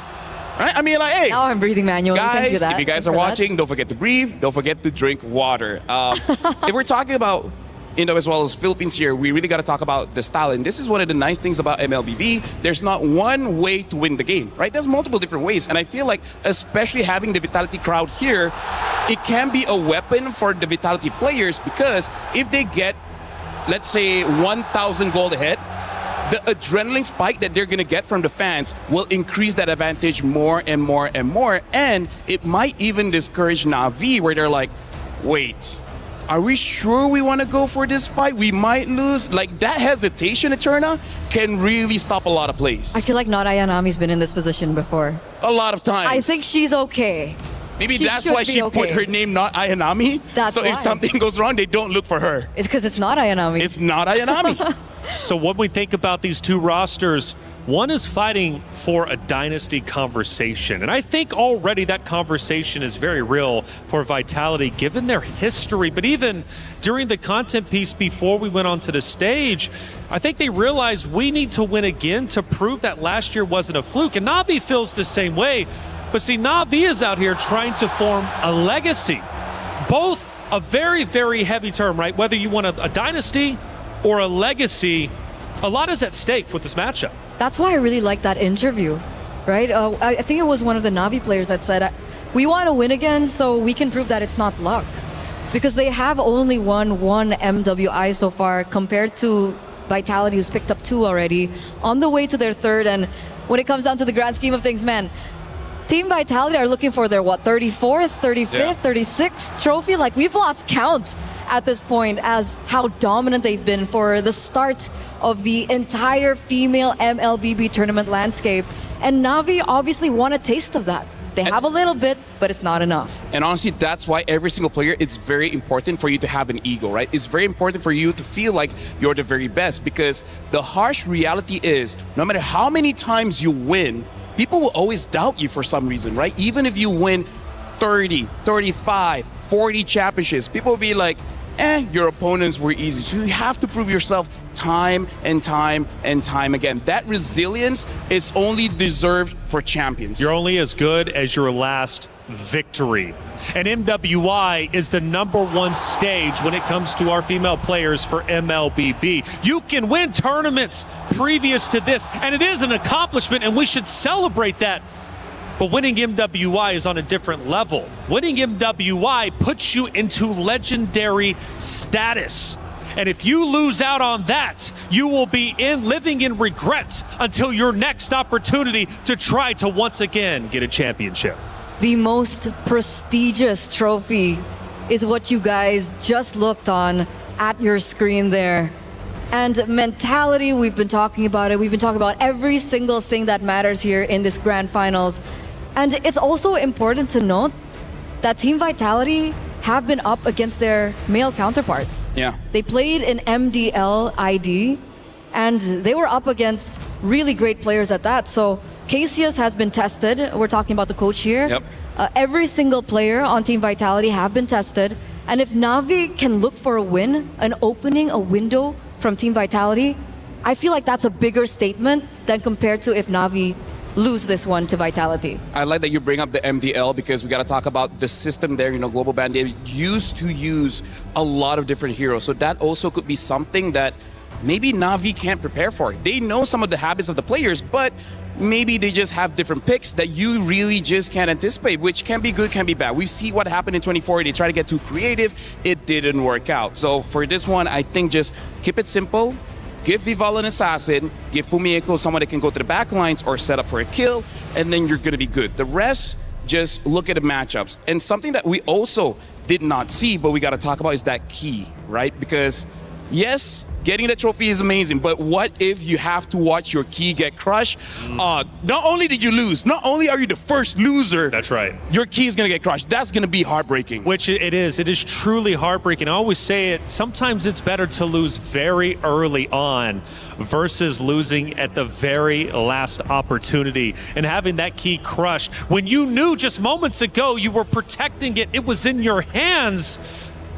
Right? I mean, like, hey. Now I'm breathing manually. Thank you Guys, that. if you guys are watching, don't forget to breathe. Don't forget to drink water. If we're talking about Indo as well as Philippines here, we really got to talk about the style. And this is one of the nice things about MLBB. There's not one way to win the game, right? There's multiple different ways. And I feel like, especially having the Vitality crowd here, it can be a weapon for the Vitality players, because if they get, let's say, 1,000 gold ahead, the adrenaline spike that they're going to get from the fans will increase that advantage more and more and more. And it might even discourage Na'Vi, where they're like, wait, are we sure we want to go for this fight? We might lose. Like, that hesitation, Eterna, can really stop a lot of plays. I feel like not Ayanami's been in this position before. A lot of times. I think she's okay. Maybe that's why she put her name not Ayanami. That's so why. if something goes wrong, they don't look for her. It's because it's not Ayanami. It's not Ayanami. So when we think about these two rosters, one is fighting for a dynasty conversation. And I think already that conversation is very real for Vitality, given their history. But even during the content piece before we went onto the stage, I think they realized we need to win again to prove that last year wasn't a fluke. And Na'Vi feels the same way. But see, Na'Vi is out here trying to form a legacy. Both a very, very heavy term, right? Whether you want a dynasty or a legacy, a lot is at stake with this matchup. That's why I really like that interview, right? I think it was one of the Na'Vi players that said, we want to win again so we can prove that it's not luck. Because they have only won one MWI so far, compared to Vitality, who's picked up 2 already, on the way to their 3rd. And when it comes down to the grand scheme of things, man, Team Vitality are looking for their, 34th, 35th, 36th trophy? Like, we've lost count at this point as how dominant they've been for the start of the entire female MLBB tournament landscape. And Na'Vi obviously want a taste of that. They have a little bit, but it's not enough. And honestly, that's why every single player, it's very important for you to have an ego, right? It's very important for you to feel like you're the very best, because the harsh reality is, no matter how many times you win, people will always doubt you for some reason, right? Even if you win 30, 35, 40 championships, people will be like, your opponents were easy. So you have to prove yourself time and time and time again. That resilience is only deserved for champions. You're only as good as your last victory. And MWI is the #1 stage when it comes to our female players for MLBB. You can win tournaments previous to this, and it is an accomplishment, and we should celebrate that. But winning MWI is on a different level. Winning MWI puts you into legendary status. And if you lose out on that, you will be living in regret until your next opportunity to try to once again get a championship. The most prestigious trophy is what you guys just looked on at your screen there. And mentality, we've been talking about it. We've been talking about every single thing that matters here in this grand finals. And it's also important to note that Team Vitality have been up against their male counterparts. Yeah. They played in MDL ID, and they were up against really great players at that. So Cassius has been tested. We're talking about the coach here. Yep. Every single player on Team Vitality have been tested. And if Na'Vi can look for a win, an opening, a window from Team Vitality, I feel like that's a bigger statement than compared to if Na'Vi lose this one to Vitality. I like that you bring up the MDL because we got to talk about the system there. You know, Global Band, they used to use a lot of different heroes. So that also could be something that maybe Na'Vi can't prepare for. They know some of the habits of the players, but maybe they just have different picks that you really just can't anticipate, which can be good, can be bad. We see what happened in 24. They tried to get too creative. It didn't work out. So for this one, I think just keep it simple. Give Vival an assassin, give Fumieko someone that can go to the back lines or set up for a kill, and then you're going to be good. The rest, just look at the matchups. And something that we also did not see, but we got to talk about is that key, right? Because, yes, getting the trophy is amazing, but what if you have to watch your key get crushed? Not only did you lose, not only are you the first loser. That's right. Your key is going to get crushed. That's going to be heartbreaking. Which it is. It is truly heartbreaking. I always say it, sometimes it's better to lose very early on versus losing at the very last opportunity and having that key crushed. When you knew just moments ago you were protecting it, it was in your hands.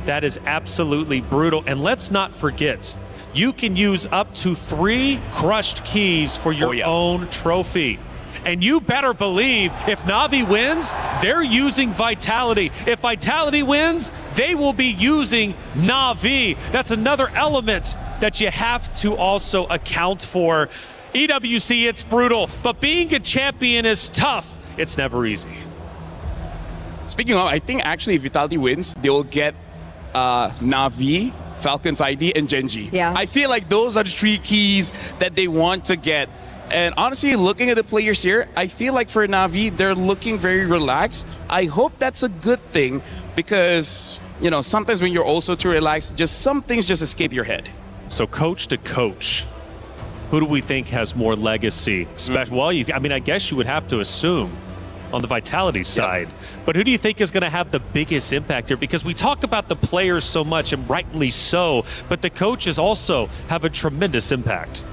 That is absolutely brutal. And let's not forget, you can use up to 3 crushed keys for your own trophy. And you better believe if Na'Vi wins, they're using Vitality. If Vitality wins, they will be using Na'Vi. That's another element that you have to also account for. EWC, it's brutal, but being a champion is tough. It's never easy. Speaking of, I think actually if Vitality wins, they will get Na'Vi, Falcons ID, and Genji. Yeah. I feel like those are the 3 keys that they want to get. And honestly, looking at the players here, I feel like for Na'Vi, they're looking very relaxed. I hope that's a good thing because, you know, sometimes when you're also too relaxed, just some things just escape your head. So coach to coach, who do we think has more legacy? Well, I mean, I guess you would have to assume on the Vitality side. But who do you think is going to have the biggest impact here? Because we talk about the players so much, and rightly so, but the coaches also have a tremendous impact.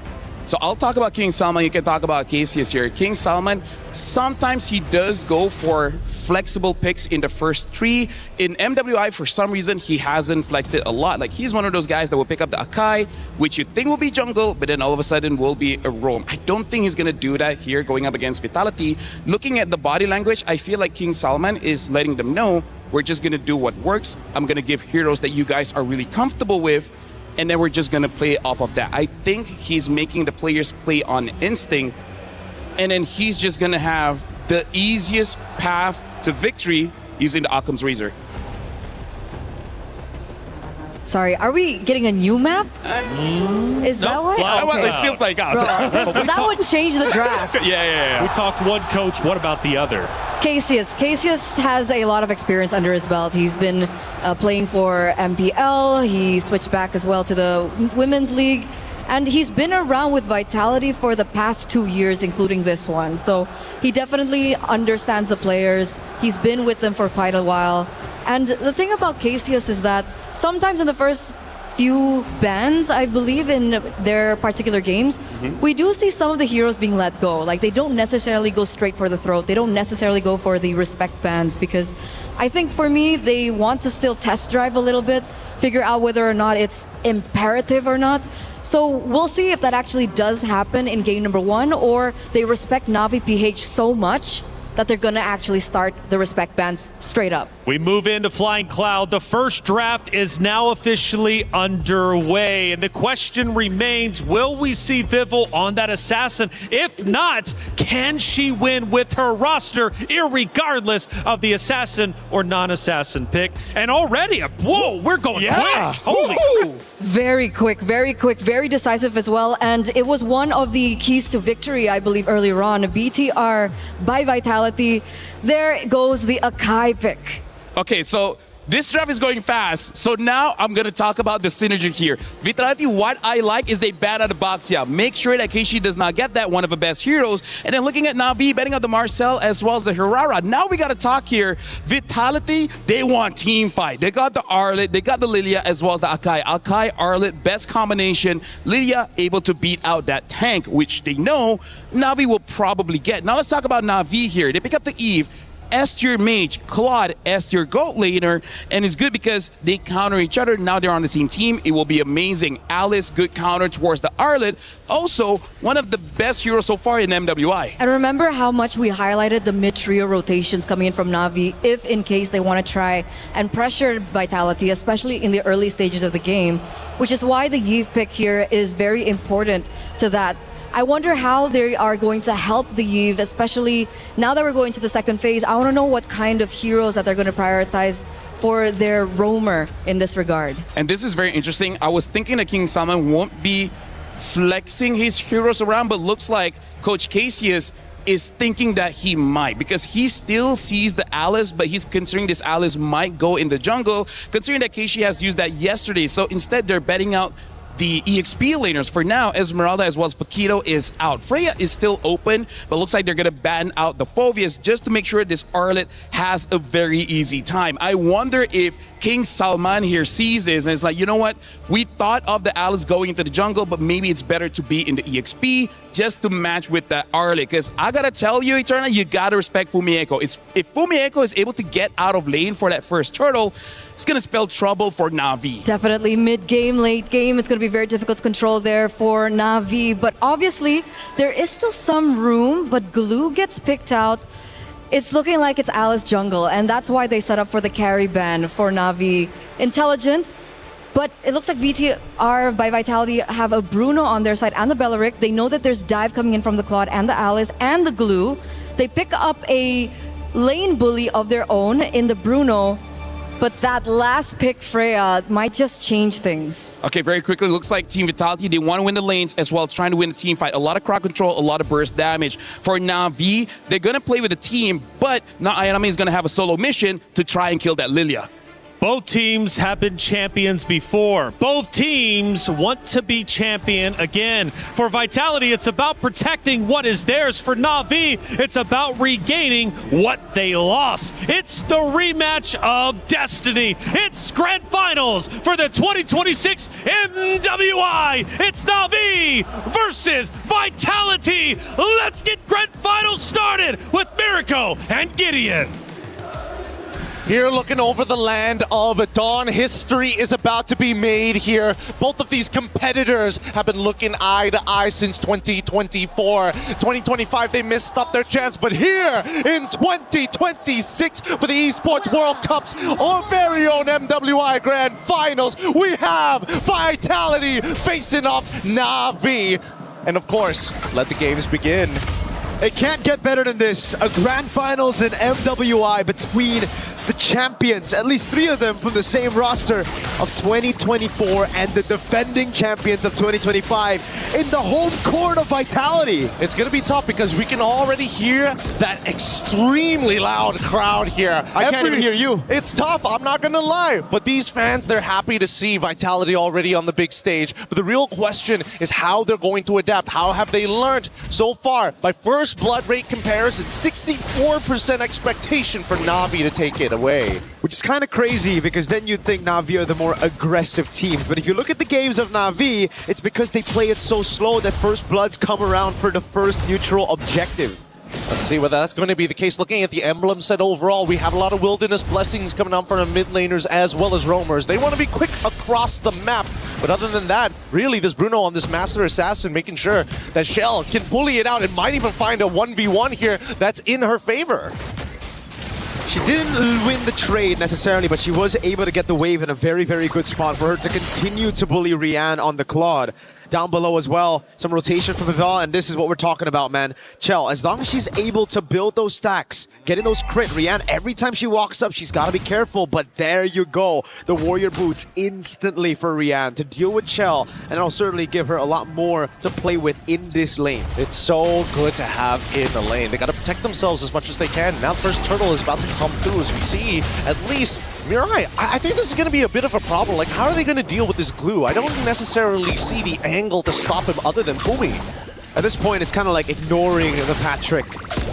So I'll talk about King Salman. You can talk about Cassius here. King Salman, sometimes he does go for flexible picks in the first 3. In MWI, for some reason, he hasn't flexed it a lot. Like, he's one of those guys that will pick up the Akai, which you think will be jungle, but then all of a sudden will be a roam. I don't think he's going to do that here going up against Vitality. Looking at the body language, I feel like King Salman is letting them know, we're just going to do what works. I'm going to give heroes that you guys are really comfortable with, and then we're just going to play off of that. I think he's making the players play on instinct, and then he's just going to have the easiest path to victory using the Occam's Razor. Sorry, are we getting a new map? Is that why? Okay. It's still like us. So that would change the draft. Yeah. We talked one coach. What about the other? Cassius has a lot of experience under his belt. He's been playing for MPL. He switched back as well to the Women's League. And he's been around with Vitality for the past 2 years, including this one. So he definitely understands the players. He's been with them for quite a while. And the thing about Cassius is that sometimes in the first few bans, I believe, in their particular games, we do see some of the heroes being let go. Like, they don't necessarily go straight for the throat. They don't necessarily go for the respect bans, because I think for me, they want to still test drive a little bit, figure out whether or not it's imperative or not. So we'll see if that actually does happen in game number 1, or they respect Na'Vi PH so much that they're gonna actually start the respect bans straight up. We move into Flying Cloud. The first draft is now officially underway. And the question remains, will we see Vival on that assassin? If not, can she win with her roster, irregardless of the assassin or non-assassin pick? And already, whoa, we're going quick. Holy crap. Very quick, very decisive as well. And it was one of the keys to victory, I believe, earlier on. BTR by Vitality. There goes the Akai pick. Okay, so this draft is going fast. So now I'm going to talk about the synergy here. Vitality, what I like is they bat out of the box. Yeah, make sure that Keishi does not get that, one of the best heroes. And then looking at Na'Vi, betting out the Marcel as well as the Hirara. Now we got to talk here. Vitality, they want team fight. They got the Arlet, they got the Lilia as well as the Akai. Akai, Arlet, best combination. Lilia able to beat out that tank, which they know Na'Vi will probably get. Now let's talk about Na'Vi here. They pick up the Eve. S tier mage, Claude, S tier gold laner, and it's good because they counter each other. Now they're on the same team. It will be amazing. Alice, good counter towards the Arlet. Also, one of the best heroes so far in MWI. And remember how much we highlighted the mid-trio rotations coming in from Na'Vi if in case they want to try and pressure Vitality, especially in the early stages of the game, which is why the Yve pick here is very important to that. I wonder how they are going to help the Yve, especially now that we're going to the second phase. I want to know what kind of heroes that they're going to prioritize for their roamer in this regard. And this is very interesting. I was thinking that King Salman won't be flexing his heroes around, but looks like Coach Cassius is thinking that he might, because he still sees the Alice, but he's considering this Alice might go in the jungle, considering that Keishi has used that yesterday. So instead, they're betting out the EXP laners. For now, Esmeralda as well as Paquito is out. Freya is still open, but looks like they're going to ban out the Phoveus just to make sure this Arlet has a very easy time. I wonder if King Salman here sees this and it's like, you know what? We thought of the Alice going into the jungle, but maybe it's better to be in the EXP just to match with the Arlet. Because I got to tell you, Eternal, you got to respect Fumieko. If Fumieko is able to get out of lane for that first turtle, it's going to spell trouble for Na'Vi. Definitely mid-game, late game, it's going to be very difficult to control there for Na'Vi. But obviously, there is still some room, but Glue gets picked out. It's looking like it's Alice jungle, and that's why they set up for the carry ban for Na'Vi. Intelligent, but it looks like VTR by Vitality have a Bruno on their side and the Bellaric. They know that there's dive coming in from the Claude and the Alice and the Glue. They pick up a lane bully of their own in the Bruno. But that last pick, Freya, might just change things. Okay, very quickly, looks like Team Vitality, they want to win the lanes as well as trying to win the team fight. A lot of crowd control, a lot of burst damage. For Na'Vi, they're going to play with the team, but now Ayanami is going to have a solo mission to try and kill that Lilia. Both teams have been champions before. Both teams want to be champion again. For Vitality, it's about protecting what is theirs. For Na'Vi, it's about regaining what they lost. It's the rematch of destiny. It's grand finals for the 2026 MWI. It's Na'Vi versus Vitality. Let's get grand finals started with Miracle and Gideon. Here looking over the land of Dawn, history is about to be made here. Both of these competitors have been looking eye to eye since 2024. 2025, they missed up their chance, but here in 2026 for the Esports World Cups, our very own MWI Grand Finals, we have Vitality facing off Na'Vi. And of course, let the games begin. It can't get better than this. A grand finals in MWI between the champions, at least 3 of them from the same roster of 2024 and the defending champions of 2025 in the home court of Vitality. It's going to be tough because we can already hear that extremely loud crowd here. I can't even hear you. It's tough, I'm not going to lie. But these fans, they're happy to see Vitality already on the big stage. But the real question is how they're going to adapt. How have they learned so far? By first blood rate comparison, 64% expectation for Na'Vi to take it away. Which is kind of crazy because then you'd think Na'Vi are the more aggressive teams. But if you look at the games of Na'Vi, it's because they play it so slow that first bloods come around for the first neutral objective. Let's see whether that's going to be the case. Looking at the emblem set overall, we have a lot of wilderness blessings coming up from the mid laners as well as roamers. They want to be quick across the map, but other than that, really this Bruno on this Master Assassin making sure that Shell can bully it out and might even find a 1v1 here that's in her favor. She didn't win the trade necessarily, but she was able to get the wave in a very, very good spot for her to continue to bully Rian on the Claude. Down below as well, some rotation from Vival, and this is what we're talking about, man. Chell, as long as she's able to build those stacks, getting those crit, Rian, every time she walks up, she's got to be careful, but there you go. The Warrior Boots instantly for Rian to deal with Chell, and it'll certainly give her a lot more to play with in this lane. It's so good to have in the lane. They got to protect themselves as much as they can. Now first turtle is about to come through as we see at least Mirai. I think this is going to be a bit of a problem. Like, how are they going to deal with this glue? I don't necessarily see the angle to stop him other than Fumi. At this point, it's kind of like ignoring the Pat trick.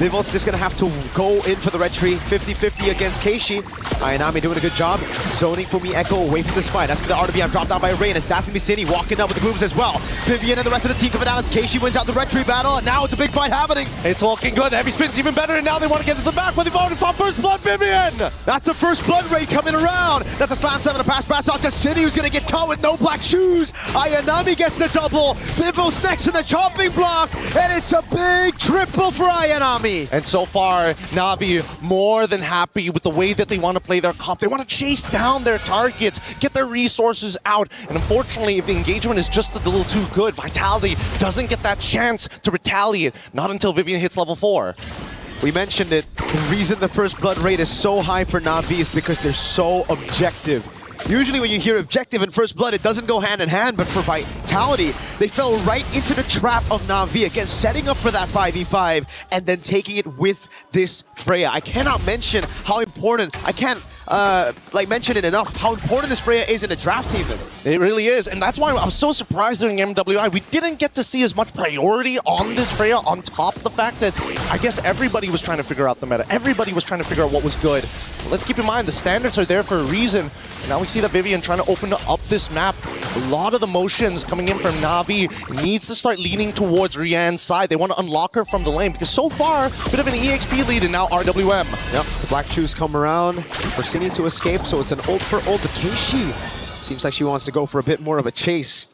Vival's just going to have to go in for the red tree, 50-50 against Keishi. Ayanami doing a good job, zoning Fumi Echo away from the spine. That's going to RWM drop down by Rain, as that's going to be City walking up with the glooms as well. Vivian and the rest of the team coming down as Keishi wins out the red tree battle, and now it's a big fight happening. It's looking good. Heavy Spin's even better, and now they want to get to the back, but they've already found first blood, Vivian! That's the first blood raid coming around. That's a slam 7 to pass off to City, who's going to get caught with no black shoes. Ayanami gets the double. Vival's next in the chopping block, and it's a big triple for Ayanami. And so far, Navi more than happy with the way that they want to play their comp. They want to chase down their targets, get their resources out. And unfortunately, if the engagement is just a little too good, Vitality doesn't get that chance to retaliate. Not until Vivian hits level 4. We mentioned it. The reason the first blood rate is so high for Navi is because they're so objective. Usually when you hear objective and first blood, it doesn't go hand in hand, but for Vitality, they fell right into the trap of Na'Vi, again, setting up for that 5v5 and then taking it with this Freya. I cannot mention how important, I can't mention it enough, how important this Freya is in a draft team. It really is, and that's why I'm so surprised during MWI. We didn't get to see as much priority on this Freya, on top of the fact that I guess everybody was trying to figure out the meta. Everybody was trying to figure out what was good. But let's keep in mind, the standards are there for a reason. And now we see that Vivian trying to open up this map. A lot of the motions coming in from Na'Vi needs to start leaning towards Rian's side. They want to unlock her from the lane, because so far, a bit of an EXP lead, and now RWM. Yep, the black shoes come around for Cine to escape, so it's an ult for ult. But Keishi seems like she wants to go for a bit more of a chase.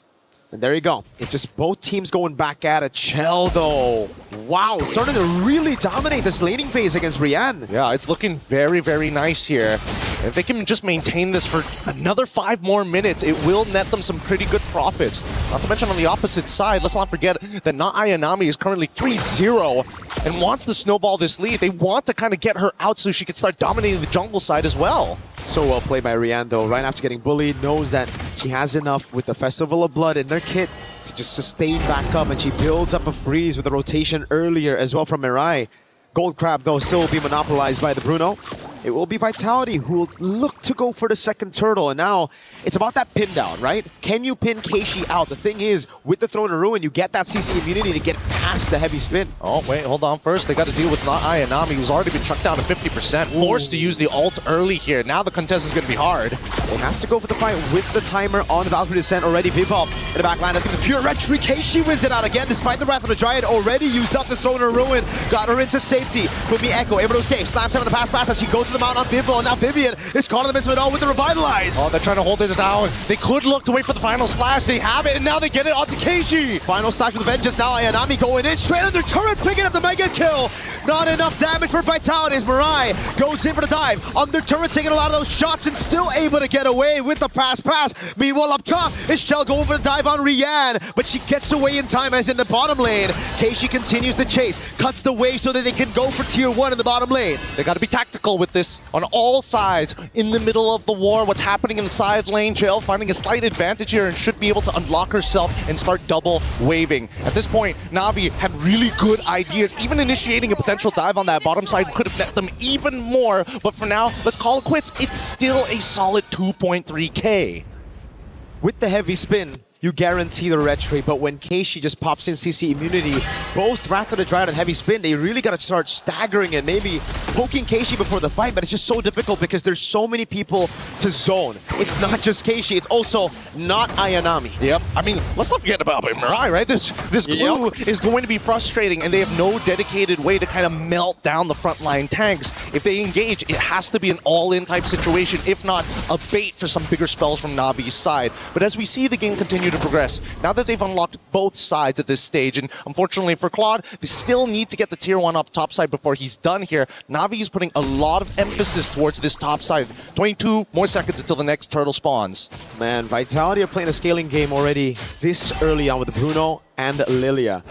And there you go. It's just both teams going back at it. Chell, though. Wow, starting to really dominate this laning phase against Rian. Yeah, it's looking very, very nice here. If they can just maintain this for another 5 more minutes, it will net them some pretty good profits. Not to mention on the opposite side, let's not forget that Ayanami is currently 3-0 and wants to snowball this lead. They want to kind of get her out so she can start dominating the jungle side as well. So well played by Rian, though. Right after getting bullied, knows that she has enough with the Festival of Blood in their kit to just sustain back up, and she builds up a freeze with a rotation earlier as well from Mirai. Gold Crab, though, still will be monopolized by the Bruno. It will be Vitality who will look to go for the second turtle, and now it's about that pin down, right? Can you pin Keishi out? The thing is, with the Throne of Ruin, you get that CC immunity to get past the heavy spin. Oh, wait, hold on. First, they got to deal with Ayanami, who's already been chucked down to 50%. Forced to use the ult early here. Now the contest is going to be hard. They have to go for the fight with the timer on the Valkyrie Descent already. Vival in the back line. That's going to be pure red tree. Keishi wins it out again, despite the Wrath of the Dryad already used up the Throne of Ruin. Got her into safety. Fumi Echo able to escape. Slam 7 in the pass as she goes to the mount on Vival. Now Vivian is caught in the midst of it all with the Revitalize. Oh, they're trying to hold it down. They could look to wait for the final slash. They have it, and now they get it onto Keishi. Final slash with the Vengeance. Now Ayanami going in straight under turret, picking up the mega kill. Not enough damage for Vitality as Mirai goes in for the dive. Under turret, taking a lot of those shots and still able to get away with the pass. Meanwhile, up top is Shell going for the dive on Rian, but she gets away in time as in the bottom lane. Keishi continues the chase, cuts the wave so that they can go for tier 1 in the bottom lane. They got to be tactical with this on all sides. In the middle of the war, what's happening in the side lane, Jill finding a slight advantage here and should be able to unlock herself and start double waving. At this point, Navi had really good ideas. Even initiating a potential dive on that bottom side could have net them even more, but for now, let's call it quits. It's still a solid 2.3k. With the heavy spin, you guarantee the red trade. But when Keishi just pops in CC immunity, both Wrath of the Dryad and Heavy Spin, they really got to start staggering it, maybe poking Keishi before the fight, but it's just so difficult because there's so many people to zone. It's not just Keishi, it's also not Ayanami. Yep. I mean, let's not forget about Mirai, right? This glue is going to be frustrating, and they have no dedicated way to kind of melt down the frontline tanks. If they engage, it has to be an all-in type situation, if not a bait for some bigger spells from Navi's side. But as we see the game continue to progress, now that they've unlocked both sides at this stage, and unfortunately for Claude, they still need to get the tier 1 up top side before he's done here. Navi is putting a lot of emphasis towards this top side. 22 more seconds until the next turtle spawns. Man, Vitality are playing a scaling game already this early on with Bruno and Lilia.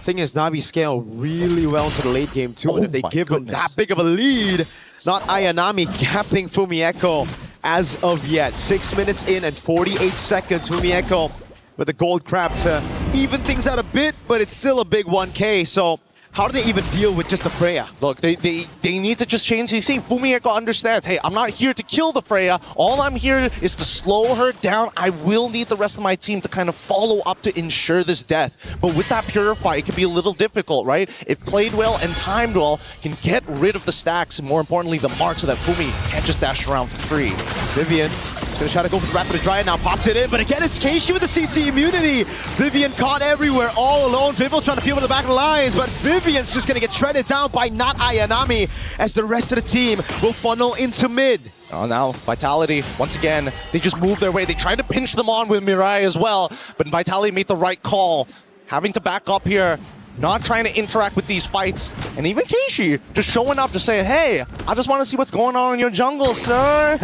Thing is, Navi scale really well into the late game too, and if they give them that big of a lead, not Ayanami capping Fumieko as of yet. 6 minutes in and 48 seconds. Fumieko with a gold crab to even things out a bit, but it's still a big 1K, so how do they even deal with just the Freya? Look, they need to just change CC. Fumieko understands, hey, I'm not here to kill the Freya. All I'm here is to slow her down. I will need the rest of my team to kind of follow up to ensure this death. But with that Purify, it can be a little difficult, right? If played well and timed well, can get rid of the stacks and more importantly, the mark so that Fumi can't just dash around for free. Vivian is going to try to go for the Rapid Dryad now, pops it in, but again, it's Keishi with the CC immunity. Vivian caught everywhere, all alone. Vivil's trying to peel with the back of the lines, but Vivian's just going to get shredded down by not Ayanami as the rest of the team will funnel into mid. Oh, now Vitality, once again, they just move their way. They tried to pinch them on with Mirai as well, but Vitality made the right call. Having to back up here, not trying to interact with these fights. And even Keishi just showing up, just saying, hey, I just want to see what's going on in your jungle, sir.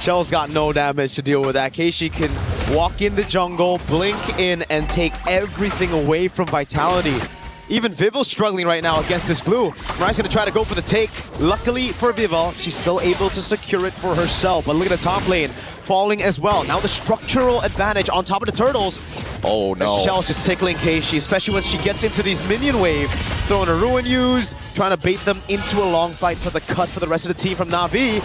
Shell's got no damage to deal with that. Keishi can walk in the jungle, blink in, and take everything away from Vitality. Even Vivil's struggling right now against this glue. Mirai's gonna try to go for the take. Luckily for Vival, she's still able to secure it for herself. But look at the top lane, falling as well. Now the structural advantage on top of the turtles. Oh no. Shell's just tickling Keishi, especially when she gets into these minion wave. Throwing a Ruin used, trying to bait them into a long fight for the cut for the rest of the team from Na'Vi.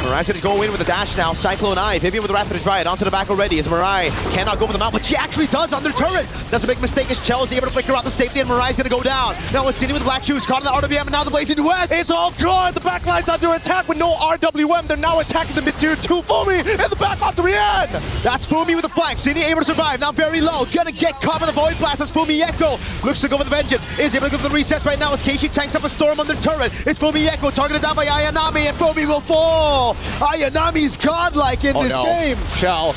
Mirai's gonna go in with a dash now. Cyclone Eye, Vivian with the Rapid Dryad onto the back already as Mirai cannot go for the mount, but she actually does on their turret. That's a big mistake as Chelsea able to flicker out the safety, and Mirai's gonna go down. Now it's Cine with the Black Shoes, caught in the RWM, and now the Blazing Duet. It's all good. The backline's under attack with no RWM. They're now attacking the mid-tier 2. Fumi in the back onto Rian. That's Fumi with the flank. Cine able to survive, now very low. Gonna get caught by the Void Blast as Fumieko looks to go for the Vengeance. Is able to go for the resets right now as Keishi tanks up a Storm on their turret. It's Fumieko targeted down by Ayanami, and Fumi will fall. Ayanami's godlike in this game. Shell,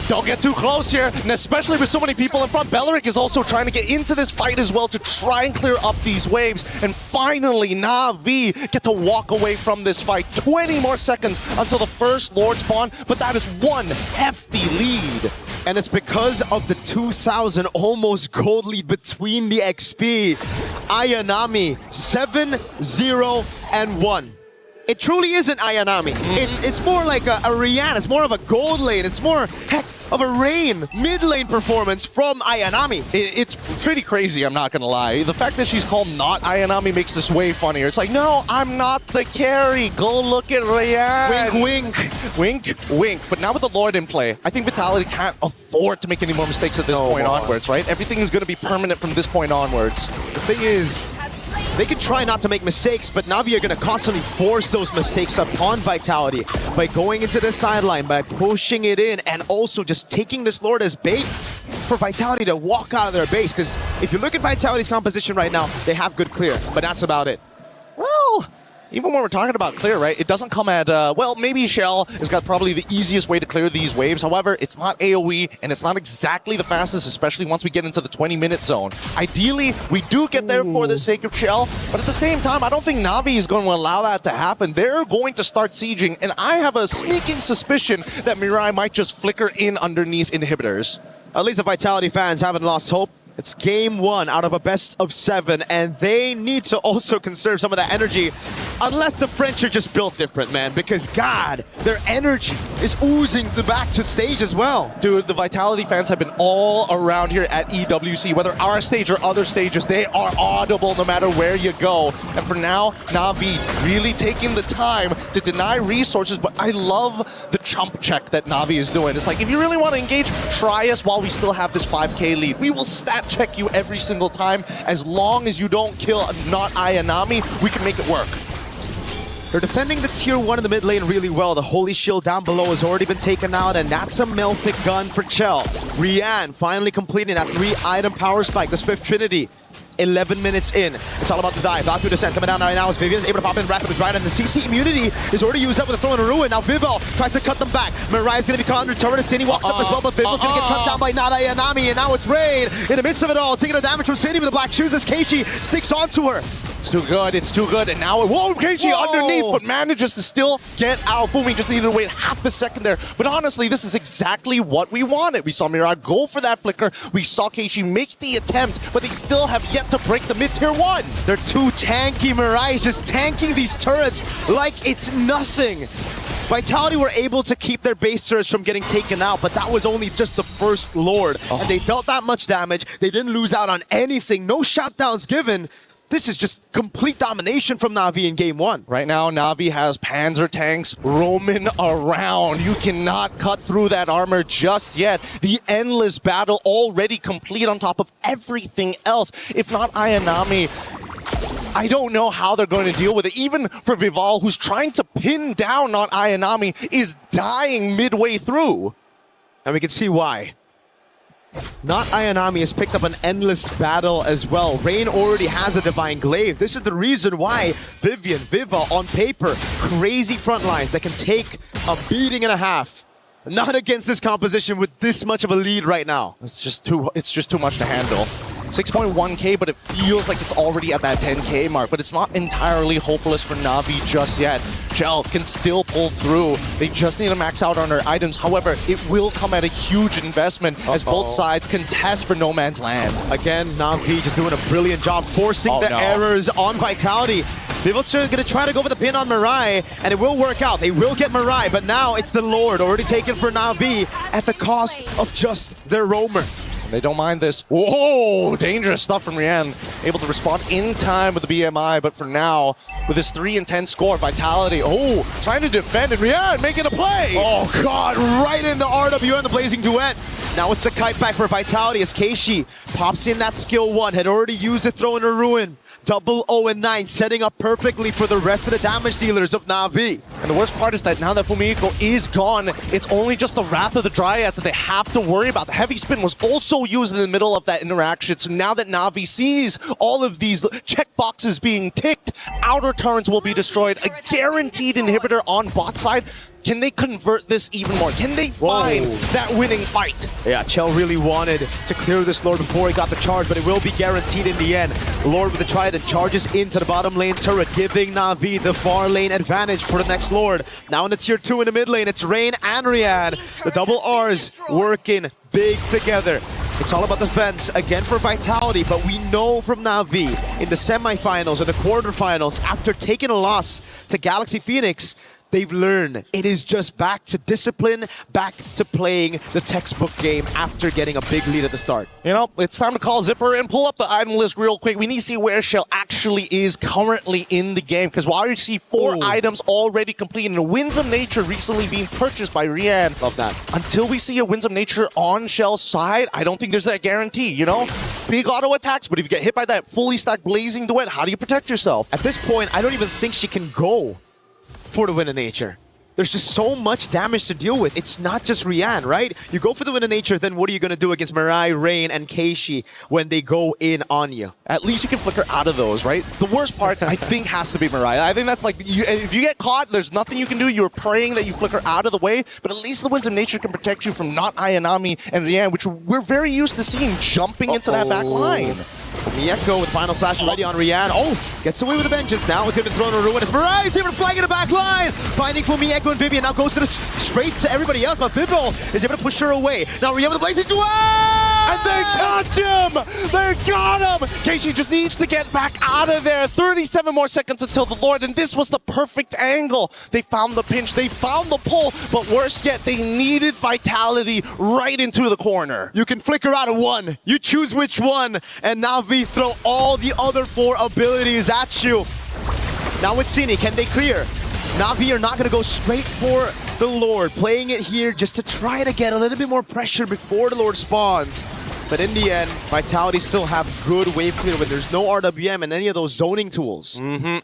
don't get too close here, and especially with so many people in front. Belleric is also trying to get into this fight as well to try and clear up these waves. And finally, Na'Vi get to walk away from this fight. 20 more seconds until the first Lord spawn, but that is one hefty lead. And it's because of the 2,000 almost gold lead between the XP. Ayanami 7-0-1. It truly isn't Ayanami. It's more like a Rihanna. It's more of a gold lane. It's more, heck, of a Rain mid lane performance from Ayanami. It's pretty crazy, I'm not gonna lie. The fact that she's called not Ayanami makes this way funnier. It's like, no, I'm not the carry. Go look at Rihanna. Wink, wink. Wink, wink. But now with the Lord in play, I think Vitality can't afford to make any more mistakes at this point onwards, right? Everything is gonna be permanent from this point onwards. The thing is, they can try not to make mistakes, but Na'Vi are going to constantly force those mistakes upon Vitality by going into the sideline, by pushing it in, and also just taking this Lord as bait for Vitality to walk out of their base. Because if you look at Vitality's composition right now, they have good clear, but that's about it. Well, even when we're talking about clear, right, it doesn't come at, well, maybe Shell has got probably the easiest way to clear these waves. However, it's not AoE, and it's not exactly the fastest, especially once we get into the 20-minute zone. Ideally, we do get there for the sake of Shell, but at the same time, I don't think Na'Vi is going to allow that to happen. They're going to start sieging, and I have a sneaking suspicion that Mirai might just flicker in underneath inhibitors. At least the Vitality fans haven't lost hope. It's game 1 out of a best of 7, and they need to also conserve some of that energy, unless the French are just built different, man, because, God, their energy is oozing back to stage as well. Dude, the Vitality fans have been all around here at EWC, whether our stage or other stages, they are audible no matter where you go. And for now, Na'Vi really taking the time to deny resources, but I love the chump check that Na'Vi is doing. It's like, if you really want to engage, try us while we still have this 5k lead. We will stat check you every single time. As long as you don't kill not Ayanami, we can make it work. They're defending the tier 1 in the mid lane really well. The Holy Shield down below has already been taken out, and that's a Melfic gun for Chell. Rian finally completing that 3-item power spike, the Swift Trinity. 11 minutes in. It's all about the dive. Valkyrie descent coming down right now as Vivian's able to pop in Wrath of the Dryad, and the CC immunity is already used up with a throw and a ruin. Now Vival tries to cut them back. Mariah's going to be caught under turret. Cindy walks up as well, but Vival's going to get cut down by Nada Ayanami, and now it's Rain in the midst of it all, taking the damage from Cindy with the black shoes as Keishi sticks onto her. It's too good, it's too good, and now, whoa, Keishi underneath, but manages to still get out. Fumi just needed to wait half a second there, but honestly, this is exactly what we wanted. We saw Mirai go for that flicker, we saw Keishi make the attempt, but they still have yet to break the mid-tier 1. They're too tanky. Mirai is just tanking these turrets like it's nothing. Vitality were able to keep their base turrets from getting taken out, but that was only just the first Lord, and they dealt that much damage. They didn't lose out on anything, no shutdowns given. This is just complete domination from Na'Vi in game 1. Right now, Na'Vi has Panzer tanks roaming around. You cannot cut through that armor just yet. The endless battle already complete on top of everything else. If not Ayanami, I don't know how they're going to deal with it. Even for Vival, who's trying to pin down on Ayanami, is dying midway through. And we can see why. Not Ayanami has picked up an endless battle as well. Rain already has a Divine Glaive. This is the reason why Viva on paper, crazy front lines that can take a beating and a half. Not against this composition with this much of a lead right now. It's just too much to handle. 6.1k, but it feels like it's already at that 10k mark, but it's not entirely hopeless for Na'Vi just yet. Chell can still pull through. They just need to max out on their items. However, it will come at a huge investment as both sides contest for no man's land. Again, Na'Vi just doing a brilliant job forcing errors on Vitality. They're also going to try to go for the pin on Mirai, and it will work out. They will get Mirai, but now it's the Lord already taken for Na'Vi at the cost of just their roamer. They don't mind this. Whoa, dangerous stuff from Rian. Able to respond in time with the BMI, but for now, with his 3 and 10 score, Vitality, trying to defend, and Rian making a play. Oh God, right in the RWN, the Blazing Duet. Now it's the kite back for Vitality as Keishi pops in that skill 1, had already used the throw in a ruin. Double 0-9, setting up perfectly for the rest of the damage dealers of Na'Vi. And the worst part is that now that Fumiko is gone, it's only just the Wrath of the Dryads that they have to worry about. The Heavy Spin was also used in the middle of that interaction, so now that Na'Vi sees all of these checkboxes being ticked, outer turrets will be destroyed, a guaranteed inhibitor on bot side. Can they convert this even more? Can they find that winning fight? Yeah, Chell really wanted to clear this Lord before he got the charge, but it will be guaranteed in the end. Lord with the Trident charges into the bottom lane turret, giving Na'Vi the far lane advantage for the next Lord. Now in the tier 2 in the mid lane, it's Rain and Rian. The double R's working big together. It's all about defense again for Vitality, but we know from Na'Vi in the semifinals and the quarterfinals, after taking a loss to Galaxy Phoenix, they've learned it is just back to discipline, back to playing the textbook game after getting a big lead at the start. You know, it's time to call Zipper and pull up the item list real quick. We need to see where Shell actually is currently in the game, because while you see 4 items already completed and a Winds of Nature recently being purchased by Rian. Love that. Until we see a Winds of Nature on Shell's side, I don't think there's that guarantee, you know? Big auto attacks, but if you get hit by that fully stacked Blazing Duet, how do you protect yourself? At this point, I don't even think she can go for the Wind of Nature. There's just so much damage to deal with. It's not just Rian, right? You go for the Wind of Nature, then what are you going to do against Mirai, Rain, and Keishi when they go in on you? At least you can flicker out of those, right? The worst part, I think, has to be Mirai. I think that's like, if you get caught, there's nothing you can do. You're praying that you flicker out of the way, but at least the Winds of Nature can protect you from not Ayanami and Rian, which we're very used to seeing jumping into that back line. Mieko with final slash ready on Rian. Gets away with the vengeance. Now it's even thrown a ruin. It's Mirai's even flagging the back line. Finding for Mieko and Vivian. Now goes to the straight to everybody else, but Vivo is able to push her away. Now Rian with the Blazing Duel! And they touch him! They got him! Keishi just needs to get back out of there. 37 more seconds until the Lord, and this was the perfect angle. They found the pinch, they found the pull, but worse yet, they needed Vitality right into the corner. You can flicker out of one. You choose which one, and Na'Vi throw all the other 4 abilities at you. Now with Cine, can they clear? Na'Vi are not going to go straight for the Lord, playing it here just to try to get a little bit more pressure before the Lord spawns. But in the end, Vitality still have good wave clear when there's no RWM and any of those zoning tools. They're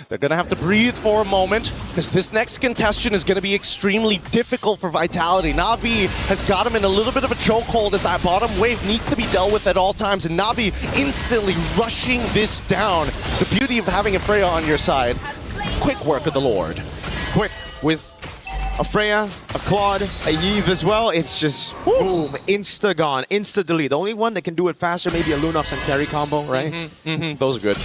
going to have to breathe for a moment because this next contestant is going to be extremely difficult for Vitality. Na'Vi has got him in a little bit of a chokehold as that bottom wave needs to be dealt with at all times, and Na'Vi instantly rushing this down. The beauty of having a Freya on your side. Quick work of the Lord. Quick with a Freya, a Claude, a Yves as well. It's just boom, insta gone, insta delete. The only one that can do it faster, maybe a Lunox and carry combo, right? Those are good.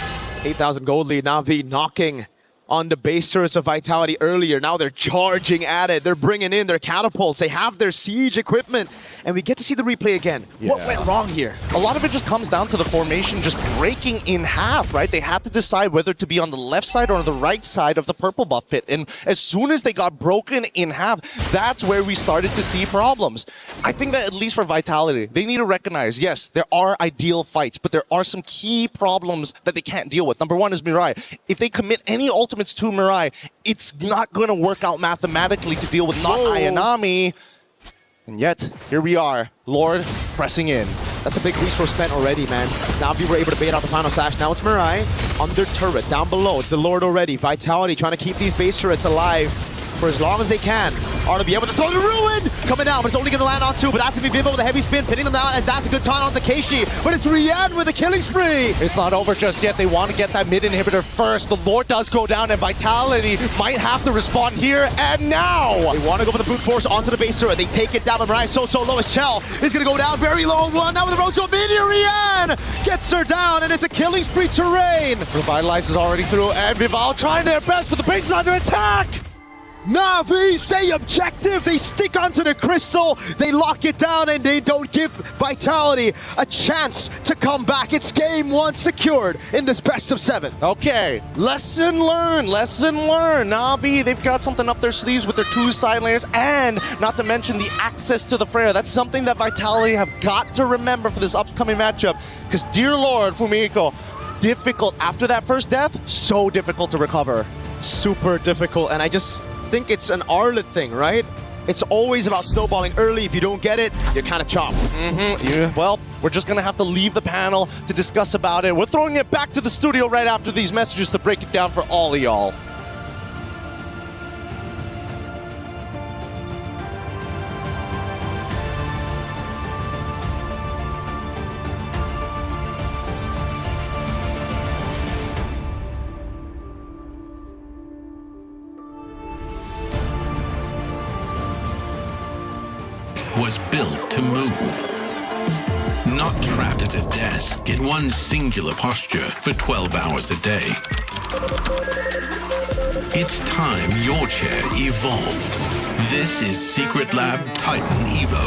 8,000 gold lead. Na'Vi knocking on the base turrets of Vitality earlier. Now they're charging at it. They're bringing in their catapults. They have their siege equipment. And we get to see the replay again. What went wrong here? A lot of it just comes down to the formation just breaking in half, right? They had to decide whether to be on the left side or on the right side of the purple buff pit. And as soon as they got broken in half, that's where we started to see problems. I think that at least for Vitality, they need to recognize, yes, there are ideal fights, but there are some key problems that they can't deal with. Number one is Mirai. If they commit any ultimates to Mirai, it's not going to work out mathematically to deal with not Ayanami. And yet, here we are, Lord pressing in. That's a big resource spent already, man. Na'Vi were able to bait out the final slash. Now it's Mirai under turret, down below. It's the Lord already. Vitality trying to keep these base turrets alive for as long as they can. Are to be able to throw the Ruin! Coming down, but it's only going to land on two. But that's going to be Vivo with a heavy spin, pinning them down, and that's a good taunt onto Keishi. But it's Rian with a killing spree! It's not over just yet. They want to get that mid inhibitor first. The Lord does go down, and Vitality might have to respond here and now. They want to go for the brute force onto the base turret. They take it down, but Mirai so low as Chell is going to go down. Very low one. Now with the Rose go mid here, Rian gets her down, and it's a killing spree terrain. Revitalize is already through, and Vival trying their best, but the base is under attack. Na'Vi stay objective. They stick onto the crystal. They lock it down and they don't give Vitality a chance to come back. It's game one secured in this best of 7. Okay, lesson learned, lesson learned. Na'Vi, they've got something up their sleeves with their 2 side layers and not to mention the access to the Freya. That's something that Vitality have got to remember for this upcoming matchup because dear Lord, Fumiko, difficult after that first death, so difficult to recover. Super difficult, and I just think it's an Arlet thing, right? It's always about snowballing early. If you don't get it, you're kind of chopped. Yeah. Well, we're just going to have to leave the panel to discuss about it. We're throwing it back to the studio right after these messages to break it down for all of y'all. Was built to move. Not trapped at a desk in one singular posture for 12 hours a day. It's time your chair evolved. This is Secret Lab Titan Evo.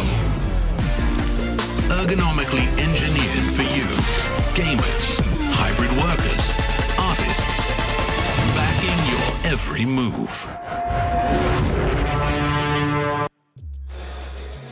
Ergonomically engineered for you. Gamers, hybrid workers, artists. Backing your every move.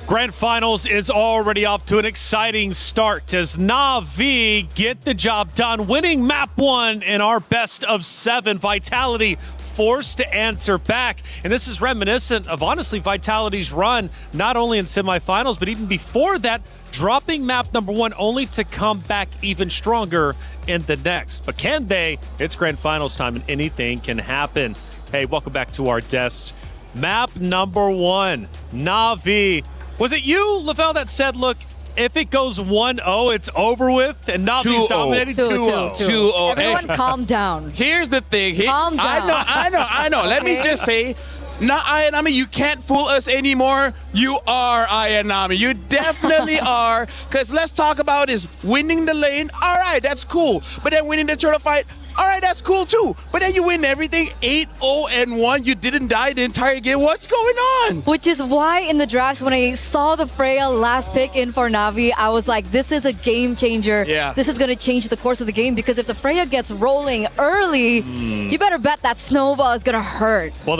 Grand Finals is already off to an exciting start as Na'Vi get the job done, winning map 1 in our best of 7. Vitality forced to answer back. And this is reminiscent of, honestly, Vitality's run, not only in semifinals, but even before that, dropping map number 1 only to come back even stronger in the next. But can they? It's Grand Finals time and anything can happen. Hey, welcome back to our desk. Map number 1, Na'Vi. Was it you, Lavelle, that said, look, if it goes 1-0, it's over with, and Na'Vi's dominating 2-0. 2-0. Everyone calm down. Here's the thing. Calm down. I know. Let me just say, not Ayanami, you can't fool us anymore. You are Ayanami. You definitely are. Because let's talk about is winning the lane. All right, that's cool. But then winning the turtle fight, all right, that's cool too. But then you win everything 8-0-1. You didn't die the entire game. What's going on? Which is why in the drafts, when I saw the Freya last pick in for Na'Vi, I was like, this is a game changer. Yeah. This is going to change the course of the game because if the Freya gets rolling early, you better bet that snowball is going to hurt. Well,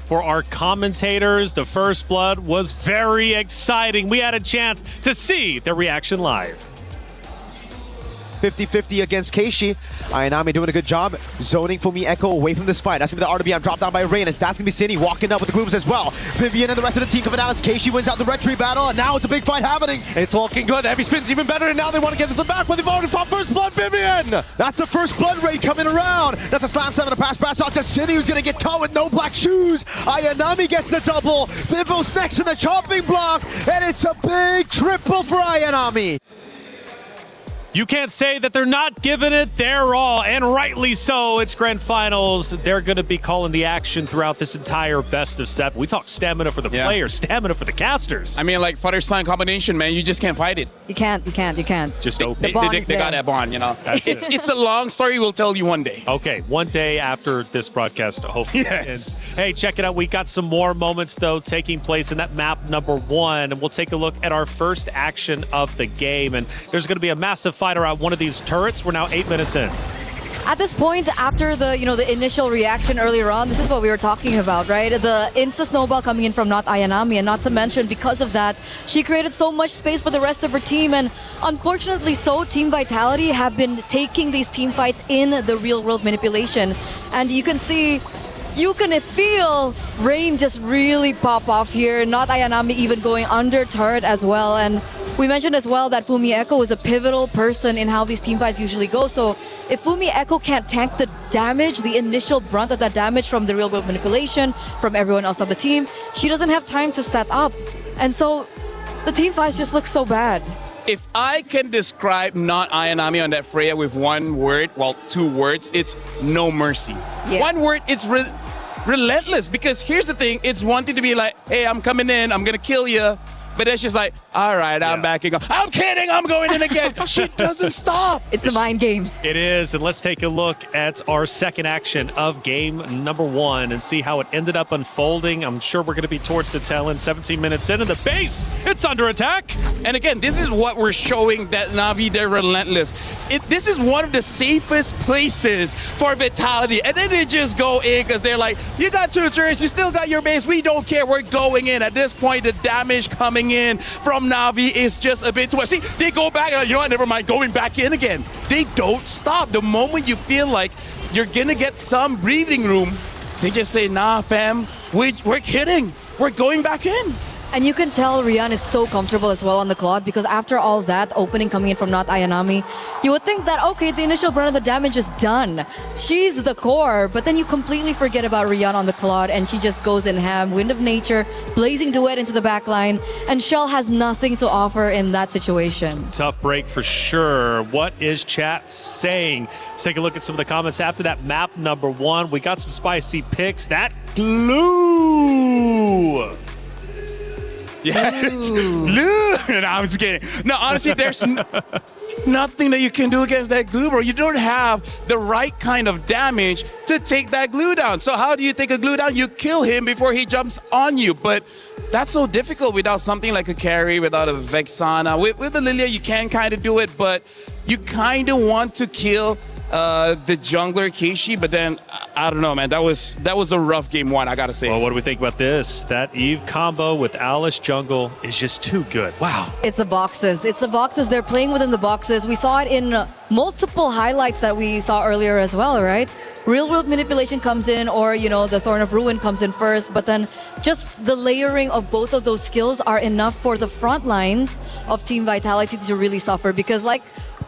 for our commentators, the first blood was very exciting. We had a chance to see the reaction live. 50-50 against Keishi. Ayanami doing a good job zoning Fumi Echo away from this fight. That's going to be the RWM dropped down by Rain, and that's going to be Cindy walking up with the Glooms as well. Vivian and the rest of the team coming out as Keishi wins out the red tree battle, and now it's a big fight happening. It's looking good. Heavy Spin's even better, and now they want to get to the back, but they've already fought first blood. Vivian! That's the first blood raid coming around. That's a slam 7, a pass out to Cindy, who's going to get caught with no black shoes. Ayanami gets the double. Vivo's next in the chopping block, and it's a big triple for Ayanami. You can't say that they're not giving it their all, and rightly so. It's grand finals. They're going to be calling the action throughout this entire best of 7. We talk stamina for the players, stamina for the casters. I mean, like father-son combination, man. You just can't fight it. You can't. Just open. They got that bond, you know. It's a long story. We'll tell you one day. Okay, one day after this broadcast, hopefully. Yes. And, hey, check it out. We got some more moments, though, taking place in that map number 1. And we'll take a look at our first action of the game. And there's going to be a massive fight around one of these turrets. We're now 8 minutes in. At this point, after the initial reaction earlier on, this is what we were talking about, right? The insta snowball coming in from not Ayanami, and not to mention, because of that, she created so much space for the rest of her team, and unfortunately so, Team Vitality have been taking these team fights in the real world manipulation, and you can see, you can feel Rain just really pop off here, not Ayanami even going under turret as well, and we mentioned as well that Fumi Echo is a pivotal person in how these team fights usually go. So if Fumi Echo can't tank the damage, the initial brunt of that damage from the real world manipulation, from everyone else on the team, she doesn't have time to set up. And so the team fights just look so bad. If I can describe not Ayanami on that Freya with one word, well, 2 words, it's no mercy. Yeah. One word, it's relentless. Because here's the thing, it's one thing to be like, hey, I'm coming in, I'm gonna kill you. But then she's like, all right, I'm backing up. I'm kidding, I'm going in again. She doesn't stop. It's the mind games. It is, and let's take a look at our second action of game number 1 and see how it ended up unfolding. I'm sure we're going to be towards the tail end, 17 minutes in, and the base, it's under attack. And again, this is what we're showing that Na'Vi, they're relentless. This is one of the safest places for Vitality. And then they just go in because they're like, you got 2 turrets, you still got your base, we don't care, we're going in. At this point, the damage coming in from Na'Vi is just a bit too much. See, they go back and like, you know what, never mind, going back in again. They don't stop. The moment you feel like you're gonna get some breathing room, they just say, nah, fam, we're kidding. We're going back in. And you can tell Rian is so comfortable as well on the Claude, because after all that opening coming in from not Ayanami, you would think that, okay, the initial brunt of the damage is done. She's the core, but then you completely forget about Rian on the Claude, and she just goes in ham. Wind of Nature, blazing duet into the back line, and Shell has nothing to offer in that situation. Tough break for sure. What is chat saying? Let's take a look at some of the comments after that map number 1. We got some spicy picks. That glue. Yeah, it's glue. No, I'm just kidding. No, honestly, there's nothing that you can do against that glue, bro. You don't have the right kind of damage to take that glue down. So how do you take a glue down? You kill him before he jumps on you. But that's so difficult without something like a carry, without a Vexana. With the Lilia, you can kind of do it, but you kind of want to kill the jungler Keishi, but then I don't know, man. That was a rough game 1, I gotta say. Well, what do we think about this? That Eve combo with Alice jungle is just too good. Wow. It's the boxes. It's the boxes. They're playing within the boxes. We saw it in multiple highlights that we saw earlier as well, right? Real world manipulation comes in, or the Thorn of Ruin comes in first, but then just the layering of both of those skills are enough for the front lines of Team Vitality to really suffer, because like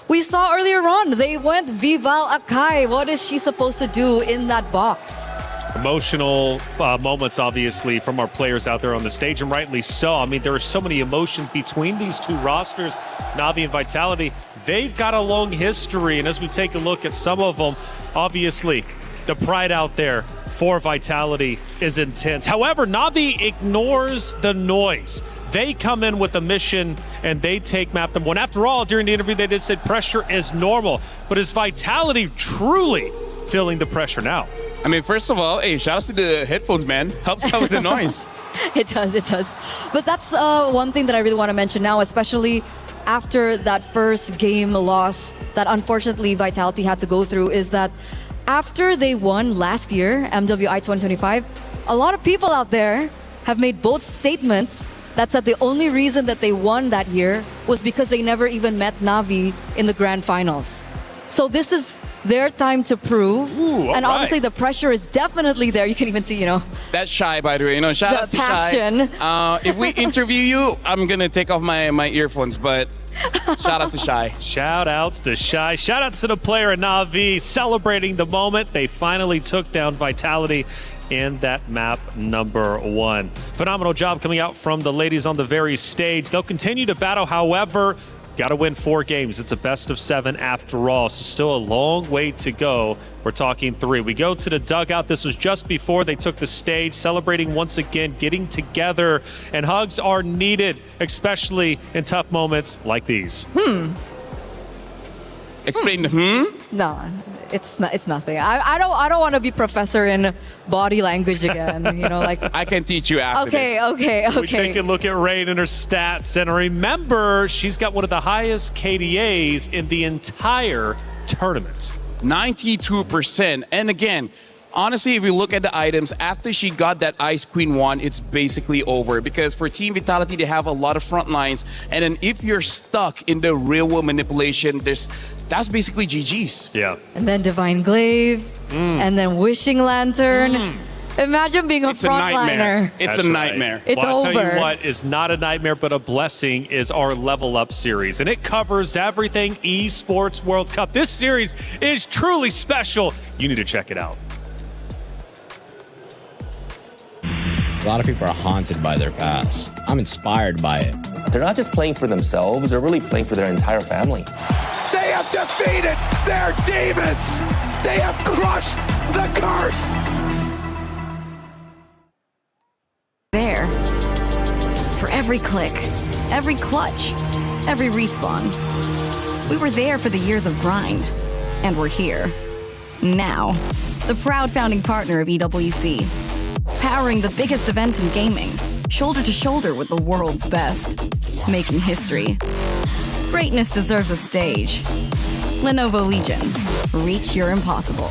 we saw earlier on, they went Vival Akai. What is she supposed to do in that box? Emotional moments, obviously, from our players out there on the stage, and rightly so. I mean, there are so many emotions between these 2 rosters, Na'Vi and Vitality. They've got a long history, and as we take a look at some of them, obviously, the pride out there for Vitality is intense. However, Na'Vi ignores the noise. They come in with a mission and they take map number 1. After all, during the interview, they did say pressure is normal. But is Vitality truly feeling the pressure now? I mean, first of all, hey, shout out to the headphones, man. Helps out with the noise. It does. But that's one thing that I really want to mention now, especially after that first game loss that unfortunately Vitality had to go through, is that after they won last year, MWI 2025, a lot of people out there have made both statements that said the only reason that they won that year was because they never even met Na'Vi in the grand finals. So this is their time to prove. And obviously the pressure is definitely there. You can even see, you know. That's Shy, by the way. You know, shout out to passion. Shy. If we interview you, I'm going to take off my earphones, but shout outs to Shy. Shout outs to Shy. Shout outs to the player in Na'Vi celebrating the moment they finally took down Vitality in that map number 1. Phenomenal job coming out from the ladies on the very stage. They'll continue to battle, however, got to win 4 games. It's a best of 7 after all, so still a long way to go. We're talking 3. We go to the dugout. This was just before they took the stage, celebrating once again, getting together, and hugs are needed, especially in tough moments like these. Explain No, it's not. It's nothing. I don't want to be professor in body language again. You know, like I can teach you after okay, this. Okay. We take a look at Rain and her stats, and remember, she's got one of the highest KDAs in the entire tournament. 92%. And again, honestly, if you look at the items, after she got that Ice Queen 1, it's basically over. Because for Team Vitality, they have a lot of front lines. And then if you're stuck in the real world manipulation, that's basically GG's. Yeah. And then Divine Glaive, and then Wishing Lantern. Imagine being a frontliner. It's a nightmare. It's I'll over. tell you what is not a nightmare, but a blessing is our Level Up series. And it covers everything Esports World Cup. This series is truly special. You need to check it out. A lot of people are haunted by their past. I'm inspired by it. They're not just playing for themselves, they're really playing for their entire family. They have defeated their demons. They have crushed the curse. There. For every click, every clutch, every respawn. We were there for the years of grind, and we're here. Now, the proud founding partner of EWC, powering the biggest event in gaming, shoulder to shoulder with the world's best, making history. Greatness deserves a stage. Lenovo Legion, reach your impossible.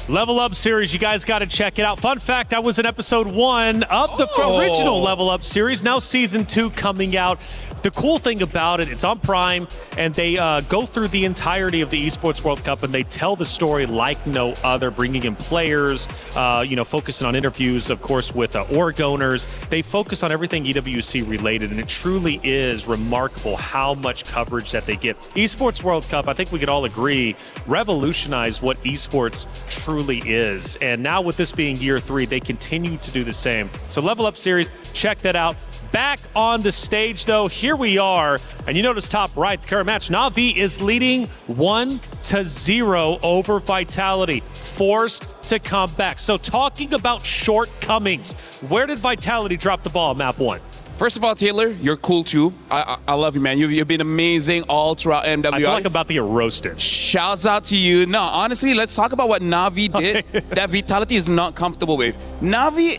Level Up series, you guys got to check it out. Fun fact, I was in episode 1 of the original Level Up series. Now season 2 coming out. The cool thing about it, it's on Prime, and they go through the entirety of the Esports World Cup, and they tell the story like no other, bringing in players, focusing on interviews, of course, with org owners. They focus on everything EWC related, and it truly is remarkable how much coverage that they get. Esports World Cup, I think we could all agree, revolutionized what esports truly is. And now with this being year 3, they continue to do the same. So Level Up series, check that out. Back on the stage, though, here we are. And you notice top right, the current match, Na'Vi is leading 1-0 over Vitality, forced to come back. So talking about shortcomings, where did Vitality drop the ball, map 1? First of all, Taylor, you're cool too. I love you, man. You've been amazing all throughout MWI. I feel like I'm about to get roasted. Shouts out to you. No, honestly, let's talk about what Na'Vi did that Vitality is not comfortable with. Na'Vi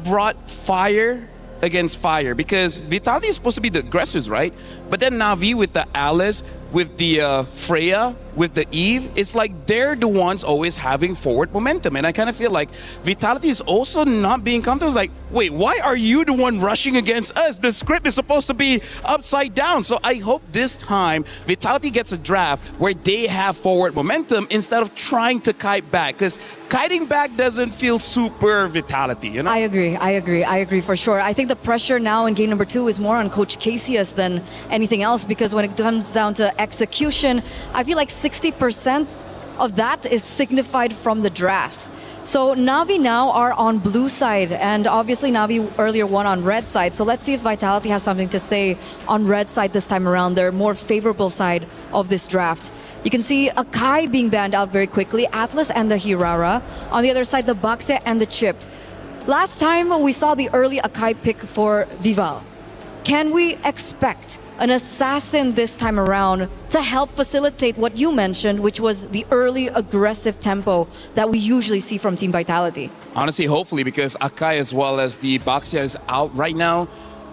brought fire against fire because Vitality is supposed to be the aggressors, right? But then Na'Vi with the Alice, with the Freya, with the Eve, it's like they're the ones always having forward momentum. And I kind of feel like Vitality is also not being comfortable. It's like, wait, why are you the one rushing against us? The script is supposed to be upside down. So I hope this time Vitality gets a draft where they have forward momentum instead of trying to kite back. Because kiting back doesn't feel super Vitality, you know? I agree for sure. I think the pressure now in game number 2 is more on Coach Casius than anything else, because when it comes down to execution, I feel like 60% of that is signified from the drafts. So Na'Vi now are on blue side, and obviously Na'Vi earlier won on red side. So let's see if Vitality has something to say on red side this time around, their more favorable side of this draft. You can see Akai being banned out very quickly, Atlas and the Hirara. On the other side, the Bakse and the Chip. Last time we saw the early Akai pick for Vival. Can we expect an assassin this time around to help facilitate what you mentioned, which was the early aggressive tempo that we usually see from Team Vitality? Honestly, hopefully, because Akai as well as the Baxia is out right now.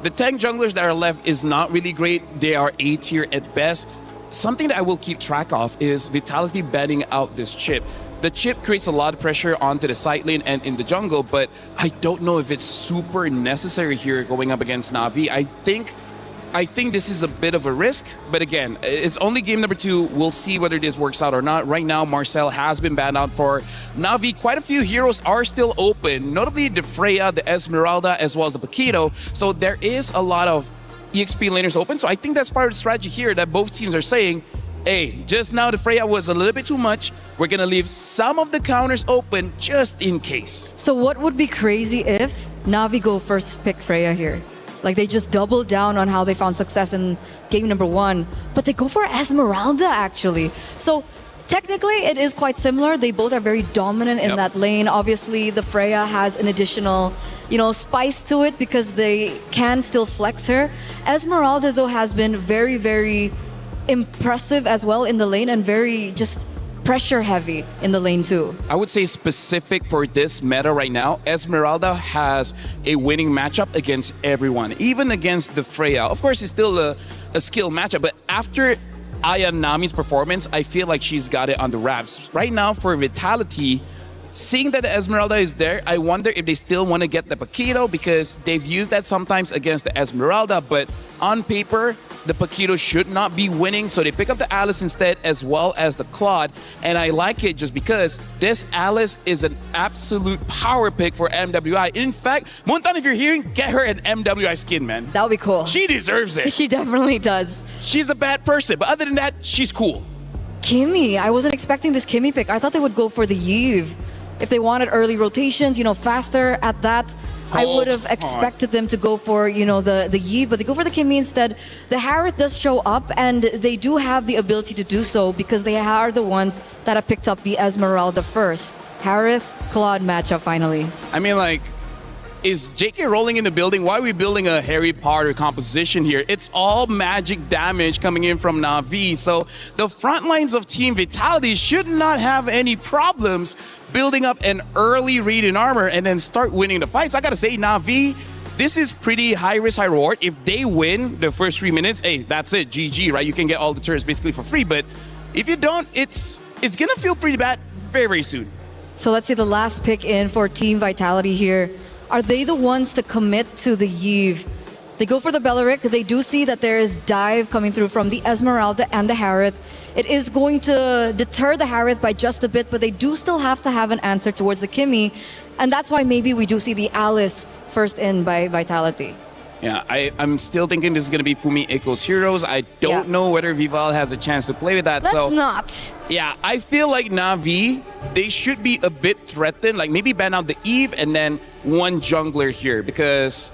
the tank junglers that are left is not really great. They are A tier at best. Something that I will keep track of is Vitality banning out this chip. The chip creates a lot of pressure onto the side lane and in the jungle, but I don't know if it's super necessary here going up against Na'Vi. I think this is a bit of a risk, but again, it's only game number 2. We'll see whether this works out or not. Right now, Marcel has been banned out for Na'Vi. Quite a few heroes are still open, notably the Freya, the Esmeralda, as well as the Paquito. So there is a lot of EXP laners open. So I think that's part of the strategy here that both teams are saying, hey, just now the Freya was a little bit too much. We're going to leave some of the counters open just in case. So what would be crazy if Na'Vi go first pick Freya here? Like they just double down on how they found success in game number 1, but they go for Esmeralda actually. So technically it is quite similar. They both are very dominant in that lane. Obviously the Freya has an additional, spice to it because they can still flex her. Esmeralda though has been very, very impressive as well in the lane and very just pressure heavy in the lane too. I would say specific for this meta right now, Esmeralda has a winning matchup against everyone, even against the Freya. Of course, it's still a skill matchup, but after Aya Nami's performance, I feel like she's got it on the wraps. Right now for Vitality, seeing that the Esmeralda is there, I wonder if they still want to get the Paquito because they've used that sometimes against the Esmeralda, but on paper, the Paquito should not be winning, so they pick up the Alice instead as well as the Claude, and I like it just because this Alice is an absolute power pick for MWI. In fact, Muntan, if you're hearing, get her an MWI skin, man. That would be cool. She deserves it. She definitely does. She's a bad person, but other than that, she's cool. Kimmy, I wasn't expecting this Kimmy pick. I thought they would go for the Yve. If they wanted early rotations, faster at that, I would have expected them to go for, the Yve, but they go for the Kimmy instead. The Harith does show up, and they do have the ability to do so because they are the ones that have picked up the Esmeralda first. Harith, Claude matchup finally. I mean, is JK rolling in the building? Why are we building a Harry Potter composition here? It's all magic damage coming in from Na'Vi. So the front lines of Team Vitality should not have any problems building up an early read in armor and then start winning the fights. I gotta say, Na'Vi, this is pretty high risk, high reward. If they win the first 3 minutes, hey, that's it, GG, right? You can get all the turrets basically for free. But if you don't, it's gonna feel pretty bad very, very soon. So let's see the last pick in for Team Vitality here. Are they the ones to commit to the Yve? They go for the Belleric. They do see that there is dive coming through from the Esmeralda and the Harith. It is going to deter the Harith by just a bit, but they do still have to have an answer towards the Kimmy. And that's why maybe we do see the Alice first in by Vitality. Yeah, I'm still thinking this is going to be Fumi Eiko's Heroes. I don't know whether Vival has a chance to play with that. Let's not. Yeah, I feel like Na'Vi, they should be a bit threatened. Like maybe ban out the Eve and then one jungler here because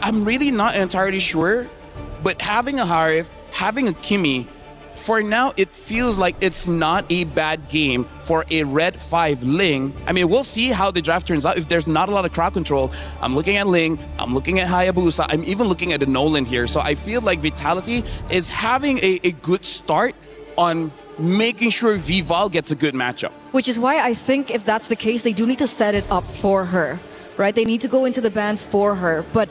I'm really not entirely sure. But having a Harith, having a Kimmy, for now, it feels like it's not a bad game for a Red 5 Ling. I mean, we'll see how the draft turns out. If there's not a lot of crowd control, I'm looking at Ling, I'm looking at Hayabusa, I'm even looking at the Nolan here. So I feel like Vitality is having a good start on making sure Vival gets a good matchup. Which is why I think if that's the case, they do need to set it up for her, right? They need to go into the bans for her. But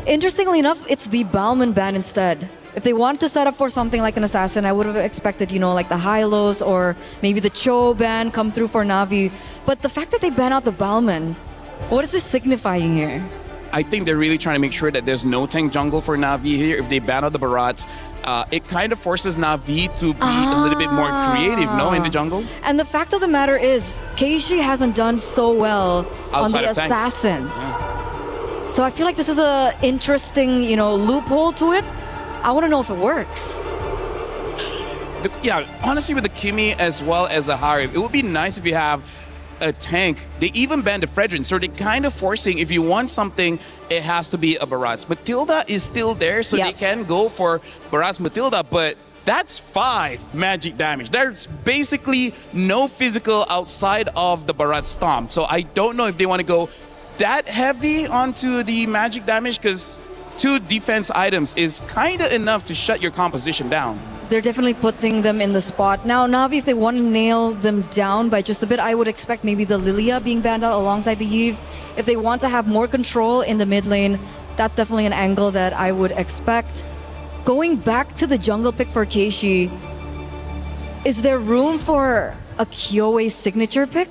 interestingly enough, it's the Balman ban instead. If they wanted to set up for something like an assassin, I would have expected, like the Hylos or maybe the Cho ban come through for Na'Vi. But the fact that they ban out the Balman, what is this signifying here? I think they're really trying to make sure that there's no tank jungle for Na'Vi here. If they ban out the Barats, it kind of forces Na'Vi to be a little bit more creative, in the jungle. And the fact of the matter is, Keishi hasn't done so well outside on the of assassins. Yeah. So I feel like this is a interesting, loophole to it. I want to know if it works. Yeah, honestly, with the Kimmy as well as the Harith, it would be nice if you have a tank. They even banned the Fredrin, so they're kind of forcing, if you want something, it has to be a Barats. Matilda is still there, so they can go for Barats Matilda, but that's 5 magic damage. There's basically no physical outside of the Barat Stomp. So I don't know if they want to go that heavy onto the magic damage, because 2 defense items is kind of enough to shut your composition down. They're definitely putting them in the spot. Now, Na'Vi, if they want to nail them down by just a bit, I would expect maybe the Lilia being banned out alongside the Yve. If they want to have more control in the mid lane, That's definitely an angle that I would expect. Going back to the jungle pick for Keishi, is there room for a Kyoe signature pick?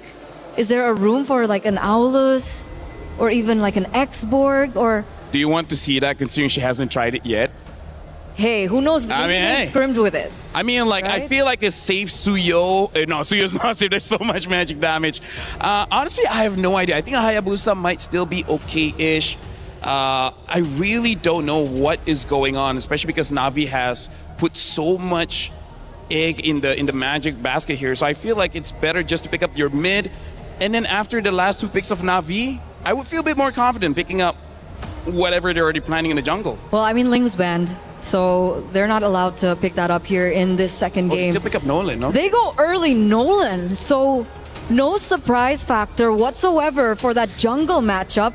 Is there a room for like an Aulus or even like an X-Borg or... Do you want to see that considering she hasn't tried it yet? Hey, who knows? Maybe they scrimmed with it. I mean, like, right? I feel like a safe Suyo. No, Suyo's not safe. There's so much magic damage. Honestly, I have no idea. I think a Hayabusa might still be okay-ish. I really don't know what is going on, especially because Na'Vi has put so much egg in the magic basket here. So I feel like it's better just to pick up your mid. And then after the last two picks of Na'Vi, I would feel a bit more confident picking up whatever they're already planning in the jungle. Well, I mean, Ling's banned, so they're not allowed to pick that up here in this second game. They still pick up Nolan, no? They go early Nolan, so no surprise factor whatsoever for that jungle matchup.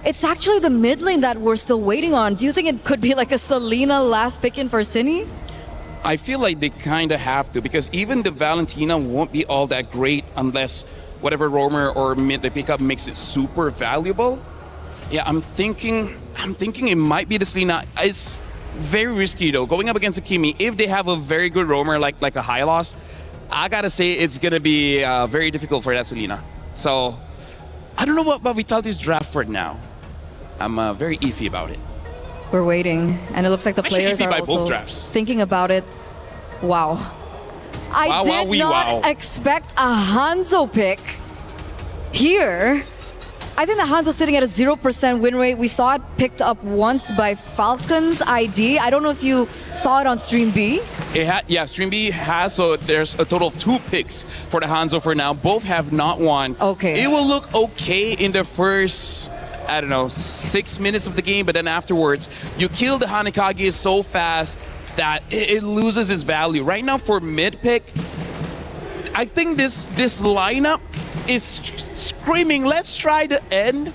It's actually the mid lane that we're still waiting on. Do you think it could be like a Selena last pick in for Cine? I feel like they kind of have to, because even the Valentina won't be all that great unless whatever roamer or mid they pick up makes it super valuable. Yeah, I'm thinking it might be the Selena. It's very risky though. Going up against Akimi, if they have a very good roamer like a Hylos, I gotta say it's gonna be very difficult for that Selena. So I don't know what about Vitality's draft for now. I'm very iffy about it. We're waiting, and it looks like the players are also thinking about it. Wow. I did not expect a Hanzo pick here. I think the Hanzo's sitting at a 0% win rate. We saw it picked up once by Falcon's ID. I don't know if you saw it on Stream B. Yeah, Stream B has, so there's a total of 2 picks for the Hanzo for now. Both have not won. Okay. It will look okay in the first, I don't know, 6 minutes of the game, but then afterwards, you kill the Hanekage so fast that it loses its value. Right now for mid pick, I think this lineup is screaming, let's try the end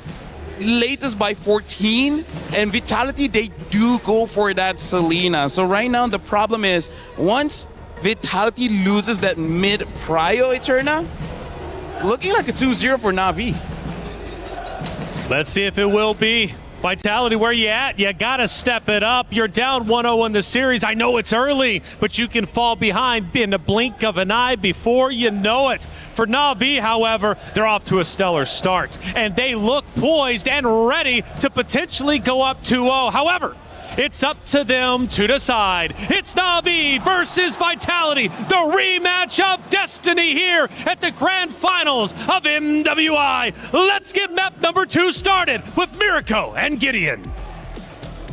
latest by 14, and Vitality, they do go for that Selena. So right now the problem is, once Vitality loses that mid prio Eterna, looking like a 2-0 for Na'Vi. Let's see if it will be. Vitality, where you at? You gotta step it up. You're down 1-0 in the series. I know it's early, but you can fall behind in the blink of an eye before you know it. For Na'Vi, however, they're off to a stellar start, and they look poised and ready to potentially go up 2-0. However, it's up to them to decide. It's Na'Vi versus Vitality, the rematch of destiny here at the grand finals of MWI. Let's get map number 2 started with Mirko and Gideon.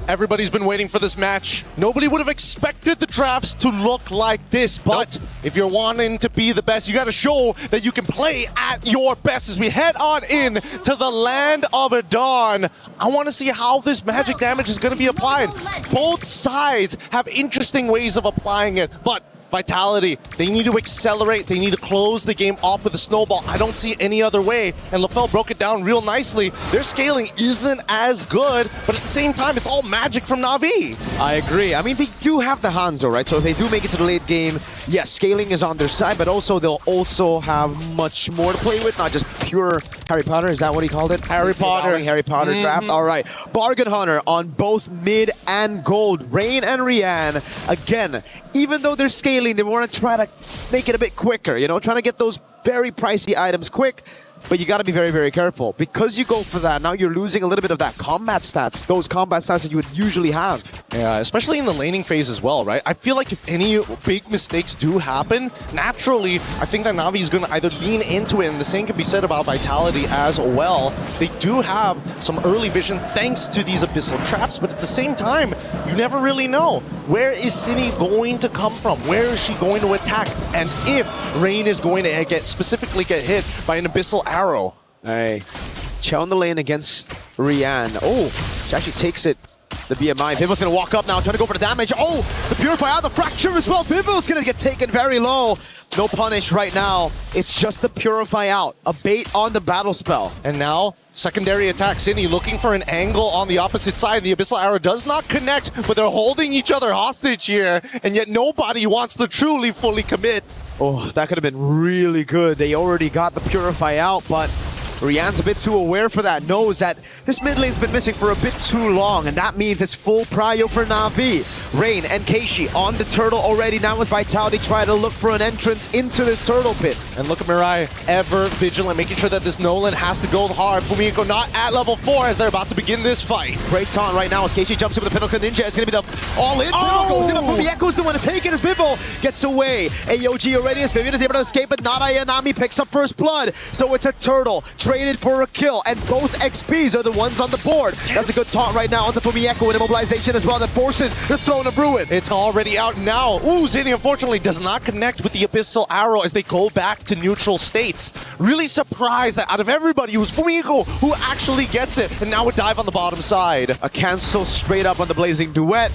Everybody's been waiting for this match. Nobody would have expected the drafts to look like this, but if you're wanting to be the best, you got to show that you can play at your best as we head on in to the land of Dawn. I want to see how this magic damage is going to be applied. Both sides have interesting ways of applying it, but Vitality, they need to accelerate. They need to close the game off with a snowball. I don't see any other way. And LaFell broke it down real nicely. Their scaling isn't as good, but at the same time, it's all magic from Na'Vi. I agree. I mean, they do have the Hanzo, right? So if they do make it to the late game, yes, scaling is on their side, but also they'll also have much more to play with, not just pure Harry Potter. Is that what he called it? Harry Potter. Harry Potter draft. All right. Bargain Hunter on both mid and gold. Rain and Rian. Again, even though they're scaling, they want to try to make it a bit quicker, you know, trying to get those very pricey items quick. But you got to be very, very careful. Because you go for that, now you're losing a little bit of that combat stats, those combat stats that you would usually have. Yeah, especially in the laning phase as well, right? I feel like if any big mistakes do happen, naturally, I think that Na'Vi is going to either lean into it, and the same can be said about Vitality as well. They do have some early vision thanks to these Abyssal traps, but at the same time, you never really know. Where is Cine going to come from? Where is she going to attack? And if Rain is going to specifically get hit by an Abyssal arrow. Hey, Chell in the lane against Rian. Oh, she actually takes it. The BMI. Vivil's gonna walk up now, trying to go for the damage. Oh, the Purify out, the Fracture as well. Vivil's gonna get taken very low. No punish right now. It's just the Purify out. A bait on the battle spell. And now, secondary attack. Cine looking for an angle on the opposite side. The Abyssal Arrow does not connect, but they're holding each other hostage here, and yet nobody wants to truly fully commit. Oh, that could have been really good. They already got the Purify out, but Rian's a bit too aware for that, knows that this mid lane's been missing for a bit too long, and that means it's full prio for Na'Vi. Rain and Keishi on the turtle already. Now as Vitality try to look for an entrance into this turtle pit. And look at Mirai, ever vigilant, making sure that this Nolan has to go hard. Fumiko not at level 4 as they're about to begin this fight. Great taunt right now as Keishi jumps in with the Pinnacle Ninja. It's going to be the all-in. Oh! Goes in, but Fumieko's the one to take it as Vivo gets away. AOG already as Vivian is able to escape, but not Ayanami picks up first blood. So it's a turtle traded for a kill, and both XPs are the ones on the board. That's a good taunt right now onto Fumieko and immobilization as well that forces the Throne of Ruin. It's already out now. Ooh, Zinni unfortunately does not connect with the Abyssal Arrow as they go back to neutral states. Really surprised that out of everybody, it was Fumiko who actually gets it, and now a dive on the bottom side. A cancel straight up on the Blazing Duet.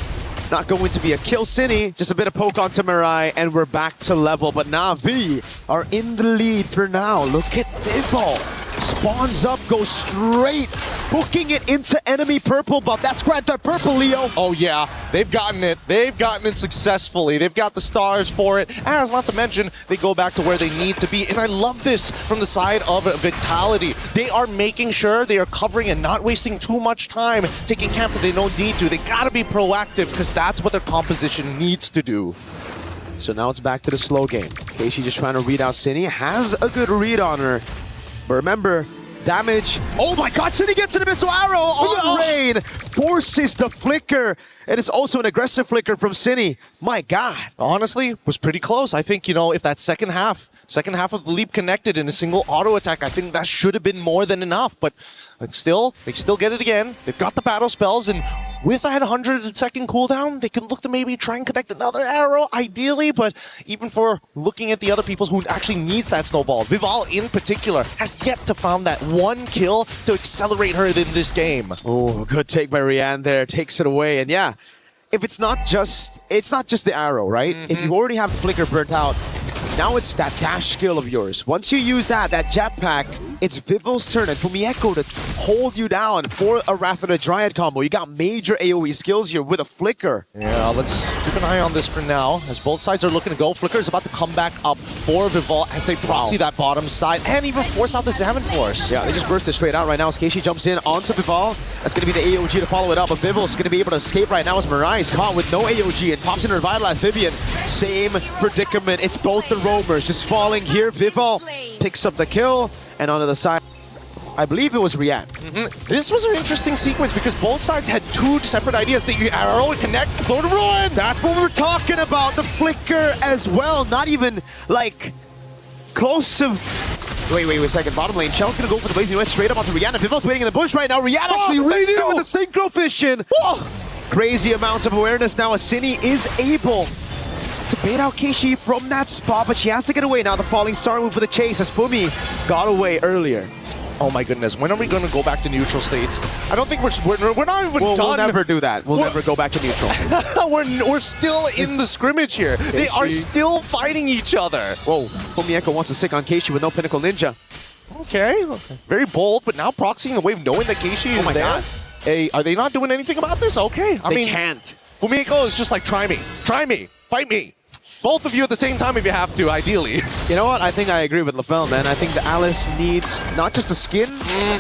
Not going to be a kill, Cinny. Just a bit of poke onto Mirai, and we're back to level. But Na'Vi are in the lead for now. Look at Vivo. Spawns up, goes straight, booking it into enemy purple buff. That's Grand Theft Purple, Leo. Oh yeah, they've gotten it. They've gotten it successfully. They've got the stars for it. As not to mention, they go back to where they need to be. And I love this from the side of Vitality. They are making sure they are covering and not wasting too much time taking camps that they don't need to. They gotta be proactive because that's what their composition needs to do. So now it's back to the slow game. Keishi just trying to read out Cinny. Has a good read on her. But remember, damage. Oh my god, Cindy gets an Abyssal Arrow on Rain. Forces the flicker. And it's also an aggressive flicker from Cinny. My god. Honestly, was pretty close. I think, you know, if that second half of the leap connected in a single auto attack, I think that should have been more than enough. But still, they still get it again. They've got the battle spells, and with that 100-second cooldown, they can look to maybe try and connect another arrow, ideally. But even for looking at the other people who actually needs that snowball, Vival in particular has yet to find that one kill to accelerate her in this game. Oh, good take by Rian there. Takes it away. And yeah, if it's not just the arrow, right? If you already have Flicker burnt out, now it's that dash skill of yours. Once you use that jetpack, it's Vivo's turn and Fumieko to hold you down for a Wrath of the Dryad combo. You got major AoE skills here with a Flicker. Yeah, let's keep an eye on this for now, as both sides are looking to go. Flicker is about to come back up for Vival as they proxy that bottom side and even force out the Salmon Force. Yeah, they just burst it straight out right now as Keishi jumps in onto Vival. That's going to be the AOG to follow it up, but Vival's going to be able to escape right now as Mirai is caught with no AOG and pops in to revitalize Vivian. Same predicament. It's both the roamers just falling here. Vival picks up the kill, and onto the side, I believe it was Rian. This was an interesting sequence because both sides had two separate ideas. The arrow connects to Throne of Ruin. That's what we're talking about. The flicker as well. Not even like close to. Wait a second. Bottom lane. Shell's gonna go for the Blazing West straight up onto Rihanna. Vival's waiting in the bush right now. Rihanna actually reads it with the Synchro Fission. Crazy amounts of awareness now as Cinny is able to bait out Keishi from that spot, but she has to get away now. The falling star move for the chase as Fumi got away earlier. Oh my goodness, when are we going to go back to neutral states? I don't think we're not even done. We'll never do that. We'll never go back to neutral. we're still in the scrimmage here. Keishi. They are still fighting each other. Whoa, Fumieko wants to stick on Keishi with no Pinnacle Ninja. Okay, very bold, but now proxying the wave knowing that Keishi is there. God. Hey, are they not doing anything about this? Okay, I mean, can't. Fumieko is just like, try me, fight me. Both of you at the same time if you have to, ideally. You know what? I think I agree with LaFell, man. I think the Alice needs not just the skin,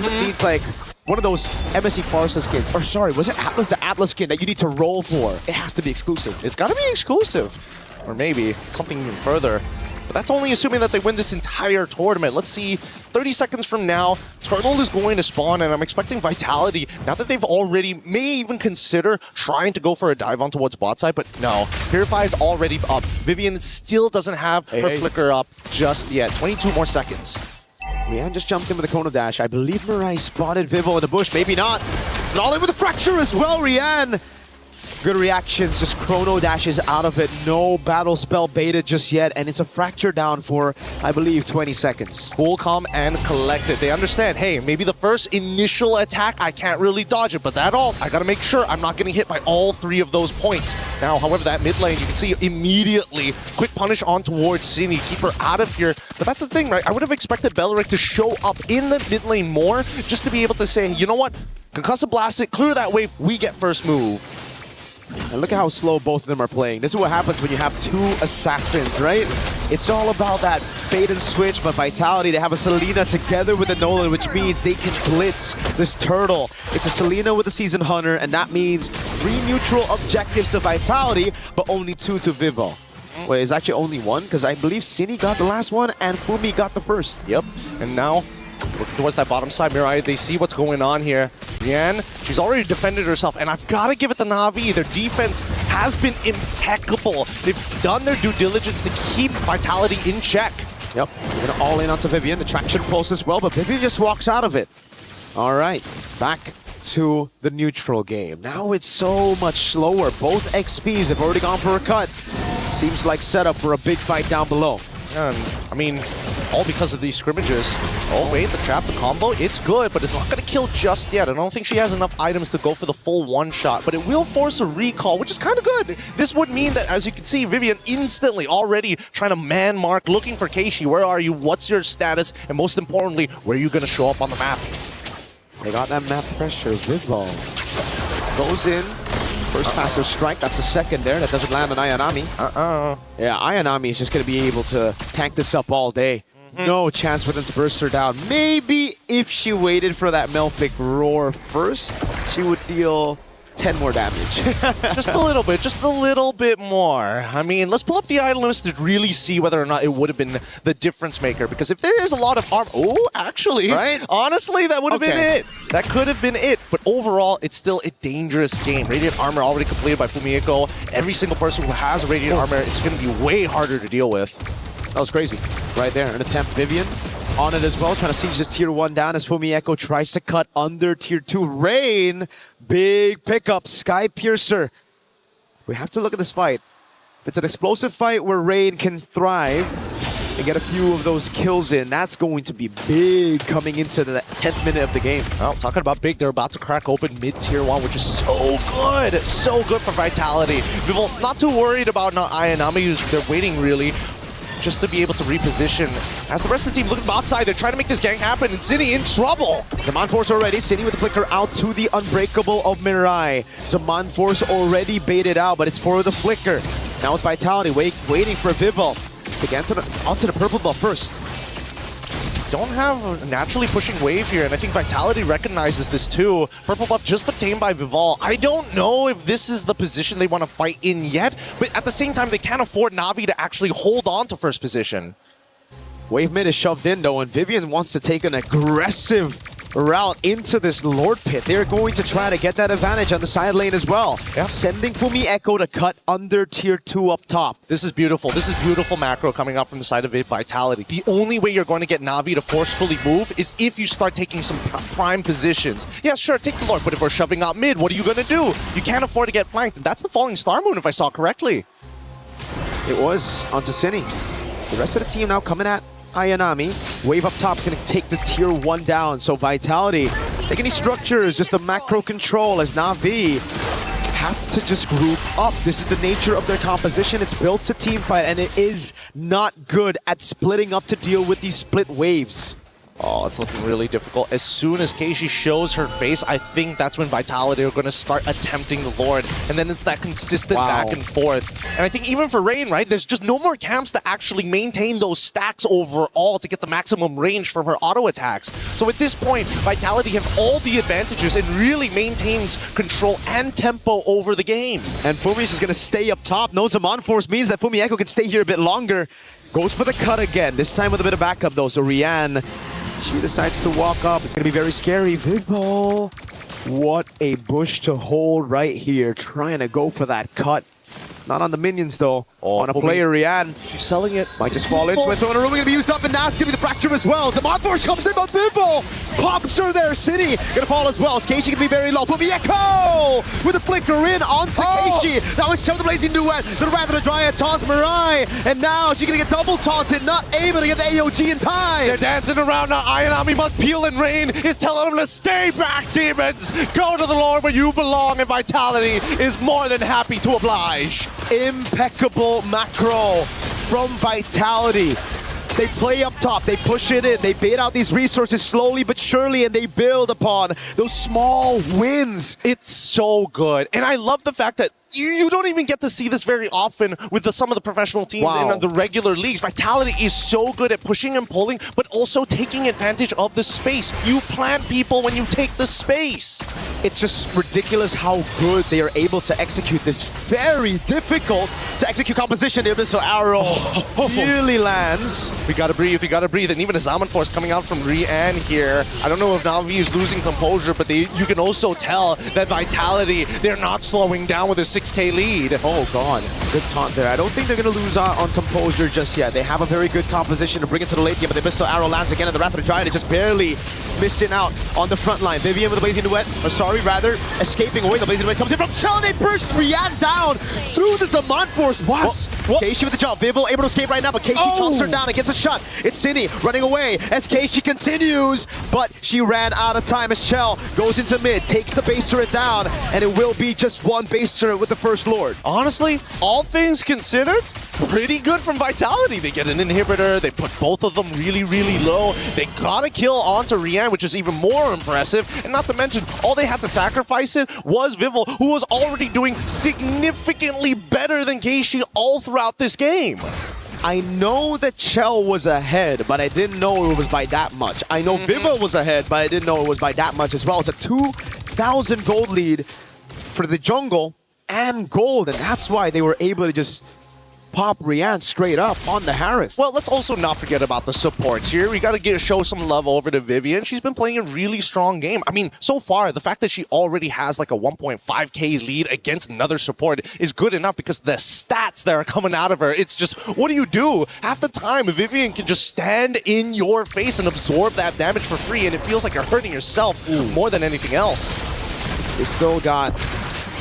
but needs like one of those MSC Farsa skins. Or sorry, was it Atlas? The Atlas skin that you need to roll for. It has to be exclusive. It's got to be exclusive. Or maybe something even further. But that's only assuming that they win this entire tournament. Let's see, 30 seconds from now, Turtle is going to spawn, and I'm expecting Vitality, now that they've already, may even consider trying to go for a dive on towards bot side, but no. Purify is already up. Vivian still doesn't have her flicker up just yet. 22 more seconds. Rian just jumped in with a Chrono Dash. I believe Mirai spotted Vivo in the bush. Maybe not. It's an all-in with a Fracture as well, Rian. Good reactions, just Chrono Dashes out of it. No battle spell baited just yet, and it's a Fracture down for, I believe, 20 seconds. Cool, calm, and collected. They understand, hey, maybe the first initial attack, I can't really dodge it, but that all, I gotta make sure I'm not getting hit by all three of those points. Now, however, that mid lane, you can see immediately, quick punish on towards Cindy, keep her out of here. But that's the thing, right? I would have expected Beleric to show up in the mid lane more, just to be able to say, you know what? Concussive Blast it, clear that wave, we get first move. And look at how slow both of them are playing. This is what happens when you have two assassins, right? It's all about that fade and switch, but Vitality, they have a Selena together with a Nolan, which means they can blitz this turtle. It's a Selena with a Seasoned Hunter, and that means 3 neutral objectives to Vitality, but only 2 to Vivo. Wait, it's actually only 1, because I believe Cine got the last one, and Fumi got the first. Yep, and now looking towards that bottom side, Mirai, they see what's going on here. Rian, she's already defended herself, and I've got to give it to Na'Vi. Their defense has been impeccable. They've done their due diligence to keep Vitality in check. Yep, we're gonna all in onto Vivian. The traction pulse as well, but Vivian just walks out of it. All right, back to the neutral game. Now it's so much slower. Both XPs have already gone for a cut. Seems like setup for a big fight down below. And, I mean, all because of these scrimmages. Oh wait, the trap, the combo, it's good, but it's not going to kill just yet. I don't think she has enough items to go for the full one-shot, but it will force a recall, which is kind of good. This would mean that, as you can see, Vivian instantly already trying to man mark, looking for Keishi. Where are you? What's your status? And most importantly, where are you going to show up on the map? They got that map pressure. Vidball goes in. First passive strike, that's the second there. That doesn't land on Ayanami. Yeah, Ayanami is just going to be able to tank this up all day. No chance for them to burst her down. Maybe if she waited for that Melfic roar first, she would deal 10 more damage. Just a little bit more. I mean, let's pull up the item list to really see whether or not it would have been the difference maker. Because if there is a lot of armor, oh, actually, right? Honestly, that would have been it. That could have been it. But overall, it's still a dangerous game. Radiant armor already completed by Fumihiko. Every single person who has a radiant armor, it's going to be way harder to deal with. That was crazy. Right there, an attempt. Vivian on it as well, trying to siege this tier 1 down as Fumihiko tries to cut under tier 2. Rain, big pickup, Sky Piercer. We have to look at this fight. If it's an explosive fight where Rain can thrive and get a few of those kills in, that's going to be big coming into the 10th minute of the game. Well, talking about big, they're about to crack open mid-tier 1, which is so good. So good for Vitality. People not too worried about not Ayanami, they're waiting really just to be able to reposition. As the rest of the team looking bot side, they're trying to make this gang happen, and Cine in trouble. Zaman Force already, Cine with the flicker out to the Unbreakable of Mirai. Zaman Force already baited out, but it's for the flicker. Now it's Vitality waiting for Vivo to get onto the purple buff first. Don't have a naturally pushing wave here, and I think Vitality recognizes this too. Purple buff just obtained by Vival. I don't know if this is the position they want to fight in yet, but at the same time, they can't afford Na'Vi to actually hold on to first position. Wave mid is shoved in though, and Vivian wants to take an aggressive route into this Lord Pit. They're going to try to get that advantage on the side lane as well. Yeah. Sending Fumihiko to cut under tier 2 up top. This is beautiful. This is beautiful macro coming up from the side of Vitality. The only way you're going to get Na'Vi to forcefully move is if you start taking some prime positions. Yeah, sure, take the Lord, but if we're shoving out mid, what are you going to do? You can't afford to get flanked, and that's the Falling Star Moon if I saw correctly. It was onto Cine. The rest of the team now coming at Ayanami. Wave up top is going to take the tier 1 down. So Vitality, take any structures, just the macro control as Na'Vi have to just group up. This is the nature of their composition. It's built to team fight, and it is not good at splitting up to deal with these split waves. Oh, it's looking really difficult. As soon as Keishi shows her face, I think that's when Vitality are going to start attempting the Lord. And then it's that consistent back and forth. And I think even for Rain, right, there's just no more camps to actually maintain those stacks overall to get the maximum range from her auto attacks. So at this point, Vitality have all the advantages and really maintains control and tempo over the game. And Fumi is just going to stay up top. No Zaman Force means that Fumihiko can stay here a bit longer. Goes for the cut again, this time with a bit of backup though. So Rian, she decides to walk up. It's going to be very scary. Vidball, what a bush to hold right here. Trying to go for that cut. Not on the minions though. On a player, Rian. She's selling it. Might just fall into it. So in a room going to be used up, and now it's going to be the fracture as well. Zaman Force comes in, but Vidball pops her there. Cine going to fall as well. Keishi can be very low. Fumihiko with a flicker in onto Keishi. Now it's Chum the Blazing Duet. The Rather Dryad taunts Mirai. And now she's going to get double taunted. Not able to get the AOG in time. They're dancing around now. Ayanami must peel, and Rain is telling them to stay back, demons. Go to the Lord where you belong, and Vitality is more than happy to oblige. Impeccable macro from Vitality. They play up top, they push it in, they bait out these resources slowly but surely, and they build upon those small wins. It's so good. And I love the fact that you don't even get to see this very often with some of the professional teams in the regular leagues. Vitality is so good at pushing and pulling, but also taking advantage of the space. You plant people when you take the space. It's just ridiculous how good they are able to execute this very difficult to execute composition. The Abyssal Arrow really lands. We gotta breathe, and even a Zaman Force coming out from Rian here. I don't know if Na'Vi is losing composure, but you can also tell that Vitality, they're not slowing down with a 6K lead. Oh god, good taunt there. I don't think they're gonna lose on composure just yet. They have a very good composition to bring it to the late game, but the Abyssal Arrow lands again, and the Wrath of the Giant is just barely missing out on the front line. Vivian with the Blazing Duet, or sorry, rather, escaping away. The Blazing Duet comes in from Chell, and they burst Rian down through the Zaman Force. Keishi with the jump. Vivel able to escape right now, but Keishi chomps her down and gets a shot. It's Cindy running away as Keishi continues, but she ran out of time as Chell goes into mid, takes the base turret down, and it will be just one base turret with the First Lord. Honestly, all things considered, pretty good from Vitality. They get an inhibitor, they put both of them really, really low. They got a kill onto Rian, which is even more impressive. And not to mention, all they had to sacrifice it was Vivel, who was already doing significantly better than Keishi all throughout this game. I know that Chell was ahead, but I didn't know it was by that much. I know Vivel was ahead, but I didn't know it was by that much as well. It's a 2,000 gold lead for the jungle and gold, and that's why they were able to just pop Rian straight up on the Harith. Well, let's also not forget about the supports here. We got to show some love over to Vivian. She's been playing a really strong game. I mean, so far, the fact that she already has like a 1.5k lead against another support is good enough because the stats that are coming out of her, it's just, what do? Half the time, Vivian can just stand in your face and absorb that damage for free, and it feels like you're hurting yourself more than anything else. They still got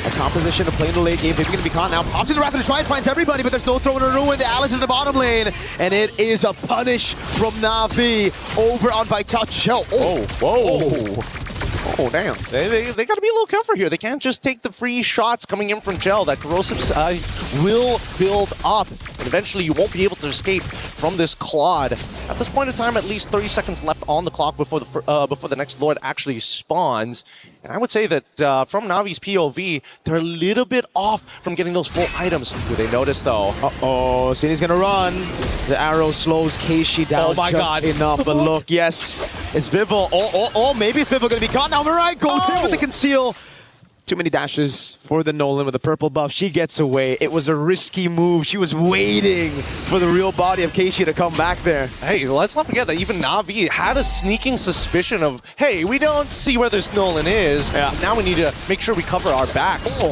a composition to play in the late game. Vivian gonna be caught now. Pops in the Wrath of the Giant, finds everybody, but there's no throw in a ruin. The Alice is in the bottom lane, and it is a punish from Na'Vi over on Vital Chell. Oh, damn. They got to be a little careful here. They can't just take the free shots coming in from Chell. That corrosive side will build up, and eventually you won't be able to escape from this Claude. At this point in time, at least 30 seconds left on the clock before the next Lord actually spawns. And I would say that from Navi's POV, they're a little bit off from getting those full items. Do they notice, though? Uh-oh, City's gonna run. The arrow slows Keishi down enough, but look, yes, it's Vivel. Maybe it's Vivel gonna be caught now. Mirai goes in with the conceal. Too many dashes for the Nolan with the purple buff. She gets away. It was a risky move. She was waiting for the real body of Keishi to come back there. Hey, let's not forget that even Na'Vi had a sneaking suspicion of, hey, we don't see where this Nolan is. Yeah. Now we need to make sure we cover our backs.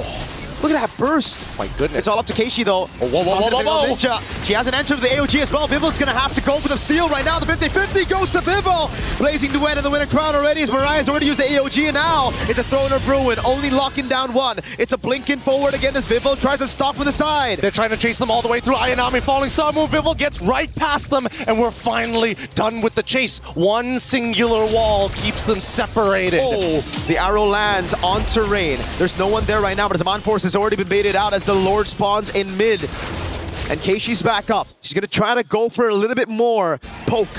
Look at that burst. My goodness. It's all up to Keishi, though. Whoa. She hasn't entered the AOG as well. Vivel's going to have to go for the steal right now. The 50-50 goes to Vivel. Blazing Duet in the winner crown already as Mariah's already used the AOG, and now it's a throw in of Ruin, only locking down one. It's a blinking forward again as Vivel tries to stop from the side. They're trying to chase them all the way through. Ayanami falling star move. Vivel gets right past them, and we're finally done with the chase. One singular wall keeps them separated. The arrow lands on terrain. There's no one there right now, but Zaman Force has already been baited out as the Lord spawns in mid. And Keishi's back up. She's gonna try to go for a little bit more poke,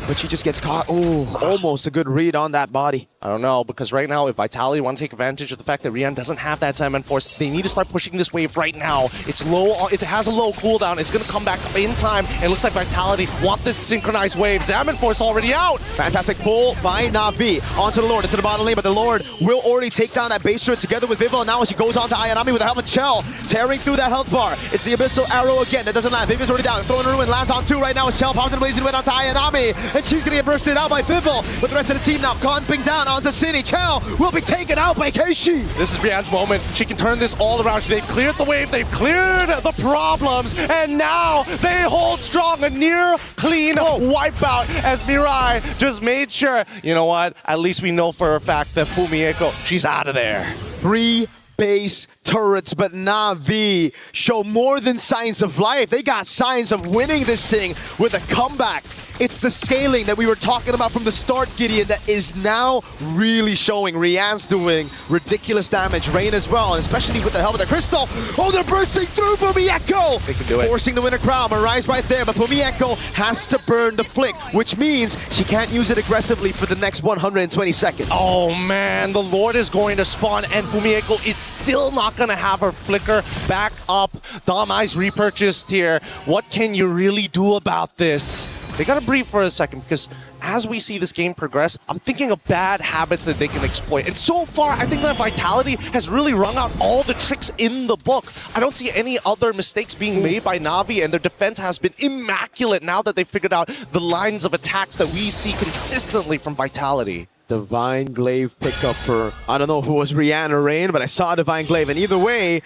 but she just gets caught. Almost a good read on that body. I don't know, because right now, if Vitality want to take advantage of the fact that Rian doesn't have that Zaman Force, they need to start pushing this wave right now. It's low. It has a low cooldown. It's going to come back in time. It looks like Vitality want this synchronized wave. Zaman Force already out. Fantastic pull by Na'Vi onto the Lord, into the bottom lane, but the Lord will already take down that base turret together with Vivel. Now she goes on to Ayanami with the helmet Chell, tearing through that health bar. It's the Abyssal Arrow again. That doesn't land. Vivel's already down. Throwing a ruin, lands on two right now as Chell pops in the Blazing Wind onto Ayanami, and she's going to get bursted out by Vivel. But the rest of the team now clumping down onto City. Chell will be taken out by Keishi. This is Rian's moment. She can turn this all around. They've cleared the wave. They've cleared the problems. And now they hold strong. A near clean wipeout as Mirai just made sure, you know what? At least we know for a fact that Fumieko, she's out of there. 3 base turrets, but Na'Vi show more than signs of life. They got signs of winning this thing with a comeback. It's the scaling that we were talking about from the start, Gideon, that is now really showing. Rian's doing ridiculous damage. Rain as well, and especially with the helmet of Crystal. Oh, they're bursting through Fumieko! They can do it. Forcing the winner crown. Marai's right there, but Fumieko has to burn the flick, which means she can't use it aggressively for the next 120 seconds. Oh man, the Lord is going to spawn, and Fumieko is still not going to have her flicker back up. Damai's repurchased here. What can you really do about this? They gotta breathe for a second, because as we see this game progress, I'm thinking of bad habits that they can exploit. And so far, I think that Vitality has really wrung out all the tricks in the book. I don't see any other mistakes being made by Na'Vi, and their defense has been immaculate now that they figured out the lines of attacks that we see consistently from Vitality. Divine Glaive pickup for, I don't know if it was Rian or Rain, but I saw Divine Glaive, and either way,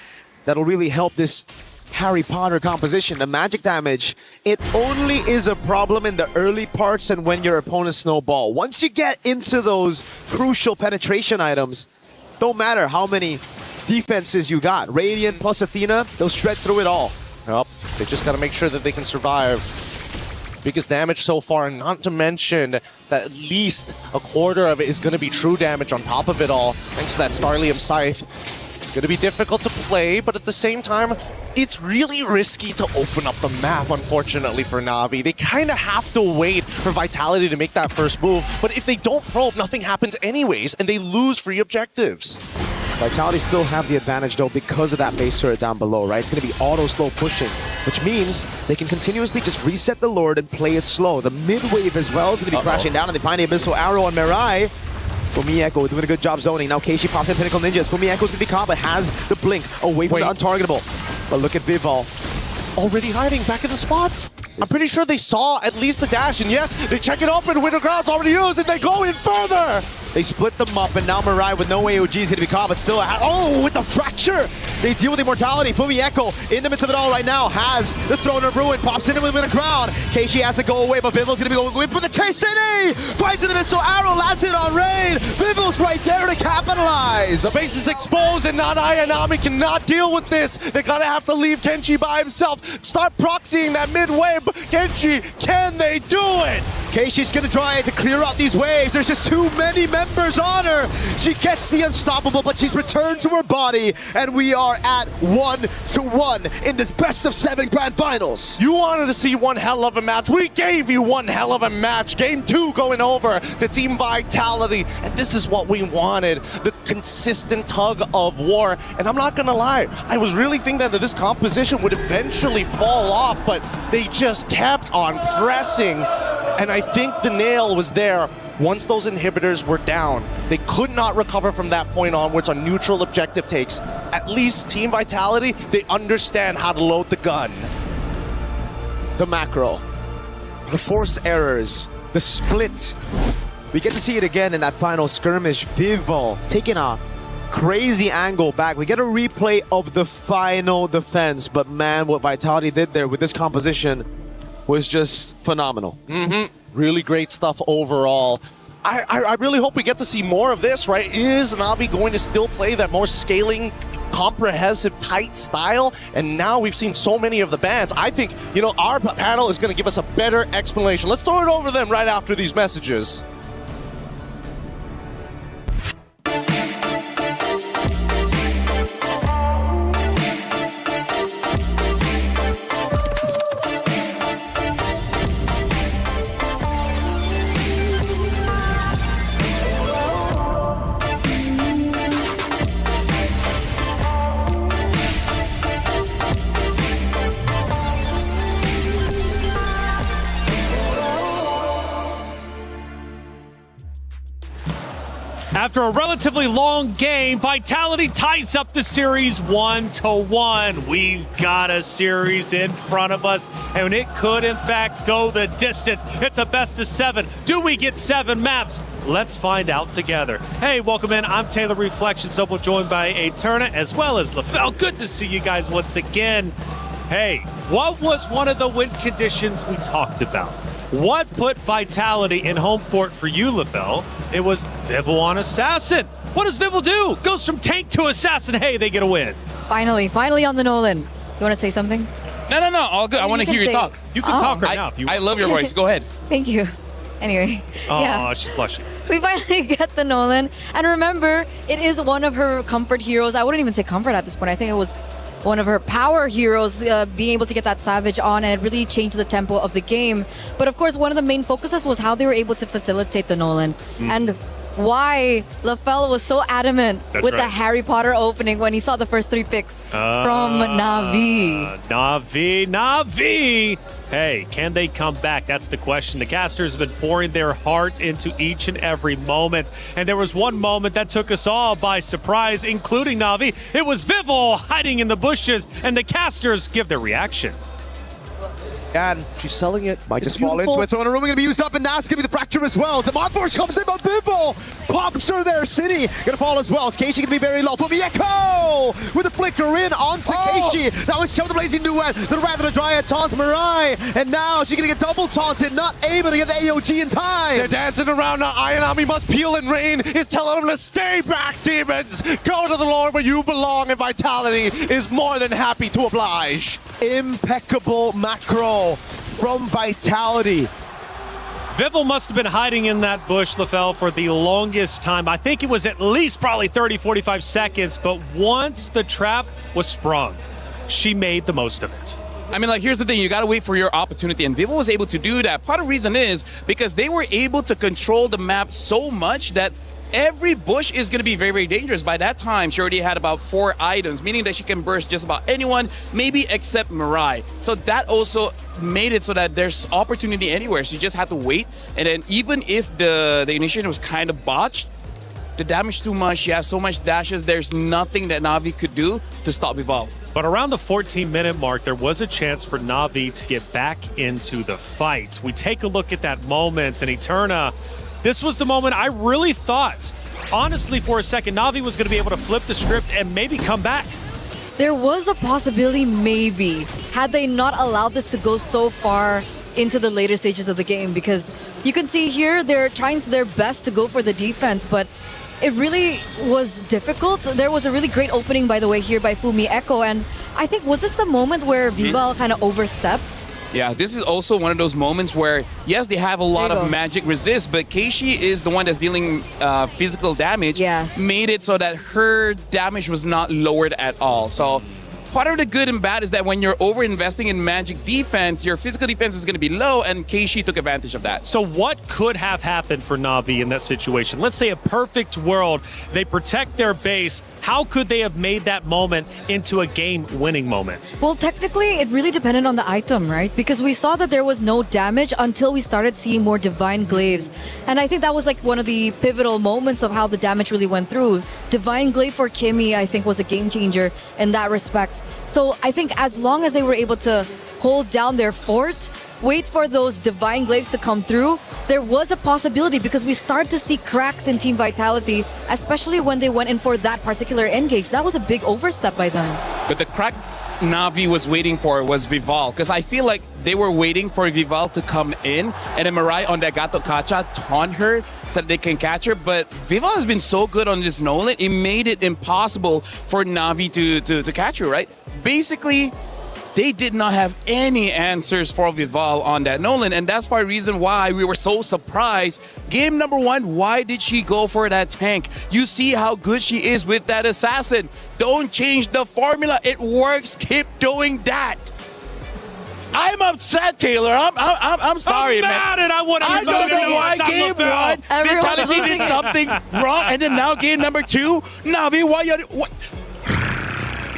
that'll really help this Harry Potter composition. The magic damage, it only is a problem in the early parts and when your opponents snowball. Once you get into those crucial penetration items, don't matter how many defenses you got. Radiant plus Athena, they'll shred through it all. Yep, they just gotta make sure that they can survive. Biggest damage so far, and not to mention that at least a quarter of it is gonna be true damage on top of it all, thanks to that Starlium Scythe. It's going to be difficult to play, but at the same time, it's really risky to open up the map, unfortunately, for Na'Vi. They kind of have to wait for Vitality to make that first move, but if they don't probe, nothing happens anyways, and they lose free objectives. Vitality still have the advantage, though, because of that base turret down below, right? It's going to be auto-slow pushing, which means they can continuously just reset the Lord and play it slow. The mid-wave as well is going to be crashing down, and they find the Abyssal Arrow on Mirai. Fumieko doing a good job zoning. Now Keishi pops in Pinnacle Ninjas. Fumieko's going to be caught, but has the blink away from the untargetable. But look at Vival. Already hiding back in the spot. I'm pretty sure they saw at least the dash, and yes, they check it open. Winter Crown's already used, and they go in further. They split them up, and now Mirai with no AOG is going to be caught, but still, oh, with the fracture! They deal with immortality. Fumieko, in the midst of it all right now, has the Throne of Ruin, pops in with a crown. Keishi has to go away, but Vival's going to be going for the chase. City! Finds an Abyssal Arrow, lands it on Rain. Vival's right there to capitalize. The base is exposed, and Nanai and Nami cannot deal with this. They're going to have to leave Kenshi by himself. Start proxying that mid-wave. Kenshi, can they do it? Keishi's going to try to clear out these waves. There's just too many members on her. She gets the unstoppable, but she's returned to her body, and we are at 1-1 in this best of 7 grand finals. You wanted to see one hell of a match. We gave you one hell of a match. Game 2 going over to Team Vitality, and this is what we wanted. The consistent tug of war. And I'm not gonna lie, I was really thinking that this composition would eventually fall off, but they just kept on pressing. And I think the nail was there once those inhibitors were down. They could not recover from that point onwards on neutral objective takes. At least Team Vitality, they understand how to load the gun. The macro, the forced errors, the split. We get to see it again in that final skirmish. Vival taking a crazy angle back. We get a replay of the final defense, but man, what Vitality did there with this composition was just phenomenal. Really great stuff overall. I really hope we get to see more of this, right? Is Na'Vi going to still play that more scaling, comprehensive, tight style? And now we've seen so many of the bans. I think, you know, our panel is going to give us a better explanation. Let's throw it over them right after these messages. After a relatively long game, Vitality ties up the series 1-1. We've got a series in front of us, and it could, in fact, go the distance. It's a best of 7. Do we get 7 maps? Let's find out together. Hey, welcome in. I'm Taylor Reflections, double joined by Eterna as well as LaFell. Good to see you guys once again. Hey, what was one of the win conditions we talked about? What put Vitality in home court for you, LaFell? It was Vival on Assassin. What does Vival do? Goes from tank to assassin. Hey, they get a win. Finally on the Nolan. You want to say something? No, all good. I want to hear you talk. You can talk right now if you want. I love your voice. Go ahead. Thank you. Anyway, Oh, yeah. she's blushing. We finally get the Nolan. And remember, it is one of her comfort heroes. I wouldn't even say comfort at this point. I think it was one of her power heroes, being able to get that Savage on, and it really changed the tempo of the game. But of course, one of the main focuses was how they were able to facilitate the Nolan. And why LaFell was so adamant with the Harry Potter opening when he saw the first 3 picks from Na'Vi. Na'Vi! Hey, can they come back? That's the question. The casters have been pouring their heart into each and every moment. And there was one moment that took us all by surprise, including Na'Vi. It was Vivol hiding in the bushes, and the casters give their reaction. And she's selling it. Might just fall into it. So in a room going to be used up, and now it's going to be the fracture as well. So Monforce comes in, but Bivol pops her there. City going to fall as well. Is Keishi going to be very low? But Mieko with a flicker in onto Keishi. Now it's Chum the Blazing Duet. The Rather the Dryad taunts Mirai. And now she's going to get double taunted. Not able to get the AOG in time. They're dancing around now. Ayanami must peel and rain. Is telling them to stay back, demons. Go to the Lord where you belong. And Vitality is more than happy to oblige. Impeccable macro from Vitality. Vivol must have been hiding in that bush, LaFell, for the longest time. I think it was at least probably 30, 45 seconds, but once the trap was sprung, she made the most of it. I mean, like, here's the thing. You got to wait for your opportunity, and Vivol was able to do that. Part of the reason is because they were able to control the map so much that every bush is going to be very, very dangerous. By that time, she already had about 4 items, meaning that she can burst just about anyone, maybe except Mirai. So that also made it so that there's opportunity anywhere. She just had to wait. And then even if the initiation was kind of botched, the damage too much, she has so much dashes, there's nothing that Na'Vi could do to stop Vivol. But around the 14-minute mark, there was a chance for Na'Vi to get back into the fight. We take a look at that moment, and Eterna, this was the moment I really thought, honestly, for a second, Na'Vi was going to be able to flip the script and maybe come back. There was a possibility, maybe, had they not allowed this to go so far into the later stages of the game, because you can see here they're trying their best to go for the defense, but it really was difficult. There was a really great opening, by the way, here by Fumi Echo, and I think, was this the moment where Vivol kind of overstepped? Yeah, this is also one of those moments where, yes, they have a lot of magic resist, but Keishi is the one that's dealing physical damage. Yes. Made it so that her damage was not lowered at all. So part of the good and bad is that when you're over-investing in magic defense, your physical defense is going to be low, and Keishi took advantage of that. So what could have happened for Na'Vi in that situation? Let's say a perfect world, they protect their base. How could they have made that moment into a game-winning moment? Well, technically, it really depended on the item, right? Because we saw that there was no damage until we started seeing more Divine Glaives. And I think that was like one of the pivotal moments of how the damage really went through. Divine Glaive for Kimmy, I think, was a game changer in that respect. So I think as long as they were able to hold down their fort, wait for those Divine Glaives to come through, there was a possibility, because we start to see cracks in Team Vitality, especially when they went in for that particular engage. That was a big overstep by them. But the crack Na'Vi was waiting for was Vivol, because I feel like they were waiting for Vivol to come in, and then Mirai on that Gato Kacha taunt her so that they can catch her. But Vivol has been so good on this Nolan, it made it impossible for Na'Vi to catch her, right? Basically, they did not have any answers for Vivol on that Nolan, and that's part of the reason why we were so surprised. Game number 1, why did she go for that tank? You see how good she is with that assassin. Don't change the formula. It works. Keep doing that. I'm upset, Taylor. I'm sorry, man. I'm mad, and I want to I don't know why game 1 Vitality did something wrong, and then now game number 2, Na'Vi, why you... What?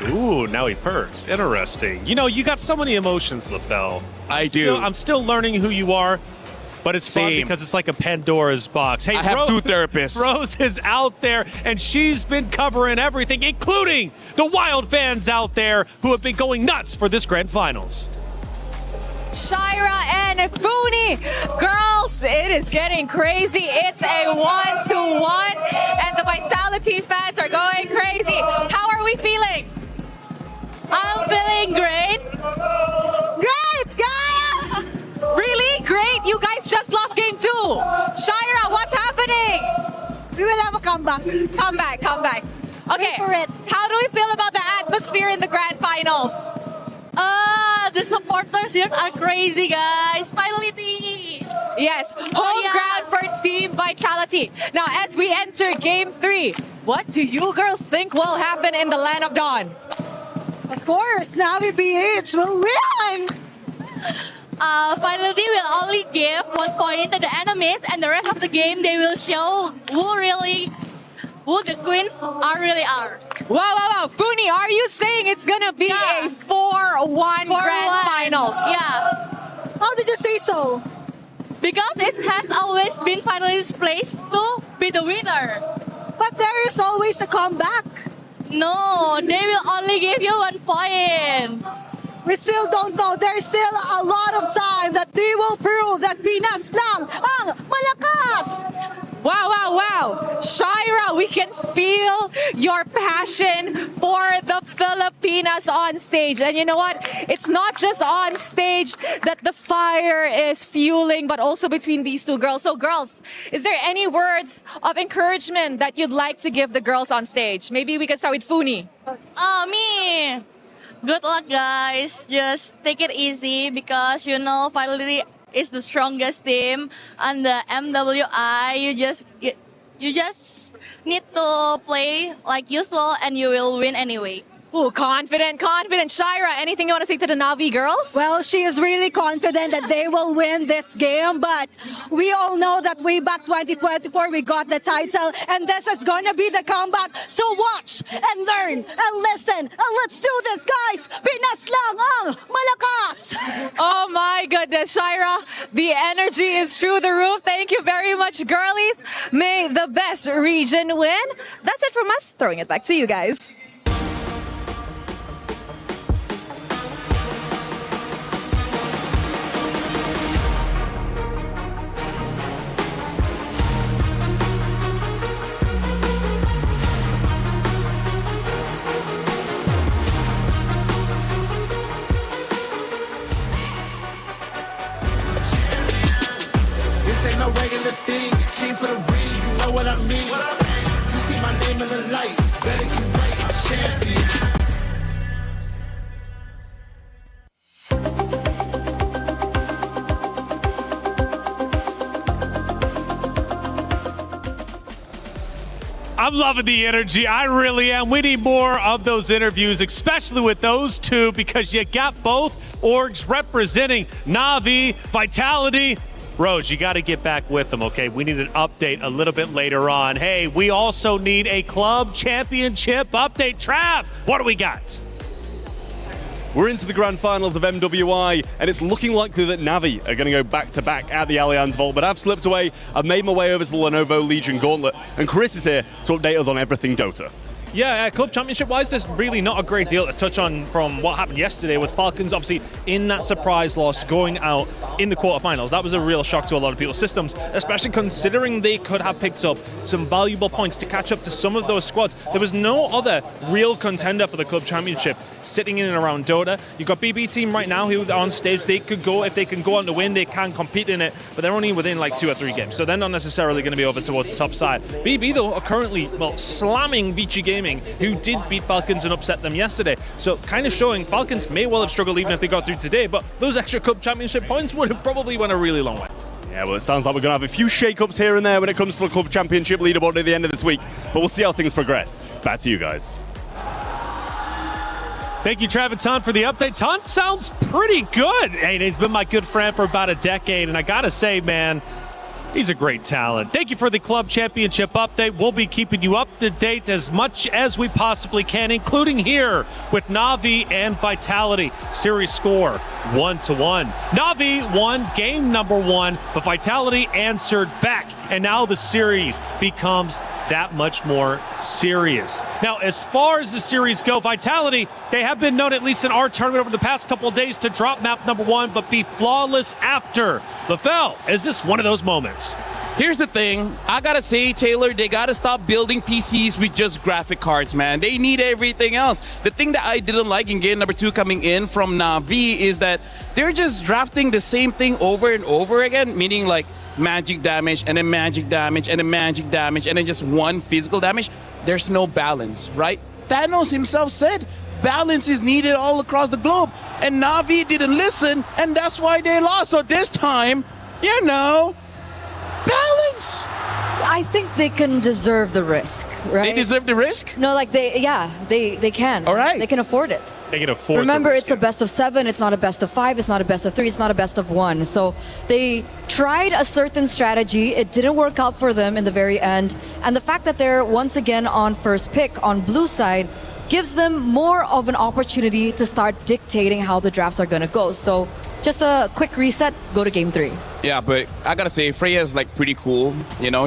Ooh, now he perks. Interesting. You know, you got so many emotions, LaFell. I do. I'm still learning who you are, but it's fun because it's like a Pandora's box. Hey, I have 2 therapists. Rose is out there, and she's been covering everything, including the Wild fans out there who have been going nuts for this Grand Finals. Shira and Funi. Girls, it is getting crazy. It's a 1-1, and the Vitality fans are going crazy. How are we feeling? I'm feeling great. Great, guys! Really? Great. You guys just lost game 2. Shira, what's happening? We will have a comeback. Come back. Okay. For it. How do we feel about the atmosphere in the Grand Finals? The the supporters here are crazy, guys. Finally. Yes, home ground for Team Vitality. Now, as we enter Game 3, what do you girls think will happen in the Land of Dawn? Of course, Navi BH will win. Finally, will only give 1 point to the enemies, and the rest of the game they will show who the queens really are. Wow. Funi, are you saying it's gonna be a 4-1 grand finals? Yeah. How did you say so? Because it has always been finalists' place to be the winner. But there is always a comeback. No, they will only give you 1 point. We still don't know. There's still a lot of time that they will prove that Pinas lang ang malakas. Wow. Shaira, we can feel your passion for the Filipinas on stage. And you know what? It's not just on stage that the fire is fueling, but also between these two girls. So girls, is there any words of encouragement that you'd like to give the girls on stage? Maybe we can start with Funi. Me. Good luck, guys. Just take it easy because finally is the strongest team on the MWI. You just need to play like usual and you will win anyway. Ooh, confident. Shaira, anything you want to say to the Navi girls? Well, she is really confident that they will win this game, but we all know that way back 2024, we got the title, and this is going to be the comeback. So watch and learn and listen, and let's do this, guys! Pinas lang ang malakas! Oh my goodness, Shaira, the energy is through the roof. Thank you very much, girlies. May the best region win. That's it from us. Throwing it back to you guys. Regular thing, came for the ring, you know what I mean. You see my name in the lights, better get right, I'm champion. I'm loving the energy. I really am. We need more of those interviews, especially with those two, because you got both orgs representing Navi, Vitality. Rose, you got to get back with them, okay? We need an update a little bit later on. Hey, we also need a club championship update. Trav, what do we got? We're into the grand finals of MWI, and it's looking likely that Navi are going to go back-to-back at the Allianz Vault, but I've slipped away. I've made my way over to the Lenovo Legion Gauntlet, and Chris is here to update us on everything Dota. Yeah, club championship-wise, there's really not a great deal to touch on from what happened yesterday with Falcons, obviously, in that surprise loss, going out in the quarterfinals. That was a real shock to a lot of people's systems, especially considering they could have picked up some valuable points to catch up to some of those squads. There was no other real contender for the club championship sitting in and around Dota. You've got BB team right now who are on stage. They could go, if they can go on to win, they can compete in it, but they're only within like 2 or 3 games, so they're not necessarily going to be over towards the top side. BB, though, are currently, slamming Vici Gaming, who did beat Falcons and upset them yesterday. So kind of showing Falcons may well have struggled even if they got through today, but those extra club championship points would have probably went a really long way. Yeah, well, it sounds like we're going to have a few shake-ups here and there when it comes to the club championship leaderboard at the end of this week, but we'll see how things progress. Back to you guys. Thank you, Trav and Ton, for the update. Ton sounds pretty good. Hey, he's been my good friend for about a decade, and I gotta say, man, he's a great talent. Thank you for the club championship update. We'll be keeping you up to date as much as we possibly can, including here with Navi and Vitality. Series score 1-1. Navi won game number 1, but Vitality answered back. And now the series becomes that much more serious. Now, as far as the series go, Vitality, they have been known, at least in our tournament over the past couple of days, to drop map number 1, but be flawless after. Lefel, is this one of those moments? Here's the thing, I gotta say, Taylor, they gotta stop building PCs with just graphic cards, man. They need everything else. The thing that I didn't like in game number 2 coming in from Navi is that they're just drafting the same thing over and over again, meaning like magic damage and then magic damage and then magic damage and then just one physical damage. There's no balance, right? Thanos himself said, balance is needed all across the globe. And Na'Vi didn't listen, and that's why they lost. So this time, balance. I think they can deserve the risk, right? They deserve the risk? No, like they can. All right. They can afford it. They can afford. Remember, it's a best of 7. It's not a best of 5. It's not a best of 3. It's not a best of 1. So they tried a certain strategy. It didn't work out for them in the very end. And the fact that they're once again on first pick on blue side gives them more of an opportunity to start dictating how the drafts are going to go. So just a quick reset, go to game 3. Yeah, but I gotta say, Freya is like pretty cool.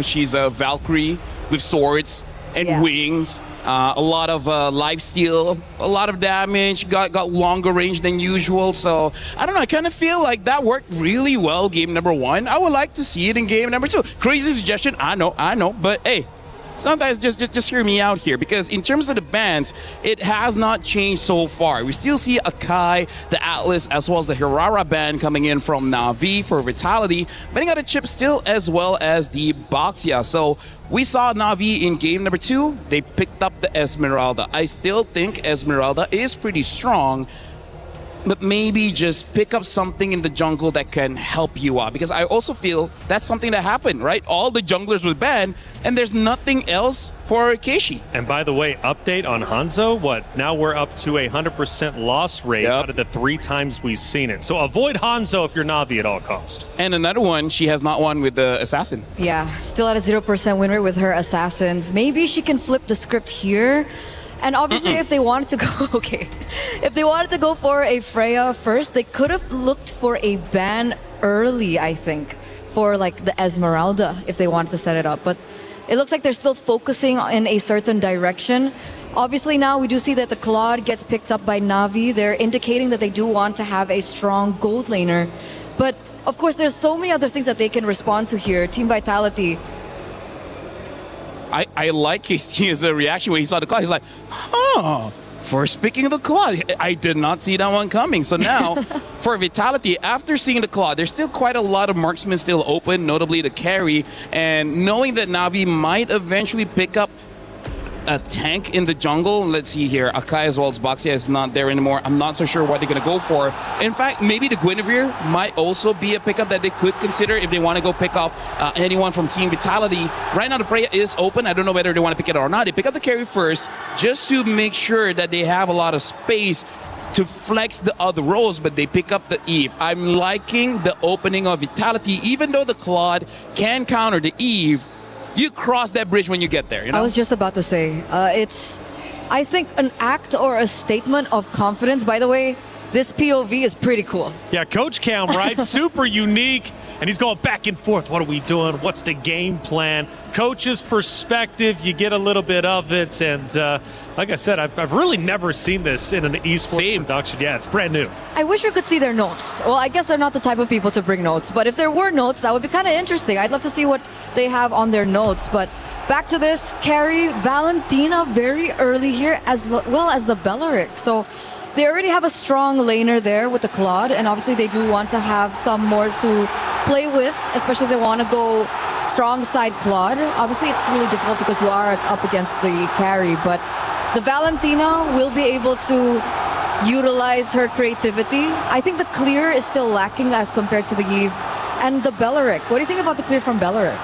She's a Valkyrie with swords and wings. A lot of lifesteal, a lot of damage, got longer range than usual. So, I don't know, I kind of feel like that worked really well game number 1. I would like to see it in game number 2. Crazy suggestion, I know, but hey, sometimes just hear me out here, because in terms of the bans, it has not changed so far. We still see Akai, the Atlas, as well as the Hirara ban coming in from Na'Vi for Vitality, banning out a chip still, as well as the Baxia. So we saw Na'Vi in game number 2. They picked up the Esmeralda. I still think Esmeralda is pretty strong, but maybe just pick up something in the jungle that can help you out, because I also feel that's something that happened, right? All the junglers were banned, and there's nothing else for Keishi. And by the way, update on Hanzo, now we're up to a 100% loss rate out of the 3 times we've seen it. So avoid Hanzo if you're Na'Vi at all cost. And another one, she has not won with the Assassin. Yeah, still at a 0% win rate with her Assassins. Maybe she can flip the script here. And obviously, if they wanted to go, if they wanted to go for a Freya first, they could have looked for a ban early, I think, for like the Esmeralda, if they wanted to set it up. But it looks like they're still focusing in a certain direction. Obviously, now we do see that the Claude gets picked up by Na'Vi. They're indicating that they do want to have a strong gold laner. But of course, there's so many other things that they can respond to here. Team Vitality. I like his reaction when he saw the Claude. He's like, first picking the Claude. I did not see that one coming. So now, for Vitality, after seeing the Claude, there's still quite a lot of marksmen still open, notably the carry. And knowing that Na'Vi might eventually pick up a tank in the jungle. Let's see here. Akai as well as Baxia is not there anymore. I'm not so sure what they're going to go for. In fact, maybe the Guinevere might also be a pickup that they could consider if they want to go pick off anyone from Team Vitality. Right now, the Freya is open. I don't know whether they want to pick it or not. They pick up the carry first just to make sure that they have a lot of space to flex the other roles, but they pick up the Eve. I'm liking the opening of Vitality, even though the Claude can counter the Eve. You cross that bridge when you get there. I was just about to say, it's, I think, an act or a statement of confidence. By the way, this POV is pretty cool. Yeah, Coach Cam, right? Super unique. And he's going back and forth. What are we doing? What's the game plan? Coach's perspective, you get a little bit of it. And like I said, I've really never seen this in an esports production. Yeah, it's brand new. I wish we could see their notes. Well, I guess they're not the type of people to bring notes. But if there were notes, that would be kind of interesting. I'd love to see what they have on their notes. But back to this, carry Valentina very early here, as well as the Bellaric. So they already have a strong laner there with the Claude, and obviously they do want to have some more to play with, especially if they want to go strong side Claude. Obviously it's really difficult because you are up against the carry, but the Valentina will be able to utilize her creativity. I think the clear is still lacking as compared to the Eve. And the Bellaric, what do you think about the clear from Bellaric?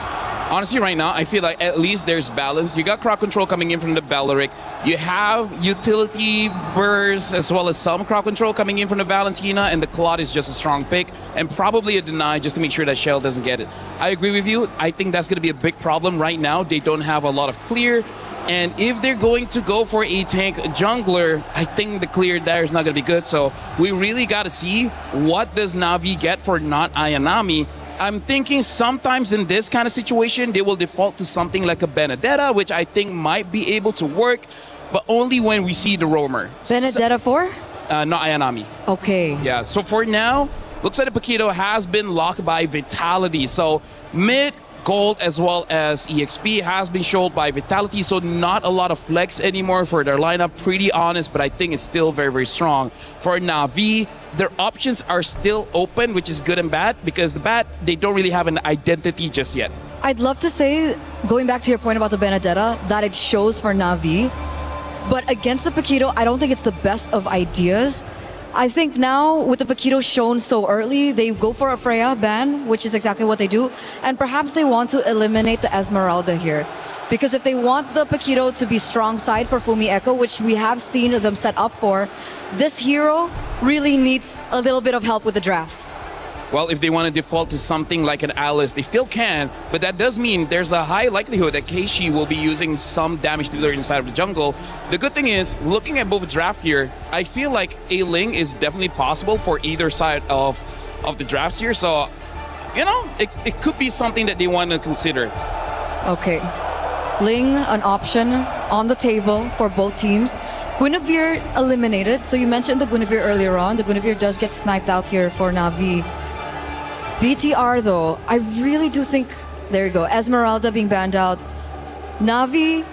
Honestly, right now, I feel like at least there's balance. You got crowd control coming in from the Bellaric. You have utility bursts as well as some crowd control coming in from the Valentina, and the Claude is just a strong pick and probably a deny just to make sure that Shell doesn't get it. I agree with you. I think that's going to be a big problem right now. They don't have a lot of clear. And if they're going to go for a tank jungler, I think the clear there is not going to be good. So we really got to see what does Na'Vi get for not Ayanami. I'm thinking sometimes in this kind of situation, they will default to something like a Benedetta, which I think might be able to work, but only when we see the roamer. Benedetta for? Not Ayanami. Okay. Yeah, so for now, looks like the Paquito has been locked by Vitality. So mid, gold, as well as EXP has been showed by Vitality, so not a lot of flex anymore for their lineup. Pretty honest, but I think it's still very, very strong. For Na'Vi, their options are still open, which is good and bad, because the bad, they don't really have an identity just yet. I'd love to say, going back to your point about the Benedetta, that it shows for Na'Vi. But against the Paquito, I don't think it's the best of ideas. I think now, with the Paquito shown so early, they go for a Freya ban, which is exactly what they do. And perhaps they want to eliminate the Esmeralda here. Because if they want the Paquito to be strong side for Fumi Echo, which we have seen them set up for, this hero really needs a little bit of help with the drafts. Well, if they want to default to something like an Alice, they still can, but that does mean there's a high likelihood that Keishi will be using some damage dealer inside of the jungle. The good thing is, looking at both draft here, I feel like a Ling is definitely possible for either side of the drafts here, so, you know, it could be something that they want to consider. Okay. Ling, an option on the table for both teams. Guinevere eliminated, so you mentioned the Guinevere earlier on. The Guinevere does get sniped out here for Na'Vi. BTR though, I really do think, there you go, Esmeralda being banned out. Na'Vi,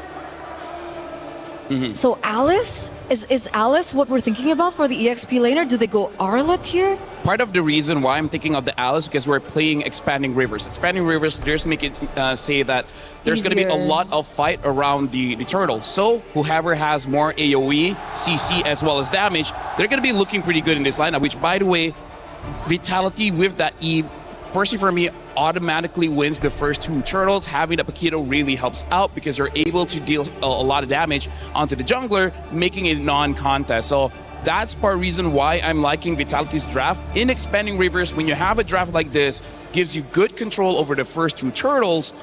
so Alice? Is Alice what we're thinking about for the EXP laner? Do they go Arlet here? Part of the reason why I'm thinking of the Alice because we're playing Expanding Rivers. Expanding Rivers, just make it say that there's going to be a lot of fight around the turtle. So whoever has more AoE, CC, as well as damage, they're going to be looking pretty good in this lineup, which, by the way, Vitality with that Eve, personally for me, automatically wins the first two turtles. Having the Paquito really helps out because they're able to deal a lot of damage onto the jungler, making it non-contest. So that's part of the reason why I'm liking Vitality's draft. In Expanding Rivers, when you have a draft like this, gives you good control over the first two turtles,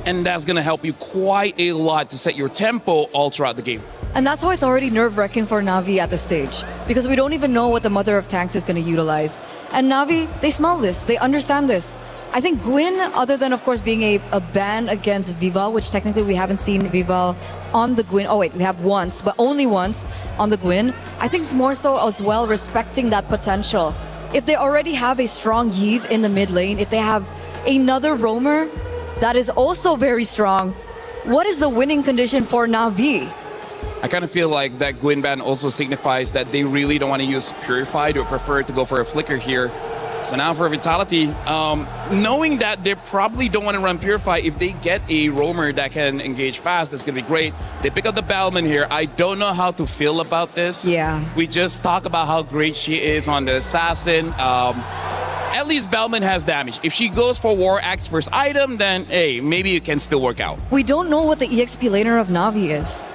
and that's going to help you quite a lot to set your tempo all throughout the game. And that's why it's already nerve-wracking for Na'Vi at this stage. Because we don't even know what the Mother of Tanks is going to utilize. And Na'Vi, they smell this. They understand this. I think Gwyn, other than, of course, being a ban against Vival, which technically we haven't seen Vival on the Gwyn. Oh, wait, we have once, but only once on the Gwyn. I think it's more so as well respecting that potential. If they already have a strong Yve in the mid lane, if they have another roamer that is also very strong, what is the winning condition for Na'Vi? I kind of feel like that Gwyn ban also signifies that they really don't want to use Purify. They prefer to go for a Flicker here. So now for Vitality, knowing that they probably don't want to run Purify, if they get a roamer that can engage fast, that's going to be great. They pick up the Bellman here. I don't know how to feel about this. Yeah. We just talk about how great she is on the Assassin. At least Bellman has damage. If she goes for War Axe first item, then hey, maybe it can still work out. We don't know what the EXP laner of Na'Vi is.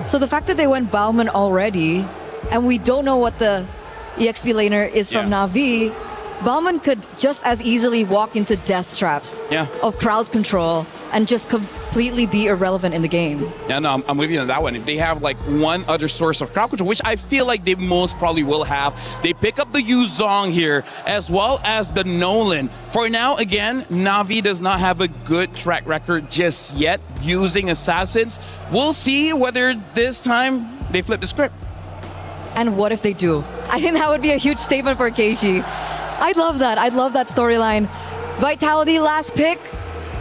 So the fact that they went Bauman already, and we don't know what the EXP laner is from Na'Vi, Bauman could just as easily walk into death traps of crowd control and just completely be irrelevant in the game. Yeah, no, I'm with you on that one. If they have like one other source of crowd control, which I feel like they most probably will have, they pick up the Yuzong here as well as the Nolan. For now, again, Na'Vi does not have a good track record just yet using assassins. We'll see whether this time they flip the script. And what if they do? I think that would be a huge statement for Keishi. I'd love that. I'd love that storyline. Vitality last pick.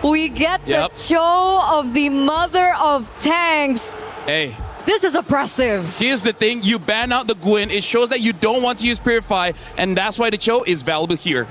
We get the show of the Mother of Tanks. Hey. This is oppressive. Here's the thing. You ban out the Gwyn. It shows that you don't want to use Purify, and that's why the show is valuable here.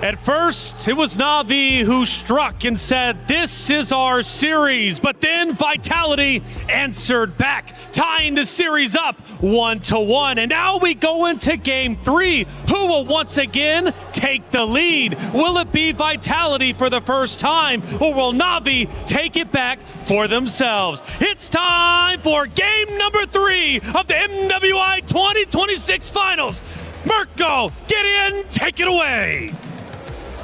At first, it was Na'Vi who struck and said, "This is our series." But then Vitality answered back, tying the series up 1-1. And now we go into Game 3. Who will once again take the lead? Will it be Vitality for the first time, or will Na'Vi take it back for themselves? It's time for Game number 3 of the MWI 2026 Finals. Mirko, get in, take it away.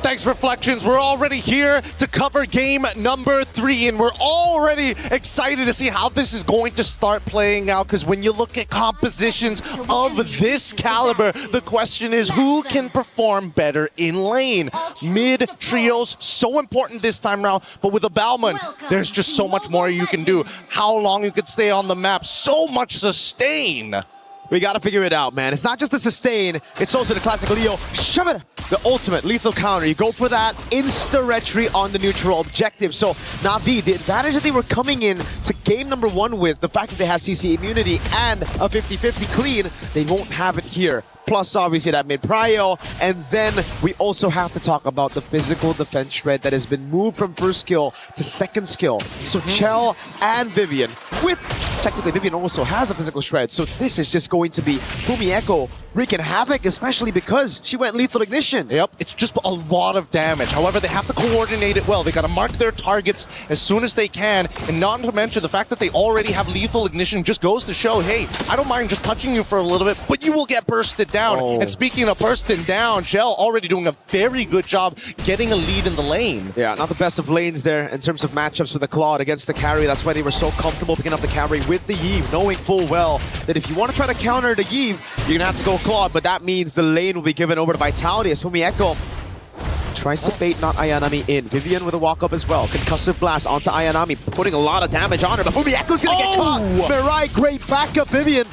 Thanks, Reflections. We're already here to cover game number 3, and we're already excited to see how this is going to start playing out, because when you look at compositions of this caliber, the question is who can perform better in lane? Mid trios, so important this time around, but with a Bauman, there's just so much more you can do. How long you could stay on the map, so much sustain. We gotta figure it out, man. It's not just the sustain, it's also the classic Leo. Shove it! The ultimate lethal counter. You go for that insta-retry on the neutral objective. So Na'Vi, the advantage that they were coming in to game number 1 with, the fact that they have CC immunity and a 50-50 clean, they won't have it here. Plus, obviously, that mid-prio. And then we also have to talk about the physical defense shred that has been moved from first skill to second skill. So Chell and Vivian with technically Vivian also has a physical shred, so this is just going to be Fumi Echo wreaking havoc, especially because she went lethal ignition. Yep, it's just a lot of damage. However, they have to coordinate it well. They got to mark their targets as soon as they can, and not to mention the fact that they already have lethal ignition just goes to show, hey, I don't mind just touching you for a little bit, but you will get bursted down. Oh. And speaking of bursting down, Shell already doing a very good job getting a lead in the lane. Yeah, not the best of lanes there in terms of matchups for the Claude against the carry. That's why they were so comfortable picking up the carry with the Yve, knowing full well that if you want to try to counter the Yve, you're going to have to go Claude, but that means the lane will be given over to Vitality as Fumi Echo tries to bait not Ayanami in. Vivian with a walk-up as well. Concussive blast onto Ayanami, putting a lot of damage on her, but Fumi Echo's going to get caught. Mirai, great backup, Vivian.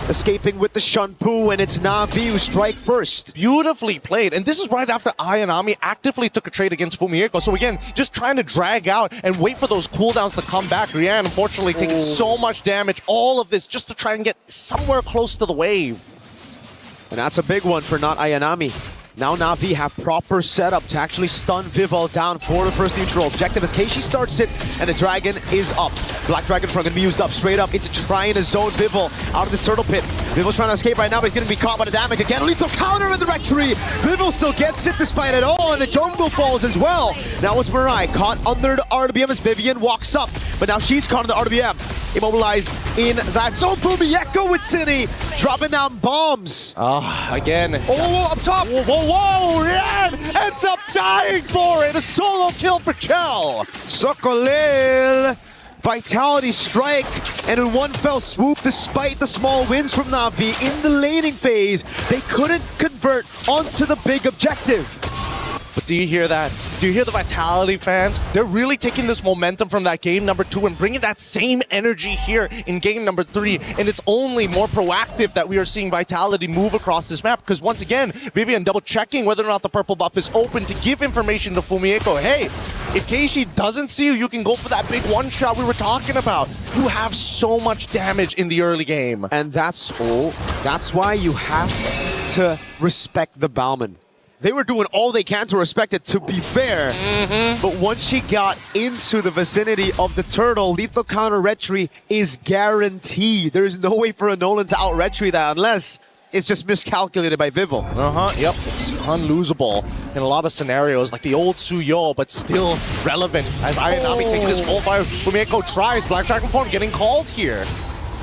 Escaping with the Shunpu, and it's Na'Vi who strike first. Beautifully played, and this is right after Ayanami actively took a trade against Fumi Echo. So again, just trying to drag out and wait for those cooldowns to come back. Rian, unfortunately, taking so much damage. All of this just to try and get somewhere close to the wave. And that's a big one for not Ayanami. Now Na'Vi have proper setup to actually stun Vivol down for the first neutral. Objective as Keishi starts it, and the Dragon is up. Black Dragon Front gonna be used up straight up into trying to zone Vivol out of this turtle pit. Vivol's trying to escape right now, but he's gonna be caught by the damage again. Lethal counter in the rectory. Vivol still gets it despite it all, and the jungle falls as well. Now it's Mirai caught under the RWM as Vivian walks up, but now she's caught in the RWM. Immobilized in that zone. Fumi Echo with City dropping down bombs. Again. Oh, up top. Whoa, Rian ends up dying for it. A solo kill for Kel. Sokolil. Vitality strike, and in one fell swoop, despite the small wins from Na'Vi in the laning phase, they couldn't convert onto the big objective. But do you hear that? Do you hear the Vitality fans? They're really taking this momentum from that game number 2 and bringing that same energy here in game number 3. And it's only more proactive that we are seeing Vitality move across this map. Because once again, Vivian double checking whether or not the purple buff is open to give information to Fumi Echo. Hey, if Keishi doesn't see you, you can go for that big one shot we were talking about. You have so much damage in the early game. And that's why you have to respect the Bauman. They were doing all they can to respect it, to be fair. But once she got into the vicinity of the turtle, lethal counter retry is guaranteed. There's no way for a Nolan to out retry that unless it's just miscalculated by Vivol. Yep, it's unlosable in a lot of scenarios, like the old Suyo, but still relevant as Ayanami taking his full fire. Fumi Echo tries, Black Dragon form getting called here.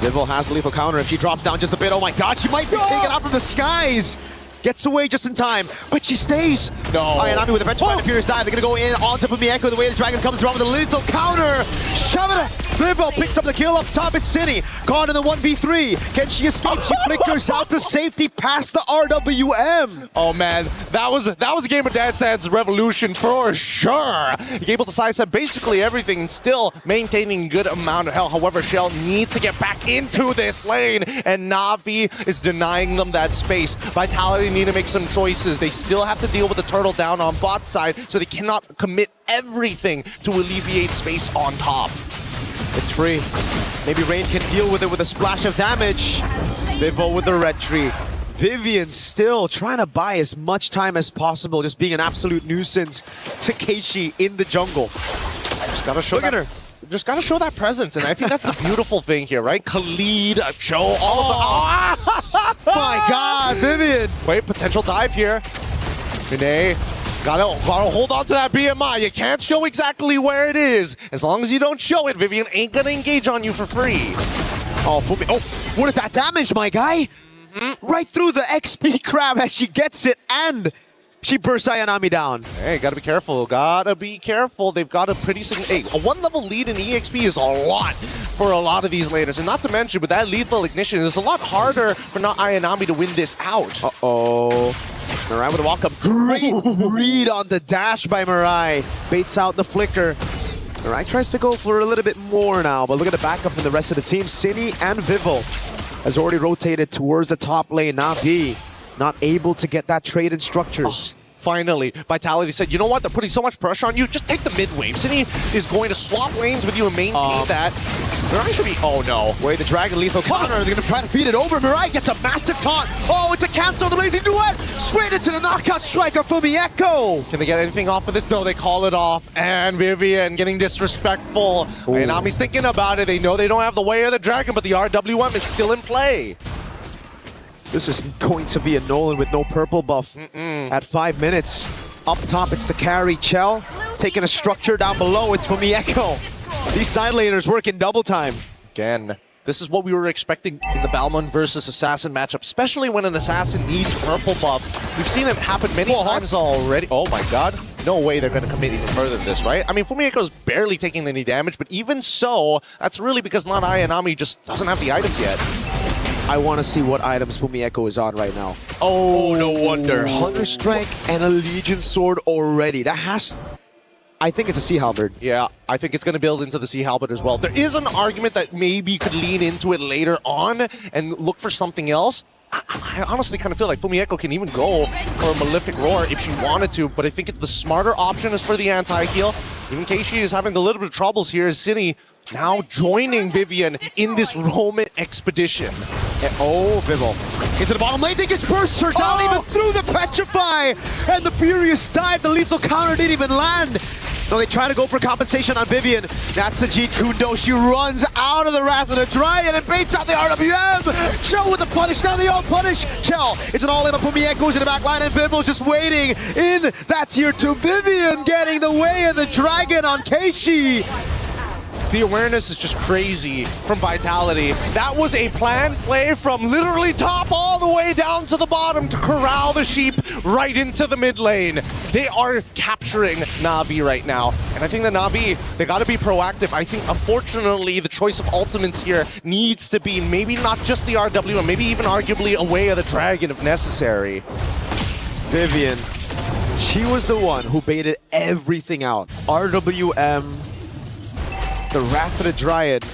Vivol has the lethal counter. If she drops down just a bit, oh my god, she might be taken out from the skies. Gets away just in time, but she stays. No. Ayanami with a Venture Furious dive. They're going to go in on top of Mieko. The way the Dragon comes around with a lethal counter. Shove it. Vivol picks up the kill up top. It's Cine. Caught in the 1v3. Can she escape? She flickers out to safety past the RWM. Oh man, that was a game of Dance Dance Revolution for sure. He able to sidestep basically everything and still maintaining a good amount of health. However, Shell needs to get back into this lane, and Na'Vi is denying them that space. Vitality need to make some choices. They still have to deal with the turtle down on bot side, so they cannot commit everything to alleviate space on top. It's free. Maybe Rain can deal with it with a splash of damage. Vivol with the retry. Vivian still trying to buy as much time as possible, just being an absolute nuisance to Keishi in the jungle. Just gotta show that. Just gotta show that presence, and I think that's the beautiful thing here, right? Khalid, show all of the... My God, Vivian! Wait, potential dive here. Vinay, gotta hold on to that BMI. You can't show exactly where it is. As long as you don't show it, Vivian ain't gonna engage on you for free. Oh, Fumi. Oh, what is that damage, my guy? Right through the XP crab as she gets it, and she bursts Ayanami down. Hey, gotta be careful. Gotta be careful. They've got a pretty hey, a 1-level lead in EXP is a lot for a lot of these laners. And not to mention, with that lethal ignition, it's a lot harder for not Ayanami to win this out. Uh-oh. Mirai with a walk-up. Great read on the dash by Mirai. Baits out the flicker. Mirai tries to go for a little bit more now, but look at the backup from the rest of the team. Cine and Vivol has already rotated towards the top lane. Na'Vi not able to get that trade in structures. Finally, Vitality said, you know what, they're putting so much pressure on you, just take the mid wave. Cine is going to swap lanes with you and maintain that. Mirai should be... Oh, no. Wait, the Dragon lethal counter. They're going to try to feed it over. Mirai gets a massive taunt. Oh, it's a cancel. The Blazing Duet. Straight into the knockout striker from the Echo. Can they get anything off of this? No, they call it off. And Vivian getting disrespectful. Ayanami's thinking about it. They know they don't have the way of the Dragon, but the RWM is still in play. This is going to be a Nolan with no purple buff at 5 minutes. Up top, it's the carry, Chell. Taking a structure down below, it's from the Echo. These side laners working double time. Again, this is what we were expecting in the Balmond versus Assassin matchup, especially when an Assassin needs purple buff. We've seen it happen many times already. Oh my god. No way they're going to commit even further than this, right? I mean, Fumieko's barely taking any damage, but even so, that's really because not Ayanami just doesn't have the items yet. I want to see what items Fumieco is on right now. Oh, no wonder. Hunter Strength and a Legion Sword already. That has... I think it's a Sea Halberd. Yeah, I think it's going to build into the Sea Halberd as well. There is an argument that maybe could lean into it later on and look for something else. I honestly kind of feel like Fumieco can even go for a Malefic Roar if she wanted to, but I think it's the smarter option is for the anti-heal. Even Keishi is having a little bit of troubles here as Cine now joining Vivian in this Roman expedition. And, oh, Vivel. Into the bottom lane, they just burst her down even through the Petrify! And the Furious dive, the lethal counter didn't even land! No, they try to go for compensation on Vivian. That's a Jeet Kundo. She runs out of the Wrath of the Dryad and baits out the RWM! Chell with the punish, now they all punish! Chell, it's an all-in, but Pumie goes in the back line and Vivel's just waiting in that tier 2. Vivian getting the way of the dragon on Keishi! The awareness is just crazy from Vitality. That was a planned play from literally top all the way down to the bottom to corral the sheep right into the mid lane. They are capturing Na'Vi right now. And I think that Na'Vi, they gotta be proactive. I think, unfortunately, the choice of ultimates here needs to be maybe not just the RW, and maybe even arguably a way of the dragon if necessary. Vivian, she was the one who baited everything out. RWM, the Wrath of the Dryad,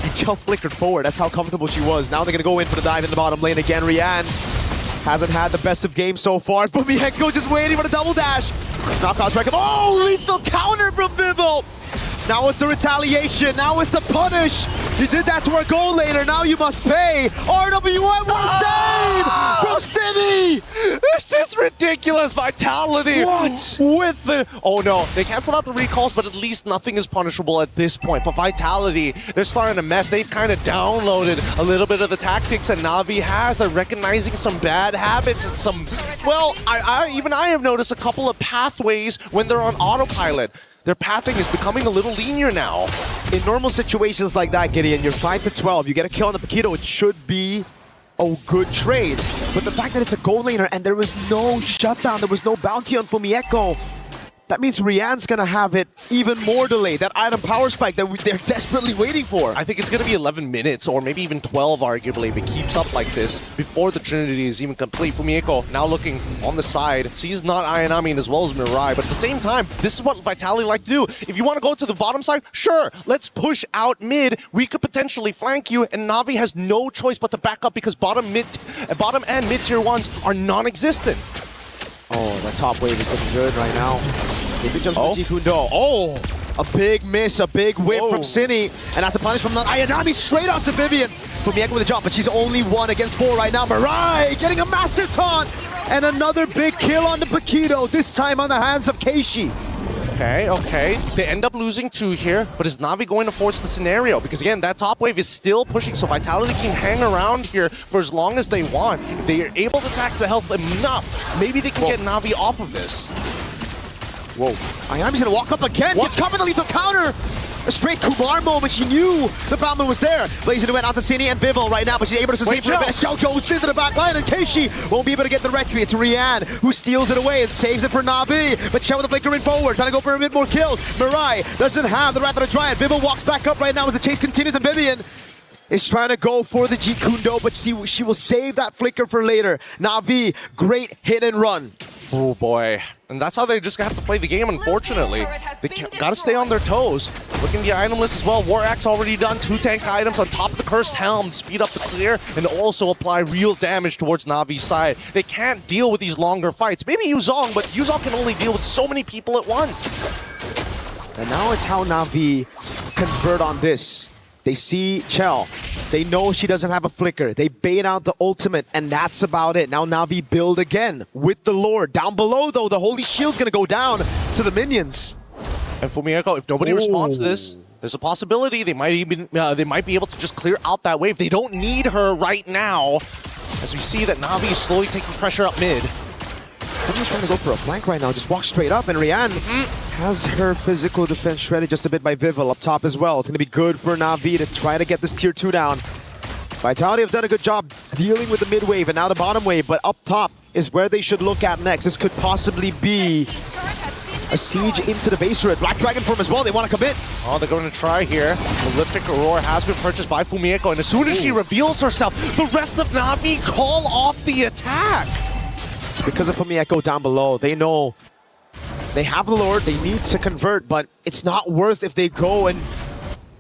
and Chell flickered forward. That's how comfortable she was. Now they're going to go in for the dive in the bottom lane again. Rian hasn't had the best of games so far. Fumieco just waiting for the double dash. Knockout strike. Oh, lethal counter from Vivel. Now it's the retaliation. Now it's the punish. You did that to our goal laner. Now you must pay. RWM was saved from City. This is ridiculous. Vitality. What? With the... Oh no, they canceled out the recalls, but at least nothing is punishable at this point. But Vitality, they're starting to mess. They've kind of downloaded a little bit of the tactics that Na'Vi has. They're recognizing some bad habits and some... Well, even I have noticed a couple of pathways when they're on autopilot. Their pathing is becoming a little linear now. In normal situations like that, Gideon, you're 5 to 12. You get a kill on the Paquito, it should be a good trade. But the fact that it's a goal laner and there was no shutdown, there was no bounty on Fumieco, that means Rian's gonna have it even more delayed. That item power spike that they're desperately waiting for. I think it's gonna be 11 minutes or maybe even 12 arguably if it keeps up like this before the Trinity is even complete. Fumieco now looking on the side. Sees not Ayanami as well as Mirai, but at the same time, this is what Vitality like to do. If you want to go to the bottom side, sure, let's push out mid. We could potentially flank you, and Na'Vi has no choice but to back up because bottom and mid tier 1s are non-existent. Oh, that top wave is looking good right now. Maybe jumps with Jikundo. Oh, a big miss, a big whip from Cine. And that's the punish from Ayanami straight onto Vivian. Fumieco with a jump, but she's only 1 against 4 right now. Mirai getting a massive taunt. And another big kill on the Paquito, this time on the hands of Keishi. Okay. They end up losing 2 here, but is Na'Vi going to force the scenario? Because again, that top wave is still pushing, so Vitality can hang around here for as long as they want. If they are able to tax the health enough, maybe they can get Na'Vi off of this. Whoa. Ayanami's gonna walk up again. Gets caught with the lethal counter. A straight Kumar moment. She knew the Batman was there. Blazing went onto Cine and Vivel right now, but she's able to sustain for a bit. Chell goes into the back line, and Keishi won't be able to get the retry. It's Rian who steals it away and saves it for Na'Vi. But Chell with the flickering forward, trying to go for a bit more kills. Mirai doesn't have the Wrath of the Dryad. Vivel walks back up right now as the chase continues, and Vivian is trying to go for the Jeet Kundo, but she will save that flicker for later. Na'Vi, great hit and run. Oh boy. And that's how they just have to play the game, unfortunately. They gotta stay on their toes. Looking at the item list as well. War Axe already done. 2 tank items on top of the Cursed Helm. Speed up the clear and also apply real damage towards Navi's side. They can't deal with these longer fights. Maybe Yuzong, but Yuzong can only deal with so many people at once. And now it's how Na'Vi convert on this. They see Chell. They know she doesn't have a flicker. They bait out the ultimate, and that's about it. Now Na'Vi build again with the Lord. Down below, though, the Holy Shield's going to go down to the minions. And Fumieko, if nobody responds to this, there's a possibility they might be able to just clear out that wave. They don't need her right now, as we see that Na'Vi is slowly taking pressure up mid. Somebody's trying to go for a flank right now. Just walk straight up, and Rian has her physical defense shredded just a bit by Vival up top as well. It's going to be good for Na'Vi to try to get this tier 2 down. Vitality have done a good job dealing with the mid wave and now the bottom wave, but up top is where they should look at next. This could possibly be a siege into the base turret. Black Dragon form as well. They want to commit. Oh, they're going to try here. Malefic Aurora has been purchased by Fumieko, and as soon as she reveals herself, the rest of Na'Vi call off the attack. It's because of Fumieko down below. They know they have the Lord. They need to convert, but it's not worth if they go and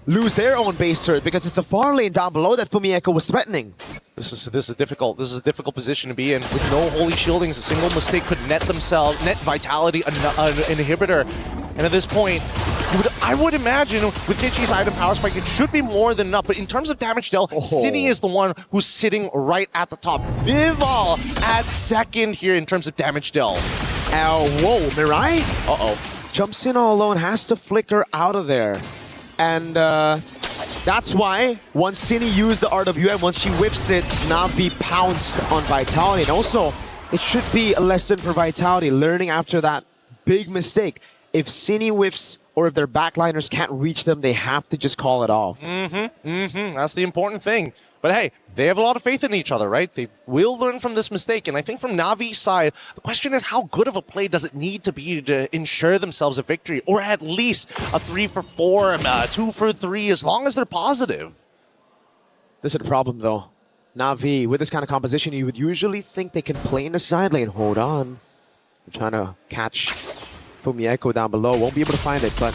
lose their own base turret because it's the far lane down below that Fumieko was threatening. This is difficult. This is a difficult position to be in. With no holy shieldings, a single mistake could net Vitality an inhibitor. And at this point, I would imagine with Kichi's item power spike, it should be more than enough. But in terms of damage dealt, Cine is the one who's sitting right at the top. Vival at second here in terms of damage dealt. Whoa, Mirai? Jumps in all alone, has to flicker out of there. And that's why once Cine used the RWM, once she whips it, Na'Vi pounced on Vitality. And also, it should be a lesson for Vitality, learning after that big mistake. If Cine whiffs or if their backliners can't reach them, they have to just call it off. That's the important thing. But hey, they have a lot of faith in each other, right? They will learn from this mistake. And I think from Navi's side, the question is how good of a play does it need to be to ensure themselves a victory? Or at least a 3 for 4, 2 for 3, as long as they're positive. This is the problem, though. Na'Vi, with this kind of composition, you would usually think they can play in the side lane. Hold on. They're trying to catch Fumieko down below. Won't be able to find it, but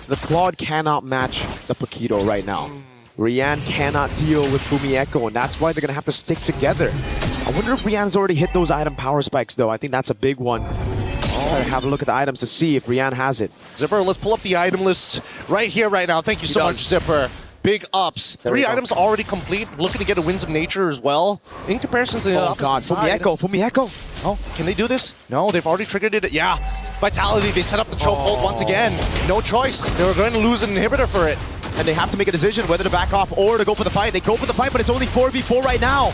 the Claude cannot match the Paquito right now. Rian cannot deal with Fumieko, and that's why they're going to have to stick together. I wonder if Rian's already hit those item power spikes, though. I think that's a big one. Try to have a look at the items to see if Rian has it. Zipper, let's pull up the item list right here, right now. Thank you so much, Zipper. Big ups. 3 items already complete. Looking to get a Winds of Nature as well. In comparison to the opposite side. Fumieko. Oh, can they do this? No, they've already triggered it. Yeah. Vitality, they set up the chokehold once again. No choice. They were going to lose an inhibitor for it. And they have to make a decision whether to back off or to go for the fight. They go for the fight, but it's only 4v4 right now.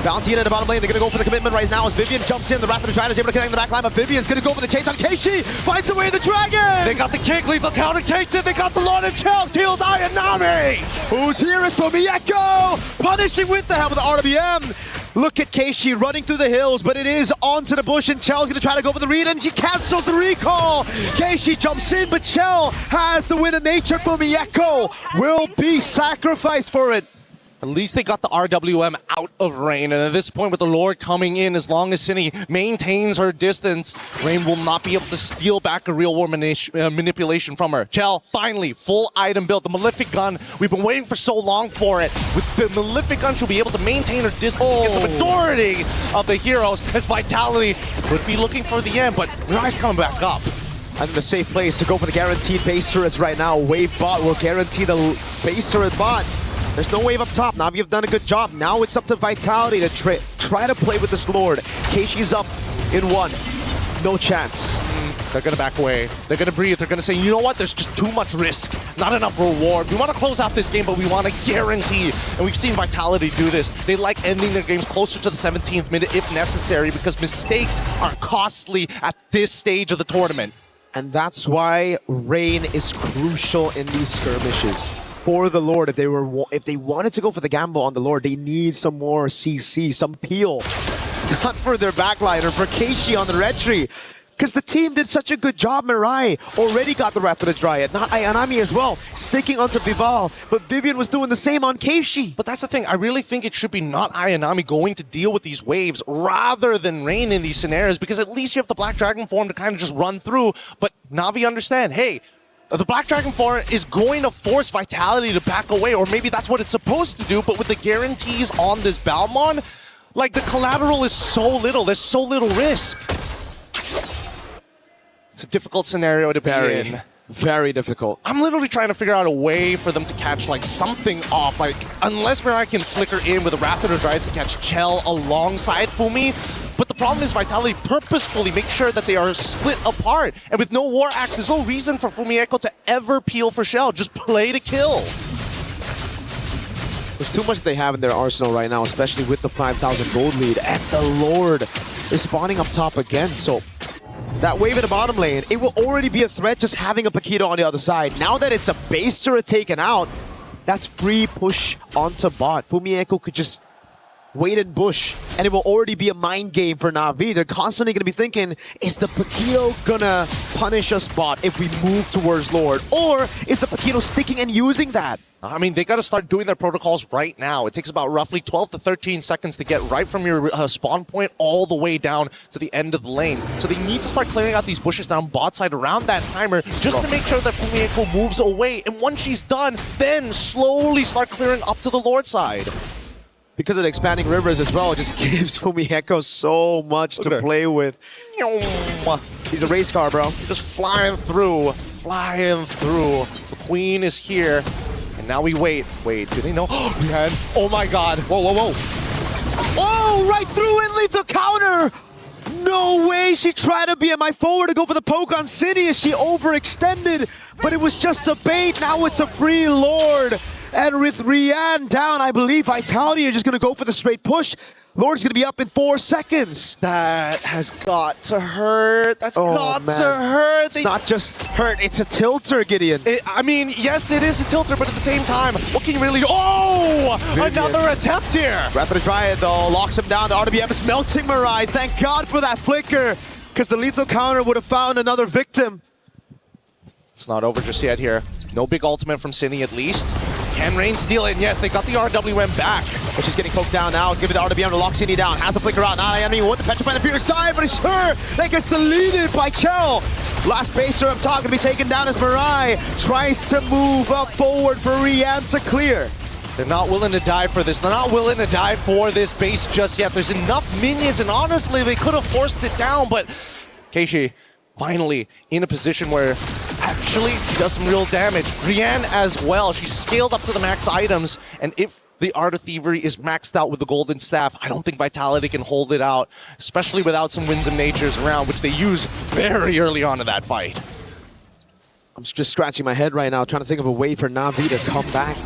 Bounty in at the bottom lane. They're going to go for the commitment right now as Vivian jumps in. The Wrath of the Dragon is able to connect the back line, but Vivian's going to go for the chase on Keishi. Finds the way of the Dragon. They got the kick. Lethal counter takes it. They got the Lord of Chell. Deals Ayanami. Who's here is Fumieko. Punishing with the help of the RWM. Look at Keishi running through the hills, but it is onto the bush, and Chell's going to try to go for the read, and she cancels the recall. Keishi jumps in, but Chell has the win of nature. Fumieko will be sacrificed for it. At least they got the RWM out of Rain, and at this point with the Lord coming in, as long as Cine maintains her distance, Rain will not be able to steal back a real war manipulation from her. Chell, finally, full item built. The Malefic Gun, we've been waiting for so long for it. With the Malefic Gun, she'll be able to maintain her distance against the majority of the heroes, as Vitality could be looking for the end, but Mirai's coming back up. I think a safe place to go for the guaranteed base turrets right now. Wave bot will guarantee the base turret bot. There's no wave up top. Na'Vi have done a good job. Now it's up to Vitality to try to play with this Lord. Keishi's up in 1. No chance. They're going to back away. They're going to breathe. They're going to say, you know what? There's just too much risk. Not enough reward. We want to close out this game, but we want to guarantee. And we've seen Vitality do this. They like ending their games closer to the 17th minute if necessary, because mistakes are costly at this stage of the tournament. And that's why Rain is crucial in these skirmishes. For the Lord, if they wanted to go for the gamble on the Lord, they need some more CC, some peel. Not for their backliner, for Keishi on the red tree. Because the team did such a good job. Mirai already got the Wrath of the Dryad, not Ayanami as well, sticking onto Vival, but Vivian was doing the same on Keishi. But that's the thing, I really think it should be not Ayanami going to deal with these waves rather than Rain in these scenarios, because at least you have the Black Dragon form to kind of just run through, but Na'Vi understand, hey, the Black Dragon form is going to force Vitality to back away, or maybe that's what it's supposed to do, but with the guarantees on this Balmon, like the collateral is so little, there's so little risk. It's a difficult scenario to be in. Very difficult. I'm literally trying to figure out a way for them to catch like something off. Like, unless Mirai can flicker in with a Rapid or Dryas to catch Chell alongside Fumi. But the problem is Vitality purposefully make sure that they are split apart. And with no War Axe, there's no reason for Fumi Echo to ever peel for Shell. Just play to kill. There's too much they have in their arsenal right now, especially with the 5,000 gold lead. And the Lord is spawning up top again, so that wave in the bottom lane, it will already be a threat just having a Paquito on the other side. Now that it's a baser taken out, that's free push onto bot. Fumi Echo could just wait in bush, and it will already be a mind game for Na'Vi. They're constantly going to be thinking, is the Paquito gonna punish us bot if we move towards Lord? Or is the Paquito sticking and using that? I mean, they got to start doing their protocols right now. It takes about roughly 12 to 13 seconds to get right from your spawn point all the way down to the end of the lane. So they need to start clearing out these bushes down bot side around that timer just to make sure that Fumi Echo moves away. And once she's done, then slowly start clearing up to the Lord side. Because of the expanding rivers as well, it just gives Fumi Echo so much to play with. He's a race car, bro. Just flying through, flying through. The queen is here. And now we wait. Wait, do they know? Oh my god. Whoa, whoa, whoa. Oh, right through it, lethal counter! No way, she tried to be at my forward to go for the poke on City as she overextended, but it was just a bait. Now it's a free Lord. And with Rian down, I believe Vitality are just gonna go for the straight push. Lord's gonna be up in 4 seconds. That has got to hurt. That's got to hurt. It's not just hurt, it's a tilter, Gideon. I mean, yes, it is a tilter, but at the same time, what can you really do? Oh! Another attempt here. Rapid Dryad, though, locks him down. The RWM is melting Mirai. Thank God for that flicker, because the lethal counter would have found another victim. It's not over just yet here. No big ultimate from Cine at least. Can Rain steal it? And yes, they got the RWM back. But she's getting poked down now. It's giving the RWM to lock Cine down. Has the flicker out. Not enemy with the Petrified Fierce side, but it's her that gets deleted by Chell. Last baser up top gonna be taken down as Mirai tries to move up forward for Rian to clear. They're not willing to die for this. They're not willing to die for this base just yet. There's enough minions, and honestly, they could have forced it down, but Keishi finally in a position where actually she does some real damage. Rian as well. She's scaled up to the max items, and if the Art of Thievery is maxed out with the Golden Staff, I don't think Vitality can hold it out, especially without some Winds of Natures around, which they use very early on in that fight. I'm just scratching my head right now, trying to think of a way for Na'Vi to come back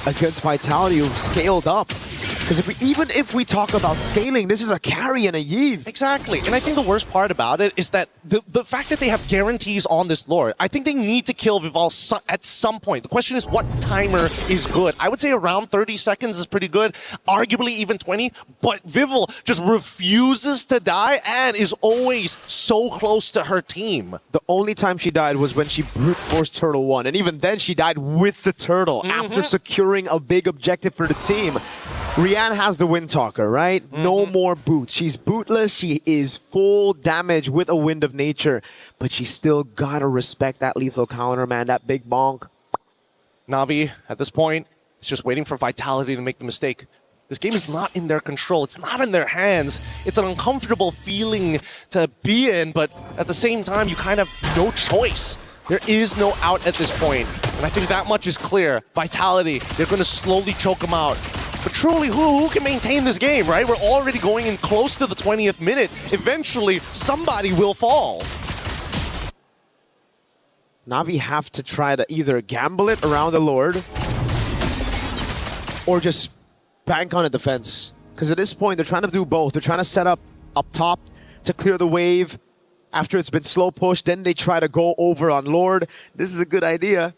against Vitality, who've scaled up. Because even if we talk about scaling, this is a carry and a Yve. Exactly. And I think the worst part about it is that the fact that they have guarantees on this Lord, I think they need to kill Vival at some point. The question is what timer is good. I would say around 30 seconds is pretty good, arguably even 20, but Vival just refuses to die and is always so close to her team. The only time she died was when she brute forced Turtle 1, and even then she died with the Turtle after securing a big objective for the team. Rian has the Wind Talker, right? No more boots. She's bootless. She is full damage with a Wind of Nature, but she still gotta respect that lethal counter, man. That big bonk. Na'Vi, at this point, is just waiting for Vitality to make the mistake. This game is not in their control. It's not in their hands. It's an uncomfortable feeling to be in, but at the same time, you kind of have no choice. There is no out at this point. And I think that much is clear. Vitality, they're going to slowly choke them out. But truly, who can maintain this game, right? We're already going in close to the 20th minute. Eventually, somebody will fall. Na'Vi have to try to either gamble it around the Lord or just bank on a defense. Because at this point, they're trying to do both. They're trying to set up top to clear the wave after it's been slow pushed. Then they try to go over on Lord. This is a good idea.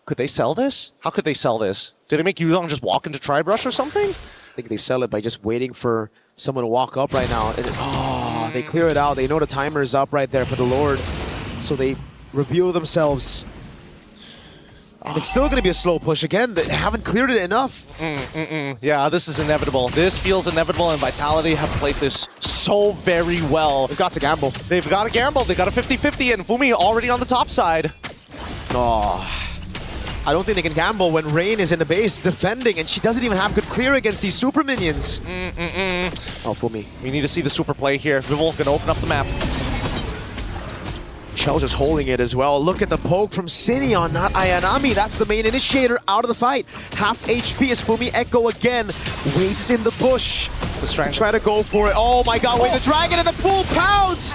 Could they sell this? How could they sell this? Did they make Yuzong just walk into Tribrush or something? I think they sell it by just waiting for someone to walk up right now. And they clear it out. They know the timer is up right there for the Lord. So they reveal themselves. And it's still going to be a slow push again. They haven't cleared it enough. Yeah, this is inevitable. This feels inevitable, and Vitality have played this so very well. They've got to gamble. They've got to gamble. They got a 50-50, and Fumi already on the top side. I don't think they can gamble when Rain is in the base defending, and she doesn't even have good clear against these super minions. Oh, Fumi. We need to see the super play here. Vival gonna open up the map. Chell just holding it as well. Look at the poke from Cine on not Ayanami. That's the main initiator out of the fight. Half HP is Fumi Echo again. Waits in the bush. The Strang try to go for it. Oh my god, wait, the dragon and the full pounce!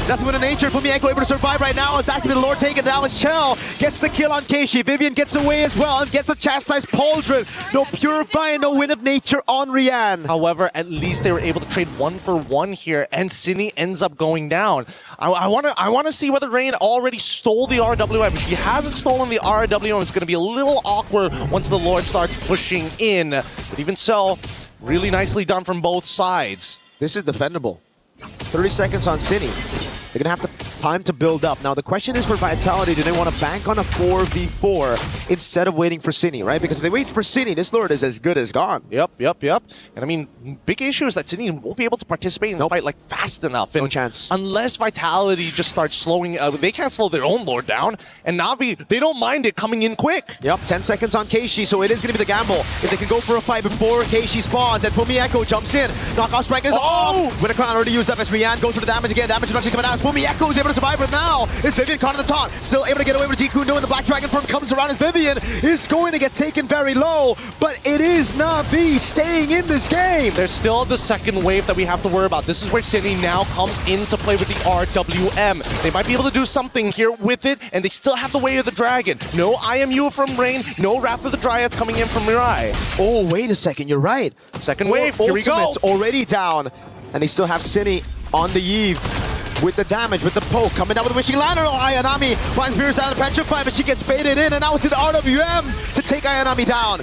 That's what in nature. Fumi Echo able to survive right now. As that's been the Lord taken down as Chell gets the kill on Keishi. Vivian gets away as well and gets the chastised Pauldron. No Purify and no Wind of Nature on Rian. However, at least they were able to trade 1-for-1 here, and Cine ends up going down. I want to see whether Rain already stole the RWM. If she hasn't stolen the RWM, it's going to be a little awkward once the Lord starts pushing in. But even so, really nicely done from both sides. This is defendable. 30 seconds on Cine. They're going to have time to build up. Now, the question is for Vitality, do they want to bank on a 4v4 instead of waiting for Cine, right? Because if they wait for Cine, this Lord is as good as gone. Yep. And I mean, big issue is that Cine won't be able to participate in the fight like fast enough. And no chance. Unless Vitality just starts slowing, they can't slow their own Lord down. And Na'Vi, they don't mind it coming in quick. Yep, 10 seconds on Keishi, so it is going to be the gamble. If they can go for a fight before Keishi spawns, and Fumi Echo jumps in. Knockout strike is off! Winter Crown already used up as Rian goes for the damage again. Damage reduction coming out. Fumi Echo is able to survive, but now it's Vivian caught in the taunt. Still able to get away with Jiku, knowing the Black Dragon form comes around as Vivian is going to get taken very low, but it is Na'Vi staying in this game. There's still the second wave that we have to worry about. This is where Cine now comes into play with the RWM. They might be able to do something here with it, and they still have the Way of the Dragon. No IMU from Rain, no Wrath of the Dryads coming in from Mirai. Oh, wait a second, you're right. Second wave, here we go. Ultimate's already down, and they still have Cine on the eve. With the damage, with the poke, coming down with the Wishing Lantern. Oh, Ayanami finds Beerus down to Petrify, but she gets baited in, and now it's an RWM to take Ayanami down.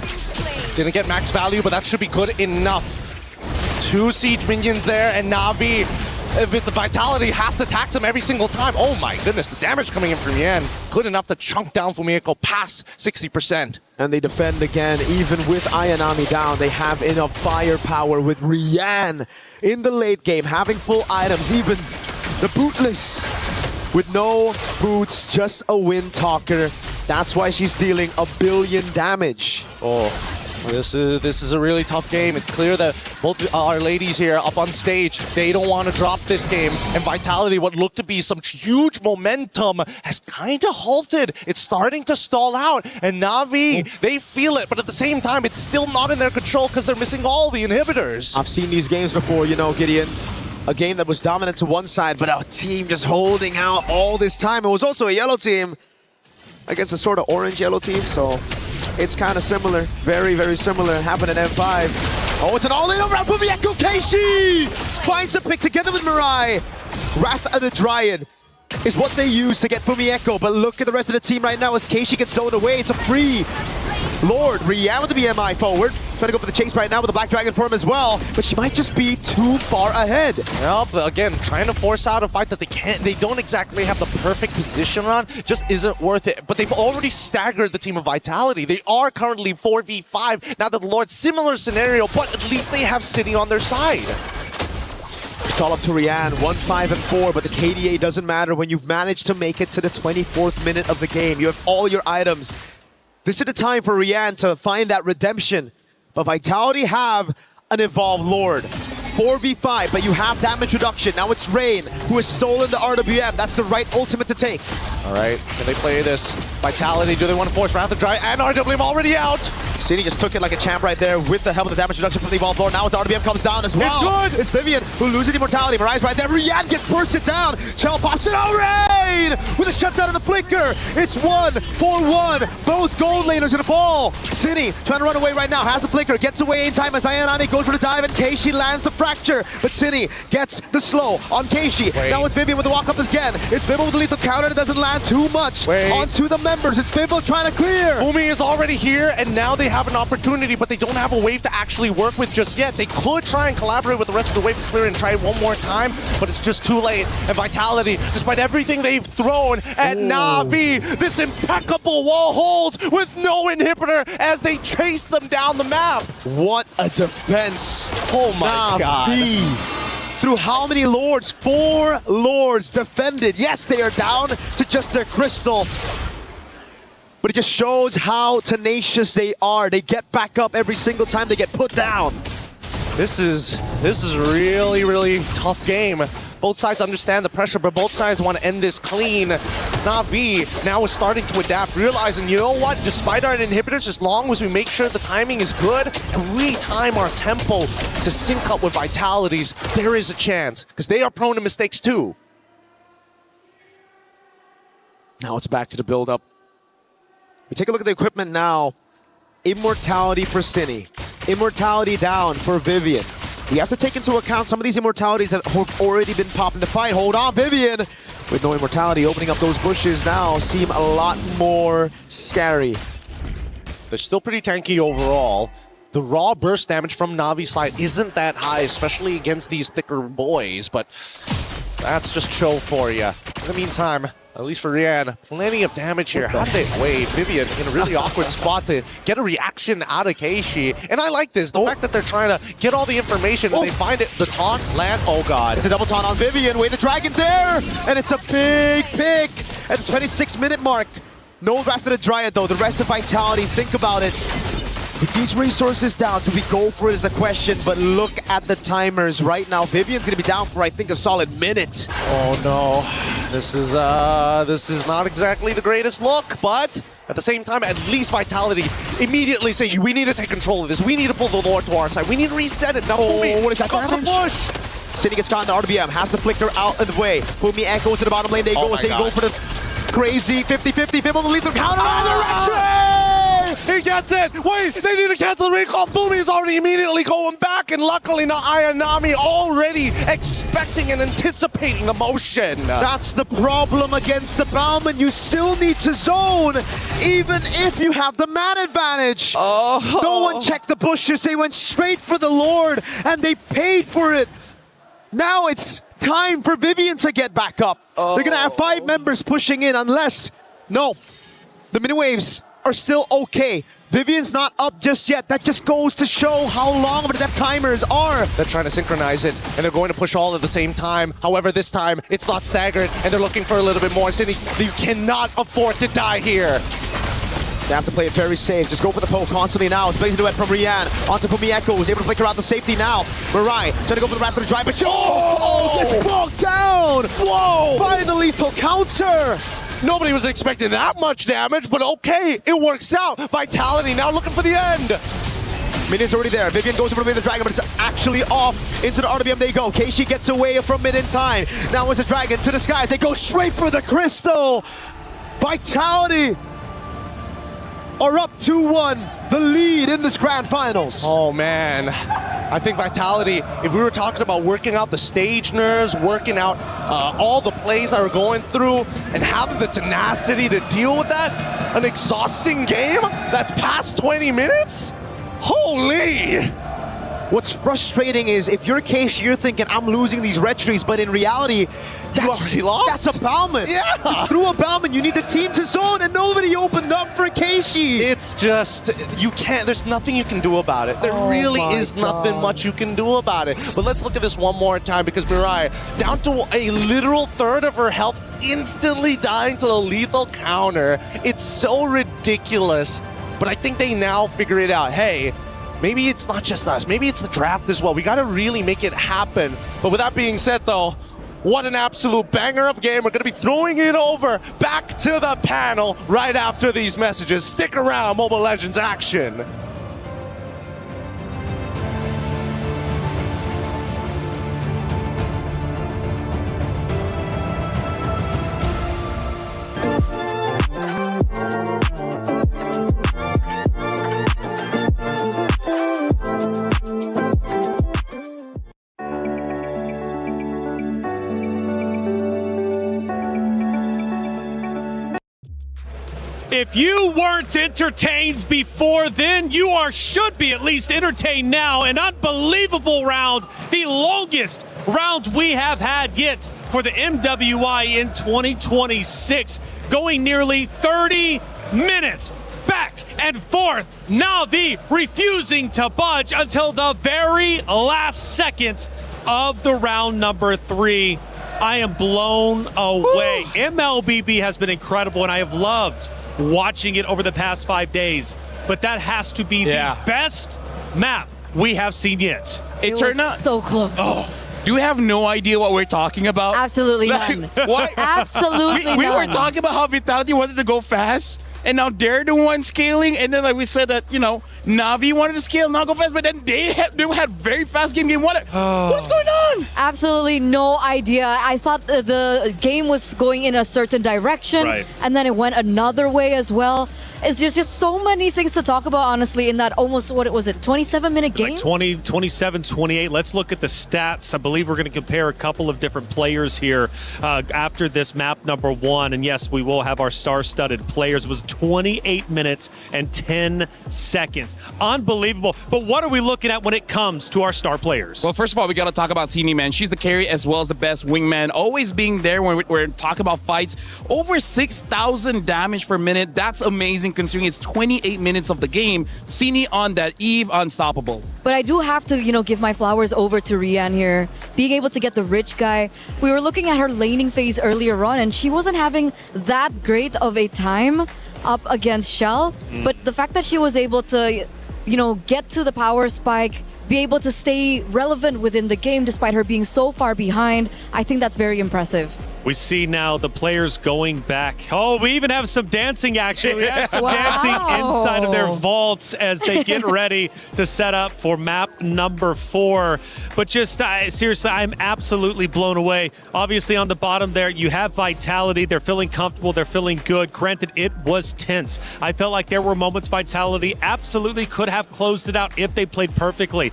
Didn't get max value, but that should be good enough. 2 siege minions there, and Na'Vi, with the Vitality, has to tax him every single time. Oh my goodness, the damage coming in from Yan. Good enough to chunk down Fumiko past 60%. And they defend again, even with Ayanami down. They have enough firepower with Rian in the late game, having full items, even the bootless with no boots, just a wind talker. That's why she's dealing 1 billion damage. Oh, this is a really tough game. It's clear that both our ladies here up on stage, they don't want to drop this game. And Vitality, what looked to be some huge momentum, has kind of halted. It's starting to stall out. And Na'Vi, they feel it, but at the same time, it's still not in their control because they're missing all the inhibitors. I've seen these games before, you know, Gideon. A game that was dominant to one side, but a team just holding out all this time. It was also a yellow team against a sort of orange-yellow team, so it's kind of similar. Very, very similar. It happened in M5. Oh, it's an all-in over for the Echo. Keishi finds a pick together with Mirai. Wrath of the Dryad is what they use to get Fumi Echo, but look at the rest of the team right now as Keishi gets zoned away. It's a free Lord. Rian with the BMI forward. Trying to go for the chase right now with the Black Dragon form as well, but she might just be too far ahead. Well, but again, trying to force out a fight that they don't exactly have the perfect position on just isn't worth it. But they've already staggered the team of Vitality. They are currently 4v5. Now that the Lord, similar scenario, but at least they have Cine on their side. It's all up to Rian, 1, 5, and 4, but the KDA doesn't matter when you've managed to make it to the 24th minute of the game. You have all your items. This is the time for Rian to find that redemption. But Vitality have an Evolved Lord. 4v5, but you have damage reduction. Now it's Rain, who has stolen the RWM. That's the right ultimate to take. All right, can they play this? Vitality, do they want to force Wrath of Dry? And RWM already out! Cine just took it like a champ right there with the help of the damage reduction from the Evolved Lord. Now with the RWM comes down as well. It's good! It's Vivian who loses immortality. Mirai's right there. Rian gets bursted down. Chell pops it. Oh, Rain! With a shutdown of the flicker. It's 1-4-1. Both gold laners gonna fall. Cine trying to run away right now. Has the flicker. Gets away in time as Ayanami goes for the dive and Keishi lands the fracture. But Cine gets the slow on Keishi. Now it's Vivian with the walk up again. It's Vivo with the lethal counter and it doesn't land too much onto the members. It's Vivo trying to clear. Fumi is already here and now they have an opportunity, but they don't have a wave to actually work with just yet. They could try and collaborate with the rest of the wave to clear and try it one more time, but it's just too late. And Vitality, despite everything they've thrown at Na'Vi, this impeccable wall holds with no inhibitor as they chase them down the map. What a defense. Oh my God. Through how many Lords? 4 Lords defended. Yes, they are down to just their crystal. But it just shows how tenacious they are. They get back up every single time they get put down. This is really, really tough game Both sides understand the pressure, but both sides want to end this clean. Na'Vi now is starting to adapt, realizing, you know what, despite our inhibitors, as long as we make sure the timing is good and we time our tempo to sync up with Vitality's, there is a chance, because they are prone to mistakes too. Now it's back to the build-up. We take a look at the equipment now. Immortality for Cine. Immortality down for Vivian. We have to take into account some of these immortalities that have already been popping the fight. Hold on, Vivian! With no immortality, opening up those bushes now seem a lot more scary. They're still pretty tanky overall. The raw burst damage from Navi's side isn't that high, especially against these thicker boys, but that's just show for you. In the meantime, at least for Rian, plenty of damage here. How did they wait? Vivian in a really awkward spot to get a reaction out of Keishi. And I like this, the fact that they're trying to get all the information and they find it. The taunt land, oh god. It's a double taunt on Vivian, wait the dragon there! And it's a big pick at the 26-minute mark. No Wrath of the Dryad though, the rest of Vitality, think about it. With these resources down, do we go for it is the question, but look at the timers right now. Vivian's gonna be down for, I think, a solid minute. Oh no, this is not exactly the greatest look, but at the same time, at least Vitality immediately say, we need to take control of this. We need to pull the Lord to our side. We need to reset it. Now, Fumi, what is that damage? Push! Cine gets caught in the RBM, has the flicker out of the way. Fumi Echo to the bottom lane, they go for the crazy 50-50, Fim on the lethal counter, resurrection! He gets it! Wait, they need to cancel the recall. Fumi is already immediately going back, and luckily not Ayanami already expecting and anticipating the motion. That's the problem against the Bauman. You still need to zone, even if you have the man advantage. Oh. No one checked the bushes. They went straight for the Lord, and they paid for it. Now it's time for Vivian to get back up. They're gonna have 5 members pushing in unless, no, the mini waves are still okay. Vivian's not up just yet. That just goes to show how long of the death timers are. They're trying to synchronize it, and they're going to push all at the same time. However, this time, it's not staggered, and they're looking for a little bit more. Cine, you cannot afford to die here. They have to play it very safe. Just go for the poke constantly now. It's blazing duet from Rian. Onto Fumi Echo, who's able to flicker out the safety now. Mirai trying to go for the Wrath of the Drive, but gets knocked down! Whoa! By the lethal counter! Nobody was expecting that much damage, but okay, it works out. Vitality now looking for the end. Minion's already there. Vivian goes over to the dragon, but it's actually off. Into the RWM they go. Keishi gets away from mid in time. Now it's a dragon to the skies. They go straight for the crystal. Vitality are up 2-1. The lead in this grand finals. Oh man. I think Vitality, if we were talking about working out the stage nerves, working out all the plays that we're going through, and having the tenacity to deal with that, an exhausting game that's past 20 minutes? Holy! What's frustrating is if you're Keishi, you're thinking, I'm losing these red trees, but in reality, that's a Bauman. Yeah. Just through a Bauman, you need the team to zone, and nobody opened up for Keishi. It's just, you can't, there's nothing you can do about it. There really is nothing much you can do about it. But let's look at this one more time, because Mirai, down to a literal third of her health, instantly dying to the lethal counter. It's so ridiculous, but I think they now figure it out. Hey, maybe it's not just us. Maybe it's the draft as well. We got to really make it happen. But with that being said, though, what an absolute banger of a game. We're going to be throwing it over back to the panel right after these messages. Stick around, Mobile Legends action. If you weren't entertained before then, you should be at least entertained now. An unbelievable round, the longest round we have had yet for the MWI in 2026, going nearly 30 minutes. Back and forth, Na'Vi refusing to budge until the very last seconds of the round number 3. I am blown away. MLBB has been incredible, and I have loved watching it over the past 5 days, but that has to be the best map we have seen yet. It turned out so close. Oh, do you have no idea what we're talking about? Absolutely none. What? Absolutely we were none. talking about how Vitality wanted to go fast, and now they're the one scaling. And then like we said that, Na'Vi wanted to scale, not go fast, but then they had very fast game one. What's going on? Absolutely no idea. I thought the game was going in a certain direction, Right. and then it went another way as well. There's just so many things to talk about, honestly, in that almost, what was it, 27-minute game? Like 20, 27, 28. Let's look at the stats. I believe we're going to compare a couple of different players here after this map number 1. And yes, we will have our star-studded players. It was 28 minutes and 10 seconds. Unbelievable. But what are we looking at when it comes to our star players? Well, first of all, we got to talk about Sini, man. She's the carry as well as the best wingman, always being there when we're talking about fights. Over 6,000 damage per minute. That's amazing considering it's 28 minutes of the game. Sini on that Eve, unstoppable. But I do have to, give my flowers over to Rian here. Being able to get the rich guy. We were looking at her laning phase earlier on, and she wasn't having that great of a time up against Shell. But the fact that she was able to, get to the power spike, be able to stay relevant within the game despite her being so far behind, I think that's very impressive. We see now the players going back. Oh, we even have some dancing action. We have some dancing inside of their vaults as they get ready to set up for map number 4. But just seriously, I'm absolutely blown away. Obviously, on the bottom there, you have Vitality. They're feeling comfortable. They're feeling good. Granted, it was tense. I felt like there were moments Vitality absolutely could have closed it out if they played perfectly.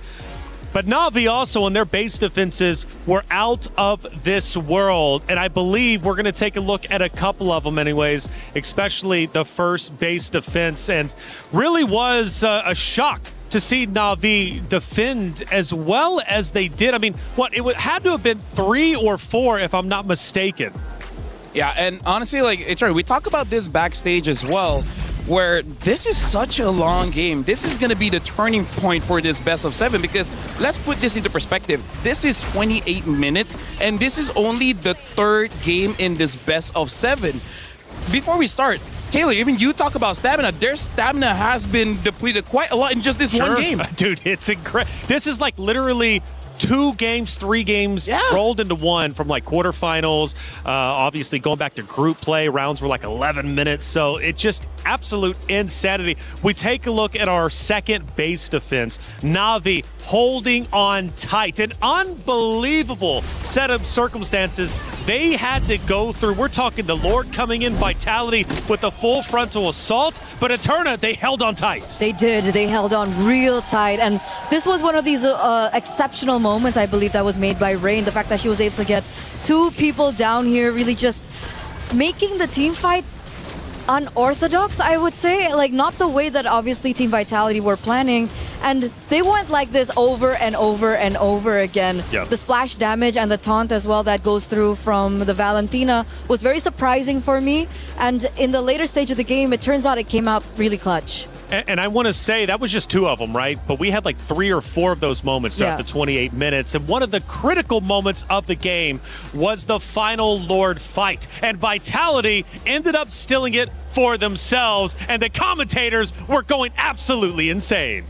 But Na'Vi also, in their base defenses, were out of this world. And I believe we're going to take a look at a couple of them anyways, especially the first base defense. And really was a shock to see Na'Vi defend as well as they did. I mean, it had to have been 3 or 4 if I'm not mistaken. Yeah, and honestly, it's right. We talk about this backstage as well, where this is such a long game. This is going to be the turning point for this best of 7 because let's put this into perspective. This is 28 minutes, and this is only the 3rd game in this best of 7. Before we start, Taylor, even you talk about stamina. Their stamina has been depleted quite a lot in just this one game. Dude, it's incredible. This is like literally 2 games, 3 games rolled into one from like quarterfinals. Obviously, going back to group play, rounds were like 11 minutes. So it just absolute insanity. We take a look at our second base defense. Na'Vi holding on tight. An unbelievable set of circumstances they had to go through. We're talking the Lord coming in, Vitality with a full frontal assault. But Eterna, they held on tight. They did. They held on real tight. And this was one of these exceptional moments, I believe, that was made by Rain. The fact that she was able to get 2 people down here, really just making the team fight unorthodox, I would say. Like, not the way that obviously Team Vitality were planning. And they went like this over and over and over again. Yep. The splash damage and the taunt as well that goes through from the Valentina was very surprising for me. And in the later stage of the game, it turns out it came out really clutch. And I want to say that was just 2 of them, right? But we had like 3 or 4 of those moments throughout the 28 minutes. And one of the critical moments of the game was the final Lord fight. And Vitality ended up stealing it for themselves. And the commentators were going absolutely insane.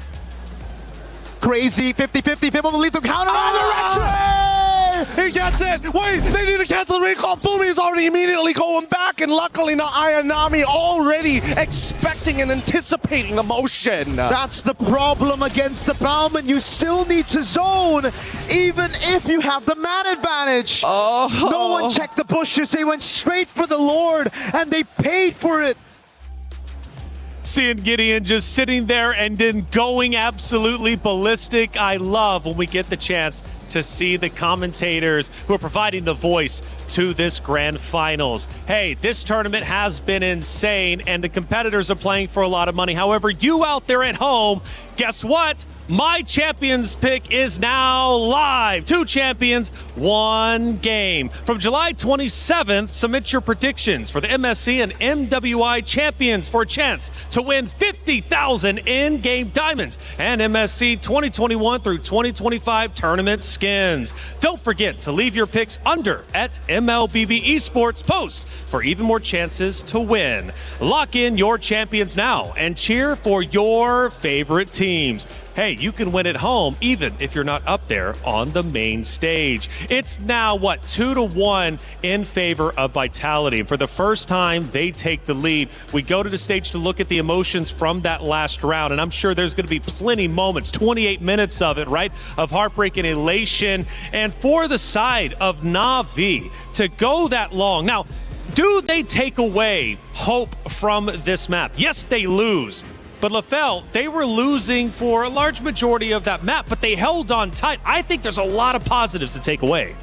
Crazy 50-50. People will lead the counter resurrection. He gets it! Wait, they need to cancel the recall. Fumi's already immediately going back, and luckily not Ayanami already expecting and anticipating the motion. That's the problem against the Bauman. You still need to zone, even if you have the man advantage. No one checked the bushes. They went straight for the Lord, and they paid for it. Seeing Gideon just sitting there and then going absolutely ballistic. I love when we get the chance to see the commentators who are providing the voice to this grand finals. Hey, this tournament has been insane and the competitors are playing for a lot of money. However, you out there at home, guess what? My champions pick is now live. 2 champions, 1 game. From July 27th, submit your predictions for the MSC and MWI champions for a chance to win 50,000 in-game diamonds and MSC 2021 through 2025 tournament skins. Don't forget to leave your picks under at MLBB Esports post for even more chances to win. Lock in your champions now and cheer for your favorite teams. hey, you can win at home even if you're not up there on the main stage. It's now, 2-1 in favor of Vitality. For the first time, they take the lead. We go to the stage to look at the emotions from that last round, and I'm sure there's going to be plenty moments, 28 minutes of it, right, of heartbreak and elation. And for the side of Na'Vi to go that long. Now, do they take away hope from this map? Yes, they lose. But LaFell, they were losing for a large majority of that map, but they held on tight. I think there's a lot of positives to take away.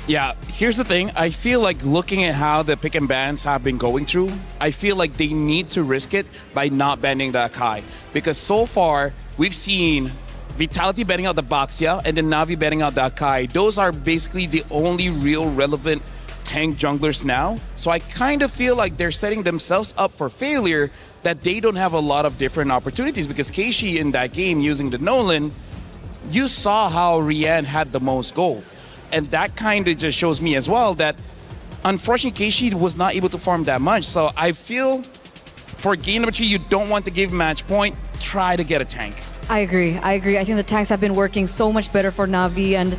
Yeah, here's the thing. I feel like looking at how the pick and bans have been going through, I feel like they need to risk it by not banning the Akai. Because so far, we've seen Vitality banning out the Baxia and then Na'Vi banning out the Akai. Those are basically the only real relevant tank junglers now. So I kind of feel like they're setting themselves up for failure, that they don't have a lot of different opportunities, because Keishi in that game using the Nolan, you saw how Rian had the most gold. And that kind of just shows me as well that unfortunately Keishi was not able to farm that much. So I feel for game number 2, you don't want to give match point, try to get a tank. I agree. I think the tanks have been working so much better for Na'Vi, and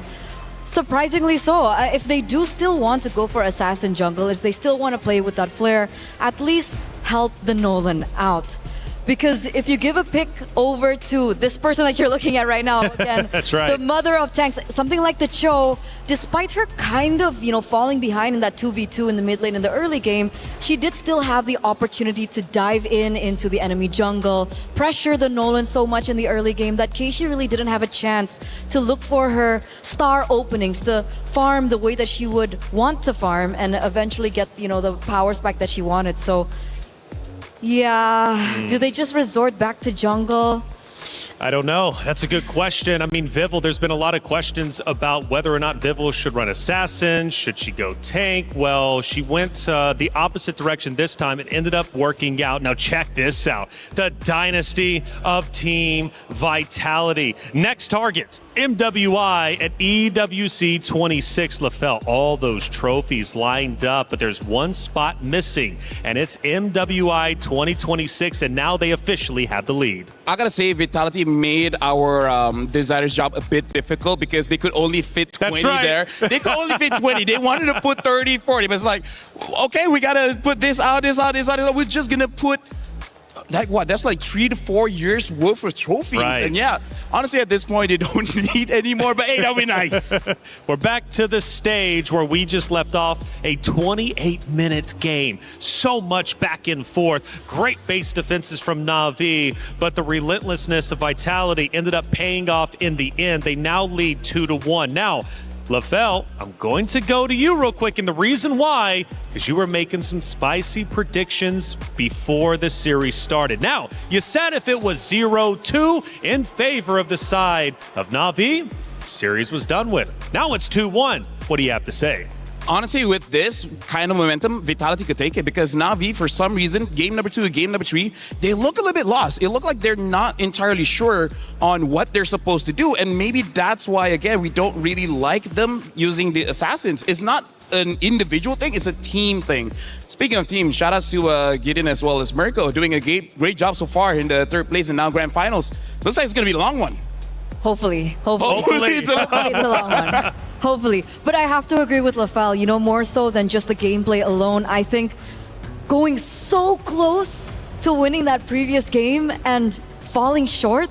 surprisingly so. If they do still want to go for Assassin jungle, if they still want to play with that flare, at least help the Nolan out. Because if you give a pick over to this person that you're looking at right now, again, that's right, the mother of tanks, something like the Cho, despite her kind of, falling behind in that 2v2 in the mid lane in the early game, she did still have the opportunity to dive into the enemy jungle, pressure the Nolan so much in the early game that Keishi really didn't have a chance to look for her star openings, to farm the way that she would want to farm and eventually get, the power spike that she wanted. So yeah, do they just resort back to jungle? I don't know. That's a good question. I mean, Vival, there's been a lot of questions about whether or not Vival should run Assassin. Should she go tank? Well, she went the opposite direction this time. It ended up working out. Now check this out. The dynasty of Team Vitality. Next target, MWI at EWC26. LaFell, all those trophies lined up, but there's one spot missing, and it's MWI 2026, and now they officially have the lead. I gotta say, Vitality made our designer's job a bit difficult because they could only fit 20 there. They could only fit 20. They wanted to put 30, 40, but it's like, okay, we gotta put this out, this out, this out. We're just gonna put, like what? That's like 3 to 4 years worth of trophies. Right. And yeah, honestly, at this point, they don't need any more, but hey, that'd be nice. We're back to the stage where we just left off, a 28-minute game. So much back and forth. Great base defenses from Na'Vi, but the relentlessness of Vitality ended up paying off in the end. They now lead 2-1. Now, LaFell, I'm going to go to you real quick, and the reason why, because you were making some spicy predictions before the series started. Now, you said if it was 0-2 in favor of the side of Na'Vi, series was done with. Now it's 2-1. What do you have to say? Honestly, with this kind of momentum, Vitality could take it, because Na'Vi, for some reason, game number 2, game number 3, they look a little bit lost. It looked like they're not entirely sure on what they're supposed to do, and maybe that's why, again, we don't really like them using the Assassins. It's not an individual thing, it's a team thing. Speaking of team, shout outs to Gideon as well as Mirko, doing a great job so far in the 3rd place and now grand finals. Looks like it's going to be a long one. Hopefully it's a long one. Hopefully. But I have to agree with LaFell, more so than just the gameplay alone. I think going so close to winning that previous game and falling short,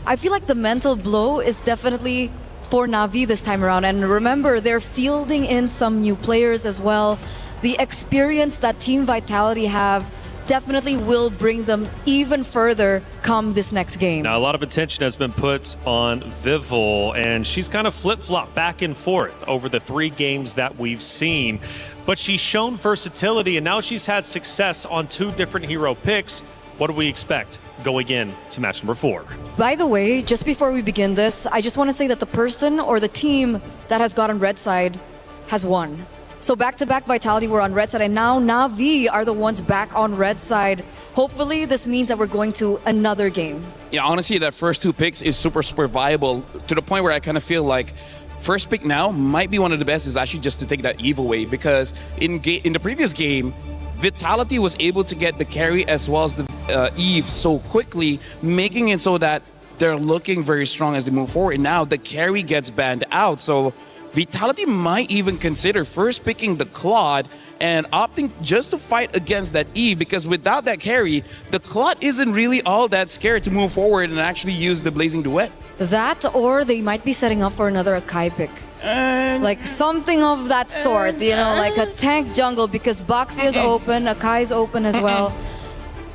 I feel like the mental blow is definitely for Na'Vi this time around. And remember, they're fielding in some new players as well. The experience that Team Vitality have definitely will bring them even further come this next game. Now, a lot of attention has been put on Vival, and she's kind of flip-flopped back and forth over the 3 games that we've seen. But she's shown versatility, and now she's had success on 2 different hero picks. What do we expect going in to match number 4? By the way, just before we begin this, I just want to say that the person or the team that has gotten red side has won. So back-to-back Vitality were on red side, and now Na'Vi are the ones back on red side. Hopefully, this means that we're going to another game. Yeah, honestly, that first 2 picks is super viable, to the point where I kind of feel like first pick now might be one of the best, is actually just to take that Eve away, because in the previous game, Vitality was able to get the carry as well as the Eve so quickly, making it so that they're looking very strong as they move forward. Now the carry gets banned out, so Vitality might even consider first picking the Claude and opting just to fight against that Eve, because without that carry, the Claude isn't really all that scared to move forward and actually use the Blazing Duet. That, or they might be setting up for another Akai pick. Like something of that sort, you know, like a tank jungle, because Baxia's open, Akai's open as well.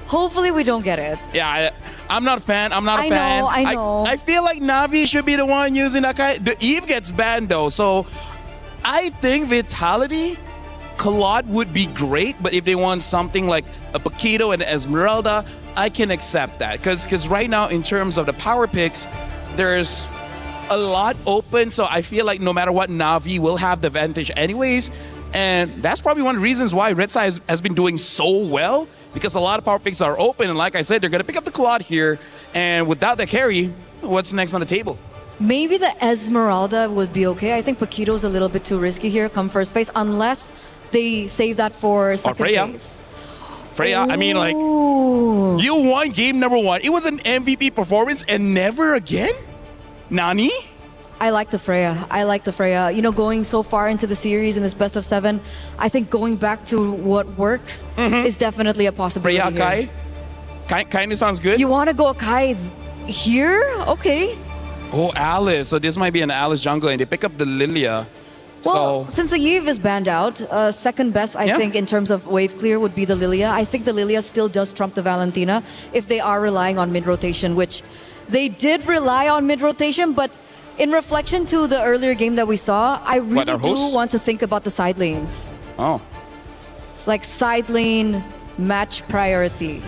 Hopefully we don't get it. Yeah, I'm not a fan. I'm not a fan. I know. I feel like Na'Vi should be the one using Akai. The Eve gets banned though, so I think Vitality, Claude would be great, but if they want something like a Paquito and Esmeralda, I can accept that. Because right now, in terms of the power picks, there's a lot open, so I feel like no matter what, Na'Vi will have the advantage anyways. And that's probably one of the reasons why Versailles has been doing so well, because a lot of power picks are open. And like I said, they're going to pick up the Claude here. And without the carry, what's next on the table? Maybe the Esmeralda would be okay. I think Paquito's a little bit too risky here, come first phase, unless they save that for second phase. Freya, I mean, like, you won game number 1. It was an MVP performance and never again? Nani? I like the Freya. I like the Freya. You know, going so far into the series in this best of 7, I think going back to what works is definitely a possibility. Freya Akai? Kind of sounds good. You want to go Akai here? Okay. Oh, Alice. So this might be an Alice jungle, and they pick up the Lilia. Well, since the Eve is banned out, second best, I think, in terms of wave clear would be the Lilia. I think the Lilia still does trump the Valentina if they are relying on mid-rotation, which they did rely on mid-rotation, but in reflection to the earlier game that we saw, I really do want to think about the side lanes. Oh. Like side lane match priority.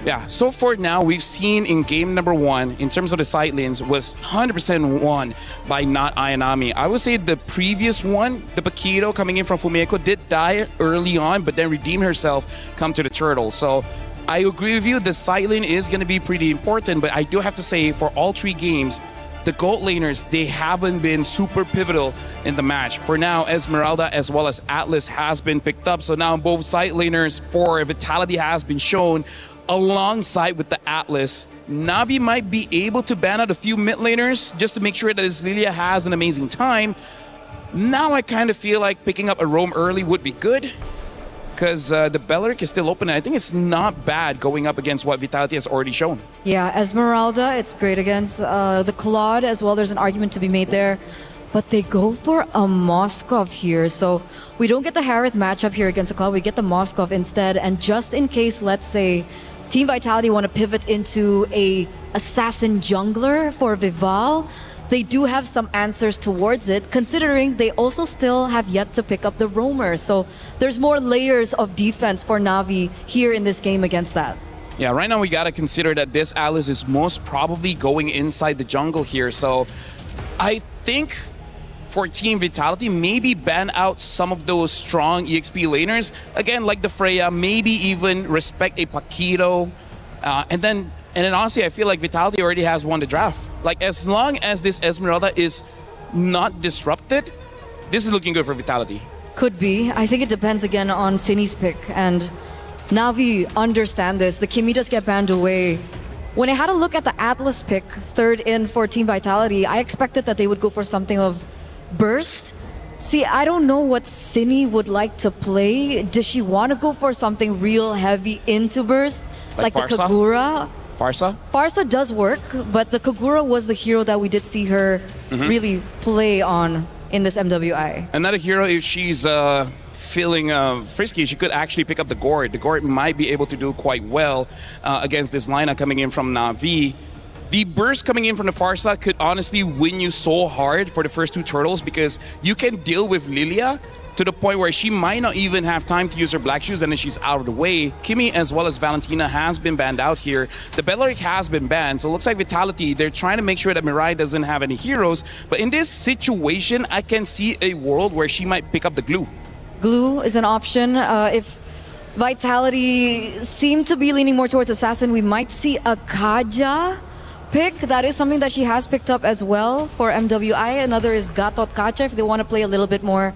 Yeah, so for now, we've seen in game number 1, in terms of the side lanes, was 100% won by not Ayanami. I would say the previous one, the Paquito coming in from Fumeko, did die early on, but then redeemed herself, come to the Turtle. So I agree with you, the side lane is going to be pretty important, but I do have to say, for all 3 games, the gold laners, they haven't been super pivotal in the match. For now, Esmeralda as well as Atlas has been picked up. So now both side laners for Vitality has been shown alongside with the Atlas. Na'Vi might be able to ban out a few mid laners just to make sure that his Lilia has an amazing time. Now I kind of feel like picking up a roam early would be good, because the Belleric is still open, and I think it's not bad going up against what Vitality has already shown. Yeah, Esmeralda, it's great against the Claude as well. There's an argument to be made there. But they go for a Moskov here. So we don't get the Harith matchup here against the Claude. We get the Moskov instead. And just in case, let's say, Team Vitality want to pivot into a assassin jungler for Vival, they do have some answers towards it, considering they also still have yet to pick up the roamer. So there's more layers of defense for Na'Vi here in this game against that. Yeah, right now we got to consider that this Alice is most probably going inside the jungle here. So I think for Team Vitality, maybe ban out some of those strong EXP laners. Again, like the Freya, maybe even respect a Paquito. And then honestly, I feel like Vitality already has won the draft. Like, as long as this Esmeralda is not disrupted, this is looking good for Vitality. Could be. I think it depends again on Cini's pick. And Na'Vi understand this. The Kimi does get banned away. When I had a look at the Atlas pick, third in for Team Vitality, I expected that they would go for something of burst. See, I don't know what Cini would like to play. Does she want to go for something real heavy into burst? Like the Kagura? Farsa does work, but the Kagura was the hero that we did see her really play on in this MWI. Another hero, if she's feeling frisky, she could actually pick up the Gourd. The Gourd might be able to do quite well against this lineup coming in from Na'Vi. The burst coming in from the Farsa could honestly win you so hard for the first 2 turtles, because you can deal with Lilia to the point where she might not even have time to use her black shoes, and then she's out of the way. Kimi as well as Valentina has been banned out here. The Belleric has been banned, so it looks like Vitality, they're trying to make sure that Mirai doesn't have any heroes. But in this situation, I can see a world where she might pick up the glue. Glue is an option. If Vitality seem to be leaning more towards Assassin, we might see a Kaja pick. That is something that she has picked up as well for MWI. Another is Gatot Kacha if they want to play a little bit more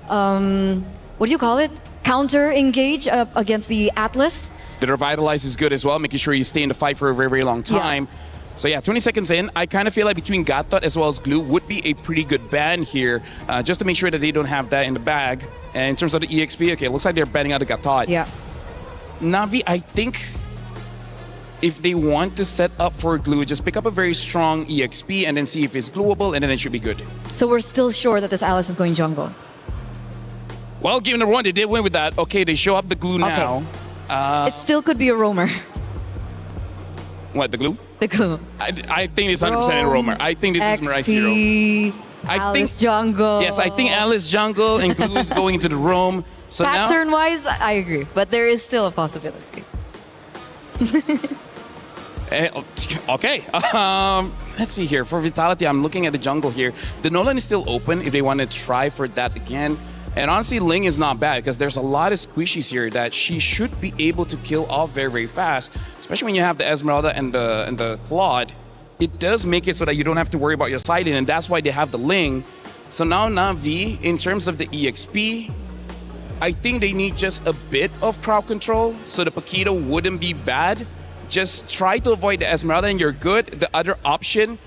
what do you call it? Counter engage against the Atlas. The Revitalize is good as well, making sure you stay in the fight for a very, very long time. So yeah, 20 seconds in, I kind of feel like between Gatot as well as Glue would be a pretty good ban here, just to make sure that they don't have that in the bag. And in terms of the EXP, okay, it looks like they're banning out the Gatot. Yeah. Na'Vi, I think if they want to set up for Glue, just pick up a very strong EXP and then see if it's glueable, and then it should be good. So we're still sure that this Alice is going jungle. Well, game number 1, they did win with that. Okay, they show up the Glue now. It still could be a roamer. What, the Glue? The Glue. I think it's 100% a roamer. I think this is Mirai Zero. Alice jungle. Yes, I think Alice jungle and Glue is going to the roam. So Pattern-wise, I agree. But there is still a possibility. Okay. Let's see here. For Vitality, I'm looking at the jungle here. The Nolan is still open if they want to try for that again. And honestly, Ling is not bad because there's a lot of squishies here that she should be able to kill off very, very fast. Especially when you have the Esmeralda and the Claude. It does make it so that you don't have to worry about your siding, and that's why they have the Ling. So now Na'Vi, in terms of the EXP, I think they need just a bit of crowd control so the Paquito wouldn't be bad. Just try to avoid the Esmeralda and you're good. The other option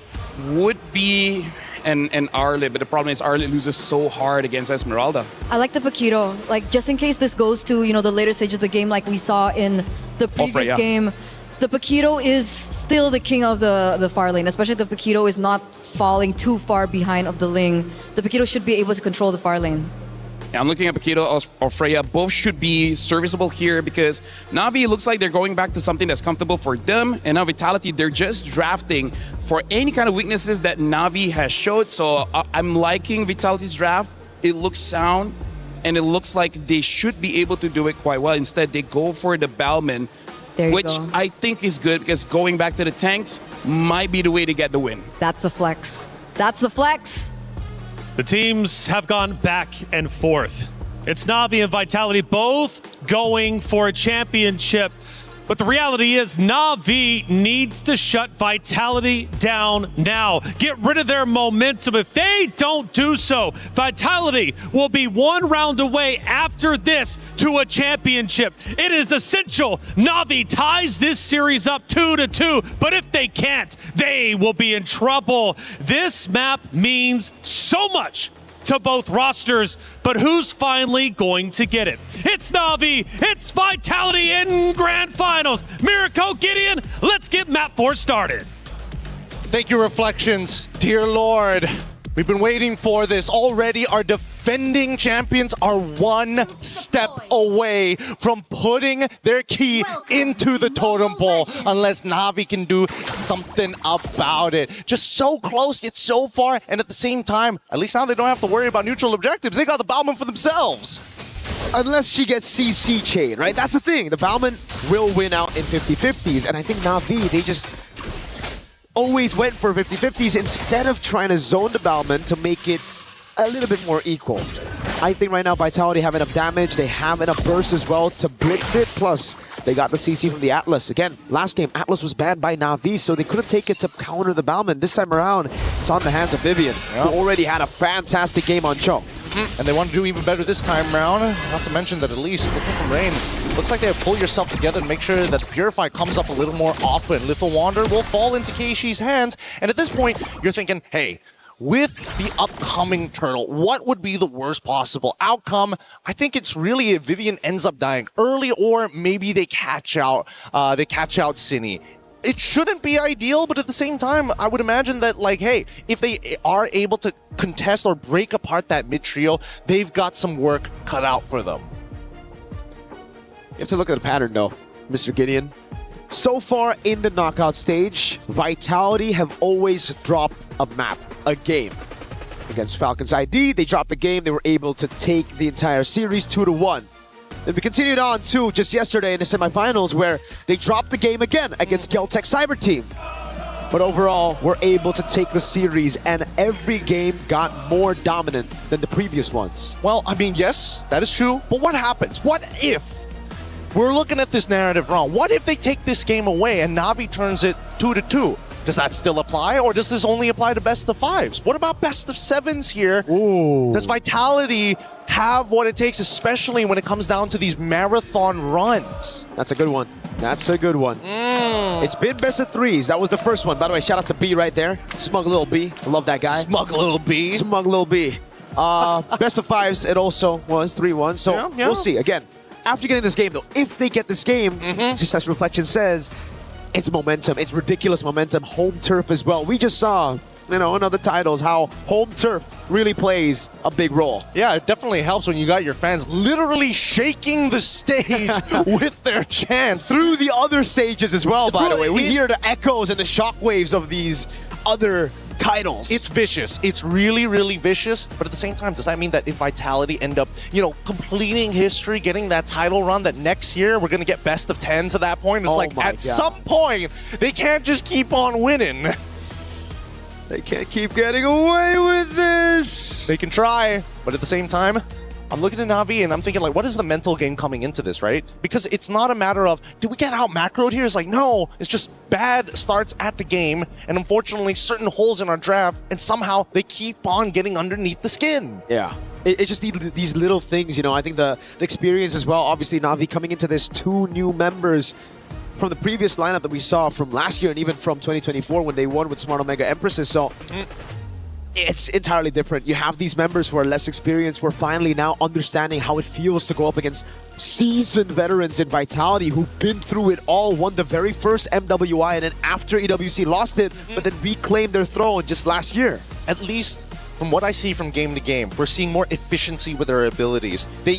would be an Arlet, but the problem is Arlet loses so hard against Esmeralda. I like the Paquito. Like, just in case this goes to, the later stage of the game like we saw in the previous game, the Paquito is still the king of the far lane, especially if the Paquito is not falling too far behind of the Ling. The Paquito should be able to control the far lane. Yeah, I'm looking at Paquito or Freya. Both should be serviceable here because Na'Vi looks like they're going back to something that's comfortable for them. And now Vitality, they're just drafting for any kind of weaknesses that Na'Vi has showed. So I'm liking Vitality's draft. It looks sound and it looks like they should be able to do it quite well. Instead, they go for the Balman, which I think is good because going back to the tanks might be the way to get the win. That's the flex. That's the flex. The teams have gone back and forth. It's Na'Vi and Vitality both going for a championship. But the reality is Na'Vi needs to shut Vitality down now. Get rid of their momentum. If they don't do so, Vitality will be one round away after this to a championship. It is essential Na'Vi ties this series up 2-2, but if they can't, they will be in trouble. This map means so much to both rosters, but who's finally going to get it? It's Na'Vi, it's Vitality in Grand Finals. Mirako, Gideon, let's get map 4 started. Thank you, Reflections. Dear Lord, we've been waiting for this. Already our defending champions are one step away from putting their key into the totem pole, unless Na'Vi can do something about it. Just so close, yet so far, and at the same time, at least now they don't have to worry about neutral objectives. They got the Bauman for themselves. Unless she gets CC chain, right? That's the thing. The Bauman will win out in 50-50s, and I think Na'Vi, they just always went for 50-50s instead of trying to zone the Bauman to make it a little bit more equal. I think right now Vitality have enough damage, they have enough burst as well to blitz it, plus they got the CC from the Atlas. Again, last game Atlas was banned by Na'Vi, so they couldn't take it to counter the Bauman. This time around, it's on the hands of Vivian, who already had a fantastic game on Cho. And they want to do even better this time around. Not to mention that at least looking from Rain, looks like they pull yourself together and make sure that the Purify comes up a little more often. Little Wander will fall into Keishi's hands, and at this point, you're thinking, hey, with the upcoming turtle, what would be the worst possible outcome? I think it's really if Vivian ends up dying early, or maybe they catch out Cine. It shouldn't be ideal, but at the same time, I would imagine that, like, hey, if they are able to contest or break apart that mid trio, they've got some work cut out for them. You have to look at the pattern, though, Mr. Gideon. So far in the knockout stage, Vitality have always dropped a map, a game. Against Falcons ID, they dropped the game. They were able to take the entire series 2-1. Then we continued on to just yesterday in the semifinals where they dropped the game again against Geltech Cyber Team. But overall, we're able to take the series, and every game got more dominant than the previous ones. Well, I mean, yes, that is true. But what happens? What if we're looking at this narrative wrong? What if they take this game away and Na'Vi turns it 2-2? Does that still apply, or does this only apply to best of 5s? What about best of 7s here? Ooh. Does Vitality have what it takes, especially when it comes down to these marathon runs. That's a good one. That's a good one. It's been best of threes. That was the first one. By the way, shout out to B right there. Smug little B. I love that guy. Smug little B. Smug little B. Best of fives, it also was 3-1. So we'll see. Again, after getting this game, though, if they get this game, just as Reflection says, it's momentum. It's ridiculous momentum. Home turf as well. We just saw, in other titles, how home turf really plays a big role. Yeah, it definitely helps when you got your fans literally shaking the stage with their chants. Through the other stages as well, by the way. We hear the echoes and the shockwaves of these other titles. It's vicious. It's really, really vicious. But at the same time, does that mean that if Vitality end up, completing history, getting that title run, that next year we're going to get best of 10s at that point? It's like, at some point, they can't just keep on winning. They can't keep getting away with this. They can try, but at the same time, I'm looking at Na'Vi and I'm thinking, like, what is the mental game coming into this, right? Because it's not a matter of, did we get out macroed here? It's like, no, it's just bad starts at the game, and unfortunately, certain holes in our draft, and somehow they keep on getting underneath the skin. Yeah. It's just these little things, I think the experience as well. Obviously, Na'Vi coming into this, 2 new members from the previous lineup that we saw from last year and even from 2024 when they won with Smart Omega Empresses. So it's entirely different. You have these members who are less experienced, who are finally now understanding how it feels to go up against seasoned veterans in Vitality who've been through it all, won the very first MWI, and then after EWC lost it, but then reclaimed their throne just last year. At least from what I see from game to game, we're seeing more efficiency with their abilities. They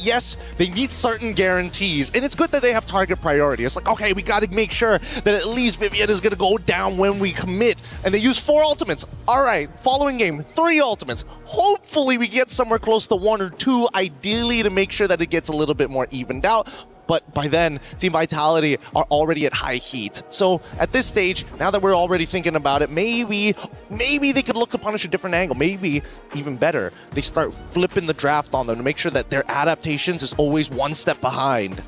need certain guarantees, and it's good that they have target priority. It's like, okay, we got to make sure that at least Vivian is going to go down when we commit. And they use 4 ultimates. All right, following game, 3 ultimates. Hopefully we get somewhere close to 1 or 2, ideally to make sure that it gets a little bit more evened out. But by then, Team Vitality are already at high heat. So at this stage, now that we're already thinking about it, maybe they could look to punish a different angle. Maybe, even better, they start flipping the draft on them to make sure that their adaptations is always 1 step behind.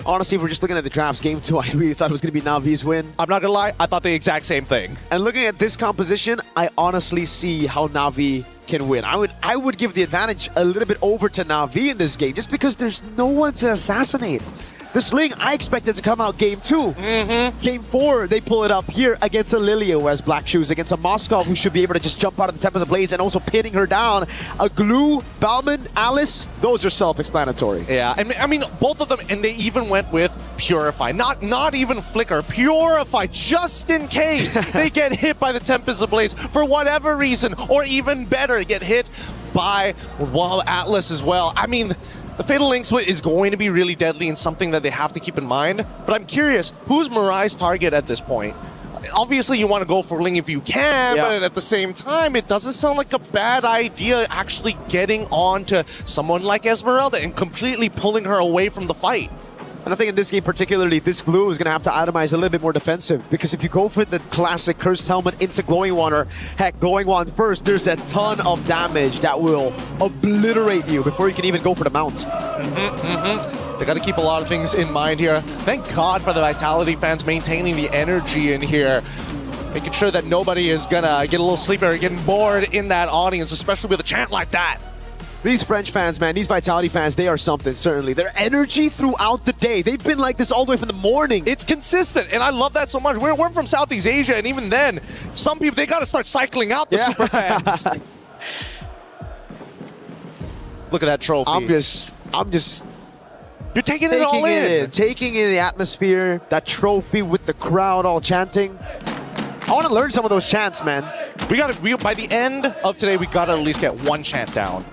Honestly, if we're just looking at the drafts, Game 2, I really thought it was going to be Na'Vi's win. I'm not going to lie, I thought the exact same thing. And looking at this composition, I honestly see how Na'Vi can win. I would give the advantage a little bit over to Na'Vi in this game, just because there's no one to assassinate. This Ling, I expected to come out Game 2. Game 4, they pull it up here against a Lilia who has black shoes, against a Moskov who should be able to just jump out of the Tempest of Blades and also pinning her down. A Glue, Bauman, Alice, those are self-explanatory. Yeah, I mean, both of them, and they even went with Purify. Not even Flicker, Purify, just in case they get hit by the Tempest of Blades for whatever reason, or even better, get hit by, Atlas as well. I mean, the Fatal Link Switch is going to be really deadly and something that they have to keep in mind. But I'm curious, who's Mirai's target at this point? Obviously, you want to go for Ling if you can, but at the same time, it doesn't sound like a bad idea actually getting on to someone like Esmeralda and completely pulling her away from the fight. And I think in this game particularly, this Glue is going to have to atomize a little bit more defensive, because if you go for the classic Cursed Helmet into Glowing Wand, or heck, Glowing Wand first, there's a ton of damage that will obliterate you before you can even go for the mount. They got to keep a lot of things in mind here. Thank God for the Vitality fans maintaining the energy in here, making sure that nobody is going to get a little sleepy or getting bored in that audience, especially with a chant like that. These French fans, man, these Vitality fans, they are something, certainly. Their energy throughout the day, they've been like this all the way from the morning. It's consistent, and I love that so much. We're from Southeast Asia, and even then, some people, they got to start cycling out the super fans. Look at that trophy. I'm just... You're taking it all in. Taking in the atmosphere, that trophy with the crowd all chanting. I want to learn some of those chants, man. By the end of today, we got to at least get 1 chant down.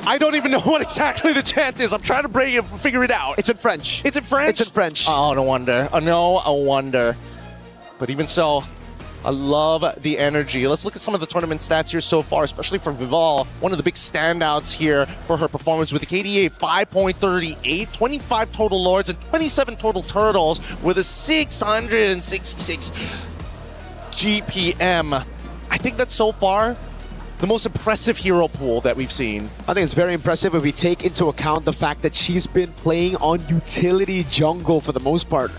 I don't even know what exactly the chant is. I'm trying to figure it out. It's in French. It's in French? It's in French. Oh, no wonder. No wonder. But even so, I love the energy. Let's look at some of the tournament stats here so far, especially for Vival. One of the big standouts here for her performance with a KDA 5.38, 25 total Lords, and 27 total Turtles with a 666 GPM. I think that's so far the most impressive hero pool that we've seen. I think it's very impressive if we take into account the fact that she's been playing on utility jungle for the most part.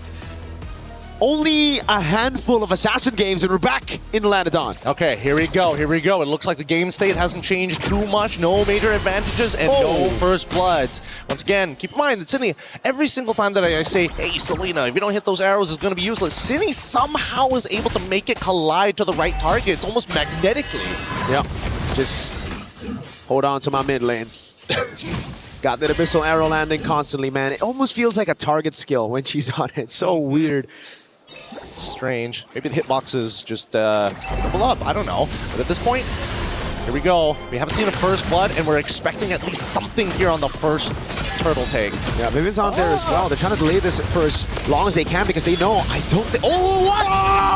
only a handful of Assassin games, and we're back in the land of Dawn. Okay, here we go. It looks like the game state hasn't changed too much. No major advantages and no first bloods. Once again, keep in mind that Cine, every single time that I say, hey, Selena, if you don't hit those arrows, it's going to be useless, Cine somehow is able to make it collide to the right target. It's almost magnetically. Yep. Just hold on to my mid lane. Got that abyssal arrow landing constantly, man. It almost feels like a target skill when she's on it. So weird. It's strange. Maybe the hitboxes just double up. I don't know. But at this point, here we go. We haven't seen a first blood, and we're expecting at least something here on the first turtle take. Yeah, Vivian's on there as well. They're trying to delay this for as long as they can because they know I don't think. Oh, what?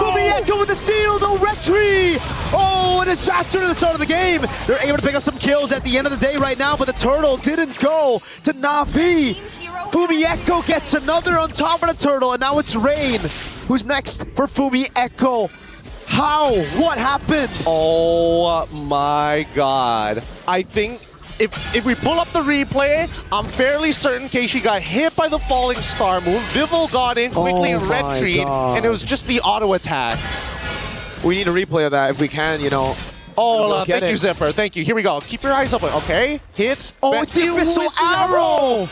Fumieko with the steal, no retry! Oh, a disaster to the start of the game. They're able to pick up some kills at the end of the day right now, but the turtle didn't go to Na'Vi. Fumieko gets another on top of the turtle, and now it's Rain. Who's next for Fumieko? How? What happened? Oh my god. I think if we pull up the replay, I'm fairly certain Keishi got hit by the falling star move. Vivil got in quickly and retreat, and it was just the auto attack. We need a replay of that if we can, you know. Oh, thank you, Zipper. Thank you. Here we go. Keep your eyes open, okay? Hits. Oh, it's the abyssal arrow!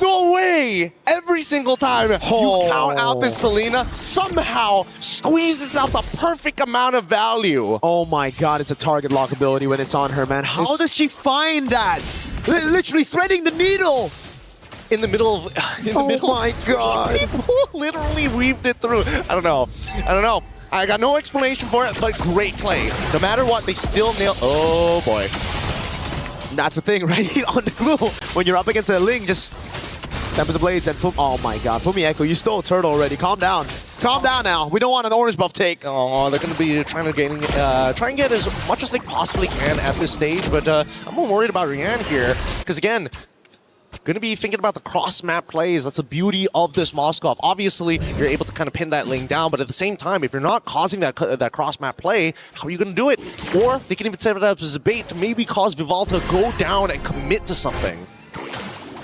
No way! Every single time you count out this Selena, somehow squeezes out the perfect amount of value. Oh my god, it's a target lock ability when it's on her, man. How does she find that? Literally threading the needle! In the middle of... Oh my god. People literally weaved it through. I don't know. I got no explanation for it, but great play. No matter what, they still nail... Oh boy. That's the thing, right? On the glue, when you're up against a Ling, just Tempest of Blades and oh my god, Fumieko, you stole a turtle already. Calm down. Calm down now. We don't want an orange buff take. Oh, they're going to be trying to try and get as much as they possibly can at this stage, but I'm more worried about Rian here, because again, going to be thinking about the cross-map plays. That's the beauty of this Moskov. Obviously, you're able to kind of pin that lane down, but at the same time, if you're not causing that cross-map play, how are you going to do it? Or they can even set it up as a bait to maybe cause Vival to go down and commit to something.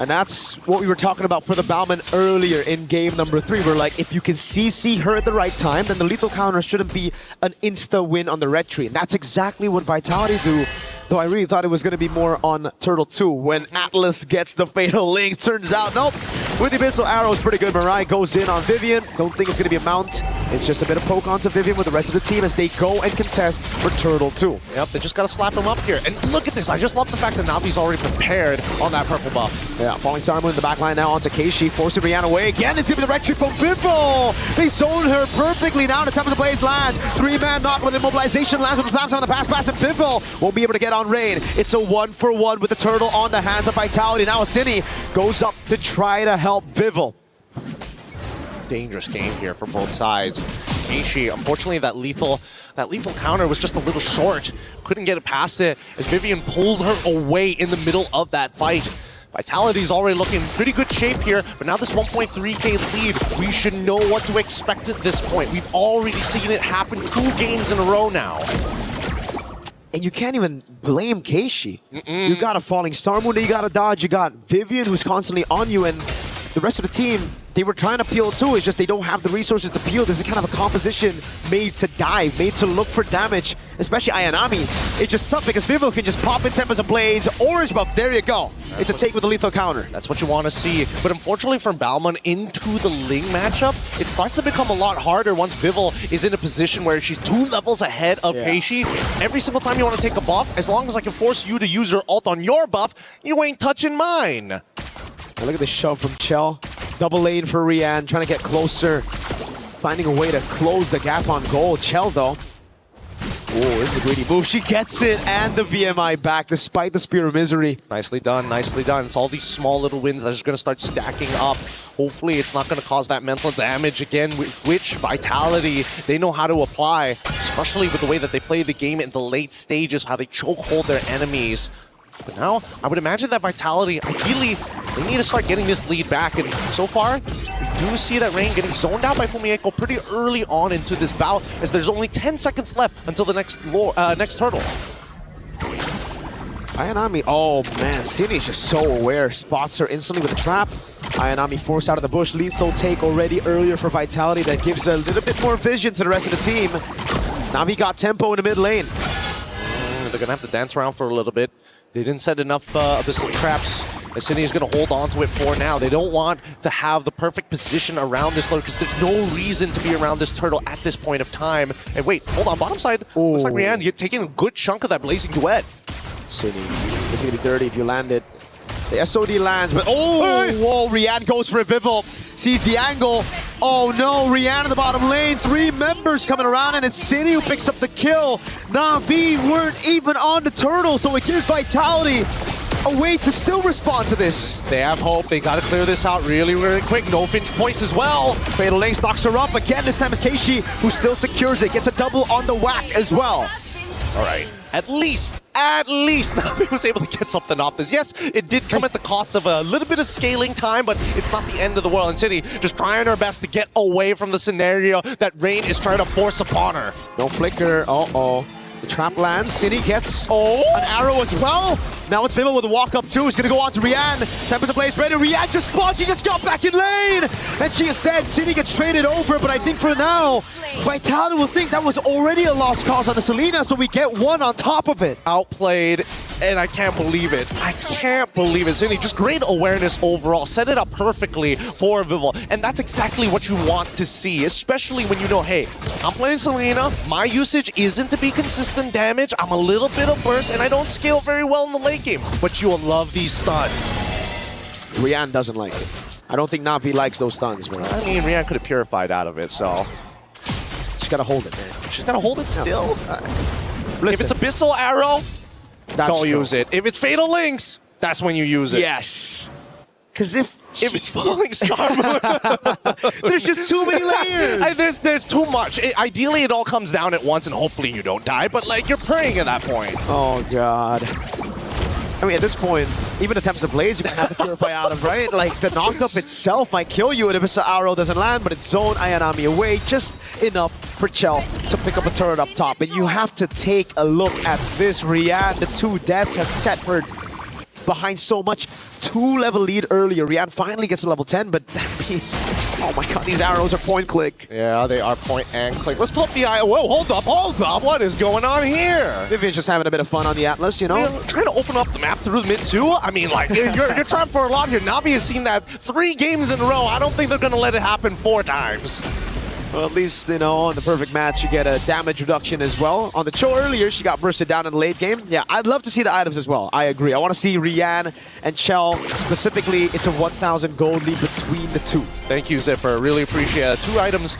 And that's what we were talking about for the Bauman earlier in game number 3. We're like, if you can CC her at the right time, then the lethal counter shouldn't be an insta-win on the red tree. And that's exactly what Vitality do. Though I really thought it was going to be more on Turtle 2 when Atlas gets the Fatal Links. Turns out, nope. With the Abyssal Arrow, it's pretty good. Mirai goes in on Vivian. Don't think it's going to be a mount. It's just a bit of poke onto Vivian with the rest of the team as they go and contest for Turtle 2. Yep, they just got to slap him up here. And look at this. I just love the fact that Navi's already prepared on that purple buff. Yeah, Falling Star Moon in the back line now onto Keishi. Forcing Rihanna away. Again, it's going to be the red tree from Vivo. They zone her perfectly now. The Tempest of Blaze lands. 3-man knock with immobilization lands with the Samsung on the pass, and Vivo won't be able to get on Rain. It's a 1-for-1 with the turtle on the hands of Vitality. Now Asini goes up to try to help Vivo. Dangerous game here for both sides. Keishi, unfortunately, that lethal counter was just a little short. Couldn't get it past it as Vivian pulled her away in the middle of that fight. Vitality's already looking in pretty good shape here, but now this 1.3k lead, we should know what to expect at this point. We've already seen it happen 2 games in a row now. And you can't even blame Keishi. You got a Falling Star Moon that you got to dodge. You got Vivian who's constantly on you, and the rest of the team, they were trying to peel too. It's just they don't have the resources to peel. This is kind of a composition made to dive, made to look for damage, especially Ayanami. It's just tough because Vivo can just pop in Tempest of Blades, orange buff, there you go. It's a take with a lethal counter. That's what you want to see. But unfortunately for Bauman into the Ling matchup, it starts to become a lot harder once Vival is in a position where she's 2 levels ahead of Keishi. Every single time you want to take a buff, as long as I can force you to use your ult on your buff, you ain't touching mine. And look at the shove from Chell. Double lane for Rian, trying to get closer. Finding a way to close the gap on goal. Chell, though. Oh, this is a greedy move. She gets it, and the VMI back, despite the Spear of Misery. Nicely done, nicely done. It's all these small little wins that are just going to start stacking up. Hopefully, it's not going to cause that mental damage again, which Vitality, they know how to apply, especially with the way that they play the game in the late stages, how they chokehold their enemies. But now, I would imagine that Vitality, ideally, they need to start getting this lead back. And so far, we do see that Rain getting zoned out by Fumieko pretty early on into this bout, as there's only 10 seconds left until the next turtle. Ayanami, oh man, Cini's just so aware. Spots her instantly with a trap. Ayanami forced out of the bush. Lethal take already earlier for Vitality. That gives a little bit more vision to the rest of the team. Navi got tempo in the mid lane. They're going to have to dance around for a little bit. They didn't set enough abyssal traps. Cine is going to hold on to it for now. They don't want to have the perfect position around this lord because there's no reason to be around this turtle at this point of time. And wait, hold on, bottom side. Looks like Rian, you're taking a good chunk of that blazing duet. Cine, it's going to be dirty if you land it. The SOD lands, but whoa, Rian goes for a Vival. Sees the angle. Oh no, Rian in the bottom lane. 3 members coming around, and it's Cine who picks up the kill. Na'Vi weren't even on the turtle, so it gives Vitality a way to still respond to this. They have hope. They got to clear this out really, really quick. No Finch points as well. Fatal Lane stocks her up. Again, this time it's Keishi who still secures it. Gets a double on the whack as well. All right. At least Navi was able to get something off this. Yes, it did come at the cost of a little bit of scaling time, but it's not the end of the world. And Cine just trying her best to get away from the scenario that Rain is trying to force upon her. No flicker. Uh-oh. The trap lands. Cine gets an arrow as well. Now it's Vival with a walk up too. He's gonna go on to Rian. Tempest plays ready. Rian just spawns. She just got back in lane, and she is dead. Cine gets traded over, but I think for now, Vitality will think that was already a lost cause on the Selena, so we get one on top of it. Outplayed, and I can't believe it. I can't believe it. Cine, just great awareness overall. Set it up perfectly for Vival, and that's exactly what you want to see, especially when you know, hey, I'm playing Selena. My usage isn't to be consistent damage. I'm a little bit of burst, and I don't scale very well in the late game, but you will love these stuns. Rian doesn't like it. I don't think Na'Vi likes those stuns, man. I mean, Rian could have purified out of it, so... She's gotta hold it, man. She's gotta hold it still. If it's Abyssal Arrow, don't use it. If it's Fatal Links, that's when you use it. Yes. Because if it's Falling Star Moon, there's just too many layers. There's too much. Ideally, it all comes down at once, and hopefully you don't die, but like, you're praying at that point. Oh, God. I mean, at this point, even attempts to blaze, you're gonna have to purify out of, right? Like, the knockup itself might kill you if the arrow doesn't land, but it's zone Ayanami away, just enough for Chell to pick up a turret up top. And you have to take a look at this. Rian, the 2 deaths have set her behind so much. 2-level lead earlier. Rian finally gets to level 10, but that means, oh my God, these arrows are point click. Yeah, they are point and click. Let's pull up the eye. Whoa, hold up. What is going on here? Vivian's just having a bit of fun on the Atlas, you know? You're trying to open up the map through the mid too? I mean, like, you're trying for a lot here. Navi has seen that 3 games in a row. I don't think they're going to let it happen 4 times. Well, at least, you know, on the perfect match, you get a damage reduction as well. On the show earlier, she got bursted down in the late game. Yeah, I'd love to see the items as well. I agree. I want to see Rian and Chell. Specifically, it's a 1,000 gold lead between the 2. Thank you, Zipper. Really appreciate it. 2 items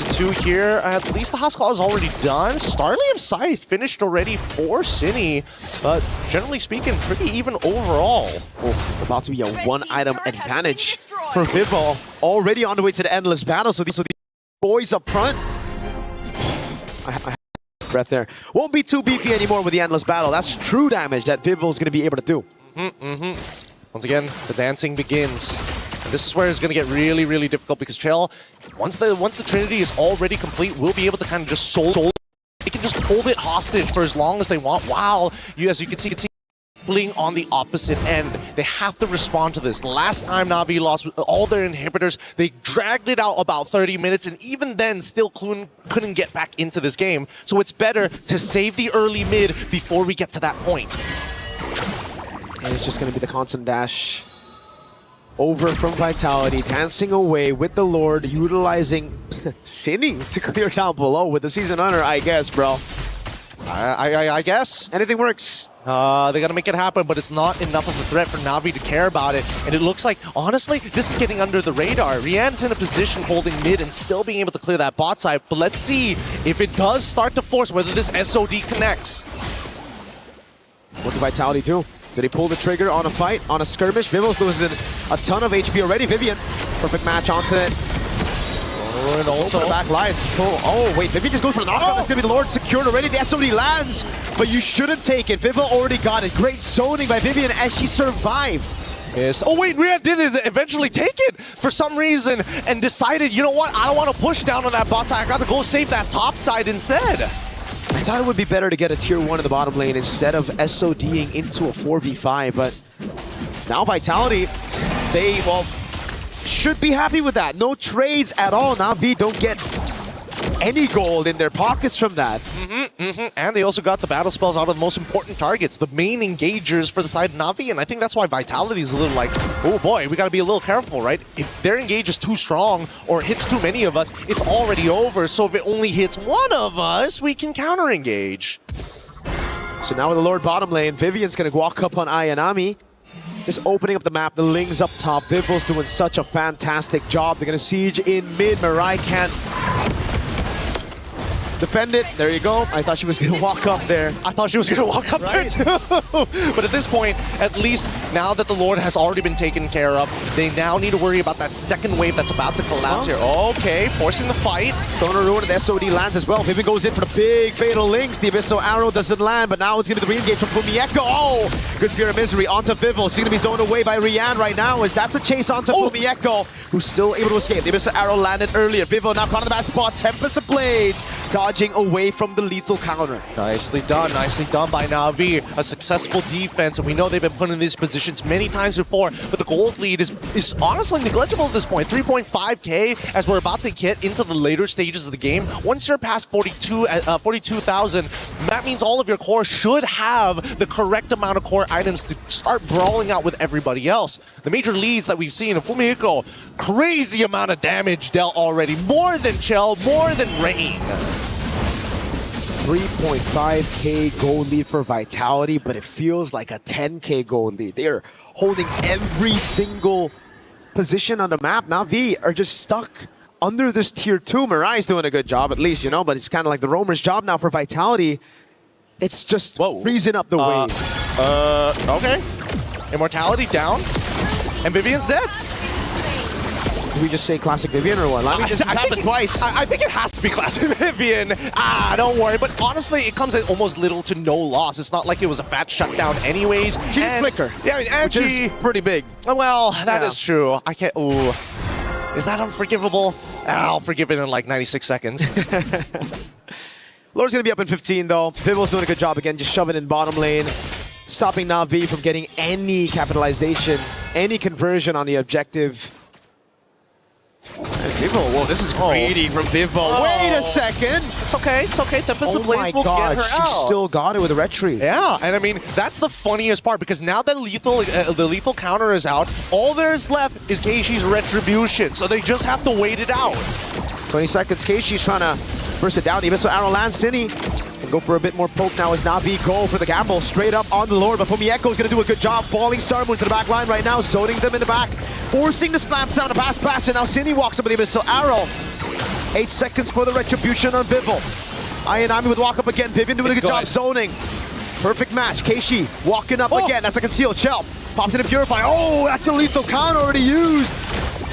to 2 here. At least the house call is already done. Starlium Scythe finished already for Cine, but generally speaking, pretty even overall. Oh, about to be a 1-item advantage for Vival. Already on the way to the endless battle. So these boys up front, I have breath there. Won't be too beefy anymore with the endless battle. That's true damage that Vival is going to be able to do. Once again, the dancing begins. And this is where it's going to get really, really difficult because Chell, once the Trinity is already complete, will be able to kind of just soul. They can just hold it hostage for as long as they want. While as you can see. On the opposite end. They have to respond to this. Last time Na'Vi lost all their inhibitors, they dragged it out about 30 minutes, and even then still couldn't get back into this game. So it's better to save the early mid before we get to that point. And it's just going to be the constant dash over from Vitality, dancing away with the Lord, utilizing Cine to clear down below with the Season Hunter, I guess, bro. I guess. Anything works. They gotta make it happen, but it's not enough of a threat for Na'Vi to care about it. And it looks like, honestly, this is getting under the radar. Rian's in a position holding mid and still being able to clear that bot side. But let's see if it does start to force whether this SOD connects. What did Vitality do? Did he pull the trigger on a fight, on a skirmish? Vival's losing a ton of HP already. Vivian, perfect match onto it. And also back line. Oh, wait, Vivian just goes for the knockout. That's gonna be the Lord secured already. The SOD lands, but you shouldn't take it. Vival already got it. Great zoning by Vivian as she survived. Yes. Oh wait, Rian did eventually take it for some reason and decided, you know what, I don't want to push down on that bot side. I gotta go save that top side instead. I thought it would be better to get a tier 1 in the bottom lane instead of SODing into a 4v5, but now Vitality, should be happy with that. No trades at all. Na'Vi don't get any gold in their pockets from that. And they also got the battle spells out of the most important targets, the main engagers for the side of Na'Vi, and I think that's why Vitality is a little like, oh boy, we gotta be a little careful, right? If their engage is too strong or hits too many of us, it's already over, so if it only hits one of us, we can counter-engage. So now with the Lord bottom lane, Vivian's gonna walk up on Ayanami. Just opening up the map, the Ling's up top. Vivil's doing such a fantastic job. They're gonna siege in mid. Mirai can't defend it. There you go. I thought she was going to walk up there. I thought she was going to walk up there too. But at this point, at least now that the Lord has already been taken care of, they now need to worry about that second wave that's about to collapse here. Okay, forcing the fight. Throwing a ruin, and the SOD lands as well. Vivian goes in for the big fatal links. The Abyssal Arrow doesn't land, but now it's going to be the re-engage from Fumieko. Oh, good Spear of Misery onto Vivil. She's going to be zoned away by Rian right now, as that's the chase onto Fumieko, who's still able to escape. The Abyssal Arrow landed earlier. Vivil now caught in the bad spot. Tempest of Blades, dodging away from the lethal counter. Nicely done by Na'Vi. A successful defense, and we know they've been put in these positions many times before, but the gold lead is honestly negligible at this point. 3.5k as we're about to get into the later stages of the game. Once you're past 42,000, that means all of your core should have the correct amount of core items to start brawling out with everybody else. The major leads that we've seen in Fumieko, crazy amount of damage dealt already. More than Chell, more than Rain. 3.5k gold lead for Vitality, but it feels like a 10k gold lead. They're holding every single position on the map. Na'Vi are just stuck under this tier 2. Mirai's doing a good job, at least, you know, but it's kind of like the Roamer's job now for Vitality. It's just freezing up the waves. Okay. Immortality down, and Vivian's dead. Do we just say classic Vivian or what? I mean, this has happened twice. I think it has to be classic Vivian. Don't worry. But honestly, it comes at almost little to no loss. It's not like it was a fat shutdown anyways. G flicker. Yeah, and which is pretty big. Well, that is true. I can't. Ooh. Is that unforgivable? I'll forgive it in like 96 seconds. Lord's going to be up in 15, though. Vivil's doing a good job again, just shoving in bottom lane, stopping Na'Vi from getting any capitalization, any conversion on the objective. And Vivo, whoa, this is greedy from Vivo. Wait a second. It's okay. Tempest of Blades will get her she out. Still got it with a retreat. Yeah, and I mean, that's the funniest part, because now that the lethal counter is out, all there's left is Keishi's Retribution, so they just have to wait it out. 20 seconds, Keishi's trying to burst it down. The Abyssal Arrow lands. Cine can go for a bit more poke now as Na'Vi go for the gamble straight up on the Lord, but Fumieko's going to do a good job. Falling Star Moon to the back line right now, zoning them in the back, forcing the slams down to pass, and now Cine walks up with the Abyssal Arrow. 8 seconds for the Retribution on Vivil. Ayanami would walk up again. Vivian doing a good job zoning. Perfect match. Keishi walking up again. That's a concealed Chell. Pops in a Purify. Oh, that's a lethal counter already used.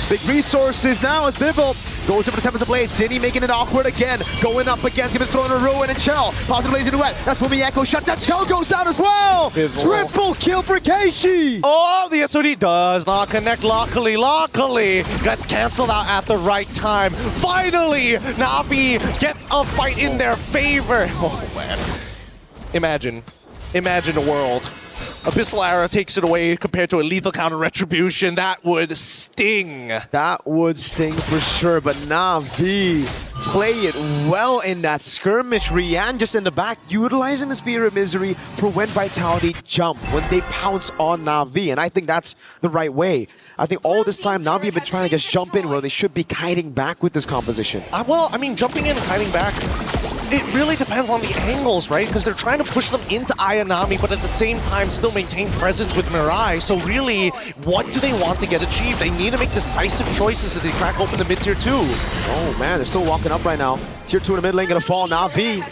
Big resources now as Vivil goes in for the Tempest of Blades. Cine making it awkward again. Going up against him and throwing a Ruin and Chell. Pops in the Blaze into wet. That's Fumieko. Shut down. Chell goes down as well. Vivil. Triple kill for Keishi. Oh, the SOD does not connect. Luckily, gets canceled out at the right time. Finally, Na'Vi get a fight in their favor. Oh, man. Imagine a world. Abyssal Arrow takes it away compared to a lethal counter Retribution. That would sting. That would sting for sure, but Na'Vi play it well in that skirmish. Rian just in the back, utilizing the Spear of Misery for when Vitality jump, when they pounce on Na'Vi, and I think that's the right way. I think all this time, Na'Vi have been trying to just jump in where they should be kiting back with this composition. Well, I mean, jumping in and kiting back, it really depends on the angles, right? Because they're trying to push them into Ayanami, but at the same time still maintain presence with Mirai. So really, what do they want to get achieved? They need to make decisive choices as they crack open the mid-tier 2. Oh man, they're still walking up right now. Tier 2 in the mid lane gonna fall. Na'Vi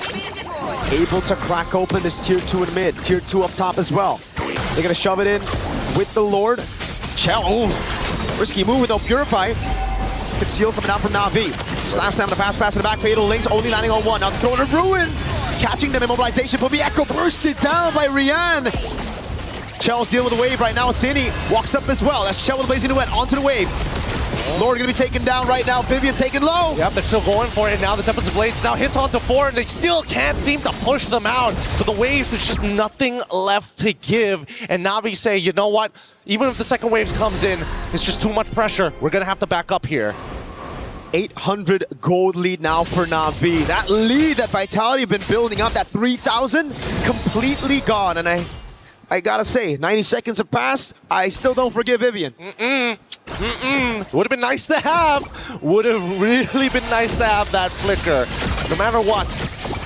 able to crack open this tier 2 in mid. Tier 2 up top as well. They're gonna shove it in with the Lord. Chell, ooh, risky move without Purify. Concealed coming down from Na'Vi. Slaps down the pass in the back. Fatal links only landing on one. Now the throwing a Ruin. Catching them, immobilization. Fumieko bursted down by Rian. Chell's dealing with the wave right now. Cine walks up as well. That's Chell with the blazing duet onto the wave. Lord gonna be taken down right now. Vivian taken low. Yep, they're still going for it now. The Tempest of Blades now hits onto 4, and they still can't seem to push them out. To the waves, there's just nothing left to give. And Na'Vi say, you know what? Even if the second waves comes in, it's just too much pressure. We're gonna have to back up here. 800 gold lead now for Na'Vi. That lead that Vitality have been building up, that 3,000, completely gone. And I gotta say, 90 seconds have passed. I still don't forgive Vivian. Would have been nice to have. Would have really been nice to have that flicker. No matter what,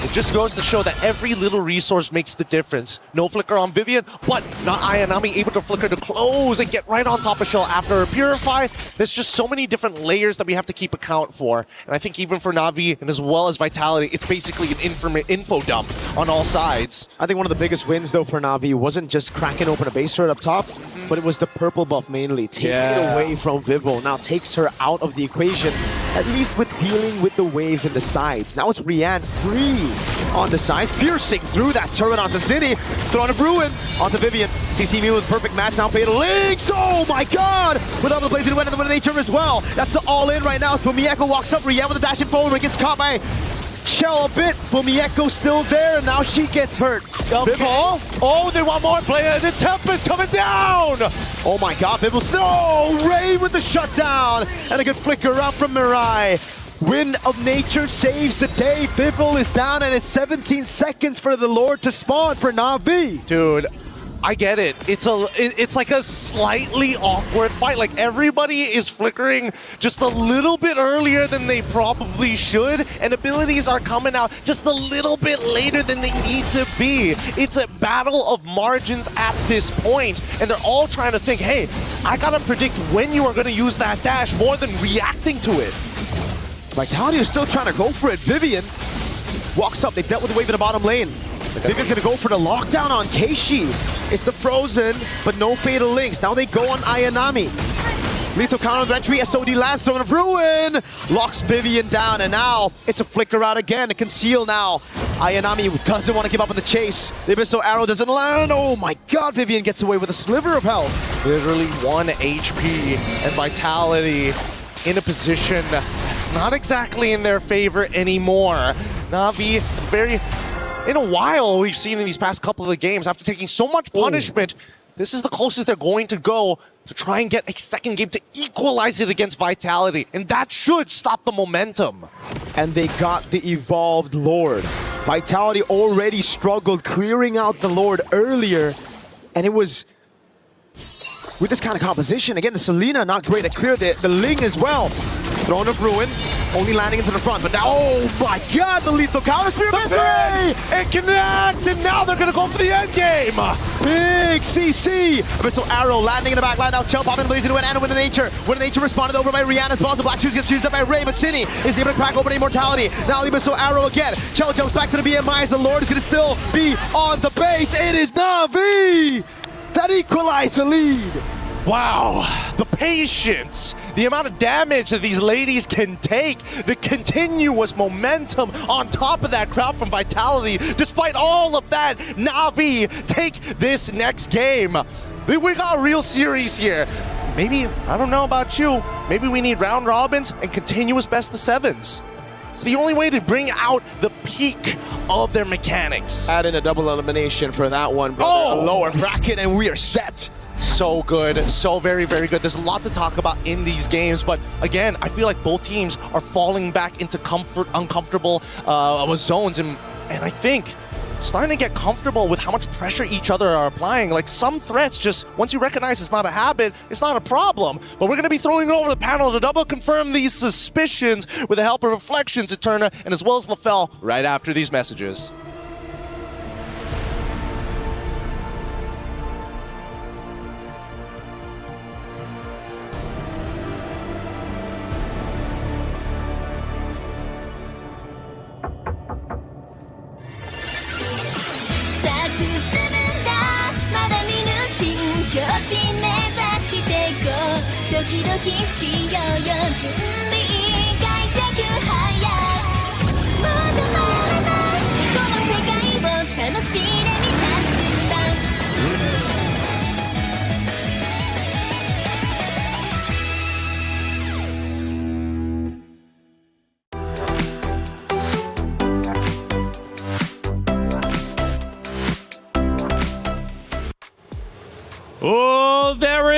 it just goes to show that every little resource makes the difference. No flicker on Vivian, but not Ayanami able to flicker to close and get right on top of Shell after a Purify. There's just so many different layers that we have to keep account for. And I think even for Na'Vi and as well as Vitality, it's basically an info dump on all sides. I think one of the biggest wins though for Na'Vi wasn't just cracking open a base turret up top, but it was the purple buff mainly, taking it away from Vivo. Now takes her out of the equation, at least with dealing with the waves and the sides. Now it's Rian free on the sides, piercing through that turret onto City, throwing a Bruin onto Vivian. CC me with perfect match now, Fatal Links, oh my god! With all the plays in the Wind of Nature as well. That's the all-in right now, as Fumieko walks up, Rian with a dash and forward, but gets caught by Shell a bit. Fumieko still there, and now she gets hurt. Okay. Vivo, oh, they want more player, the Tempest coming down! Oh my god, Vivo, Ray with the shutdown, and a good flicker up from Mirai. Wind of Nature saves the day. Bibble is down, and it's 17 seconds for the Lord to spawn for Na'Vi. Dude, I get it. It's like a slightly awkward fight. Like everybody is flickering just a little bit earlier than they probably should, and abilities are coming out just a little bit later than they need to be. It's a battle of margins at this point, and they're all trying to think, hey, I gotta predict when you are gonna use that dash more than reacting to it. Vitality is still trying to go for it. Vivian walks up. They've dealt with the wave in the bottom lane. Vivian's gonna go for the lockdown on Keishi. It's the Frozen, but no Fatal Links. Now they go on Ayanami. Lethal counter on the entry. SOD lands, throwing a Ruin. Locks Vivian down, and now it's a flicker out again. A conceal now. Ayanami doesn't want to give up on the chase. The Abyssal Arrow doesn't land. Oh my god, Vivian gets away with a sliver of health. Literally 1 HP, and Vitality in a position that's not exactly in their favor anymore. Na'Vi, in a while we've seen in these past couple of games, after taking so much punishment, this is the closest they're going to go to try and get a second game to equalize it against Vitality, and that should stop the momentum. And they got the evolved Lord. Vitality already struggled clearing out the Lord earlier, and it was with this kind of composition. Again, the Selena not great at clear, the Ling as well. Throwing a Ruin, only landing into the front, but now, oh my god, the lethal counter spear! It connects, and now they're gonna go for the end game! Big CC! Abyssal Arrow landing in the back line, now Chell popping the blazing win, and Wind of Nature. Wind of Nature responded over by Rihanna as well. The Black Shoes gets chosen up by Ray, but Cine is able to crack open Immortality. Now the Abyssal Arrow again. Chell jumps back to the BMI as the Lord is gonna still be on the base. It is Na'Vi that equalized the lead. Wow, the patience, the amount of damage that these ladies can take, the continuous momentum on top of that crowd from Vitality. Despite all of that, Na'Vi take this next game. We got a real series here. Maybe, I don't know about you, maybe we need round robins and continuous best of sevens. It's the only way to bring out the peak of their mechanics. Add in a double elimination for that one, brother. Oh! A lower bracket and we are set. So good, so very, very good. There's a lot to talk about in these games, but again, I feel like both teams are falling back into uncomfortable zones, and I think starting to get comfortable with how much pressure each other are applying. Like some threats, just once you recognize it's not a habit, it's not a problem. But we're going to be throwing it over the panel to double confirm these suspicions with the help of Reflections, Eterna, and as well as LaFell right after these messages.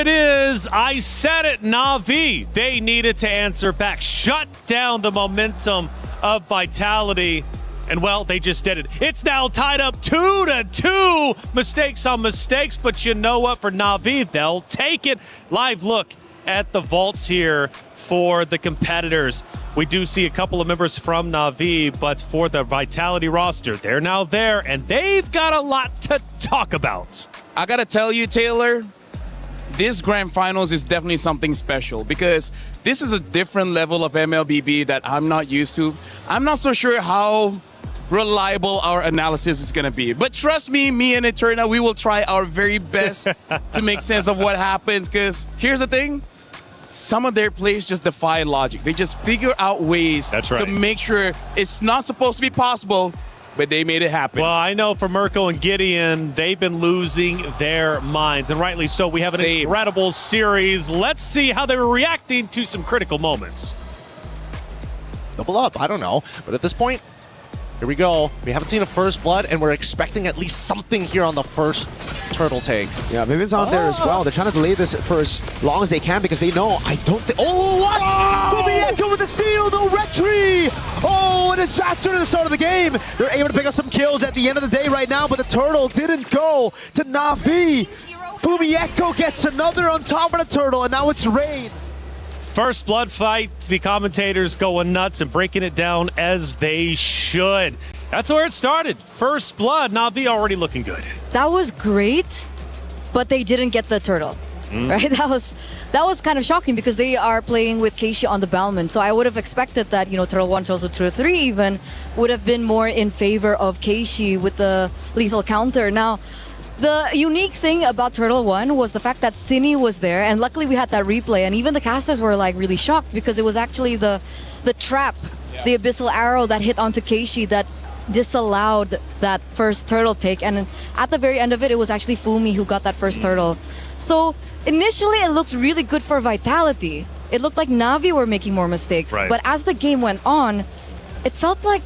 it is. I said it, Na'Vi. They needed to answer back, shut down the momentum of Vitality. And well, they just did it. It's now tied up 2-2. Mistakes on mistakes, but you know what? For Na'Vi, they'll take it. Live look at the vaults here for the competitors. We do see a couple of members from Na'Vi, but for the Vitality roster, they're now there, and they've got a lot to talk about. I gotta tell you, Taylor, this grand finals is definitely something special because this is a different level of MLBB that I'm not used to. I'm not so sure how reliable our analysis is going to be. But trust me, me and Eterna, we will try our very best to make sense of what happens, because here's the thing. Some of their plays just defy logic. They just figure out ways to make sure it's not supposed to be possible, but they made it happen. Well, I know for Mirko and Gideon, they've been losing their minds, and rightly so. We have an incredible series. Let's see how they were reacting to some critical moments. Double up, I don't know. But at this point, here we go. We haven't seen a first blood, and we're expecting at least something here on the first turtle take. Yeah, Vivian's on there as well. They're trying to delay this for as long as they can because they know, I don't think... Oh, what? Fumieko with the steal, no retry! Oh, a disaster to the start of the game. They're able to pick up some kills at the end of the day right now, but the turtle didn't go to Na'Vi. Fumieko gets another on top of the turtle, and now it's Rain. First blood fight, the commentators going nuts and breaking it down as they should. That's where it started. First blood, Na'Vi already looking good. That was great, but they didn't get the turtle. Right? That was kind of shocking because they are playing with Keishi on the Balman. So I would have expected that, you know, Turtle 1, Turtle 2, Turtle 3 even would have been more in favor of Keishi with the lethal counter. Now, the unique thing about Turtle 1 was the fact that Cine was there, and luckily we had that replay, and even the casters were like really shocked because it was actually the trap, the abyssal arrow that hit onto Keishi that disallowed that first turtle take, and at the very end of it, it was actually Fumi who got that first turtle. So initially it looked really good for Vitality. It looked like Na'Vi were making more mistakes, but as the game went on, it felt like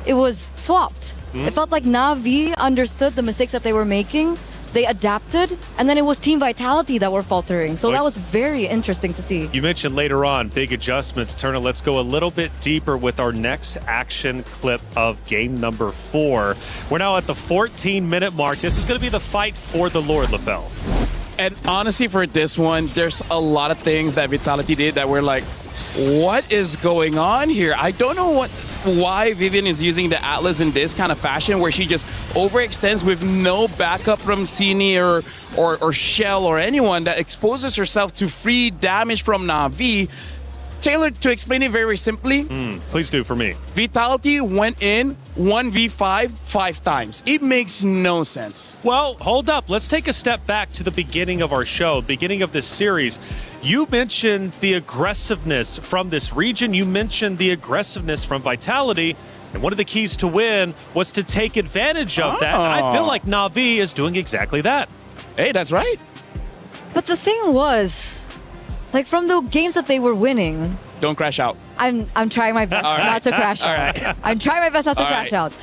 it was swapped. It felt like Na'Vi understood the mistakes that they were making, they adapted, and then it was Team Vitality that were faltering. So that was very interesting to see. You mentioned later on big adjustments. Turner, let's go a little bit deeper with our next action clip of game number 4. We're now at the 14-minute mark. This is going to be the fight for the Lord, LaFell. And honestly, for this one, there's a lot of things that Vitality did that were like, what is going on here? I don't know why Vivian is using the Atlas in this kind of fashion where she just overextends with no backup from Cine or Shell or anyone that exposes herself to free damage from Na'Vi. Taylor, to explain it very simply, please do for me. Vitality went in 1v5 5 times. It makes no sense. Well, hold up. Let's take a step back to the beginning of our show, beginning of this series. You mentioned the aggressiveness from this region. You mentioned the aggressiveness from Vitality. And one of the keys to win was to take advantage of that. And I feel like Na'Vi is doing exactly that. Hey, that's right. But the thing was, like from the games that they were winning, don't crash out. I'm trying my best not to crash out. I'm trying my best not to crash out.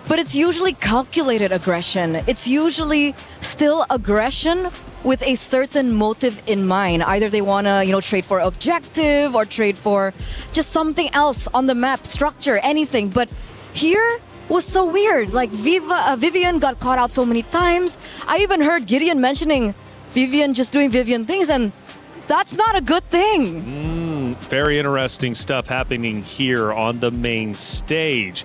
But it's usually calculated aggression. It's usually still aggression with a certain motive in mind. Either they want to, you know, trade for objective or trade for just something else on the map, structure, anything. But here was so weird. Like Vivian got caught out so many times. I even heard Gideon mentioning Vivian just doing Vivian things, and that's not a good thing. Very interesting stuff happening here on the main stage.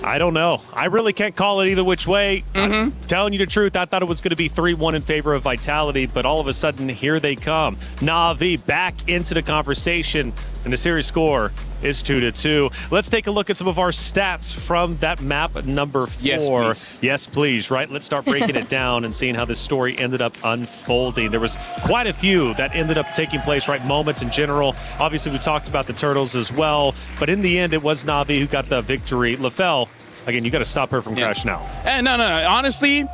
I don't know. I really can't call it either which way. I'm telling you the truth, I thought it was going to be 3-1 in favor of Vitality, but all of a sudden, here they come. Na'Vi back into the conversation, and the series score is 2-2. Let's take a look at some of our stats from that map number 4. Yes, please. Yes, please. Right, let's start breaking it down and seeing how this story ended up unfolding. There was quite a few that ended up taking place, right? Moments in general. Obviously, we talked about the Turtles as well, but in the end, it was Na'Vi who got the victory. LaFell, again, you got to stop her from crashing out. No. Honestly,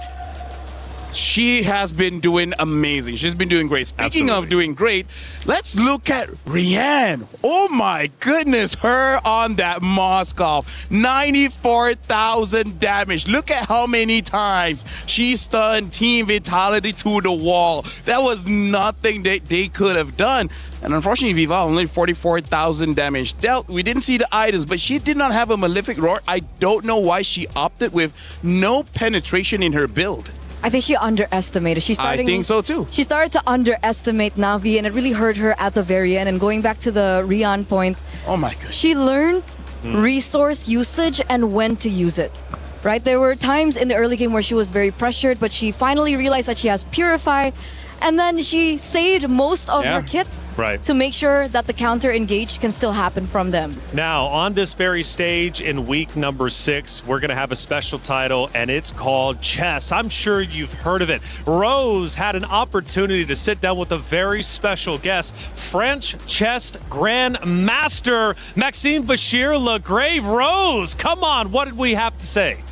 She has been doing amazing. She's been doing great. Speaking of doing great, let's look at Rianne. Oh my goodness, her on that Moskov. 94,000 damage. Look at how many times she stunned Team Vitality to the wall. That was nothing that they could have done. And unfortunately, Vival only 44,000 damage dealt. We didn't see the items, but she did not have a Malefic Roar. I don't know why she opted with no penetration in her build. I think she underestimated. I think so too. She started to underestimate Na'Vi, and it really hurt her at the very end. And going back to the Rian point, oh my goodness, she learned resource usage and when to use it. Right? There were times in the early game where she was very pressured, but she finally realized that she has Purify. And then she saved most of her kit to make sure that the counter engage can still happen from them. Now, on this very stage in week number 6, we're going to have a special title, and it's called Chess. I'm sure you've heard of it. Rose had an opportunity to sit down with a very special guest, French chess Grand Master Maxime Bashir-Lagrave. Rose, come on, what did we have to say?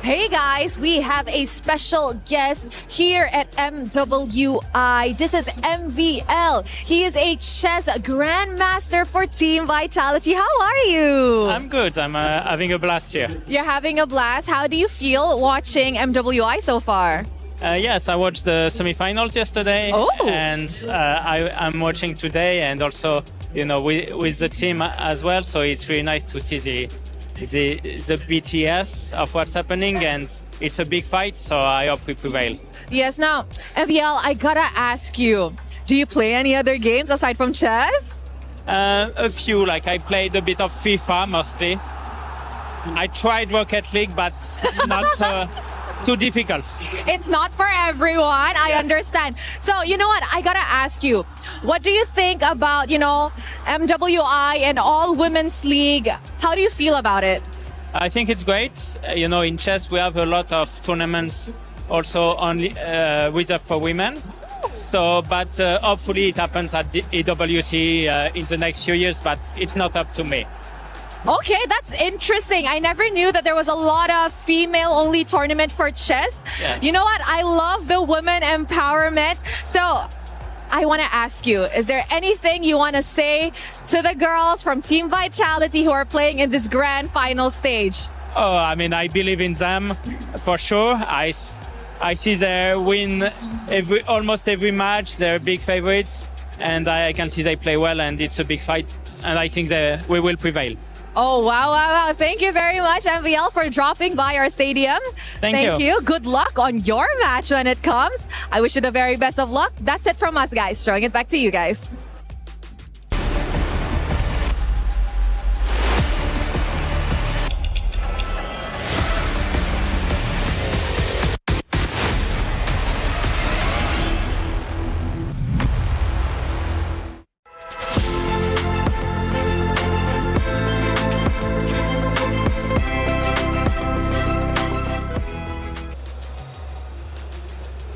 Hey guys, we have a special guest here at MWI. This is MVL. He is a chess grandmaster for Team Vitality. How are you? I'm good. I'm having a blast here. You're having a blast. How do you feel watching MWI so far? Yes, I watched the semifinals yesterday. Oh. And I'm watching today, and also, with the team as well. So it's really nice to see the BTS of what's happening, and it's a big fight, so I hope we prevail. Yes, now, MVL, I gotta ask you, do you play any other games aside from chess? A few, like I played a bit of FIFA mostly. I tried Rocket League, but not so too difficult. It's not for everyone, I understand. So, you know what, I gotta ask you, what do you think about, MWI and all women's league? How do you feel about it? I think it's great. In chess we have a lot of tournaments also only reserved for women. So, but hopefully it happens at the EWC in the next few years, but it's not up to me. Okay, that's interesting. I never knew that there was a lot of female-only tournament for chess. Yeah. You know what? I love the women empowerment. So I want to ask you, is there anything you want to say to the girls from Team Vitality who are playing in this grand final stage? Oh, I mean, I believe in them for sure. I see they win almost every match. They're big favorites, and I can see they play well, and it's a big fight. And I think we will prevail. Oh, wow. Thank you very much, MVL, for dropping by our stadium. Thank you. Good luck on your match when it comes. I wish you the very best of luck. That's it from us, guys. Throwing it back to you guys.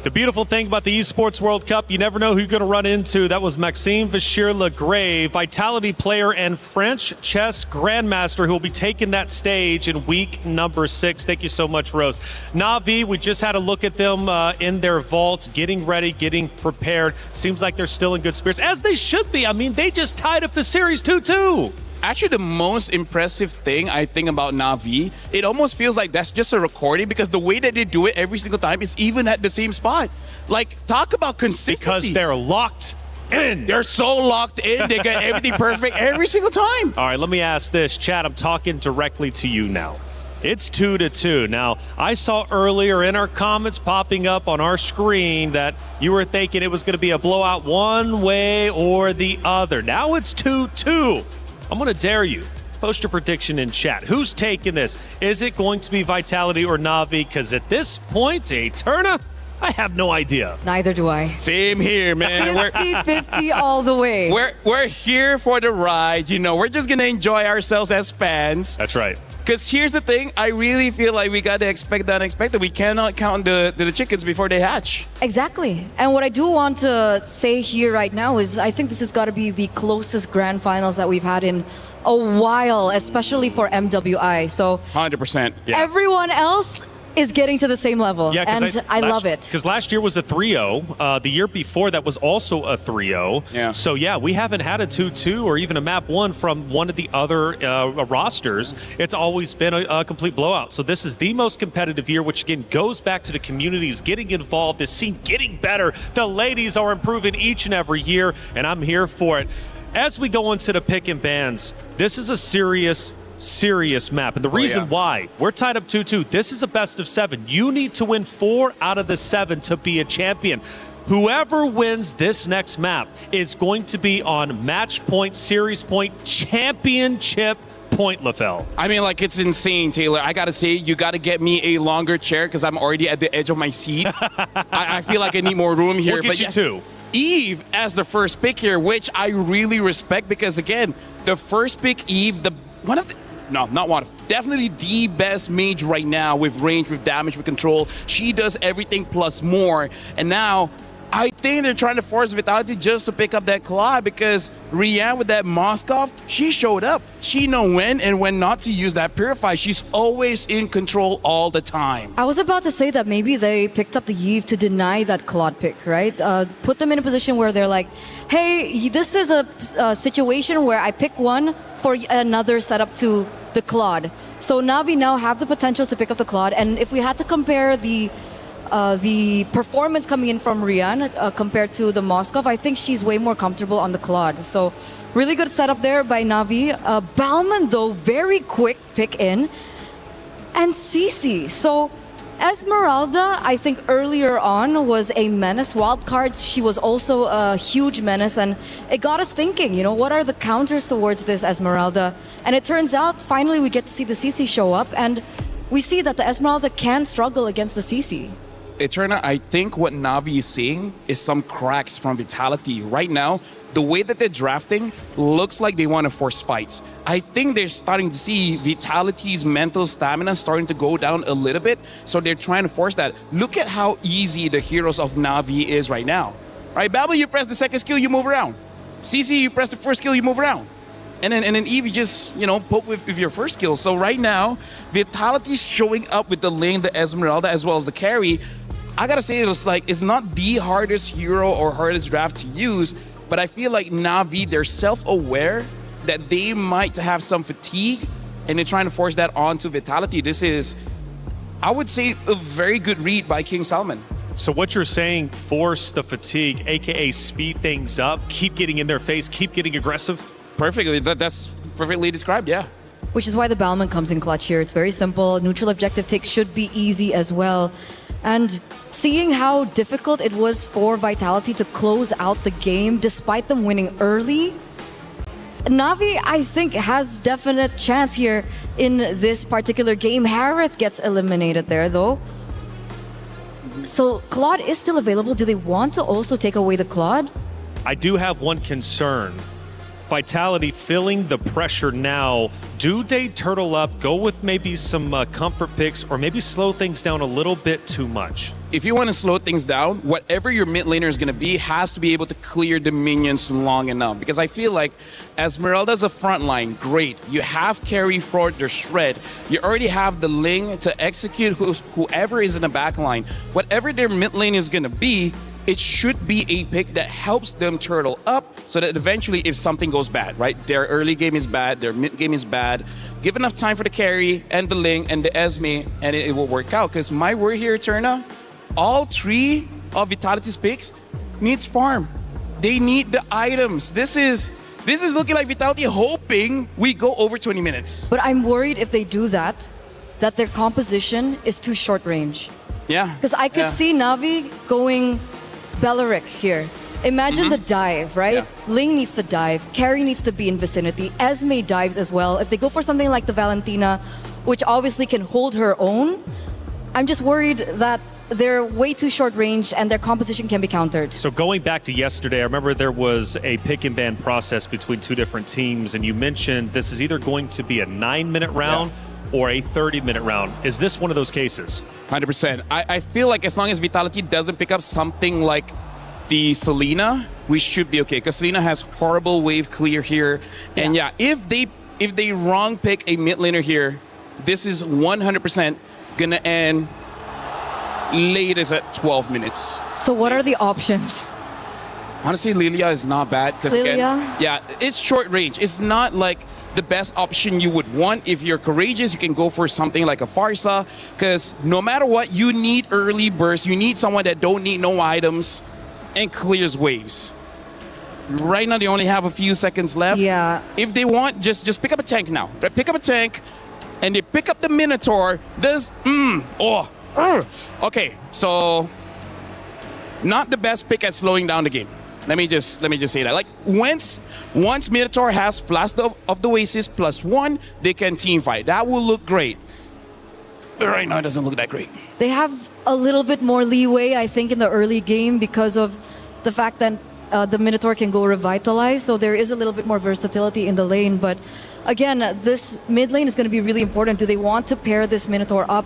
The beautiful thing about the Esports World Cup, you never know who you're going to run into. That was Maxime Bashir-Lagrave, Vitality player and French chess grandmaster, who will be taking that stage in week number 6. Thank you so much, Rose. Na'Vi, we just had a look at them in their vault, getting ready, getting prepared. Seems like they're still in good spirits, as they should be. I mean, they just tied up the series 2-2. Actually, the most impressive thing I think about Na'Vi, it almost feels like that's just a recording, because the way that they do it every single time is even at the same spot. Like, talk about consistency. Because they're locked in. They're so locked in. They get everything perfect every single time. All right, let me ask this. Chad, I'm talking directly to you now. It's 2-2. Now, I saw earlier in our comments popping up on our screen that you were thinking it was going to be a blowout one way or the other. Now it's 2-2. I'm going to dare you. Post your prediction in chat. Who's taking this? Is it going to be Vitality or Na'Vi? Because at this point, Eterna, I have no idea. Neither do I. Same here, man. 50-50 all the way. We're here for the ride. We're just going to enjoy ourselves as fans. That's right. Because here's the thing, I really feel like we got to expect the unexpected. We cannot count the chickens before they hatch. Exactly. And what I do want to say here right now is I think this has got to be the closest grand finals that we've had in a while, especially for MWI. So 100%. Everyone else is getting to the same level. Yeah, and I love it. Because last year was a 3-0. The year before that was also a 3-0. Yeah. So, yeah, we haven't had a 2-2 or even a map 1 from one of the other rosters. It's always been a complete blowout. So this is the most competitive year, which, again, goes back to the communities getting involved, this scene getting better. The ladies are improving each and every year, and I'm here for it. As we go into the pick and bans, this is a serious map. And the reason why, we're tied up 2-2. This is a best of 7. You need to win 4 out of the 7 to be a champion. Whoever wins this next map is going to be on match point, series point, championship point, LaFell. I mean, like, it's insane, Taylor. I gotta say, you gotta get me a longer chair because I'm already at the edge of my seat. I feel like I need more room here. We'll get you two. Eve as the first pick here, which I really respect because, again, the first pick, Eve, definitely the best mage right now with range, with damage, with control. She does everything plus more. And now, I think they're trying to force Vitality just to pick up that Claw because Rianne with that Moskov, she showed up. She know when and when not to use that Purify. She's always in control all the time. I was about to say that maybe they picked up the Eve to deny that Claude pick, right? Put them in a position where they're like, hey, this is a situation where I pick one for another setup to the Claude. So Na'Vi now have the potential to pick up the Claude. And if we had to compare the performance coming in from Rian compared to the Moskov, I think she's way more comfortable on the Claude. So really good setup there by Na'Vi. Balman, though, very quick pick in. And Cici. So Esmeralda, I think earlier on was a menace. Wildcards, she was also a huge menace. And it got us thinking, you know, what are the counters towards this Esmeralda? And it turns out, finally, we get to see the Cici show up. And we see that the Esmeralda can struggle against the Cici. Eterna, I think what Na'Vi is seeing is some cracks from Vitality. Right now, the way that they're drafting looks like they want to force fights. I think they're starting to see Vitality's mental stamina starting to go down a little bit, so they're trying to force that. Look at how easy the heroes of Na'Vi is right now. Right, Babel, you press the second skill, you move around. CC, you press the first skill, you move around. And then Eve, you just, you know, poke with your first skill. So right now, Vitality's showing up with the Ling, the Esmeralda, as well as the carry. I gotta say, it's not the hardest hero or hardest draft to use, but I feel like Na'Vi, they're self-aware that they might have some fatigue, and they're trying to force that onto Vitality. This is, I would say, a very good read by King Salman. So what you're saying, force the fatigue, aka speed things up, keep getting in their face, keep getting aggressive? Perfectly, that's perfectly described, yeah. Which is why the Balman comes in clutch here. It's very simple. Neutral objective takes should be easy as well. And seeing how difficult it was for Vitality to close out the game despite them winning early, Na'Vi, I think, has definite chance here in this particular game. Harith gets eliminated there, though. So Claude is still available. Do they want to also take away the Claude? I do have one concern. Vitality feeling the pressure now. Do they turtle up, go with maybe some comfort picks, or maybe slow things down a little bit too much? If you want to slow things down, whatever your mid laner is going to be has to be able to clear the minions long enough. Because I feel like Esmeralda's a front line, great. You have carry for their shred. You already have the Ling to execute whoever is in the back line. Whatever their mid lane is going to be, it should be a pick that helps them turtle up so that eventually if something goes bad, right? Their early game is bad, their mid game is bad. Give enough time for the carry and the Ling and the Esme and it will work out. Because my word here, Eterna, all 3 of Vitality's picks needs farm. They need the items. This is looking like Vitality hoping we go over 20 minutes. But I'm worried if they do that their composition is too short range. Yeah. Because I could see Na'Vi going Beleric here. Imagine the dive, right? Yeah. Ling needs to dive. Carry needs to be in vicinity. Esme dives as well. If they go for something like the Valentina, which obviously can hold her own, I'm just worried that they're way too short range and their composition can be countered. So going back to yesterday, I remember there was a pick and ban process between 2 different teams, and you mentioned this is either going to be a 9-minute round or a 30-minute round. Is this one of those cases? 100%. I feel like as long as Vitality doesn't pick up something like the Selena, we should be okay. Because Selena has horrible wave clear here. And yeah, if they wrong pick a mid laner here, this is 100% gonna end latest at 12 minutes. So what are the options? Honestly, Lilia is not bad because yeah, it's short range. It's not like the best option you would want. If you're courageous, you can go for something like a Farsa because no matter what, you need early burst. You need someone that don't need no items and clears waves. Right now, they only have a few seconds left. Yeah. If they want, just pick up a tank now. Pick up a tank, and they pick up the Minotaur. Okay, so not the best pick at slowing down the game. Let me just say that. Like once Minotaur has Flash of the Oasis +1, they can team fight. That will look great. But right now, it doesn't look that great. They have a little bit more leeway, I think, in the early game because of the fact that the Minotaur can go revitalize, so there is a little bit more versatility in the lane. But again, this mid lane is going to be really important. Do they want to pair this Minotaur up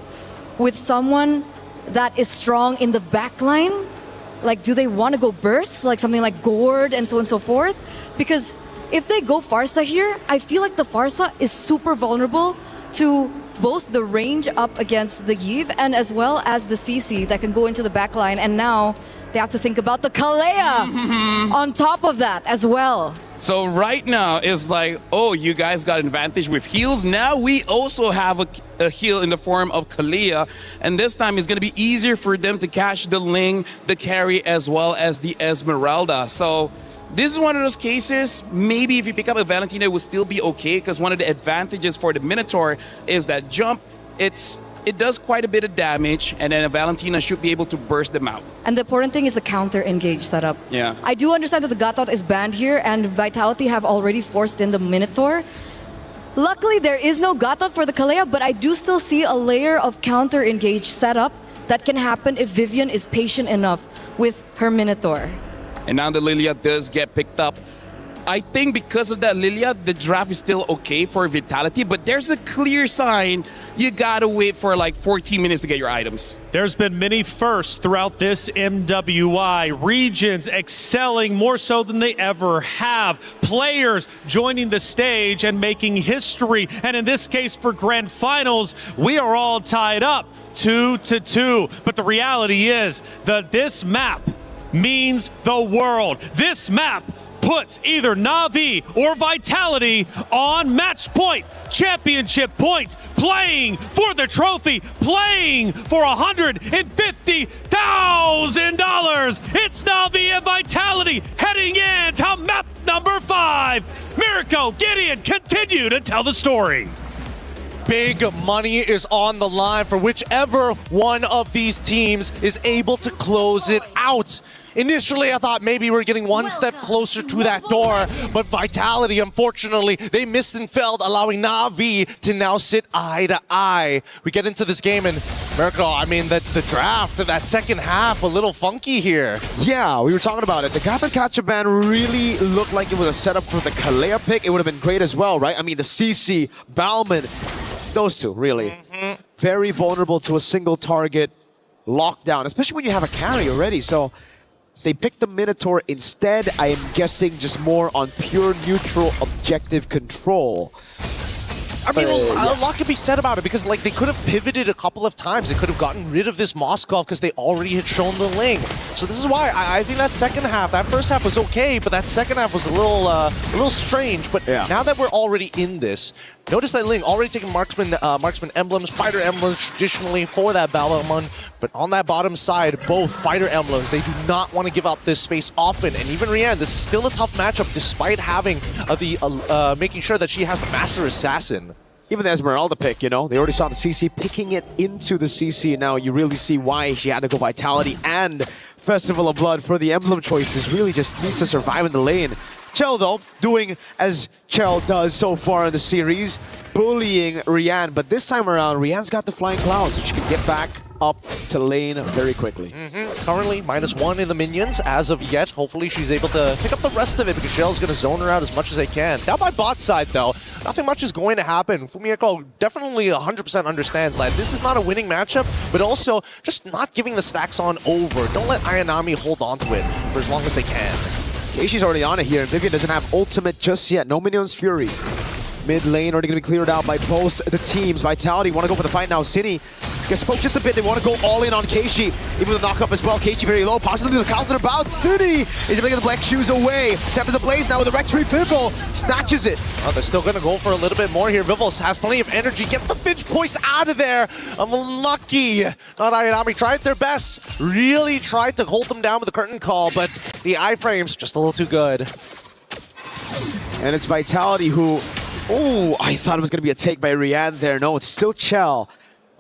with someone that is strong in the back line? Like, do they want to go burst, like something like Gord and so on and so forth? Because if they go Farsa here, I feel like the Farsa is super vulnerable to both the range up against the Yve and as well as the CC that can go into the back line. And now they have to think about the Kalea on top of that as well. So right now it's like, oh, you guys got an advantage with heals. Now we also have a heal in the form of Kalea, and this time it's going to be easier for them to catch the Ling, the carry, as well as the Esmeralda. So this is one of those cases, maybe if you pick up a Valentina, it would still be okay, because one of the advantages for the Minotaur is that jump, it does quite a bit of damage, and then a Valentina should be able to burst them out. And the important thing is the counter engage setup. Yeah. I do understand that the Gatot is banned here, and Vitality have already forced in the Minotaur. Luckily, there is no Gatot for the Kalea, but I do still see a layer of counter engage setup that can happen if Vivian is patient enough with her Minotaur. And now the Lilia does get picked up. I think because of that Lilia, the draft is still okay for Vitality, but there's a clear sign you gotta wait for like 14 minutes to get your items. There's been many firsts throughout this MWI. Regions excelling more so than they ever have. Players joining the stage and making history. And in this case for Grand Finals, we are all tied up 2-2. But the reality is that this map means the world. This map puts either Na'Vi or Vitality on match point, championship point, playing for the trophy, playing for $150,000. It's Na'Vi and Vitality heading in to map number 5. Mirko, Gideon, continue to tell the story. Big money is on the line for whichever one of these teams is able to close it out. Initially, I thought maybe we're getting one step closer to that door, but Vitality, unfortunately, they missed and failed, allowing Na'Vi to now sit eye to eye. We get into this game, and Mirko, I mean, the draft, that second half, a little funky here. Yeah, we were talking about it. The Gacha ban really looked like it was a setup for the Kalea pick. It would have been great as well, right? I mean, the CC, Bauman, those two, really. Very vulnerable to a single target lockdown, especially when you have a carry already. So they picked the Minotaur instead. I am guessing just more on pure neutral objective control. I mean, a lot can be said about it because, like, they could have pivoted a couple of times. They could have gotten rid of this Moskov because they already had shown the Ling. So this is why I think that second half, that first half was okay, but that second half was a little strange. But now that we're already in this, notice that Ling already taking marksman emblems, fighter emblems traditionally for that Balmon. But on that bottom side, both fighter emblems, they do not want to give up this space often. And even Rianne, this is still a tough matchup despite having making sure that she has the Master Assassin. Even the Esmeralda pick, you know, they already saw the CC picking it into the CC. Now you really see why she had to go Vitality and Festival of Blood for the emblem choices. Really just needs to survive in the lane. Chell, though, doing as Chell does so far in the series, bullying Rianne. But this time around, Rianne's got the Flying Clouds, so she can get back up to lane very quickly. Currently, -1 in the minions as of yet. Hopefully, she's able to pick up the rest of it because Shell's going to zone her out as much as they can. Down by bot side, though, nothing much is going to happen. Fumiko definitely 100% understands that this is not a winning matchup, but also just not giving the stacks on over. Don't let Ayanami hold on to it for as long as they can. Keishi's already on it here. Vivian doesn't have ultimate just yet. No Minion's Fury. Mid lane already going to be cleared out by both the teams. Vitality want to go for the fight now. City Gets poked just a bit. They want to go all in on Keishi. Even with the knock-up as well. Keishi very low. Possibly the counter about City. Is bringing the black shoes away. Tempest ablaze now with the Rectory Vival. Snatches it. Oh, they're still going to go for a little bit more here. Vival has plenty of energy. Gets the Finch Voice out of there. Unlucky. Not Ayanami tried their best. Really tried to hold them down with the curtain call, but the iframes just a little too good. And it's Vitality who... Oh, I thought it was going to be a take by Rian there. No, it's still Chell.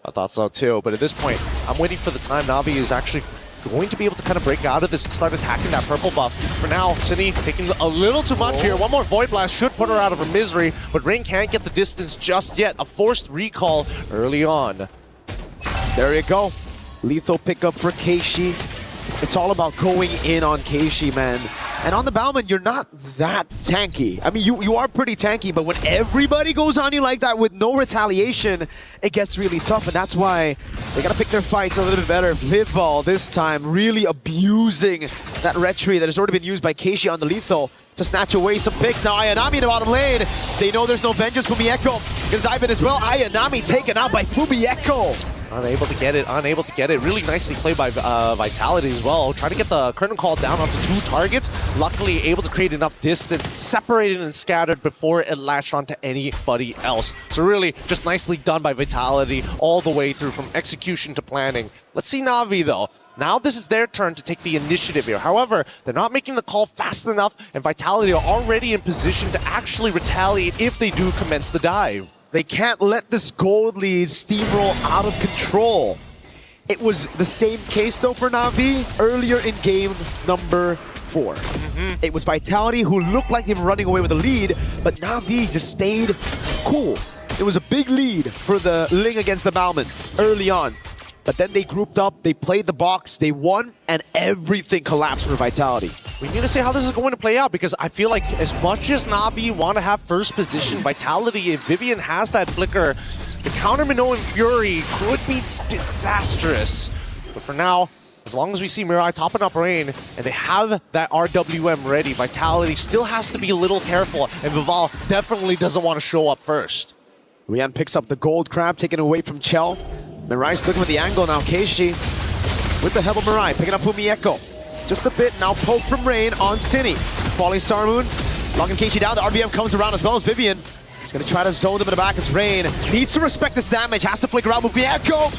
I thought so too, but at this point, I'm waiting for the time Na'Vi is actually going to be able to kind of break out of this and start attacking that purple buff. For now, Cine taking a little too much here. One more Void Blast should put her out of her misery, but Rain can't get the distance just yet. A forced recall early on. There you go. Lethal pickup for Keishi. It's all about going in on Keishi, man. And on the Bauman, you're not that tanky. I mean, you are pretty tanky, but when everybody goes on you like that with no retaliation, it gets really tough, and that's why they gotta pick their fights a little bit better. Vival this time really abusing that retry that has already been used by Keishi on the lethal to snatch away some picks. Now Ayanami in the bottom lane. They know there's no vengeance. Fumieko gonna dive in as well. Ayanami taken out by Fumieko. Unable to get it, unable to get it. Really nicely played by Vitality as well. Trying to get the curtain call down onto 2 targets. Luckily able to create enough distance, separated and scattered before it latched onto anybody else. So really just nicely done by Vitality all the way through from execution to planning. Let's see Na'Vi though. Now this is their turn to take the initiative here. However, they're not making the call fast enough, and Vitality are already in position to actually retaliate if they do commence the dive. They can't let this gold lead steamroll out of control. It was the same case though for Na'Vi earlier in game number 4. It was Vitality who looked like they were running away with the lead, but Na'Vi just stayed cool. It was a big lead for the Ling against the Malman early on. But then they grouped up, they played the box, they won, and everything collapsed for Vitality. We need to see how this is going to play out, because I feel like as much as Na'Vi want to have first position, Vitality, if Vivian has that flicker, the counter Minnow and Fury could be disastrous. But for now, as long as we see Mirai topping up Rain, and they have that RWM ready, Vitality still has to be a little careful, and Vival definitely doesn't want to show up first. Rian picks up the gold crab, taken away from Chell. Mirai's looking for the angle now. Keishi with the help of Mirai, picking up Fumieko. Just a bit, now poke from Rain on Cine. Falling Star Moon, locking Keishi down. The RBM comes around as well as Vivian. He's gonna try to zone them in the back as Rain needs to respect this damage, has to flicker out with Fumieko.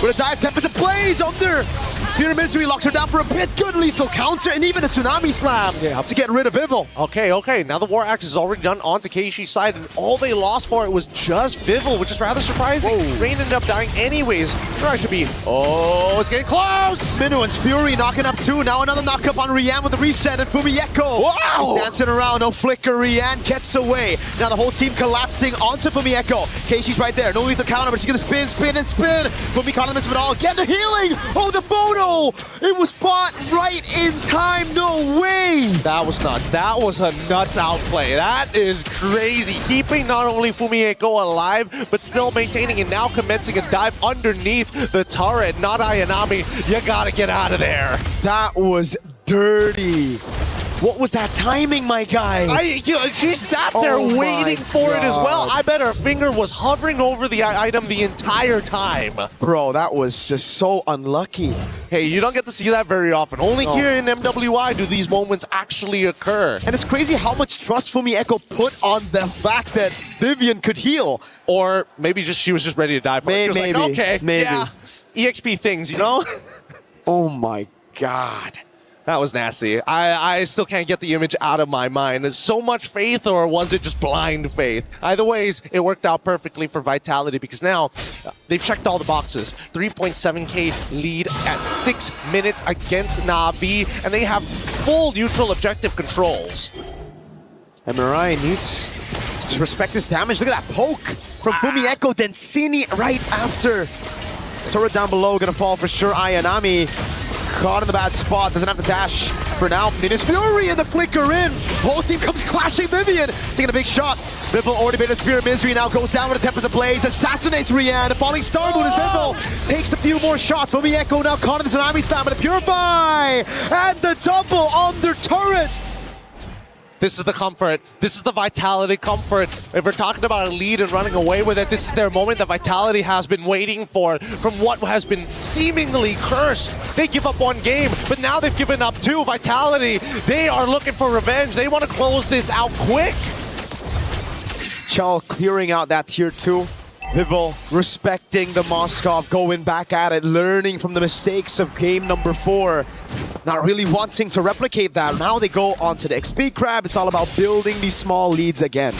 With a dive, Tempest ablaze under. Spear of Misery locks her down for a bit. Good lethal counter and even a Tsunami Slam to get rid of Vival. Okay. Now the War Axe is already done onto Keishi's side, and all they lost for it was just Vival, which is rather surprising. Whoa. Rain ended up dying anyways. There should be. Oh, it's getting close! Minuan's Fury knocking up 2. Now another knock up on Rian with the reset, and Fumieko. Wow! He's dancing around, no flicker. Rian gets away. Now the whole team collapsing onto Fumieko. Keishi's right there. No lethal counter, but she's gonna spin. Fumi condiments of it all. Get the healing! Oh, the photo! It was bought right in time. No way! That was nuts. That was a nuts outplay. That is crazy. Keeping not only Fumieko alive, but still maintaining and now commencing a dive underneath the turret. Not Ayanami. You gotta get out of there. That was dirty. What was that timing, my guy? She sat there waiting for it as well. I bet her finger was hovering over the item the entire time. Bro, that was just so unlucky. Hey, you don't get to see that very often. Only here in MWI do these moments actually occur. And it's crazy how much trust Fumieko put on the fact that Vivian could heal. Or maybe she was just ready to die for it. She was maybe. Like, okay, maybe. Yeah, EXP things, you know? Oh my God. That was nasty. I still can't get the image out of my mind. Is so much faith, or was it just blind faith? Either ways, it worked out perfectly for Vitality, because now they've checked all the boxes. 3.7k lead at 6 minutes against Na'Vi, and they have full neutral objective controls. And Mirai needs to just respect this damage. Look at that poke from Fumieko, then Cine right after. Turret down below, gonna fall for sure. Ayanami caught in the bad spot, doesn't have the dash for now. Ninja's Fury and the flicker in. Whole team comes clashing. Vivian taking a big shot. Vival already made a Spear of Misery, now goes down with a Tempest Ablaze, assassinates Rian. The falling Star Moon is Vival. Takes a few more shots. Fumieko now caught in the Tsunami Slam, but a Purify! And the double on their turret. This is the comfort. This is the Vitality comfort. If we're talking about a lead and running away with it, this is their moment that Vitality has been waiting for from what has been seemingly cursed. They give up one game, but now they've given up two. Vitality, they are looking for revenge. They want to close this out quick. Chell clearing out that tier 2. Vivol respecting the Moskov, going back at it, learning from the mistakes of game number 4. Not really wanting to replicate that. Now they go on to the XP grab. It's all about building these small leads again.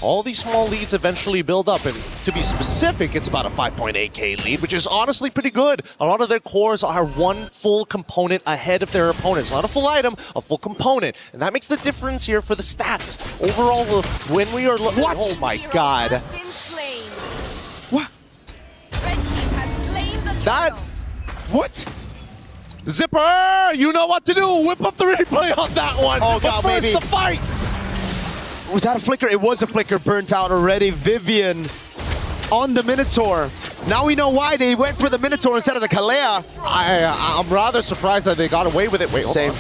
All these small leads eventually build up, and to be specific, it's about a 5.8k lead, which is honestly pretty good. A lot of their cores are one full component ahead of their opponents. Not a full item, a full component. And that makes the difference here for the stats. Overall, when we are... What? Oh my god. That... What? Zipper! You know what to do! Whip up the replay on that one! Oh god, but first, maybe. the fight! Was that a flicker? It was a flicker, burnt out already. Vivian on the Minotaur. Now we know why they went for the Minotaur instead of the Kalea. I'm rather surprised that they got away with it. Wait, hold Same. on.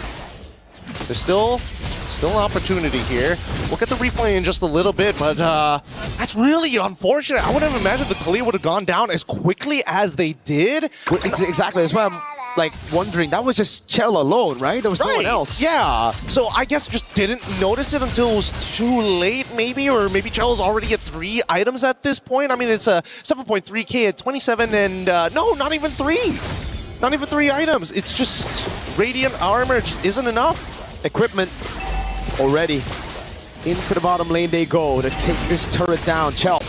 There's still an opportunity here. We'll get the replay in just a little bit, but that's really unfortunate. I wouldn't have imagined the Kalea would have gone down as quickly as they did. Exactly, that's why I'm like wondering, that was just Chell alone, right? There was no one else. Yeah, so I guess just didn't notice it until it was too late, maybe, or maybe Chell's already at 3 items at this point. I mean, it's a 7.3k at 27, and no, not even 3. Not even 3 items. It's just Radiant Armor just isn't enough. Equipment already. Into the bottom lane they go to take this turret down. Chell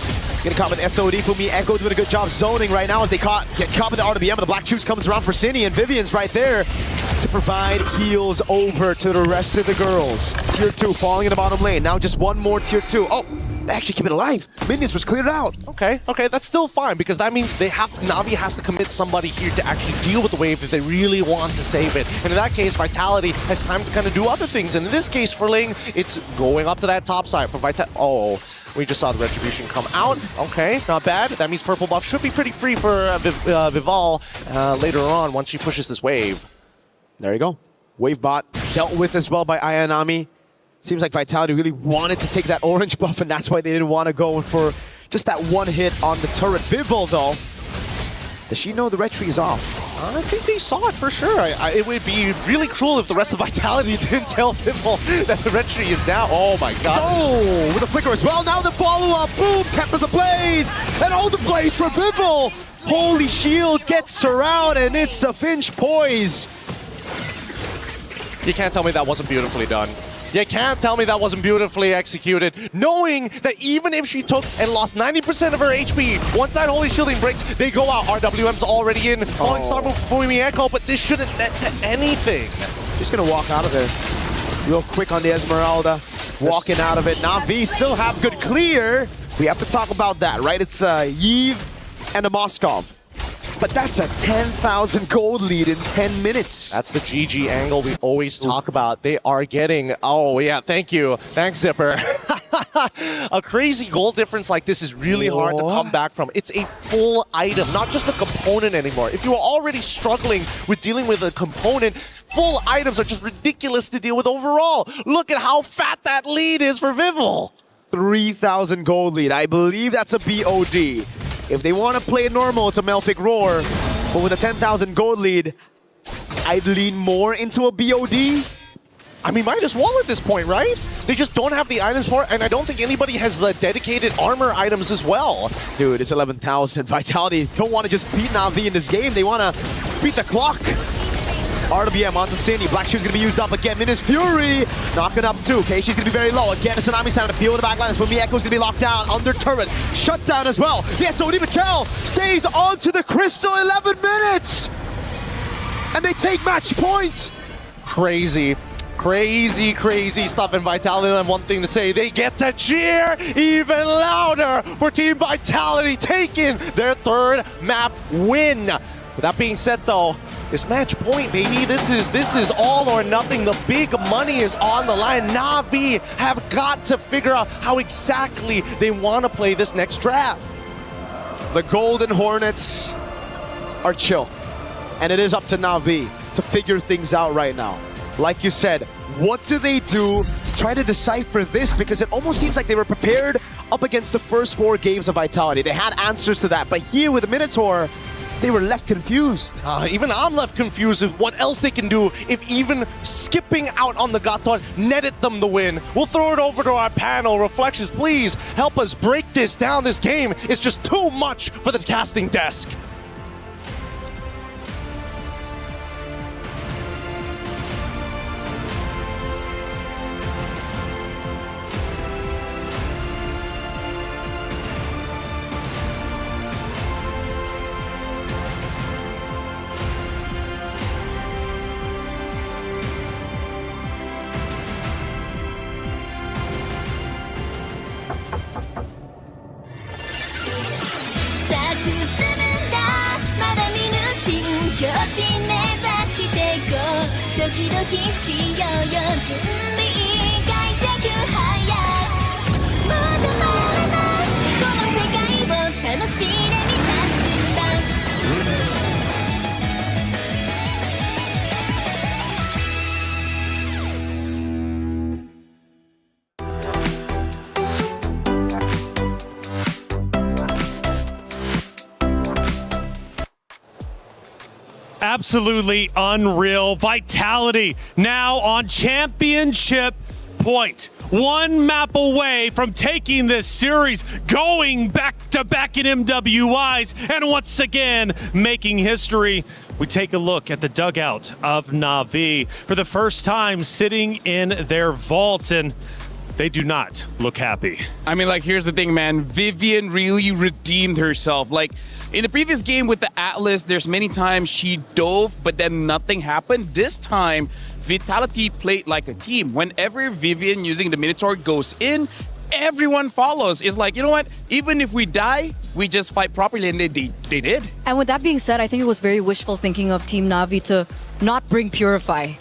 gonna come with SOD for me. Echo doing a good job zoning right now as they get caught with the RWM, and the Black Juice comes around for Cine, and Vivian's right there to provide heals over to the rest of the girls. Tier 2 falling in the bottom lane. Now just one more tier 2. Oh, they actually keep it alive. Minions was cleared out. Okay, that's still fine, because that means Na'Vi has to commit somebody here to actually deal with the wave if they really want to save it. And in that case, Vitality has time to kind of do other things. And in this case, for Ling, it's going up to that top side for Vitality. Oh, we just saw the Retribution come out. Okay, not bad. That means purple buff should be pretty free for Vivol later on once she pushes this wave. There you go. Wave bot dealt with as well by Ayanami. Seems like Vitality really wanted to take that orange buff, and that's why they didn't want to go for just that one hit on the turret. Vivol, though, does she know the retry is off? I think they saw it for sure. It would be really cruel if the rest of Vitality didn't tell Vivol that the retry is down. Oh my god. Oh, with a flicker as well. Now the follow-up. Boom, Tempest ablaze. And all the blades for Vivol. Holy shield gets around, and it's a Finch poise. You can't tell me that wasn't beautifully done. You can't tell me that wasn't beautifully executed, knowing that even if she took and lost 90% of her HP, once that Holy Shielding breaks, they go out. RWM's already in. Falling Star move for me Echo, but this shouldn't net to anything. She's gonna walk out of there. Real quick on the Esmeralda. Walking out of it. Na'Vi still have good clear. We have to talk about that, right? It's Yves and a Moskov. But that's a 10,000 gold lead in 10 minutes. That's the GG angle we always talk about. They are getting... Oh, yeah, thank you. Thanks, Zipper. A crazy gold difference like this is really hard to come back from. It's a full item, not just a component anymore. If you are already struggling with dealing with a component, full items are just ridiculous to deal with overall. Look at how fat that lead is for Vivol. 3,000 gold lead. I believe that's a BOD. If they want to play it normal, it's a Melfic Roar. But with a 10,000 gold lead, I'd lean more into a BOD. I mean, might as well at this point, right? They just don't have the items for it, and I don't think anybody has dedicated armor items as well. Dude, it's 11,000. Vitality don't want to just beat Na'Vi in this game. They want to beat the clock. RWM onto Cindy. Black Shoe's going to be used up again. Minus Fury knocking up too. Okay, she's going to be very low. Again, Tsunami's time to peel in the backline. Swimmy Echo's going to be locked down. Under turret. Shut down as well. Yes, so Chell stays on to the Crystal. 11 minutes. And they take match point. Crazy. Crazy stuff in Vitality. And one thing to say, they get to cheer even louder for Team Vitality taking their 3rd map win. With that being said, though, it's match point, baby. This is all or nothing. The big money is on the line. Na'Vi have got to figure out how exactly they want to play this next draft. The Golden Hornets are chill. And it is up to Na'Vi to figure things out right now. Like you said, what do they do to try to decipher this because it almost seems like they were prepared up against the first 4 games of Vitality. They had answers to that, but here with the Minotaur, they were left confused. Even I'm left confused of what else they can do if even skipping out on the Gaton netted them the win. We'll throw it over to our panel. Reflections, please help us break this down. This game is just too much for the casting desk. Absolutely unreal. Vitality now on championship point. 1 map away from taking this series, going back-to-back in MWIs, and once again making history. We take a look at the dugout of Na'Vi for the first time sitting in their vault, and they do not look happy. I mean, like, here's the thing, man. Vivian really redeemed herself. Like, in the previous game with the Atlas, there's many times she dove, but then nothing happened. This time, Vitality played like a team. Whenever Vivian using the Minotaur goes in, everyone follows. It's like, you know what? Even if we die, we just fight properly, and they did. And with that being said, I think it was very wishful thinking of Team Na'Vi to not bring Purify.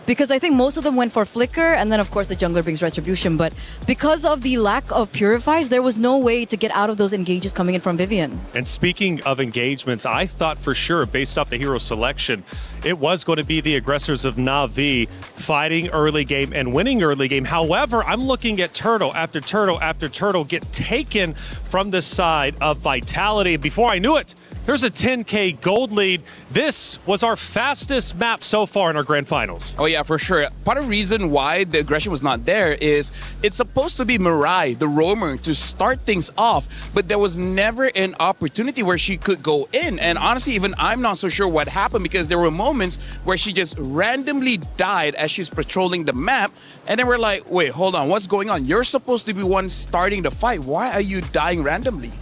Because I think most of them went for Flicker, and then of course the jungler brings Retribution. But because of the lack of Purifies, there was no way to get out of those engages coming in from Vivian. And speaking of engagements, I thought for sure, based off the hero selection, it was going to be the aggressors of Na'Vi fighting early game and winning early game. However, I'm looking at turtle after turtle after turtle get taken from the side of Vitality. Before I knew it, there's a 10K gold lead. This was our fastest map so far in our grand finals. Oh yeah, for sure. Part of the reason why the aggression was not there is it's supposed to be Mirai, the roamer, to start things off, but there was never an opportunity where she could go in. And honestly, even I'm not so sure what happened, because there were moments where she just randomly died as she's patrolling the map. And then we're like, wait, hold on, what's going on? You're supposed to be one starting the fight. Why are you dying randomly?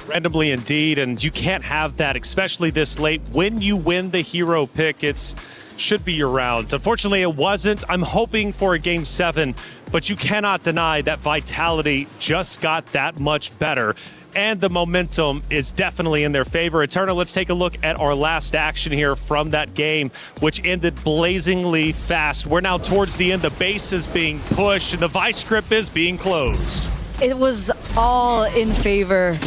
Randomly indeed, and you can't have that, especially this late. When you win the hero pick, it should be your round. Unfortunately, it wasn't. I'm hoping for a Game 7, but you cannot deny that Vitality just got that much better, and the momentum is definitely in their favor. Eternal, let's take a look at our last action here from that game, which ended blazingly fast. We're now towards the end. The base is being pushed, and the Vice Grip is being closed. It was all in favor.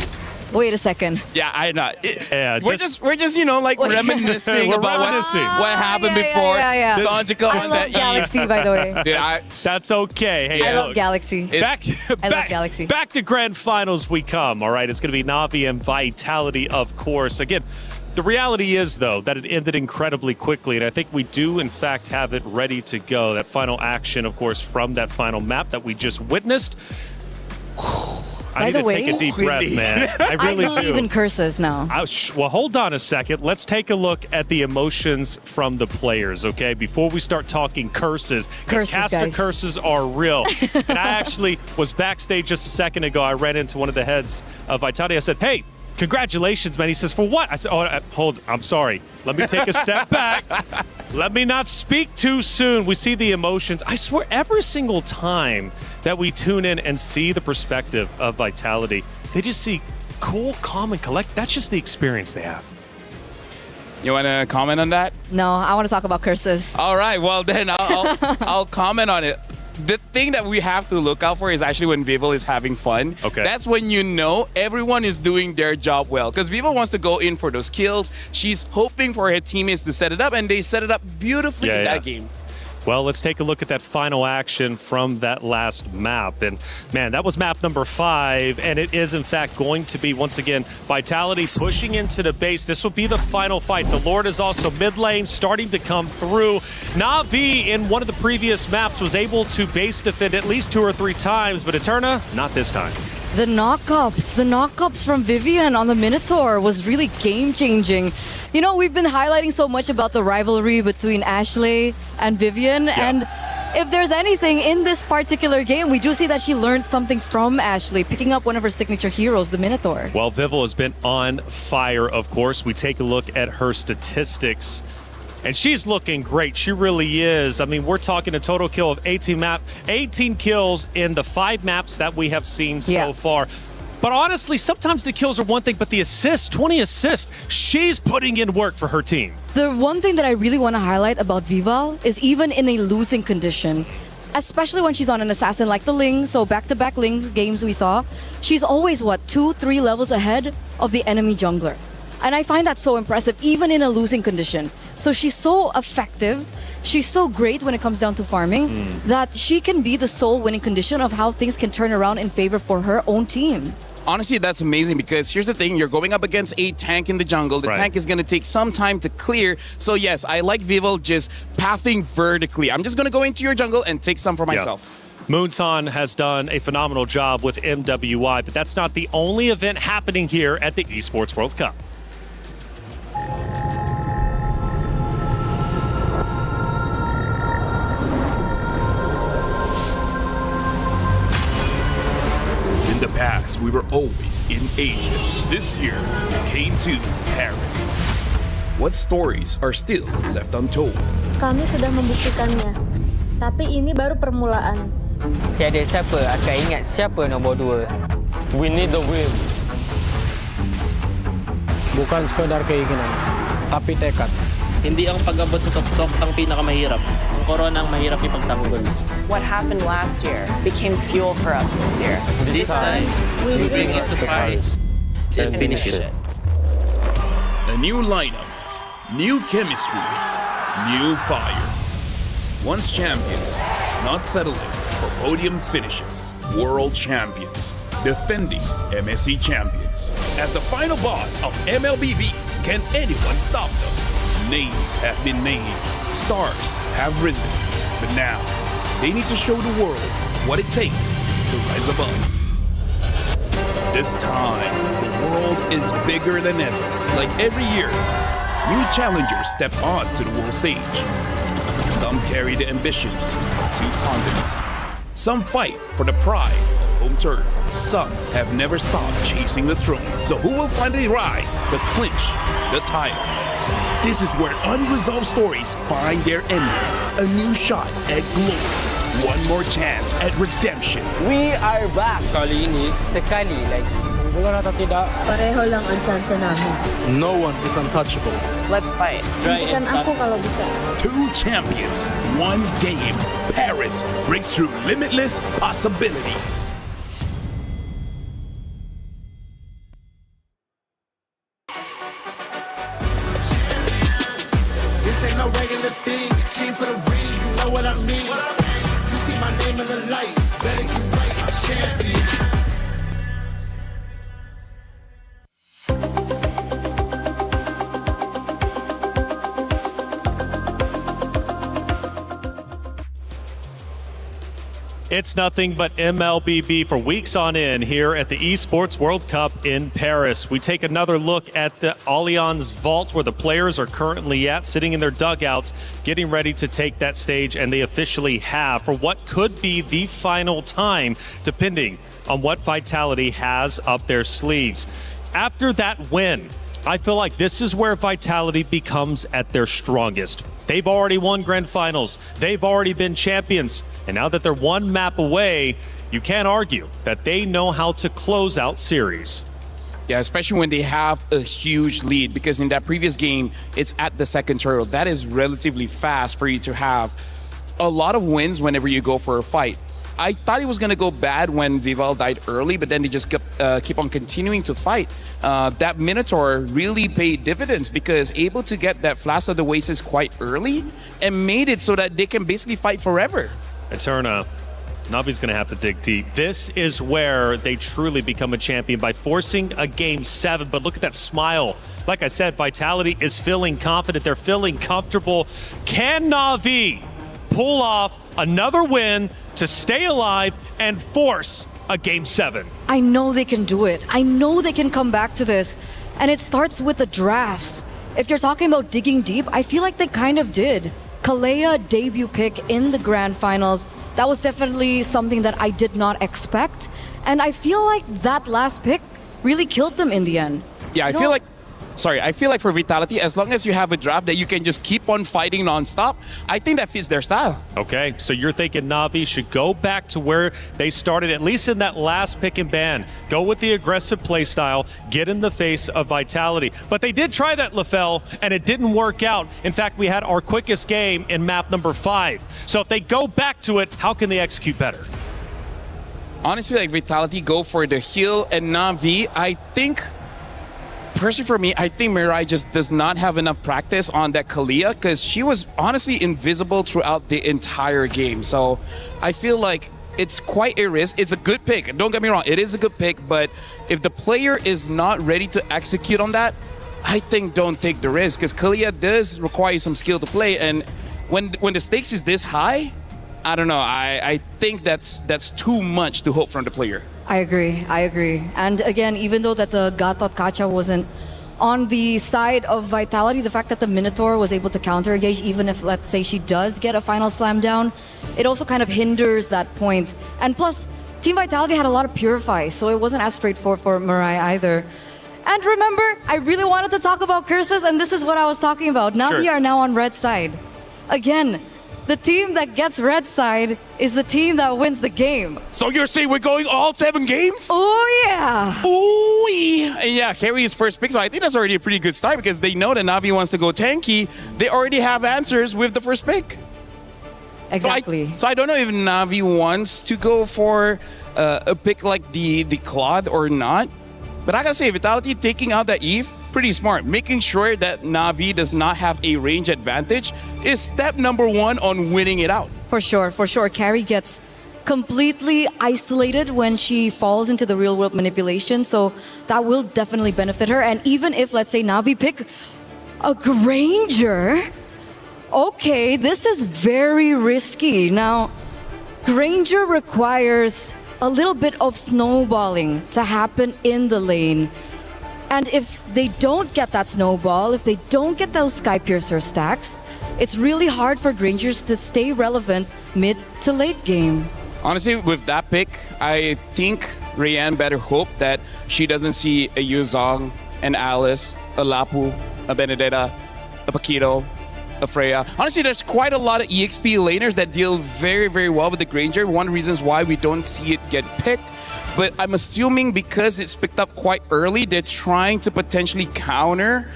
Wait a second. Yeah, I know. We're just you know, like reminiscing about what happened before. Sanjika I love Galaxy, by the way. Yeah, that's okay. Hey, I love Galaxy. I love Galaxy. Back to grand finals we come. All right, it's going to be Na'Vi and Vitality, of course. Again, the reality is, though, that it ended incredibly quickly, and I think we do, in fact, have it ready to go. That final action, of course, from that final map that we just witnessed. I need to take a deep breath, man. I really do. I believe in curses now. Well, hold on a second. Let's take a look at the emotions from the players, okay? Before we start talking curses, because caster curses are real. And I actually was backstage just a second ago. I ran into one of the heads of Vitality. I said, hey, congratulations, man. He says, for what? I said, oh, hold, I'm sorry. Let me take a step back. Let me not speak too soon. We see the emotions. I swear, every single time that we tune in and see the perspective of Vitality, they just see cool, calm, and collect. That's just the experience they have. You want to comment on that? No, I want to talk about curses. All right, well then I'll comment on it. The thing that we have to look out for is actually when Vival is having fun. Okay. That's when you know everyone is doing their job well. Because Vival wants to go in for those kills. She's hoping for her teammates to set it up, and they set it up beautifully in that game. Well, let's take a look at that final action from that last map. And man, that was map number 5. And it is, in fact, going to be, once again, Vitality pushing into the base. This will be the final fight. The Lord is also mid lane, starting to come through. Na'Vi, in one of the previous maps, was able to base defend at least 2 or 3 times. But Eterna, not this time. The knockups from Vivian on the Minotaur was really game-changing. You know, we've been highlighting so much about the rivalry between Ashley and Vivian, and if there's anything in this particular game, we do see that she learned something from Ashley, picking up one of her signature heroes, the Minotaur. Well, Vival has been on fire, of course. We take a look at her statistics. And she's looking great. She really is. I mean, we're talking a total kill of 18 kills in the 5 maps that we have seen so far. But honestly, sometimes the kills are one thing, but the assists, 20 assists, she's putting in work for her team. The one thing that I really want to highlight about Vival is even in a losing condition, especially when she's on an assassin like the Ling, so back-to-back Ling games we saw, she's always, 2-3 levels ahead of the enemy jungler. And I find that so impressive, even in a losing condition. So she's so effective, she's so great when it comes down to farming, that she can be the sole winning condition of how things can turn around in favor for her own team. Honestly, that's amazing because here's the thing, you're going up against a tank in the jungle. The tank is going to take some time to clear. So yes, I like Vival just pathing vertically. I'm just going to go into your jungle and take some for myself. Moonton has done a phenomenal job with MWI, but that's not the only event happening here at the Esports World Cup. In the past, we were always in Asia. This year, we came to Paris. What stories are still left untold? Kami sudah membuktikannya, tapi ini baru permulaan. Tiada siapa akan ingat siapa nombor 2. We need the win. Bukan sekadar keinginan, tapi tekad. Hindi ang pag-abot sa tuktok ang pinakamahirap. Ang korona ang mahirap ipagtanggol. What happened last year became fuel for us this year. This time, we bring it to Paris and finish it. A new lineup, new chemistry, new fire. Once champions, not settling for podium finishes. World champions, defending MSC champions. As the final boss of MLBB, can anyone stop them? Names have been named, stars have risen, but now they need to show the world what it takes to rise above. This time, the world is bigger than ever. Like every year, new challengers step on to the world stage. Some carry the ambitions of 2 continents. Some fight for the pride of home turf. Some have never stopped chasing the throne. So who will finally rise to clinch the title? This is where unresolved stories find their ending. A new shot at glory. One more chance at redemption. We are back. Kali ini, sekali lagi. Bukan atau tidak, Pareho lang ang tsansa namin. no one is untouchable. Let's fight. Bukan ako kalau bisa. 2 champions, 1 game. Paris breaks through limitless possibilities. This ain't no regular thing. I came for the ring, you know what I mean. You see my name in the lights, better get right, I'm champion. It's nothing but MLBB for weeks on end here at the Esports World Cup in Paris. We take another look at the Allianz Vault where the players are currently at, sitting in their dugouts, getting ready to take that stage, and they officially have for what could be the final time, depending on what Vitality has up their sleeves. After that win, I feel like this is where Vitality becomes at their strongest. They've already won grand finals. They've already been champions. And now that they're 1 map away, you can't argue that they know how to close out series. Yeah, especially when they have a huge lead, because in that previous game, it's at the 2nd turtle. That is relatively fast for you to have a lot of wins whenever you go for a fight. I thought it was going to go bad when Vival died early, but then they just keep on continuing to fight. That Minotaur really paid dividends because able to get that Flash of the Oasis quite early and made it so that they can basically fight forever. Eterna, Navi's going to have to dig deep. This is where they truly become a champion, by forcing a Game 7. But look at that smile. Like I said, Vitality is feeling confident. They're feeling comfortable. Can Navi pull off another win to stay alive and force a Game 7? I know they can do it. I know they can come back to this. And it starts with the drafts. If you're talking about digging deep, I feel like they kind of did. Kalea debut pick in the grand finals. That was definitely something that I did not expect. And I feel like that last pick really killed them in the end. Yeah, I feel like for Vitality, as long as you have a draft that you can just keep on fighting nonstop, I think that fits their style. Okay, so you're thinking Navi should go back to where they started, at least in that last pick and ban. Go with the aggressive play style, get in the face of Vitality. But they did try that, LaFell, and it didn't work out. In fact, we had our quickest game in map number 5. So if they go back to it, how can they execute better? Honestly, like Vitality go for the heal, and Navi, I think... Personally, for me, I think Mirai just does not have enough practice on that Kalea because she was honestly invisible throughout the entire game. So I feel like it's quite a risk. It's a good pick. Don't get me wrong. It is a good pick. But if the player is not ready to execute on that, I think don't take the risk because Kalea does require some skill to play. And when the stakes is this high, I don't know. I think that's too much to hope from the player. I agree. And again, even though that the Gatot Kacha wasn't on the side of Vitality, the fact that the Minotaur was able to counter engage, even if, let's say, she does get a final slam down, it also kind of hinders that point. And plus, Team Vitality had a lot of purifies, so it wasn't as straightforward for Mirai either. And remember, I really wanted to talk about curses, and this is what I was talking about. Now we are now on red side. Again, the team that gets red side is the team that wins the game. So you're saying we're going all 7 games? Oh, yeah. Ooh, yeah, carry his first pick. So I think that's already a pretty good start because they know that Navi wants to go tanky. They already have answers with the first pick. Exactly. So I don't know if Navi wants to go for a pick like the Claude or not. But I gotta say, Vitality taking out that Eve, pretty smart. Making sure that Navi does not have a range advantage is step number 1 on winning it out. For sure. Carrie gets completely isolated when she falls into the real world manipulation, so that will definitely benefit her. And even if, let's say, Navi pick a Granger, okay, this is very risky. Now, Granger requires a little bit of snowballing to happen in the lane. And if they don't get that snowball, if they don't get those Sky Piercer stacks, it's really hard for Grangers to stay relevant mid to late game. Honestly, with that pick, I think Rayanne better hope that she doesn't see a Yuzong, an Alice, a Lapu, a Benedetta, a Paquito, a Freya. Honestly, there's quite a lot of EXP laners that deal very, very well with the Granger. One of the reasons why we don't see it get picked. But I'm assuming because it's picked up quite early, they're trying to potentially counter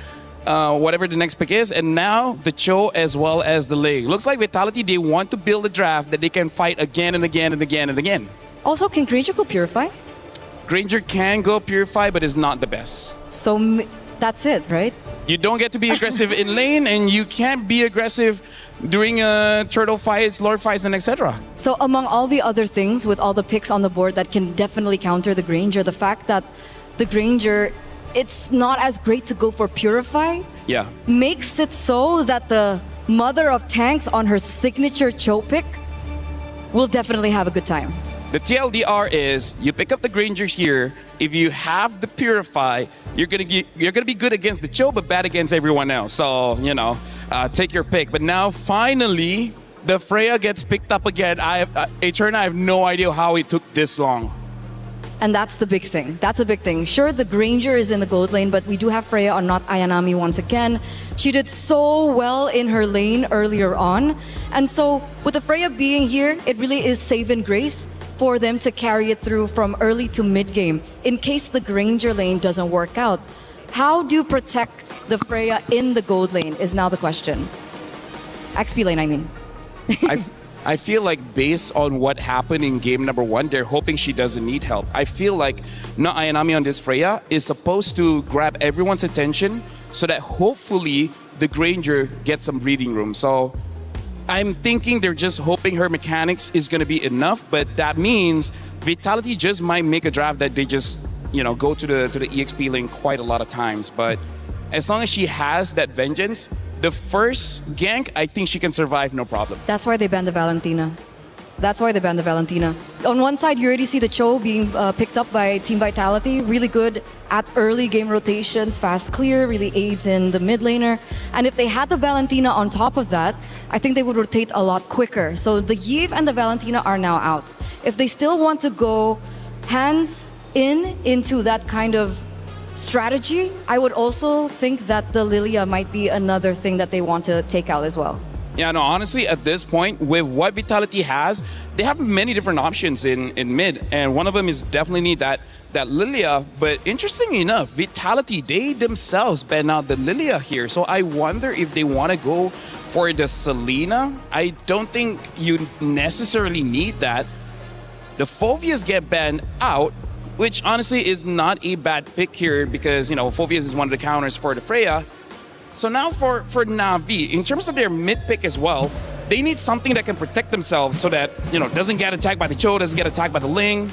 whatever the next pick is. And now the Cho as well as the Lei. Looks like Vitality, they want to build a draft that they can fight again and again and again and again. Also, can Granger go Purify? Granger can go Purify, but is not the best. So that's it, right? You don't get to be aggressive in lane, and you can't be aggressive during turtle fights, lord fights, and etc. So among all the other things, with all the picks on the board that can definitely counter the Granger, the fact that the Granger, it's not as great to go for Purify, makes it so that the mother of tanks on her signature Cho pick will definitely have a good time. The TLDR is you pick up the Granger here. If you have the Purify, you're gonna be good against the Cho, but bad against everyone else. So take your pick. But now finally, the Freya gets picked up again. Eterna, I have no idea how it took this long. And that's the big thing. That's a big thing. Sure, the Granger is in the gold lane, but we do have Freya on not Ayanami once again. She did so well in her lane earlier on. And so with the Freya being here, it really is save and grace for them to carry it through from early to mid game in case the Granger lane doesn't work out. How do you protect the Freya in the gold lane is now the question. XP lane, I mean. I feel like based on what happened in game number 1, they're hoping she doesn't need help. I feel like Ayanami on this Freya is supposed to grab everyone's attention so that hopefully the Granger gets some breathing room. So I'm thinking they're just hoping her mechanics is going to be enough, but that means Vitality just might make a draft that they just, go to the EXP lane quite a lot of times. But as long as she has that vengeance, the first gank, I think she can survive no problem. That's why they banned the Valentina. On one side, you already see the Cho being picked up by Team Vitality. Really good at early game rotations, fast clear, really aids in the mid laner. And if they had the Valentina on top of that, I think they would rotate a lot quicker. So the Yve and the Valentina are now out. If they still want to go hands into that kind of strategy, I would also think that the Lilia might be another thing that they want to take out as well. Yeah, no, honestly, at this point, with what Vitality has, they have many different options in mid, and one of them is definitely that Lilia. But interestingly enough, Vitality, they themselves ban out the Lilia here, so I wonder if they want to go for the Selena. I don't think you necessarily need that. The Phoveas get banned out, which honestly is not a bad pick here because, Phoveas is one of the counters for the Freya. So now for Na'Vi, in terms of their mid pick as well, they need something that can protect themselves so that, doesn't get attacked by the Cho, doesn't get attacked by the Ling.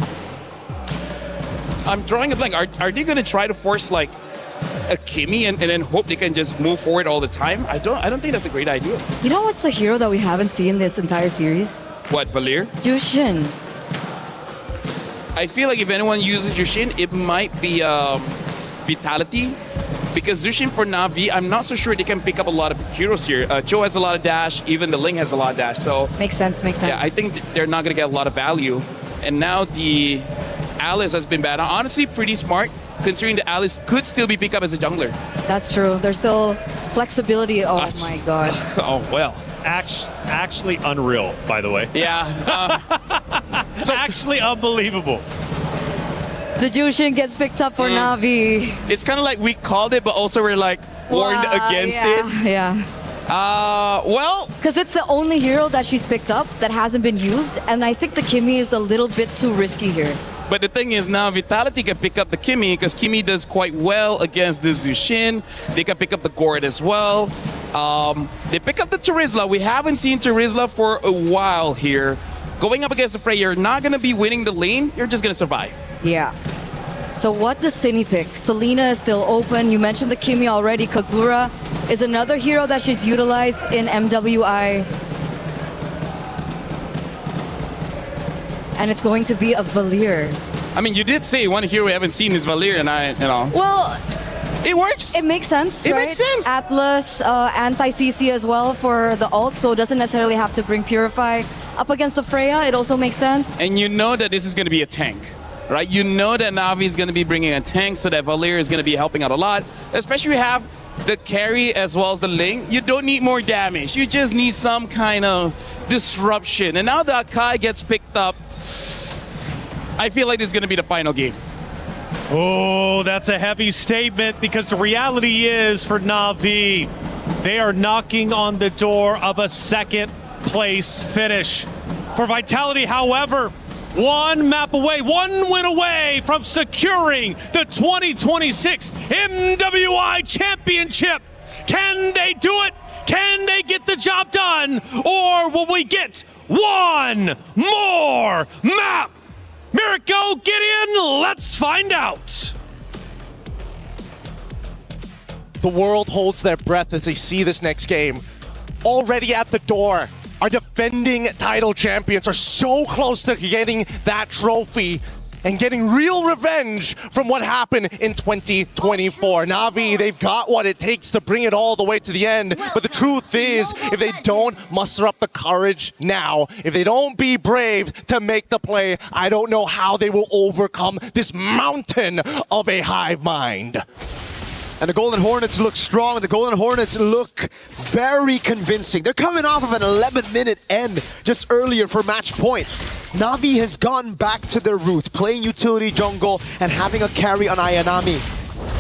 I'm drawing a blank. Are they going to try to force like a Kimmy and then hope they can just move forward all the time? I don't think that's a great idea. You know what's a hero that we haven't seen this entire series? What, Valir? Jushin. I feel like if anyone uses Jushin, it might be Vitality. Because Zushin for Na'Vi, I'm not so sure they can pick up a lot of heroes here. Cho has a lot of dash, even the Ling has a lot of dash. So makes sense. Yeah, I think they're not going to get a lot of value. And now the Alice has been bad. Honestly, pretty smart, considering the Alice could still be picked up as a jungler. That's true. There's still flexibility. Oh my god. Oh, well. Actually unreal, by the way. Yeah. So actually unbelievable. The Jushin gets picked up for Na'Vi. It's kind of like we called it, but also we're like warned against it. Yeah. Well, because it's the only hero that she's picked up that hasn't been used, and I think the Kimmy is a little bit too risky here. But the thing is now Vitality can pick up the Kimmy because Kimmy does quite well against the Zushin. They can pick up the Gord as well. They pick up the Terizla. We haven't seen Terizla for a while here. Going up against the Frey, you're not going to be winning the lane. You're just going to survive. Yeah. So what does Cine pick? Selena is still open. You mentioned the Kimmy already. Kagura is another hero that she's utilized in MWI. And it's going to be a Valir. I mean, you did say one hero we haven't seen is Valir, and Well, it works. It makes sense, It right? makes sense. Atlas, anti-CC as well for the ult, so it doesn't necessarily have to bring Purify up against the Freya. It also makes sense. And you know that this is going to be a tank, right? You know that Na'Vi is going to be bringing a tank, so that Valir is going to be helping out a lot. Especially we have the carry as well as the Ling. You don't need more damage. You just need some kind of disruption. And now that Kai gets picked up, I feel like this is going to be the final game. Oh, that's a heavy statement because the reality is for Na'Vi, they are knocking on the door of a second place finish. For Vitality, however, one map away, one win away from securing the 2026 MWI Championship. Can they do it? Can they get the job done? Or will we get one more map? Mirko, get in, let's find out. The world holds their breath as they see this next game. Already at the door, our defending title champions are so close to getting that trophy and getting real revenge from what happened in 2024. Na'Vi, they've got what it takes to bring it all the way to the end. But the truth is, if they don't muster up the courage now, if they don't be brave to make the play, I don't know how they will overcome this mountain of a hive mind. And the Golden Hornets look strong. The Golden Hornets look very convincing. They're coming off of an 11-minute end just earlier for match point. Na'Vi has gone back to their roots, playing utility jungle and having a carry on Ayanami.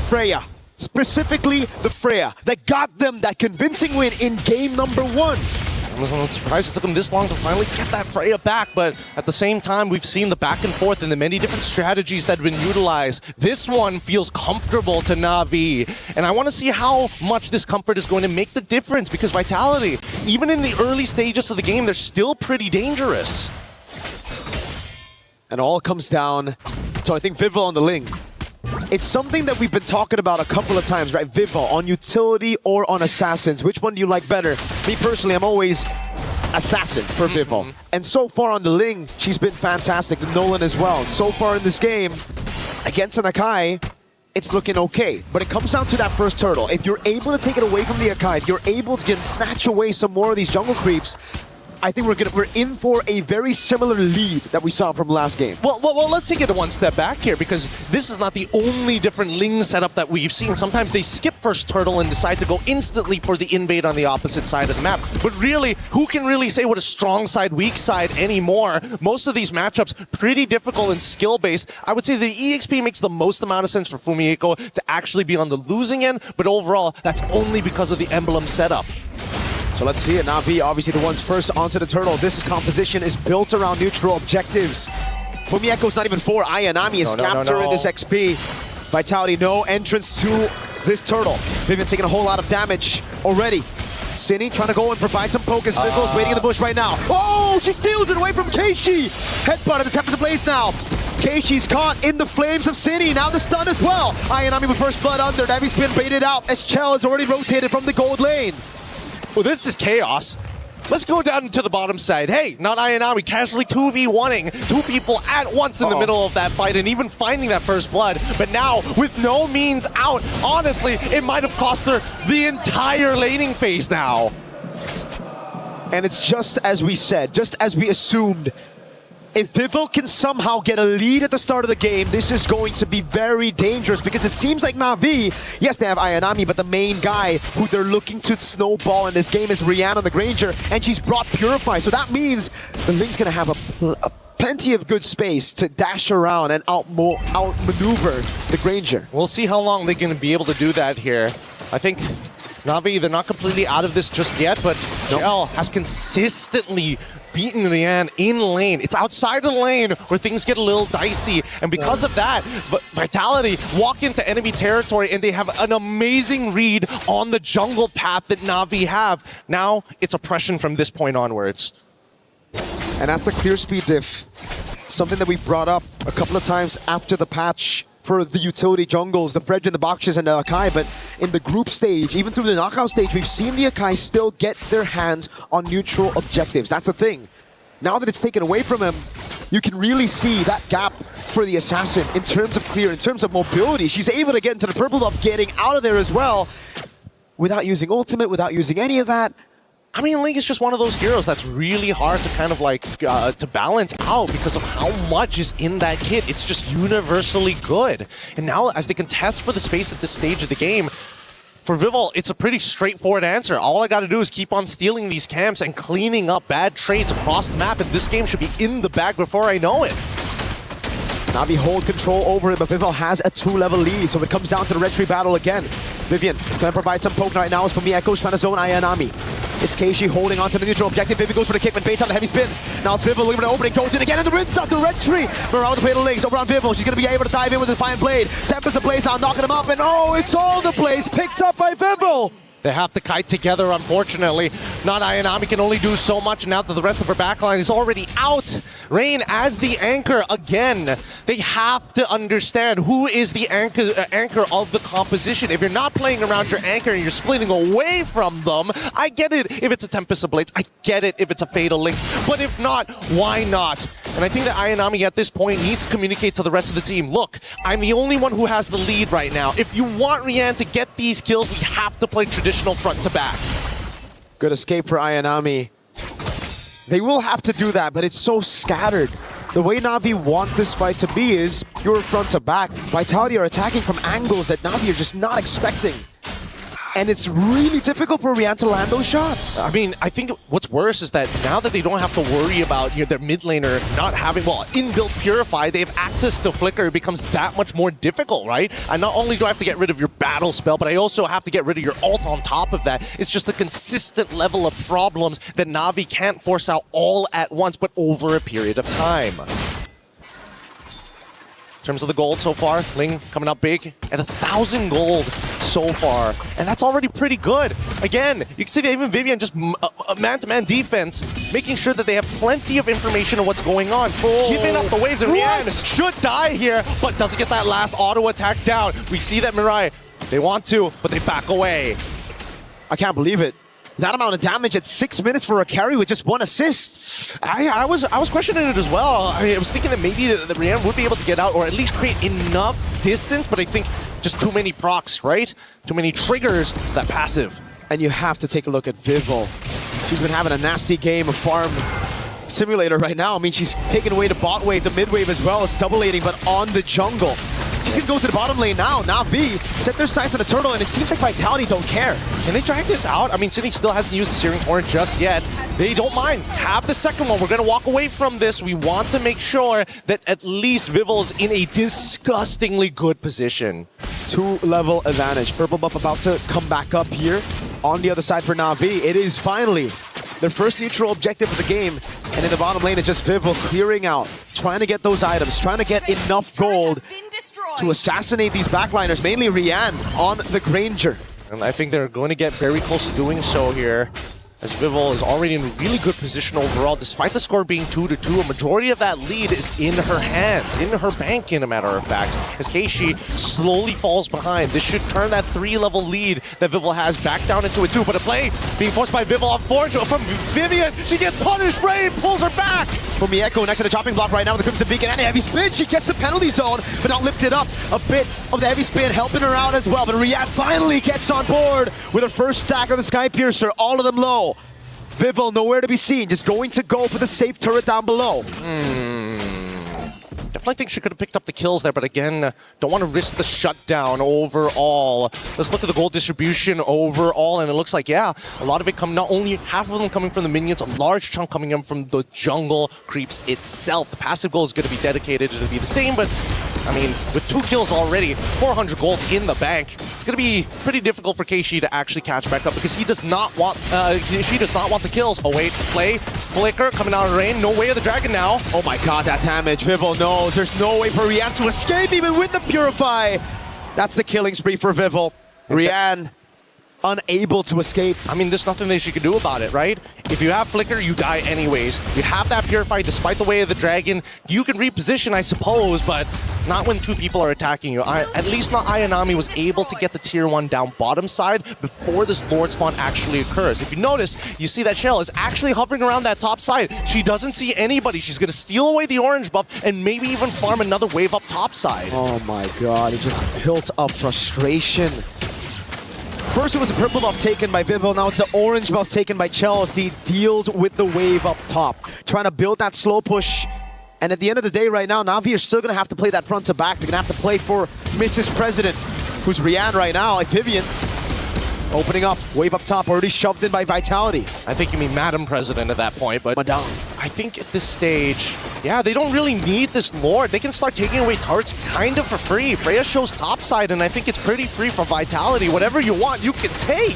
Freya, specifically the Freya, that got them that convincing win in game number 1. I'm surprised it took him this long to finally get that Freya back, but at the same time, we've seen the back and forth and the many different strategies that have been utilized. This one feels comfortable to Na'Vi, and I want to see how much this comfort is going to make the difference, because Vitality, even in the early stages of the game, they're still pretty dangerous. And all comes down to, I think, Vival on the Ling. It's something that we've been talking about a couple of times, right? Vival, on utility or on assassins. Which one do you like better? Me personally, I'm always assassin for Vival. And so far on the Ling, she's been fantastic. The Nolan as well. So far in this game, against an Akai, it's looking okay. But it comes down to that first turtle. If you're able to take it away from the Akai, if you're able to snatch away some more of these jungle creeps, I think we're in for a very similar lead that we saw from last game. Well, let's take it one step back here, because this is not the only different Ling setup that we've seen. Sometimes they skip first turtle and decide to go instantly for the invade on the opposite side of the map. But really, who can really say what a strong side, weak side anymore? Most of these matchups pretty difficult and skill-based. I would say the EXP makes the most amount of sense for Fumieko to actually be on the losing end, but overall, that's only because of the emblem setup. So let's see it. Na'Vi, obviously the ones first onto the turtle. This composition is built around neutral objectives. Fumieko's not even for Ayanami is capturing this XP. Vitality, no entrance to this turtle. Vivian taking a whole lot of damage already. Cine trying to go and provide some focus. Vival's waiting in the bush right now. Oh, she steals it away from Keishi. Headbutt at the Tempest of Blades now. Keishi's caught in the flames of Cine. Now the stun as well. Ayanami with first blood under. Navi's been baited out as Chell is already rotated from the gold lane. Well, this is chaos. Let's go down to the bottom side. Hey, not Ayanami, casually 2v1ing two people at once in the middle of that fight and even finding that first blood. But now, with no means out, honestly, it might have cost her the entire laning phase now. And it's just as we said, just as we assumed. If Vival can somehow get a lead at the start of the game, this is going to be very dangerous, because it seems like Na'Vi, yes, they have Ayanami, but the main guy who they're looking to snowball in this game is Rihanna the Granger, and she's brought Purify. So that means the Ling's going to have a plenty of good space to dash around and outmaneuver the Granger. We'll see how long they're going to be able to do that here. I think Na'Vi, they're not completely out of this just yet, but Chell has consistently beaten Rian in lane. It's outside of the lane where things get a little dicey, and because of that, Vitality walk into enemy territory and they have an amazing read on the jungle path that Na'Vi have. Now it's oppression from this point onwards. And that's the clear speed diff. Something that we brought up a couple of times after the patch for the utility jungles, the Fredge and the Bakshas and the Akai, but in the group stage, even through the knockout stage, we've seen the Akai still get their hands on neutral objectives. That's the thing. Now that it's taken away from him, you can really see that gap for the Assassin in terms of clear, in terms of mobility. She's able to get into the purple buff, getting out of there as well, without using ultimate, without using any of that. I mean, Ling is just one of those heroes that's really hard to kind of like, to balance out because of how much is in that kit. It's just universally good. And now as they contest for the space at this stage of the game, for Vival, it's a pretty straightforward answer. All I gotta do is keep on stealing these camps and cleaning up bad trades across the map, and this game should be in the bag before I know it. Na'Vi hold control over it, but Vival has a 2-level lead, so it comes down to the red tree battle again. Vivian gonna provide some poke right now as Fumieko trying to zone Ayanami. It's Keishi holding onto the neutral objective. Vivian goes for the kick, but baits out the heavy spin. Now it's Vival looking for the opening, goes in again, and the rinse out the red tree. Morale with the Fatal Links over on Vival. She's gonna be able to dive in with the Defiant Blade. Tempest of Blaze now knocking him up, and oh, it's all the Blaze picked up by Vival. They have to kite together, unfortunately. Not Ayanami can only do so much now that the rest of her backline is already out. Rain as the anchor again. They have to understand who is the anchor of the composition. If you're not playing around your anchor and you're splitting away from them, I get it if it's a Tempest of Blades. I get it if it's a Fatal Links. But if not, why not? And I think that Ayanami at this point needs to communicate to the rest of the team. Look, I'm the only one who has the lead right now. If you want Rian to get these kills, we have to play traditional front to back. Good escape for Ayanami. They will have to do that, but it's so scattered. The way Na'Vi want this fight to be is pure front to back. Vitality are attacking from angles that Na'Vi are just not expecting. And it's really difficult for Rian to land those shots. I mean, I think what's worse is that now that they don't have to worry about their mid laner not having, well, inbuilt Purify, they have access to Flicker. It becomes that much more difficult, right? And not only do I have to get rid of your battle spell, but I also have to get rid of your ult on top of that. It's just a consistent level of problems that Na'Vi can't force out all at once, but over a period of time. In terms of the gold so far, Ling coming up big at 1,000 gold so far, and that's already pretty good. Again, you can see that even Vivian just man-to-man defense, making sure that they have plenty of information on what's going on. Giving up the waves, and Rian should die here, but doesn't get that last auto attack down. We see that Mirai, they want to, but they back away. I can't believe it. That amount of damage at 6 minutes for a carry with just 1 assist. I was questioning it as well. I was thinking that maybe the Rian would be able to get out or at least create enough distance, but I think just too many procs, right? Too many triggers, that passive. And you have to take a look at Vivo. She's been having a nasty game of Farm Simulator right now. I mean, she's taking away the bot wave, the mid wave as well. It's double aiding, but on the jungle. She's gonna go to the bottom lane now. Na'Vi set their sights on the turtle, and it seems like Vitality don't care. Can they drag this out? I mean, Sydney still hasn't used the Searing Torrent just yet. They don't mind. Have the second one. We're gonna walk away from this. We want to make sure that at least Vivil's in a disgustingly good position. 2-level advantage. Purple buff about to come back up here. On the other side for Na'Vi, it is finally their first neutral objective of the game. And in the bottom lane, it's just Vivo clearing out, trying to get those items, trying to get enough gold to assassinate these backliners, mainly Rian on the Granger. And I think they're going to get very close to doing so here, as Vival is already in a really good position overall. Despite the score being 2-2, a majority of that lead is in her hands, in her bank, in a matter of fact, as Keishi slowly falls behind. This should turn that 3-level lead that Vival has back down into a 2, but a play being forced by Vival on forward from Vivian. She gets punished, Rain pulls her back. For Mieko next to the chopping block right now with the Crimson Beacon and a heavy spin. She gets the penalty zone, but now lifted up. A bit of the heavy spin helping her out as well, but Rian finally gets on board with her first stack of the Sky Piercer, all of them low. Vival nowhere to be seen, just going to go for the safe turret down below. Definitely think she could have picked up the kills there, but again, don't want to risk the shutdown overall. Let's look at the gold distribution overall, and it looks like, yeah, a lot of it come, not only half of them coming from the minions, a large chunk coming in from the jungle creeps itself. The passive goal is going to be dedicated to be the same, but I mean, with 2 kills already, 400 gold in the bank, it's going to be pretty difficult for Keishi to actually catch back up because he does not want, she does not want the kills. Oh wait, play, flicker coming out of rain, no way of the dragon now. Oh my god, that damage, Vival knows. There's no way for Rian to escape even with the Purify. That's the killing spree for Vival. Rian unable to escape. I mean, there's nothing that she can do about it, right? If you have Flicker, you die anyways. You have that Purify despite the way of the dragon. You can reposition, I suppose, but not when 2 people are attacking you. At least not Ayanami was able to get the tier 1 down bottom side before this Lord spawn actually occurs. If you notice, you see that Shell is actually hovering around that top side. She doesn't see anybody. She's going to steal away the orange buff and maybe even farm another wave up top side. Oh my god, it just built up frustration. First it was the purple buff taken by Vival, now it's the orange buff taken by Chelsea. Deals with the wave up top, trying to build that slow push. And at the end of the day right now, Na'Vi are still going to have to play that front to back. They're going to have to play for Mrs. President, who's Rian right now, like Vivian. Opening up, wave up top, already shoved in by Vitality. I think you mean Madam President at that point, but Madame. I think at this stage, yeah, they don't really need this Lord. They can start taking away turrets kind of for free. Freya shows topside, and I think it's pretty free for Vitality. Whatever you want, you can take.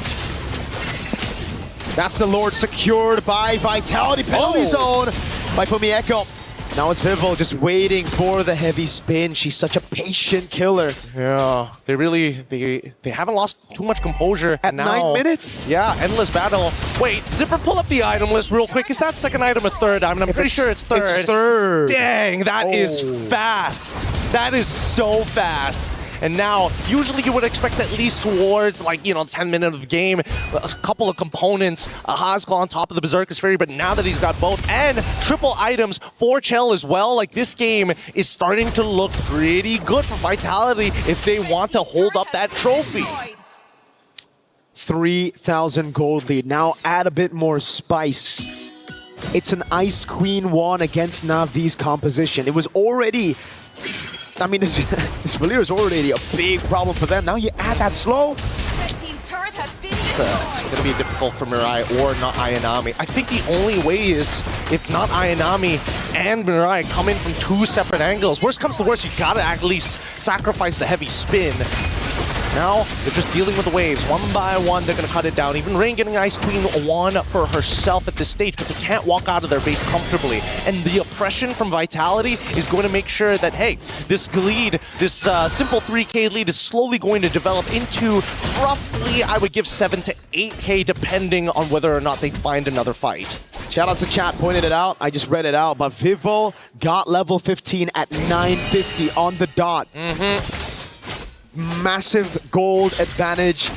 That's the Lord secured by Vitality. Penalty zone by Fumieko. Now it's Vival just waiting for the heavy spin. She's such a patient killer. Yeah, they really, they haven't lost too much composure. At now, 9 minutes? Yeah, endless battle. Wait, Zipper, pull up the item list real quick. Is that second item or third item? I'm pretty sure it's third. It's third. Dang, that is fast. That is so fast. And now, usually you would expect at least towards, like, 10 minutes of the game, a couple of components, a Haskell on top of the Berserker's Fury, but now that he's got both, and triple items for Chell as well, like, this game is starting to look pretty good for Vitality if they want to hold up that trophy. 3,000 gold lead. Now add a bit more spice. It's an Ice Queen 1 against Na'Vi's composition. It was already... I mean, this Valir is already a big problem for them. Now you add that slow. it's going to be difficult for Mirai or not Ayanami. I think the only way is if not Ayanami and Mirai come in from two separate angles. Worst comes to worst, you gotta at least sacrifice the heavy spin. Now, they're just dealing with the waves. One by one, they're going to cut it down. Even Rain getting Ice Queen 1 for herself at this stage, but they can't walk out of their base comfortably. And the oppression from Vitality is going to make sure that, hey, this lead, this simple 3K lead is slowly going to develop into roughly, I would give 7 to 8K, depending on whether or not they find another fight. Shoutouts to chat, pointed it out. I just read it out, but Vivo got level 15 at 950 on the dot. Massive gold advantage,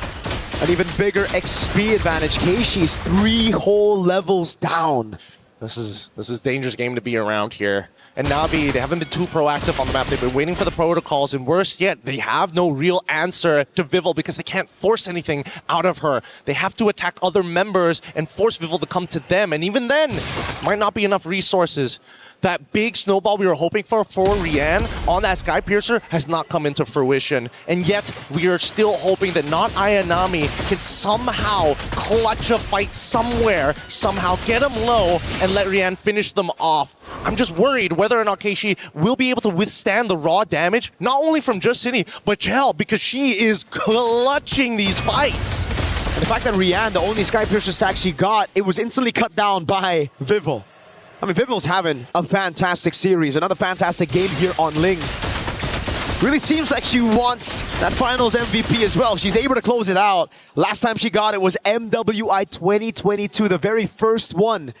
an even bigger XP advantage. Keishi's 3 whole levels down. This is a dangerous game to be around here. And Navi, they haven't been too proactive on the map. They've been waiting for the protocols, and worse yet, they have no real answer to Vival because they can't force anything out of her. They have to attack other members and force Vival to come to them, and even then, might not be enough resources. That big snowball we were hoping for Rian on that Sky Piercer has not come into fruition. And yet, we are still hoping that not Ayanami can somehow clutch a fight somewhere, somehow get him low, and let Rian finish them off. I'm just worried whether or not Keishi will be able to withstand the raw damage, not only from Just City, but Chell, because she is clutching these fights. And the fact that Rian, the only Sky Piercer stack she got, it was instantly cut down by Vival. I mean, Vival's having a fantastic series. Another fantastic game here on Ling. Really seems like she wants that finals MVP as well. She's able to close it out. Last time she got it was MWI 2022, the very first one.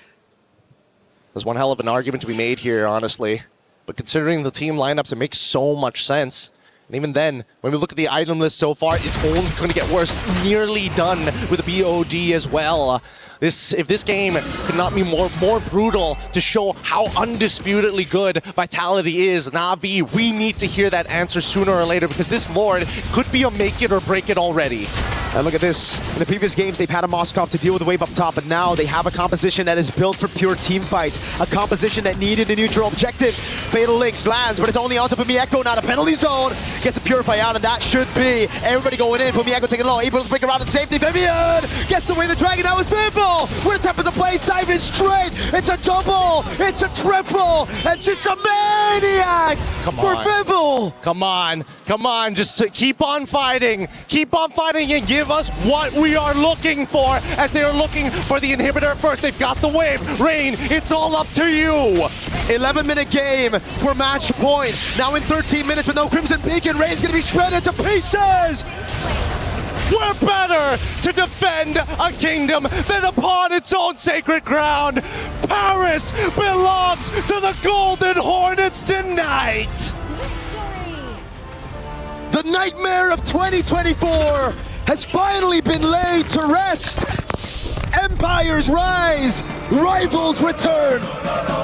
There's one hell of an argument to be made here, honestly. But considering the team lineups, it makes so much sense. And even then, when we look at the item list so far, it's only going to get worse. Nearly done with the BOD as well. If this game could not be more brutal to show how undisputedly good Vitality is, Na'Vi, we need to hear that answer sooner or later because this Lord could be a make it or break it already. And look at this. In the previous games, they've had a Moskov to deal with the wave up top, but now they have a composition that is built for pure team fights. A composition that needed the neutral objectives. Fatal Links lands, but it's only onto Fumieko, not a penalty zone. Gets a Purify out, and that should be everybody going in. Fumieko taking it low, able to break around in safety. Vivian gets away the dragon out with Vivo. With a temper to play, Simon straight. It's a double, it's a triple, and it's a maniac for Vivo. Come on, just keep on fighting and give us what we are looking for as they are looking for the inhibitor first. They've got the wave. Rain, it's all up to you. 11-minute game for match point. Now in 13 minutes with no Crimson Beacon, Rain's gonna be shredded to pieces. We're better to defend a kingdom than upon its own sacred ground. Paris belongs to the Golden Hornets tonight. The nightmare of 2024 has finally been laid to rest. Empires rise, rivals return,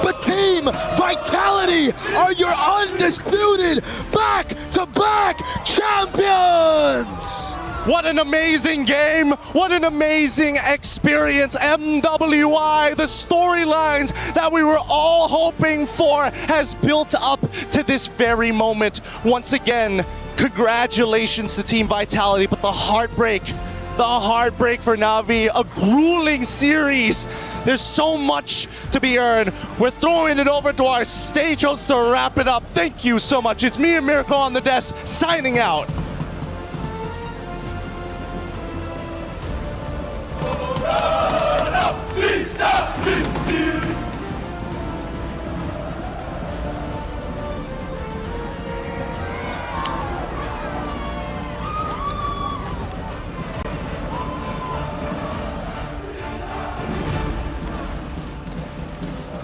but Team Vitality are your undisputed back-to-back champions! What an amazing game! What an amazing experience! MWI, the storylines that we were all hoping for has built up to this very moment. Once again, congratulations to Team Vitality, but the heartbreak for Na'Vi, a grueling series. There's so much to be earned. We're throwing it over to our stage host to wrap it up. Thank you so much. It's me and Miracle on the desk, signing out.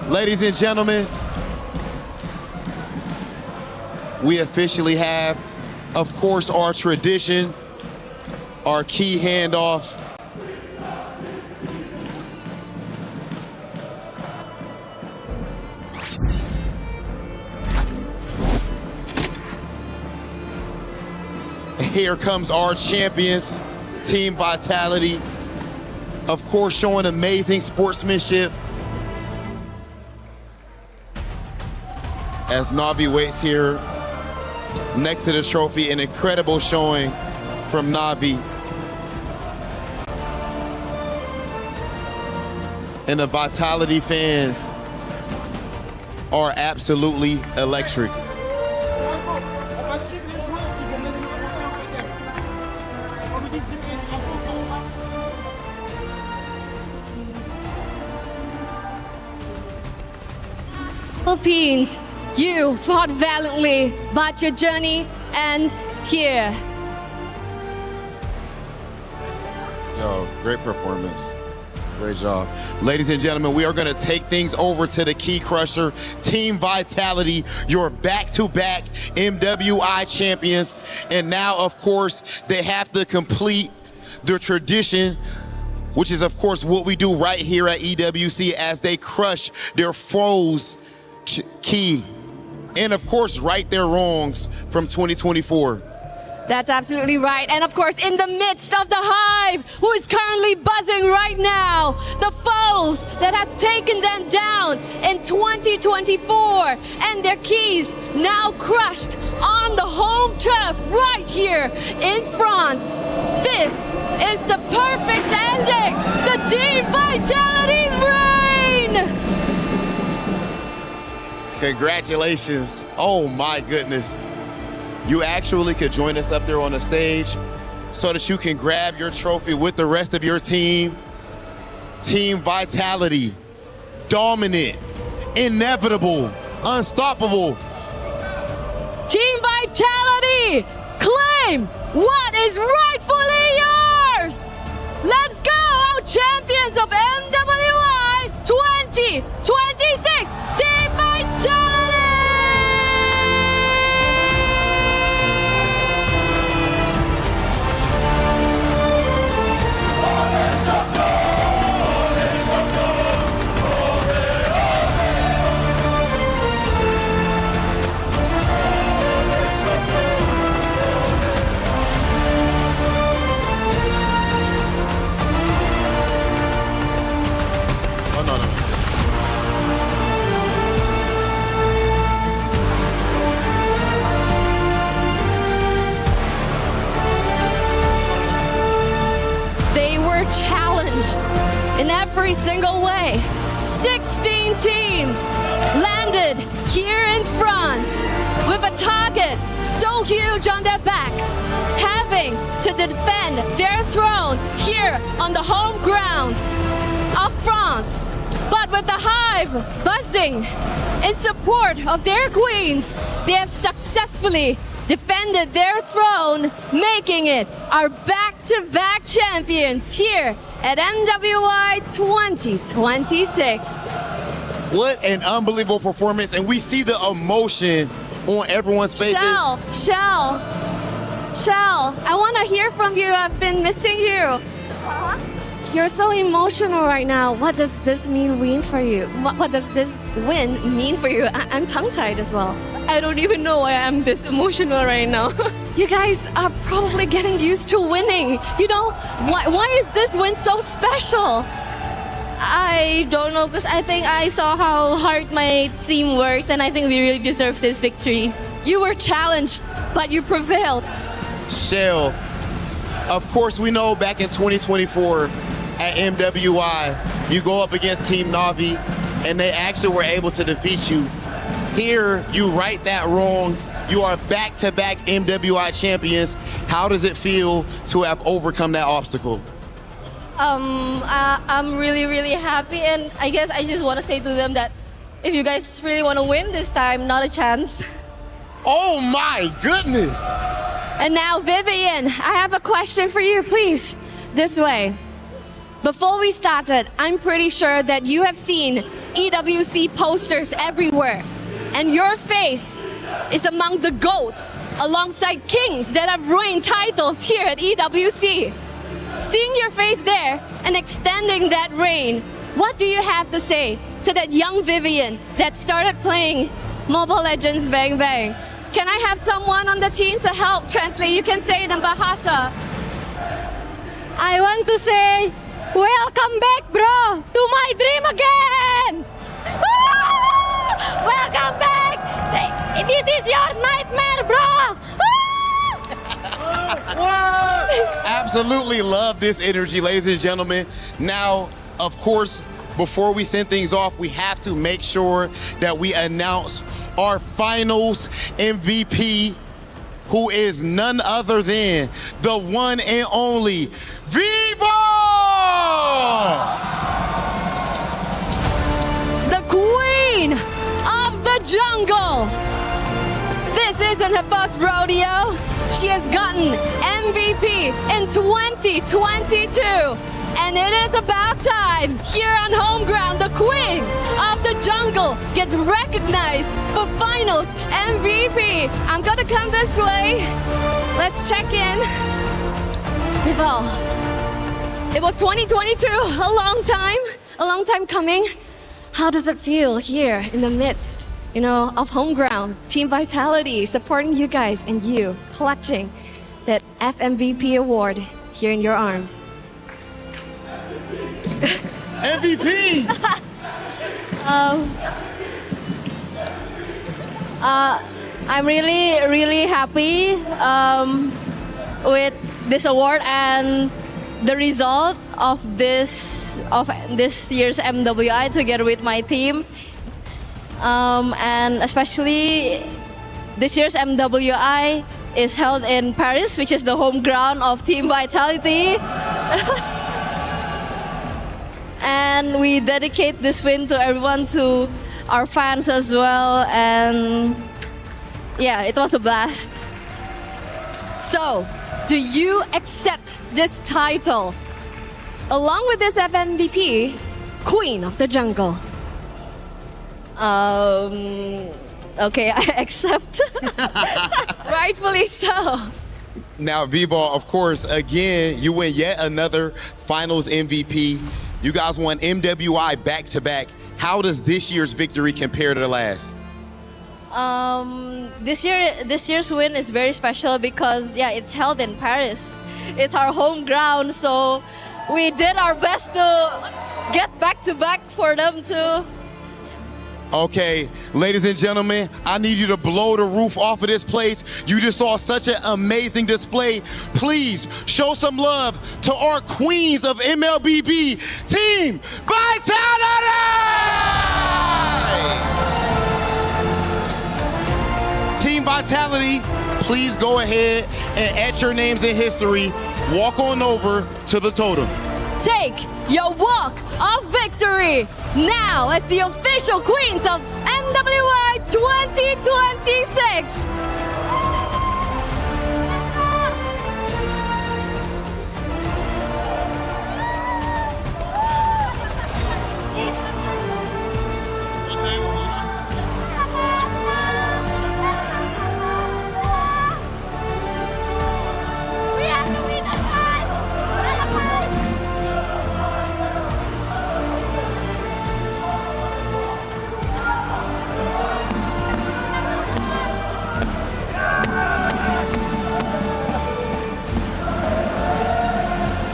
Ladies and gentlemen, we officially have, of course, our tradition, our key handoff. Here comes our champions, Team Vitality. Of course, showing amazing sportsmanship as Na'Vi waits here next to the trophy. An incredible showing from Na'Vi. And the Vitality fans are absolutely electric. Philippines, you fought valiantly, but your journey ends here. Yo, great performance. Great job. Ladies and gentlemen, we are going to take things over to the Key Crusher. Team Vitality, your back-to-back MWI champions. And now, of course, they have to complete their tradition, which is, of course, what we do right here at EWC as they crush their foes, Key. And, of course, right their wrongs from 2024. That's absolutely right. And of course, in the midst of the hive, who is currently buzzing right now, the foes that has taken them down in 2024, and their keys now crushed on the home turf right here in France. This is the perfect ending to Team Vitality's reign. Congratulations. Oh my goodness. You actually could join us up there on the stage so that you can grab your trophy with the rest of your team. Team Vitality, dominant, inevitable, unstoppable. Team Vitality, claim what is rightfully yours. Let's go, our champions of MWI 2026, Team Vitality. Challenged in every single way. 16 teams landed here in France with a target so huge on their backs, having to defend their throne here on the home ground of France. But with the hive buzzing in support of their queens, they have successfully defended their throne, making it our back-to-back champions here at MWI 2026. What an unbelievable performance, and we see the emotion on everyone's faces. Shell, I want to hear from you. I've been missing you. You're so emotional right now. What does this mean for you? What does this win mean for you? I'm tongue-tied as well. I don't even know why I'm this emotional right now. You guys are probably getting used to winning. You know, why is this win so special? I don't know, because I think I saw how hard my team works, and I think we really deserve this victory. You were challenged, but you prevailed. Shell, of course we know back in 2024 at MWI, you go up against Team Navi, and they actually were able to defeat you. Here, you right that wrong. You are back-to-back MWI champions. How does it feel to have overcome that obstacle? I'm really, really happy, and I guess I just want to say to them that if you guys really want to win this time, not a chance. Oh my goodness! And now, Vivian, I have a question for you, please. This way. Before we started, I'm pretty sure that you have seen EWC posters everywhere. And your face is among the GOATs, alongside kings that have reigned titles here at EWC. Seeing your face there and extending that reign, what do you have to say to that young Vivian that started playing Mobile Legends Bang Bang? Can I have someone on the team to help translate? You can say it in Bahasa. I want to say, welcome back, bro, to my dream again! Welcome back! This is your nightmare, bro! Absolutely love this energy, ladies and gentlemen. Now, of course, before we send things off, we have to make sure that we announce our finals MVP, who is none other than the one and only Vivo! The queen of the jungle. This isn't her first rodeo. She has gotten MVP in 2022. And it is about time, here on home ground, the queen of the jungle gets recognized for finals MVP. I'm gonna come this way. Let's check in. Vivo, it was 2022, a long time coming. How does it feel here in the midst, of home ground, Team Vitality supporting you guys and you clutching that FMVP award here in your arms? MVP! I'm really happy with this award and the result of this year's MWI together with my team, and especially this year's MWI is held in Paris, which is the home ground of Team Vitality. And we dedicate this win to everyone, to our fans as well, and yeah, it was a blast. So, do you accept this title along with this FMVP, Queen of the Jungle? Okay, I accept. Rightfully so. Now, Vivo, of course, again, you win yet another finals MVP. You guys won MWI back-to-back. How does this year's victory compare to the last? This year's win is very special because it's held in Paris. It's our home ground, so we did our best to get back-to-back for them too. Okay, ladies and gentlemen, I need you to blow the roof off of this place. You just saw such an amazing display. Please show some love to our queens of MLBB, Team Vitality! Team Vitality, please go ahead and etch your names in history. Walk on over to the totem. Take your walk of victory now as the official queens of MWI 2026.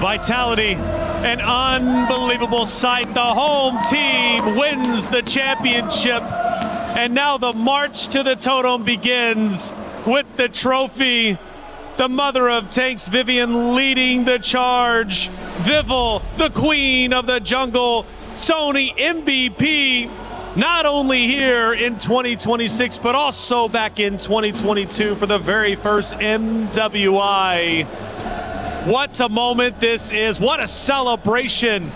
Vitality, an unbelievable sight. The home team wins the championship. And now the march to the totem begins with the trophy. The mother of tanks, Vivian, leading the charge. Vival, the queen of the jungle. Sony MVP, not only here in 2026, but also back in 2022 for the very first MWI. What a moment this is. What a celebration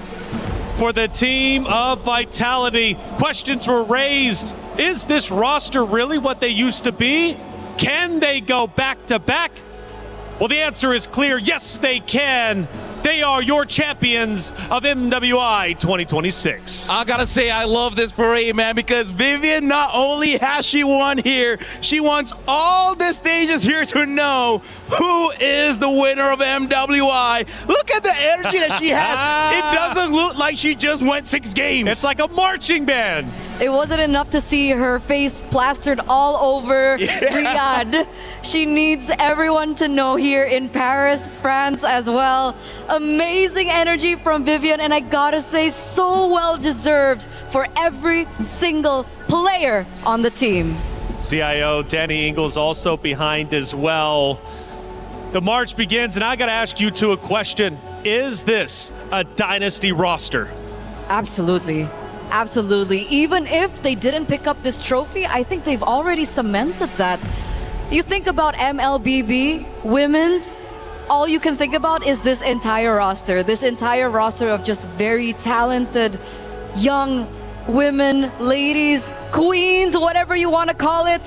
for the team of Vitality. Questions were raised. Is this roster really what they used to be? Can they go back to back? Well, the answer is clear. Yes, they can. They are your champions of MWI 2026. I gotta say, I love this parade, man, because Vivian, not only has she won here, she wants all the stages here to know who is the winner of MWI. Look at the energy that she has. It doesn't look like she just went 6 games. It's like a marching band. It wasn't enough to see her face plastered all over Riyadh. She needs everyone to know here in Paris, France as well. Amazing energy from Vivian, and I gotta say, so well deserved for every single player on the team. CIO Danny Ingles also behind as well. The march begins, and I gotta ask you two a question. Is this a dynasty roster? Absolutely. Absolutely. Even if they didn't pick up this trophy, I think they've already cemented that. You think about MLBB, women's, all you can think about is this entire roster of just very talented young women, ladies, queens, whatever you want to call it.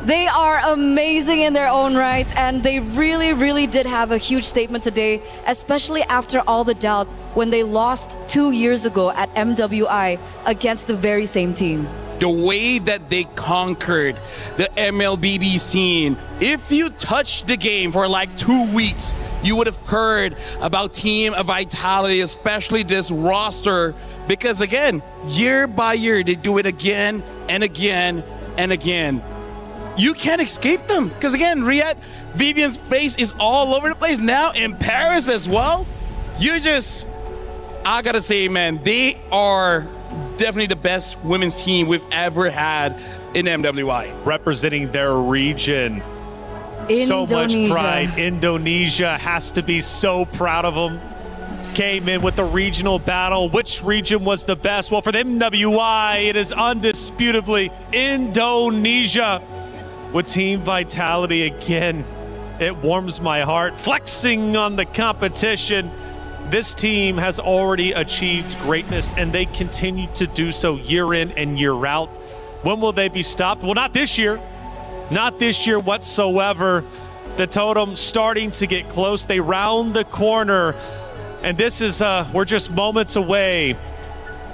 They are amazing in their own right, and they really, really did have a huge statement today, especially after all the doubt when they lost 2 years ago at MWI against the very same team. The way that they conquered the MLBB scene. If you touched the game for like 2 weeks, you would have heard about Team Vitality, especially this roster, because again, year by year, they do it again and again and again. You can't escape them, because again, Riyadh, Vivian's face is all over the place now in Paris as well. I gotta say, man, they are definitely the best women's team we've ever had in MWI. Representing their region. So much pride. Indonesia has to be so proud of them. Came in with the regional battle. Which region was the best? Well, for the MWI, it is undisputably Indonesia. With Team Vitality again, it warms my heart. Flexing on the competition. This team has already achieved greatness, and they continue to do so year in and year out. When will they be stopped? Well, not this year. Not this year whatsoever. The totem starting to get close. They round the corner, and this is, we're just moments away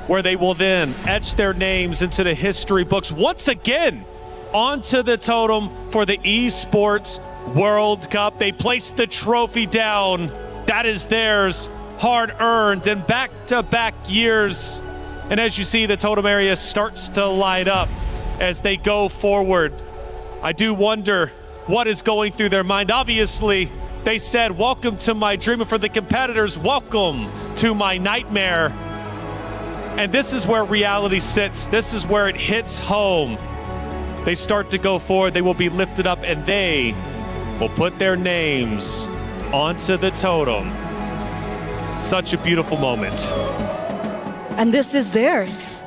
where they will then etch their names into the history books once again. Onto the totem for the Esports World Cup. They placed the trophy down. That is theirs, hard-earned, and back-to-back years. And as you see, the totem area starts to light up as they go forward. I do wonder what is going through their mind. Obviously, they said, welcome to my dream. And for the competitors, welcome to my nightmare. And this is where reality sits. This is where it hits home. They start to go forward, they will be lifted up, and they will put their names onto the totem. Such a beautiful moment. And this is theirs.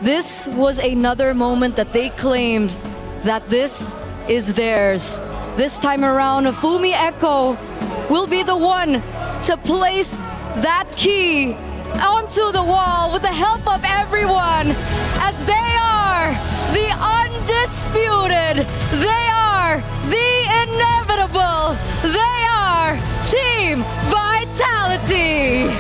This was another moment that they claimed that this is theirs. This time around, Fumi Echo will be the one to place that key onto the wall with the help of everyone, as they are the undisputed, they are the inevitable, they are Team Vitality.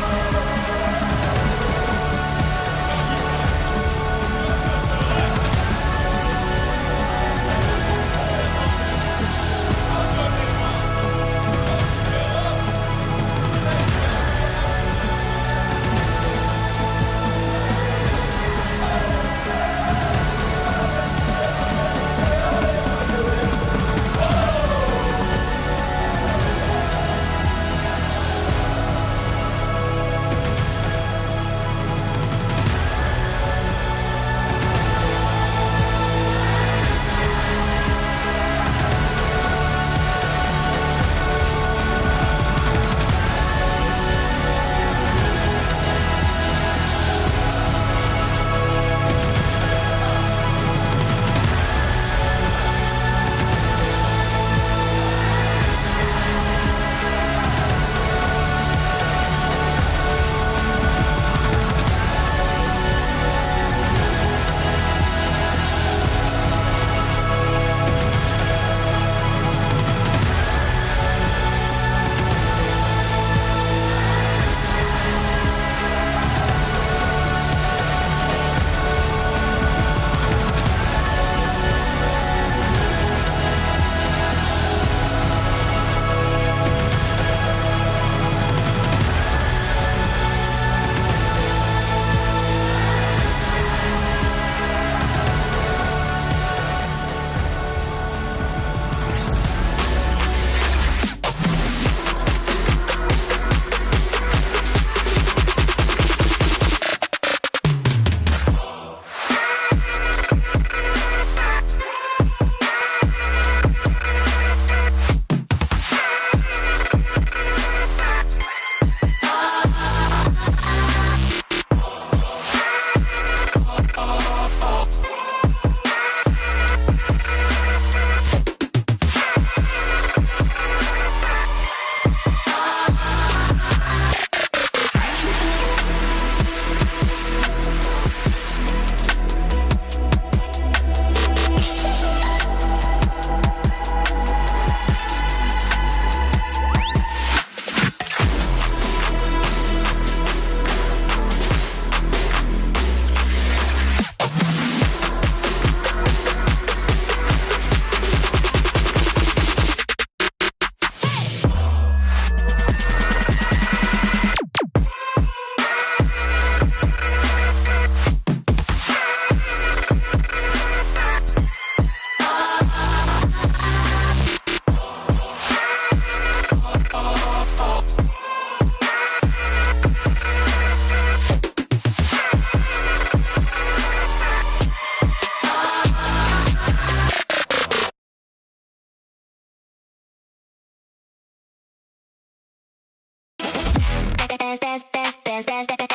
best, best, best, best, best, best.